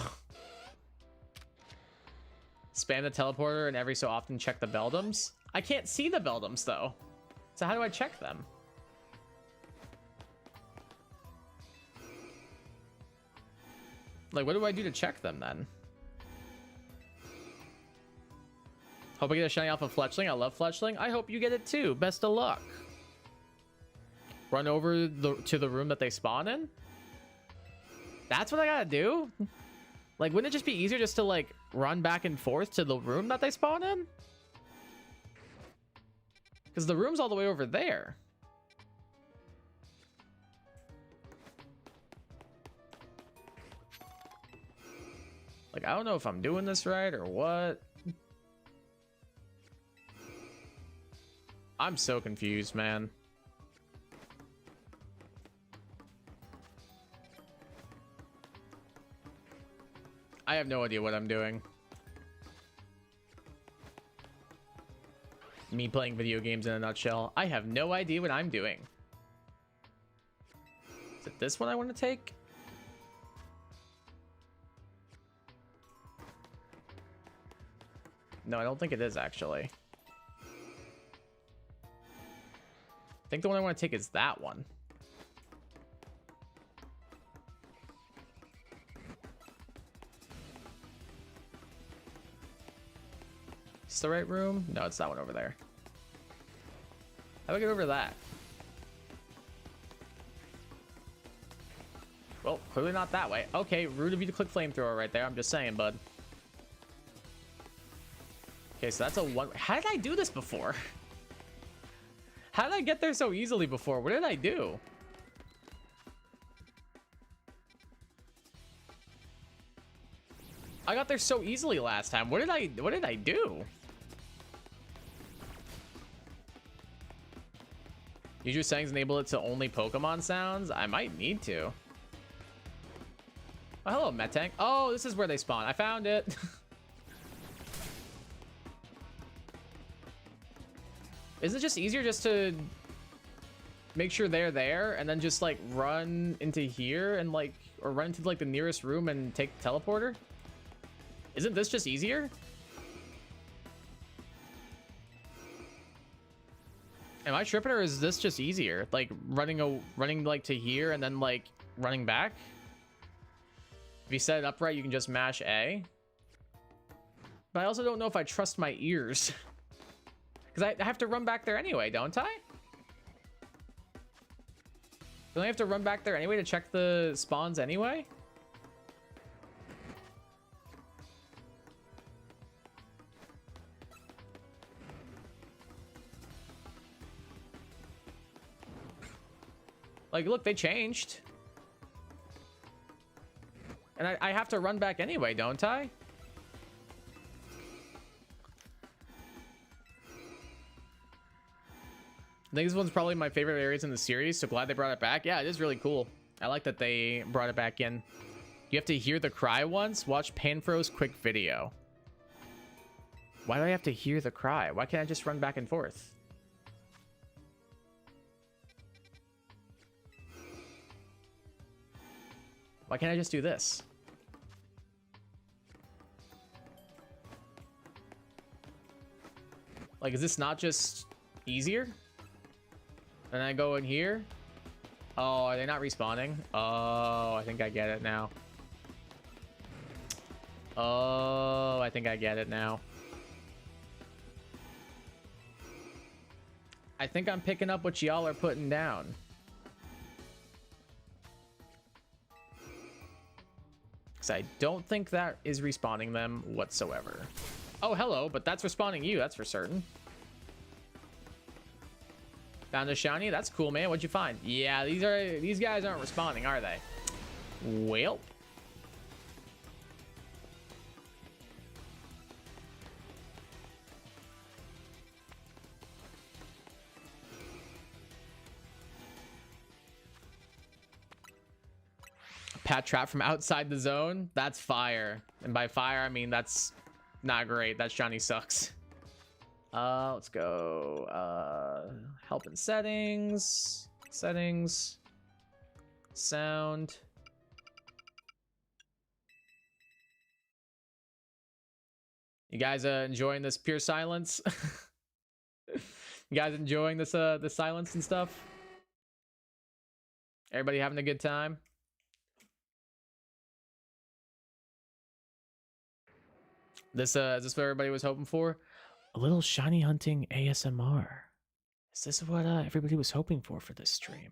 Spam the teleporter and every so often check the Beldums. I can't see the Beldums though. So how do I check them? Like, what do I do to check them then? Hope I get a shiny off of Fletchling. I love Fletchling. I hope you get it too. Best of luck. Run over to the room that they spawn in? That's what I gotta do? Like, wouldn't it just be easier just to, like, run back and forth to the room that they spawn in? Because the room's all the way over there. Like, I don't know if I'm doing this right or what. I'm so confused, man. I have no idea what I'm doing. Me playing video games in a nutshell. I have no idea what I'm doing. Is it this one I want to take? No, I don't think it is actually. I think the one I want to take is that one. Is this the right room? No, it's that one over there. How do I get over that? Well, clearly not that way. Okay, rude of you to click flamethrower right there. I'm just saying, bud. Okay, so that's a one. How did I do this before? How did I get there so easily before? What did I do? I got there so easily last time. What did I do? Use your settings, enable it to only Pokemon sounds. I might need to. Oh, hello, Mettank. Oh, this is where they spawn. I found it. Isn't it just easier just to make sure they're there, and then just like run into here and like, or run into like the nearest room and take the teleporter. Isn't this just easier? Am I tripping, or is this just easier? Like running like to here and then like running back? If you set it up right, you can just mash A. But I also don't know if I trust my ears. Because I have to run back there anyway, don't I? Don't I have to run back there anyway to check the spawns anyway? Like, look, they changed. And I have to run back anyway, don't I? I think this one's probably my favorite areas in the series, so glad they brought it back. Yeah, it is really cool. I like that they brought it back in. You have to hear the cry once. Watch Panfro's quick video. Why do I have to hear the cry? Why can't I just run back and forth? Why can't I just do this? Like, is this not just easier? And I go in here. Oh, are they not respawning? Oh, I think I get it now. Oh, I think I get it now. I think I'm picking up what y'all are putting down. Because I don't think that is respawning them whatsoever. Oh, hello, but that's respawning you, that's for certain. Found a shiny. That's cool, man. What'd you find? Yeah, these guys aren't responding, are they? Well. Pat trap from outside the zone. That's fire. And by fire, I mean that's not great. That shiny sucks. Let's go. Help in settings. Settings. Sound. You guys enjoying this pure silence? You guys enjoying this the silence and stuff? Everybody having a good time? This is this what everybody was hoping for? A little shiny hunting ASMR. Is this what everybody was hoping for this stream?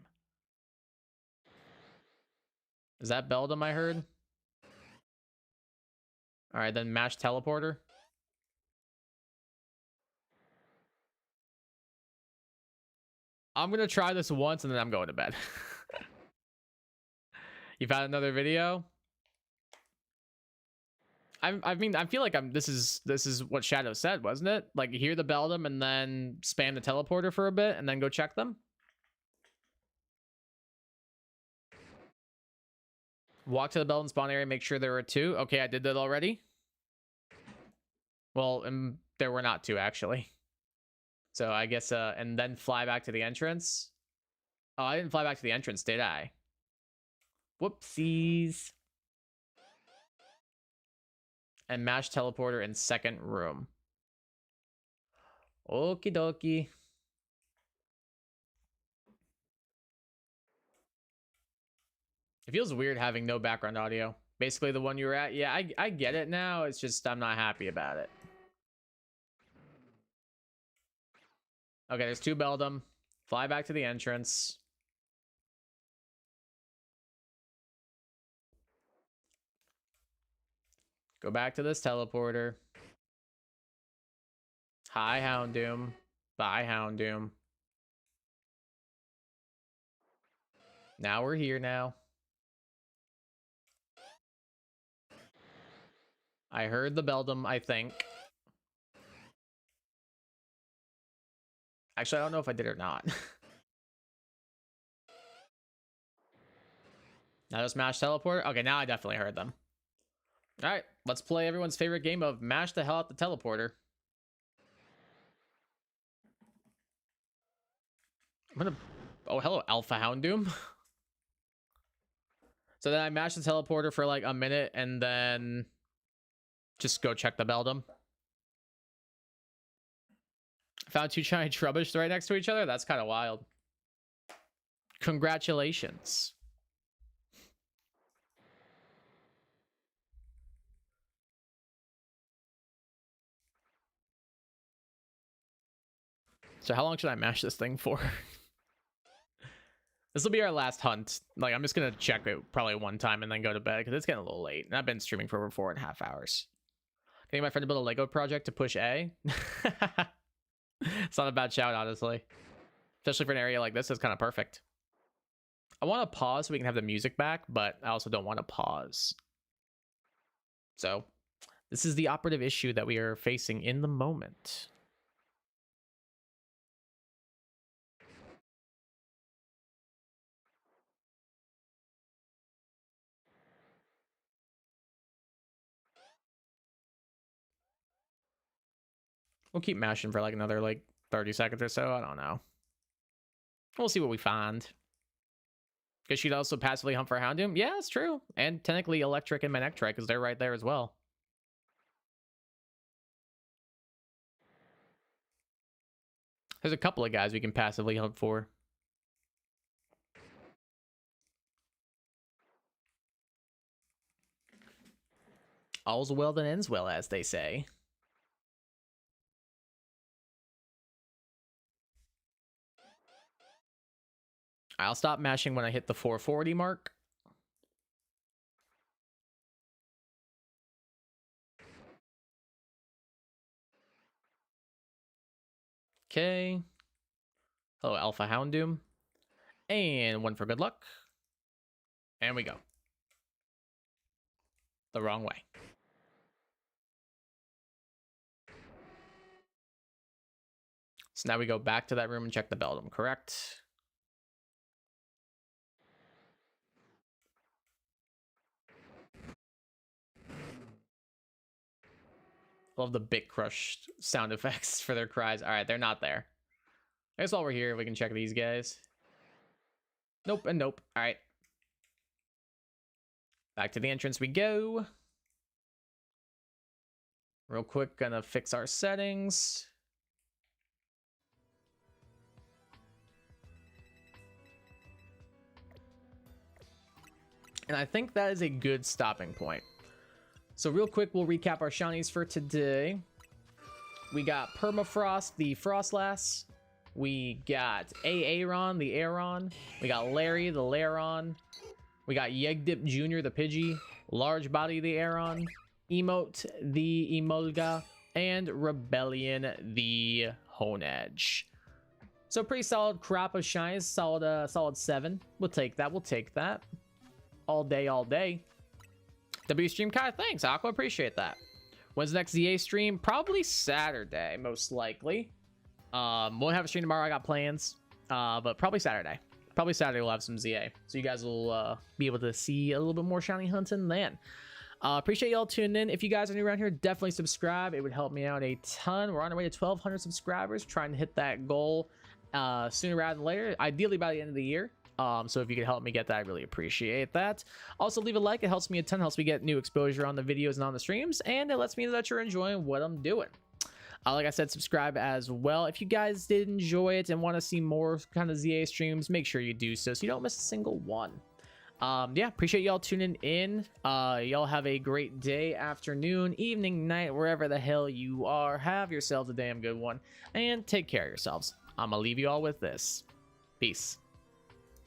Is that Beldum I heard? All right, then mash teleporter. I'm gonna try this once and then I'm going to bed. You found another video? I mean, I feel like this is what Shadow said, wasn't it? Like, hear the Beldum and then spam the teleporter for a bit and then go check them. Walk to the Beldum spawn area, make sure there were 2. Okay, I did that already. Well, there were not 2 actually. So I guess and then fly back to the entrance. Oh, I didn't fly back to the entrance, did I? Whoopsies. And mash teleporter in second room. Okie dokie. It feels weird having no background audio. Basically the one you were at. Yeah, I get it now. It's just I'm not happy about it. Okay, there's 2 Beldum. Fly back to the entrance. Go back to this teleporter. Hi, Houndoom. Bye, Houndoom. Now we're here now. I heard the Beldum, I think. Actually, I don't know if I did or not. Now just mash teleport. Okay, now I definitely heard them. All right, let's play everyone's favorite game of mash the hell out the teleporter. Oh, hello, Alpha Houndoom. So then I mash the teleporter for like a minute and then just go check the Beldum. Found 2 giant Trubbish right next to each other? That's kind of wild. Congratulations. So how long should I mash this thing for? This will be our last hunt. Like, I'm just going to check it probably one time and then go to bed because it's getting a little late. And I've been streaming for over 4.5 hours. Getting my friend to build a Lego project to push A. It's not a bad shout, honestly. Especially for an area like this, it's kind of perfect. I want to pause so we can have the music back, but I also don't want to pause. So, this is the operative issue that we are facing in the moment. We'll keep mashing for like another like 30 seconds or so. I don't know. We'll see what we find. Because she'd also passively hunt for Houndoom. Yeah, it's true. And technically Electric and Manectric because they're right there as well. There's a couple of guys we can passively hunt for. All's well that ends well, as they say. I'll stop mashing when I hit the 440 mark. Okay. Hello, Alpha Houndoom. And one for good luck. And we go. The wrong way. So now we go back to that room and check the Beldum, correct? Love the Bit Crush sound effects for their cries. All right, they're not there. I guess while we're here, we can check these guys. Nope and nope. All right. Back to the entrance we go. Real quick, gonna fix our settings. And I think that is a good stopping point. So real quick, we'll recap our shinies for today. We got Permafrost, the Frostlass. We got Aaron, the Aeron. We got Larry, the Lairon. We got Yegdip Jr., the Pidgey. Large Body, the Aeron. Emote, the Emolga. And Rebellion, the Honedge. So pretty solid crop of shinies. Solid 7. We'll take that. We'll take that. All day, all day. W stream Kai, thanks, Aqua. Appreciate that. When's the next ZA stream? Probably Saturday, most likely. Won't have a stream tomorrow. I got plans. But probably Saturday. Probably Saturday we'll have some ZA. So you guys will be able to see a little bit more shiny hunting then. Appreciate y'all tuning in. If you guys are new around here, definitely subscribe. It would help me out a ton. We're on our way to 1,200 subscribers. Trying to hit that goal sooner rather than later. Ideally by the end of the year. So if you could help me get that, I really appreciate that. Also, leave a like. It helps me a ton. Helps me get new exposure on the videos and on the streams. And it lets me know that you're enjoying what I'm doing. Like I said, subscribe as well. If you guys did enjoy it and want to see more kind of ZA streams, make sure you do so you don't miss a single one. Yeah, appreciate y'all tuning in. Y'all have a great day, afternoon, evening, night, wherever the hell you are. Have yourselves a damn good one. And take care of yourselves. I'm going to leave you all with this. Peace.